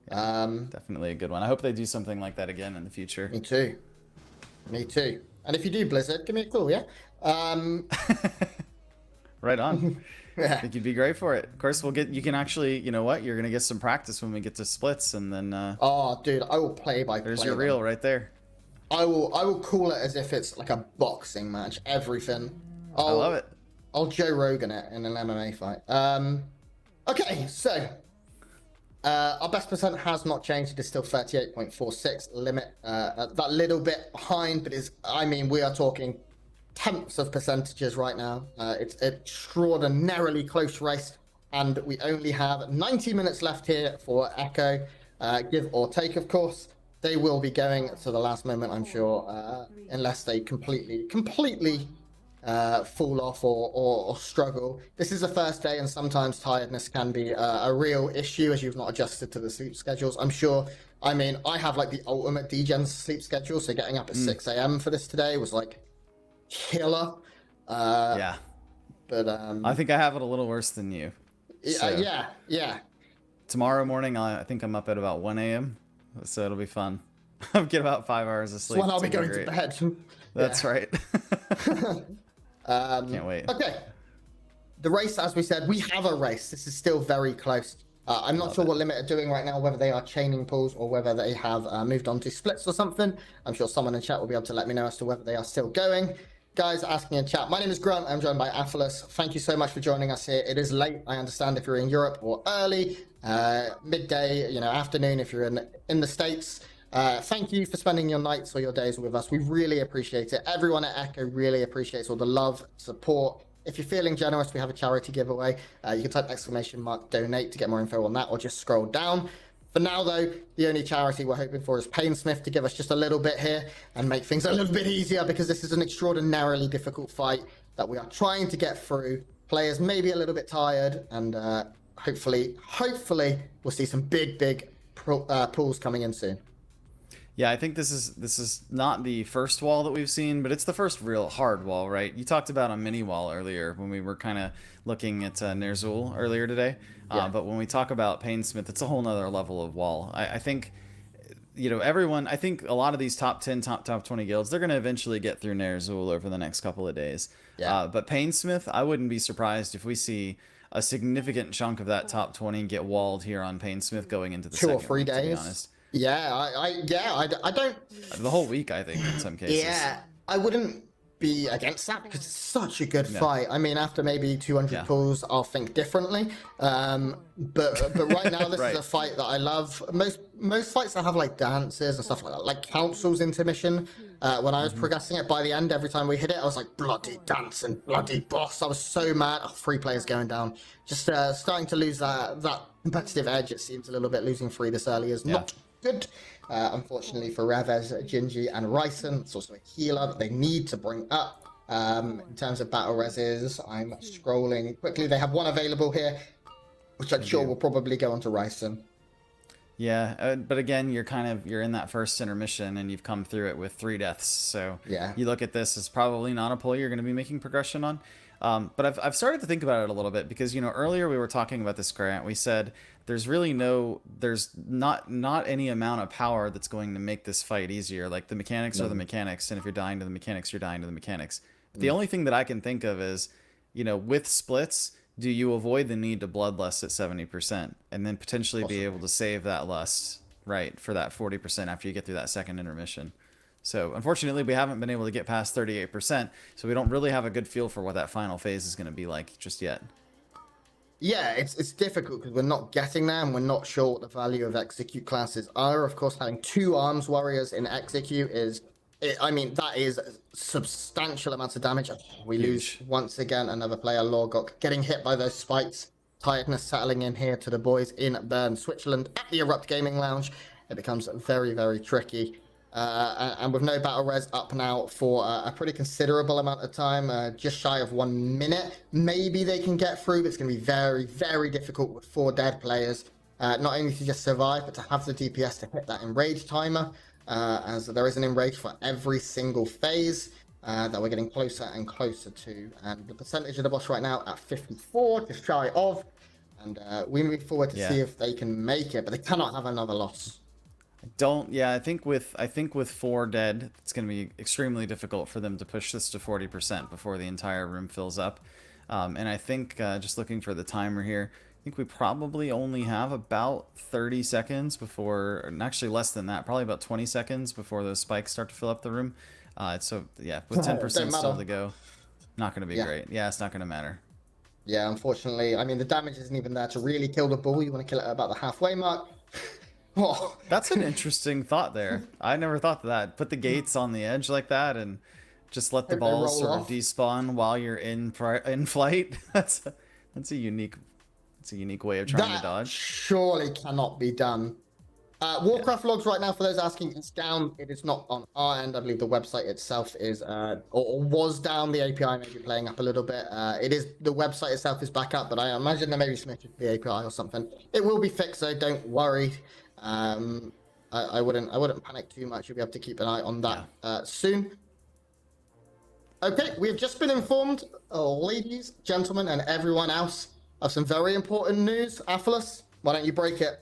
Definitely a good one. I hope they do something like that again in the future. Me too. Me too. And if you do Blizzard, give me a call, yeah? Right on. I think you'd be great for it. Of course, you can actually, you know what? You're going to get some practice when we get to splits and then... oh, dude, I will play by There's your reel right there. I will call it as if it's like a boxing match. Everything. I love it. I'll Joe Rogan it in an MMA fight. Okay, so... our best percent has not changed. It is still 38.46 limit. That little bit behind, but I mean, we are talking tenths of percentages right now. It's an extraordinarily close race, and we only have 90 minutes left here for Echo, give or take, of course. They will be going to the last moment, I'm sure, unless they completely fall off or struggle. This is the first day, and sometimes tiredness can be a real issue as you've not adjusted to the sleep schedules. I'm sure. I mean, I have like the ultimate degen sleep schedule, so getting up at 6 a.m. for this today was like killer. Yeah. But I think I have it a little worse than you. So. Yeah. Tomorrow morning, I think I'm up at about 1 a.m. So it'll be fun. I'll get about 5 hours of sleep. It's when I'll be going to bed. That's right. Can't wait. Okay. The race, as we said, we have a race. This is still very close. I'm not sure what Limit are doing right now, whether they are chaining pools or whether they have moved on to splits or something. I'm sure someone in chat will be able to let me know as to whether they are still going. Guys asking in chat, my name is Grant. I'm joined by Athalas. Thank you so much for joining us here. It is late, I understand, if you're in Europe, or early, midday, afternoon if you're in the States. Thank you for spending your nights or your days with us. We really appreciate it. Everyone at Echo really appreciates all the love, support. If you're feeling generous, we have a charity giveaway. You can type !donate to get more info on that, or just scroll down. For now, though, the only charity we're hoping for is Painsmith to give us just a little bit here and make things a little bit easier, because this is an extraordinarily difficult fight that we are trying to get through. Players may be a little bit tired, and hopefully we'll see some big pools coming in soon. Yeah, I think this is not the first wall that we've seen, but it's the first real hard wall, right? You talked about a mini wall earlier when we were kind of looking at Ner'zhul earlier today. But when we talk about Painsmith, it's a whole nother level of wall. I think, everyone, I think a lot of these top 10, top 20 guilds, they're going to eventually get through Ner'zhul over the next couple of days. Yeah. But Painsmith, I wouldn't be surprised if we see a significant chunk of that top 20 get walled here on Painsmith going into the 2 or second 3 week, days. to be honest. Yeah, I don't. The whole week, I think, in some cases. Yeah, I wouldn't be against that because it's such a good fight. I mean, after maybe 200 pulls, I'll think differently. But right now, this is a fight that I love. Most fights that have like dances and stuff like that, like Council's intermission. When I was progressing it, by the end, every time we hit it, I was like, bloody dance and bloody boss. I was so mad. Oh, 3 players going down. Just starting to lose that competitive edge. It seems a little bit losing 3 this early is not good. Unfortunately for Revez, Gingy, and Ryson, it's also a healer that they need to bring up. In terms of battle reses, I'm scrolling quickly. They have 1 available here, which I'm sure will probably go onto Ryson. Yeah, but again, you're in that first intermission, and you've come through it with 3 deaths. So you look at this as probably not a pull you're going to be making progression on. But I've started to think about it a little bit because, you know, earlier we were talking about this, Grant. We said there's not any amount of power that's going to make this fight easier. Like the mechanics are the mechanics, and if you're dying to the mechanics, you're dying to the mechanics. The only thing that I can think of is, you know, with splits, do you avoid the need to bloodlust at 70% and then potentially be able to save that lust, right, for that 40% after you get through that second intermission? So unfortunately, we haven't been able to get past 38%, so we don't really have a good feel for what that final phase is going to be like just yet. Yeah, it's difficult because we're not getting there and we're not sure what the value of execute classes are. Of course, having 2 arms warriors in execute I mean, that is substantial amounts of damage. We lose once again another player, Lorgok, getting hit by those spikes. Tiredness settling in here to the boys in Bern, Switzerland at the Erupt Gaming Lounge. It becomes very, very tricky. And with no battle res up now for a pretty considerable amount of time, just shy of 1 minute, maybe they can get through, but it's going to be very, very difficult with 4 dead players. Not only to just survive, but to have the DPS to hit that enrage timer, as there is an enrage for every single phase that we're getting closer and closer to. And the percentage of the boss right now at 54, just shy of, and we move forward to see if they can make it, but they cannot have another loss. I think with 4 dead, it's going to be extremely difficult for them to push this to 40% before the entire room fills up. And I think, just looking for the timer here, I think we probably only have about 30 seconds before, and actually less than that, probably about 20 seconds before those spikes start to fill up the room. So yeah, with 10% still to go, not going to be great. Yeah, it's not going to matter. Yeah, unfortunately. I mean, the damage isn't even there to really kill the bull. You want to kill it at about the halfway mark. Oh. That's an interesting thought there. I never thought of that. Put the gates on the edge like that and just let the balls sort of despawn while you're in flight. That's a unique way of trying to dodge. Surely cannot be done. Warcraft logs right now, for those asking, it's down. It is not on our end. I believe the website itself is or was down. The API may be playing up a little bit. The website itself is back up, but I imagine there may be some issues with the API or something. It will be fixed, though. Don't worry. I wouldn't panic too much. You'll be able to keep an eye on that soon. Okay, we've just been informed, ladies, gentlemen, and everyone else, of some very important news. Athelas, why don't you break it?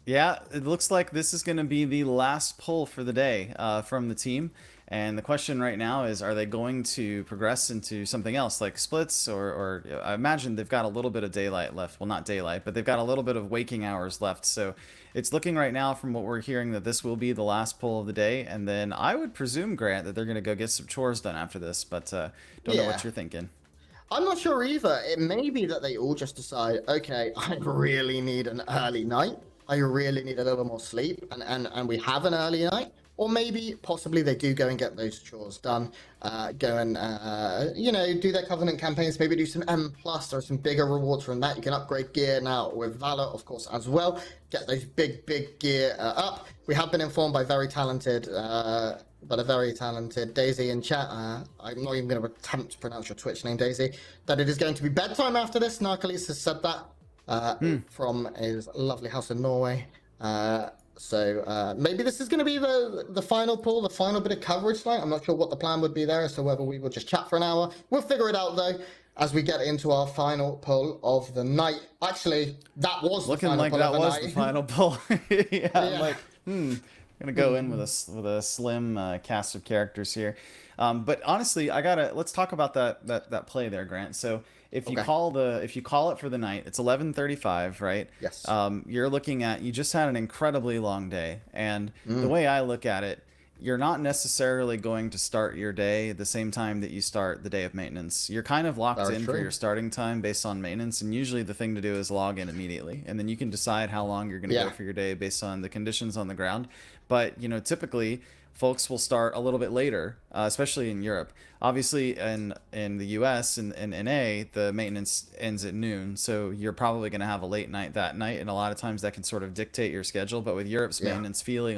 Yeah, it looks like this is going to be the last pull for the day from the team. And the question right now is, are they going to progress into something else like splits, or I imagine they've got a little bit of daylight left. Well, not daylight, but they've got a little bit of waking hours left. So it's looking right now from what we're hearing that this will be the last pull of the day. And then I would presume, Grant, that they're going to go get some chores done after this, but don't know what you're thinking. I'm not sure either. It may be that they all just decide, okay, I really need an early night. I really need a little more sleep, and we have an early night. Or maybe, possibly, they do go and get those chores done, go and, do their Covenant campaigns, maybe do some M+, or some bigger rewards from that. You can upgrade gear now with Valor, of course, as well. Get those big gear up. We have been informed by a very talented Daisy in chat. I'm not even going to attempt to pronounce your Twitch name, Daisy, that it is going to be bedtime after this. Narcoles has said that from his lovely house in Norway. So maybe this is going to be the final pull, the final bit of coverage tonight. I'm not sure what the plan would be there as to whether we will just chat for an hour. We'll figure it out, though, as we get into our final pull of the night. Actually, that was looking the final like pull that of the was night. the final pull. I'm like, gonna go in with a slim cast of characters here. But honestly, let's talk about that play there, Grant. So if you call it for the night, it's 11:35, right? Yes. You're looking at, you just had an incredibly long day, and the way I look at it you're not necessarily going to start your day at the same time that you start the day of maintenance. You're kind of locked in for your starting time based on maintenance, and usually the thing to do is log in immediately, and then you can decide how long you're going to go for your day based on the conditions on the ground. But, you know, typically folks will start a little bit later, especially in Europe. Obviously, in the US and in NA, the maintenance ends at noon, so you're probably going to have a late night that night, and a lot of times that can sort of dictate your schedule. But with Europe's maintenance feeling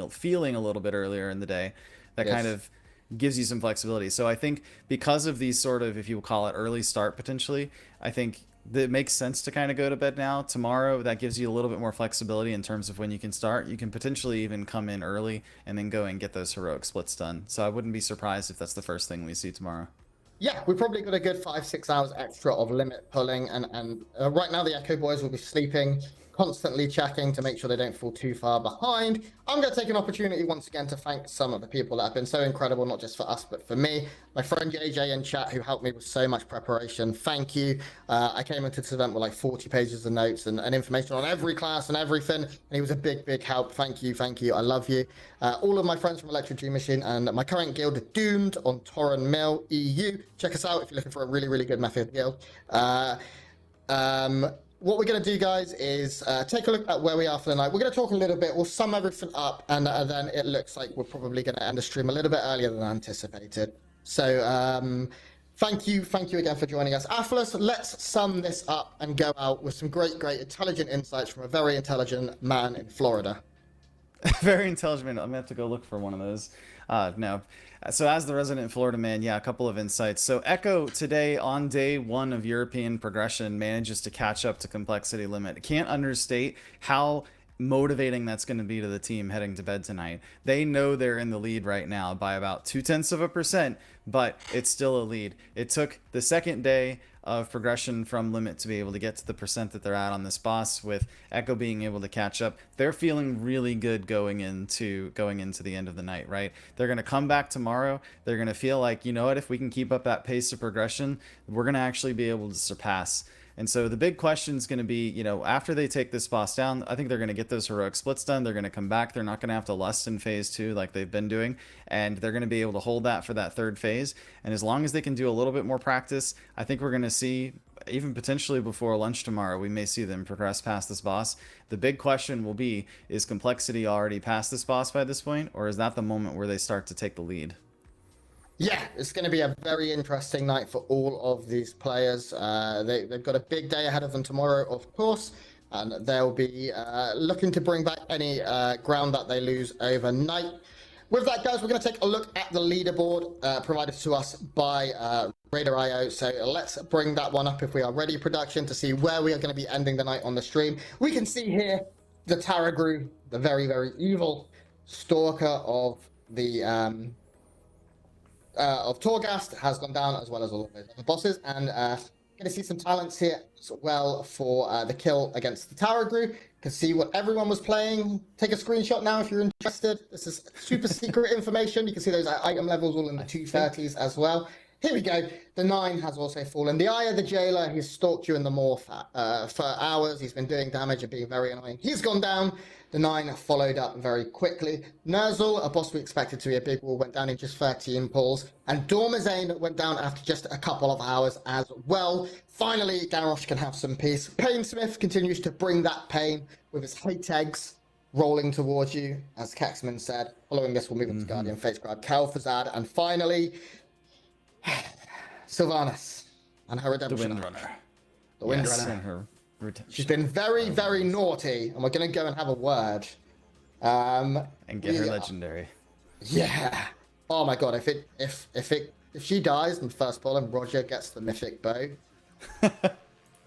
a little bit earlier in the day, that kind of gives you some flexibility. So I think because of these sort of, if you will call it early start potentially, I think it makes sense to kind of go to bed now. Tomorrow, that gives you a little bit more flexibility in terms of when you can start. You can potentially even come in early and then go and get those heroic splits done. So I wouldn't be surprised if that's the first thing we see tomorrow. Yeah, we probably got a good 5-6 hours extra of limit pulling, and right now the Echo Boys will be sleeping, constantly checking to make sure they don't fall too far behind. I'm going to take an opportunity once again to thank some of the people that have been so incredible, not just for us, but for me. My friend JJ in chat, who helped me with so much preparation. Thank you. I came into this event with like 40 pages of notes and information on every class and everything, and he was a big, big help. Thank you, thank you. I love you. All of my friends from Electric Dream Machine and my current guild, Doomed, on Torren Mill EU. Check us out if you're looking for a really, really good method guild. What we're going to do, guys, is take a look at where we are for the night. We're going to talk a little bit. We'll sum everything up, and then it looks like we're probably going to end the stream a little bit earlier than anticipated. So thank you again for joining us. Athelas, let's sum this up and go out with some great, intelligent insights from a very intelligent man in Florida. Very intelligent. I'm going to have to go look for one of those. No. So as the resident Florida man, yeah, a couple of insights. So Echo today on day 1 of European progression manages to catch up to complexity limit. Can't understate how motivating that's going to be to the team heading to bed tonight. They know they're in the lead right now by about 0.2%, but it's still a lead. It took the second day of progression from limit to be able to get to the percent that they're at on this boss, with Echo being able to catch up. They're feeling really good going into the end of the night, right? They're going to come back tomorrow. They're going to feel like, you know what, if we can keep up that pace of progression, we're going to actually be able to surpass. And so the big question is going to be, you know, after they take this boss down, I think they're going to get those heroic splits done. They're going to come back. They're not going to have to lust in phase 2 like they've been doing. And they're going to be able to hold that for that third phase. And as long as they can do a little bit more practice, I think we're going to see, even potentially before lunch tomorrow, we may see them progress past this boss. The big question will be, is complexity already past this boss by this point? Or is that the moment where they start to take the lead? Yeah, it's going to be a very interesting night for all of these players. They've got a big day ahead of them tomorrow, of course, and they'll be looking to bring back any ground that they lose overnight. With that, guys, we're going to take a look at the leaderboard provided to us by Raider.io. So let's bring that one up if we are ready, production, to see where we are going to be ending the night on the stream. We can see here the Taragru, the very, very evil stalker of the... of Torghast has gone down, as well as all of those other bosses, and going to see some talents here as well for the kill against the Taragru. Can see what everyone was playing. Take a screenshot now if you're interested. This is super secret information. You can see those item levels all in the 230s as well. Here we go. The 9 has also fallen. The Eye of the Jailer, he's stalked you in the morph for hours. He's been doing damage and being very annoying. He's gone down. The 9 followed up very quickly. Nerzel, a boss we expected to be a big wall, went down in just 13 pulls. And Dormazane went down after just a couple of hours as well. Finally, Garrosh can have some peace. Painsmith continues to bring that pain with his hate eggs rolling towards you, as Caxman said. Following this, we'll move into Guardian, Face Grab, Kalfazad, and finally, Sylvanas and her redemption. The Windrunner. The Windrunner. And her redemption. She's been very, very naughty, and we're going to go and have a word. And get her legendary. Yeah. Oh my god, if she dies in the first pull and Roger gets the mythic bow,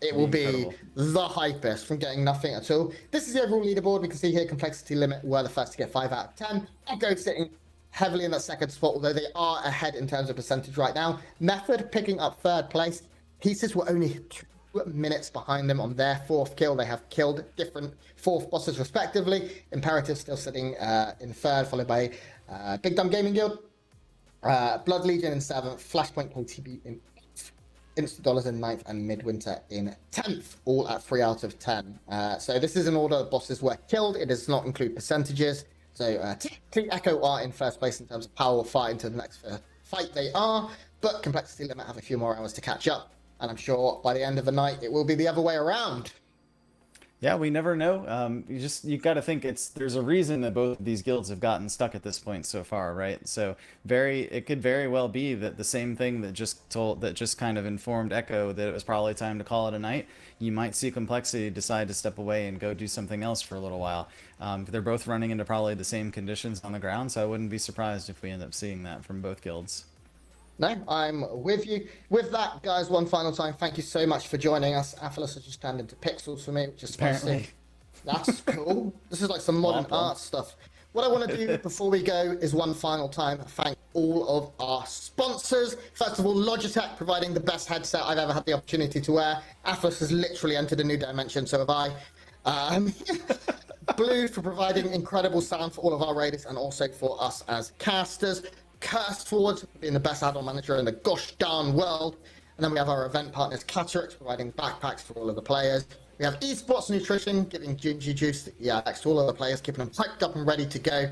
it will be the hypest from getting nothing at all. This is the overall leaderboard. We can see here complexity limit were the first to get 5 out of 10. Echo sitting heavily in that second spot, although they are ahead in terms of percentage right now. Method picking up 3rd place. Pieces were only 2 minutes behind them on their 4th kill. They have killed different 4th bosses respectively. Imperative still sitting in 3rd, followed by Big Dumb Gaming Guild, Blood Legion in 7th, Flashpoint KTB in 8th, Instant Dollars in 9th, and Midwinter in 10th, all at 3 out of 10. So this is an order of bosses were killed. It does not include percentages. So Team Echo are in first place in terms of power fight into the next fight they are, but Complexity Limit have a few more hours to catch up, and I'm sure by the end of the night it will be the other way around. Yeah, we never know. You got to think there's a reason that both of these guilds have gotten stuck at this point so far, right? So it could very well be that the same thing that just kind of informed Echo that it was probably time to call it a night. You might see Complexity decide to step away and go do something else for a little while. They're both running into probably the same conditions on the ground, so I wouldn't be surprised if we end up seeing that from both guilds. No, I'm with you. With that, guys, one final time, thank you so much for joining us. Athelos has just turned into pixels for me, which is Apparently. That's cool. This is like some modern art stuff. What I want to do before we go is one final time thank all of our sponsors. First of all, Logitech, providing the best headset I've ever had the opportunity to wear. Athelos has literally entered a new dimension, so have I. Blue for providing incredible sound for all of our raiders and also for us as casters. Cursed Forward, being the best add-on manager in the gosh darn world. And then we have our event partners, Catarix, providing backpacks for all of the players. We have Esports Nutrition, giving Gingy Juice next to all of the players, keeping them hyped up and ready to go.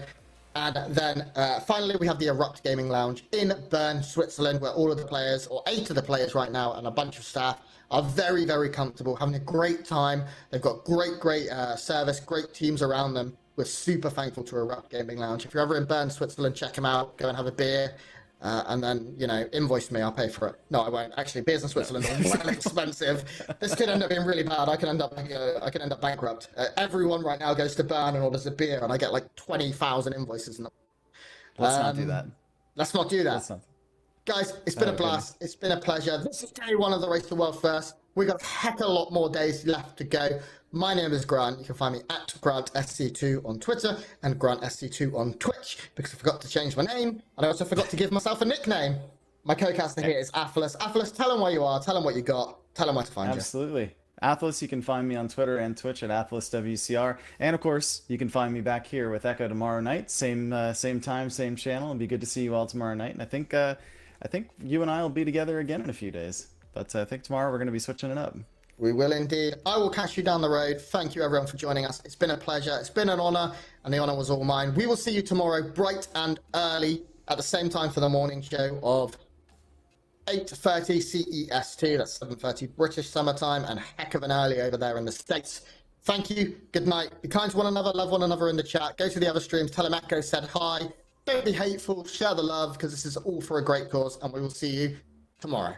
And then finally, we have the Erupt Gaming Lounge in Bern, Switzerland, where all of the players, or 8 of the players right now, and a bunch of staff are very, very comfortable, having a great time. They've got great service, great teams around them. We're super thankful to Erupt Gaming Lounge. If you're ever in Bern, Switzerland, check them out. Go and have a beer. And then, invoice me. I'll pay for it. No, I won't. Actually, beers in Switzerland are well expensive. This could end up being really bad. I can end up bankrupt. Everyone right now goes to Bern and orders a beer, and I get like 20,000 invoices. Let's not do that. Let's not do that. Guys, it's been a blast. It's been a pleasure. This is day 1 of the Race to World First. We've got a heck of a lot more days left to go. My name is Grant. You can find me at GrantSC2 on Twitter and GrantSC2 on Twitch, because I forgot to change my name, and I also forgot to give myself a nickname. My co-caster here is Athelos. Athelos, tell them where you are, tell them what you got, tell them where to find you. Absolutely. Athelos, you can find me on Twitter and Twitch at AthelosWCR. And of course, you can find me back here with Echo tomorrow night. Same time, same channel. It'll be good to see you all tomorrow night. And I think you and I will be together again in a few days. But I think tomorrow we're going to be switching it up. We will indeed. I will catch you down the road. Thank you, everyone, for joining us. It's been a pleasure. It's been an honor, and the honor was all mine. We will see you tomorrow, bright and early, at the same time for the morning show of 8:30 CEST. That's 7:30 British summertime, and heck of an early over there in the States. Thank you. Good night. Be kind to one another. Love one another in the chat. Go to the other streams. Tell them Echo said hi. Don't be hateful. Share the love, because this is all for a great cause, and we will see you tomorrow.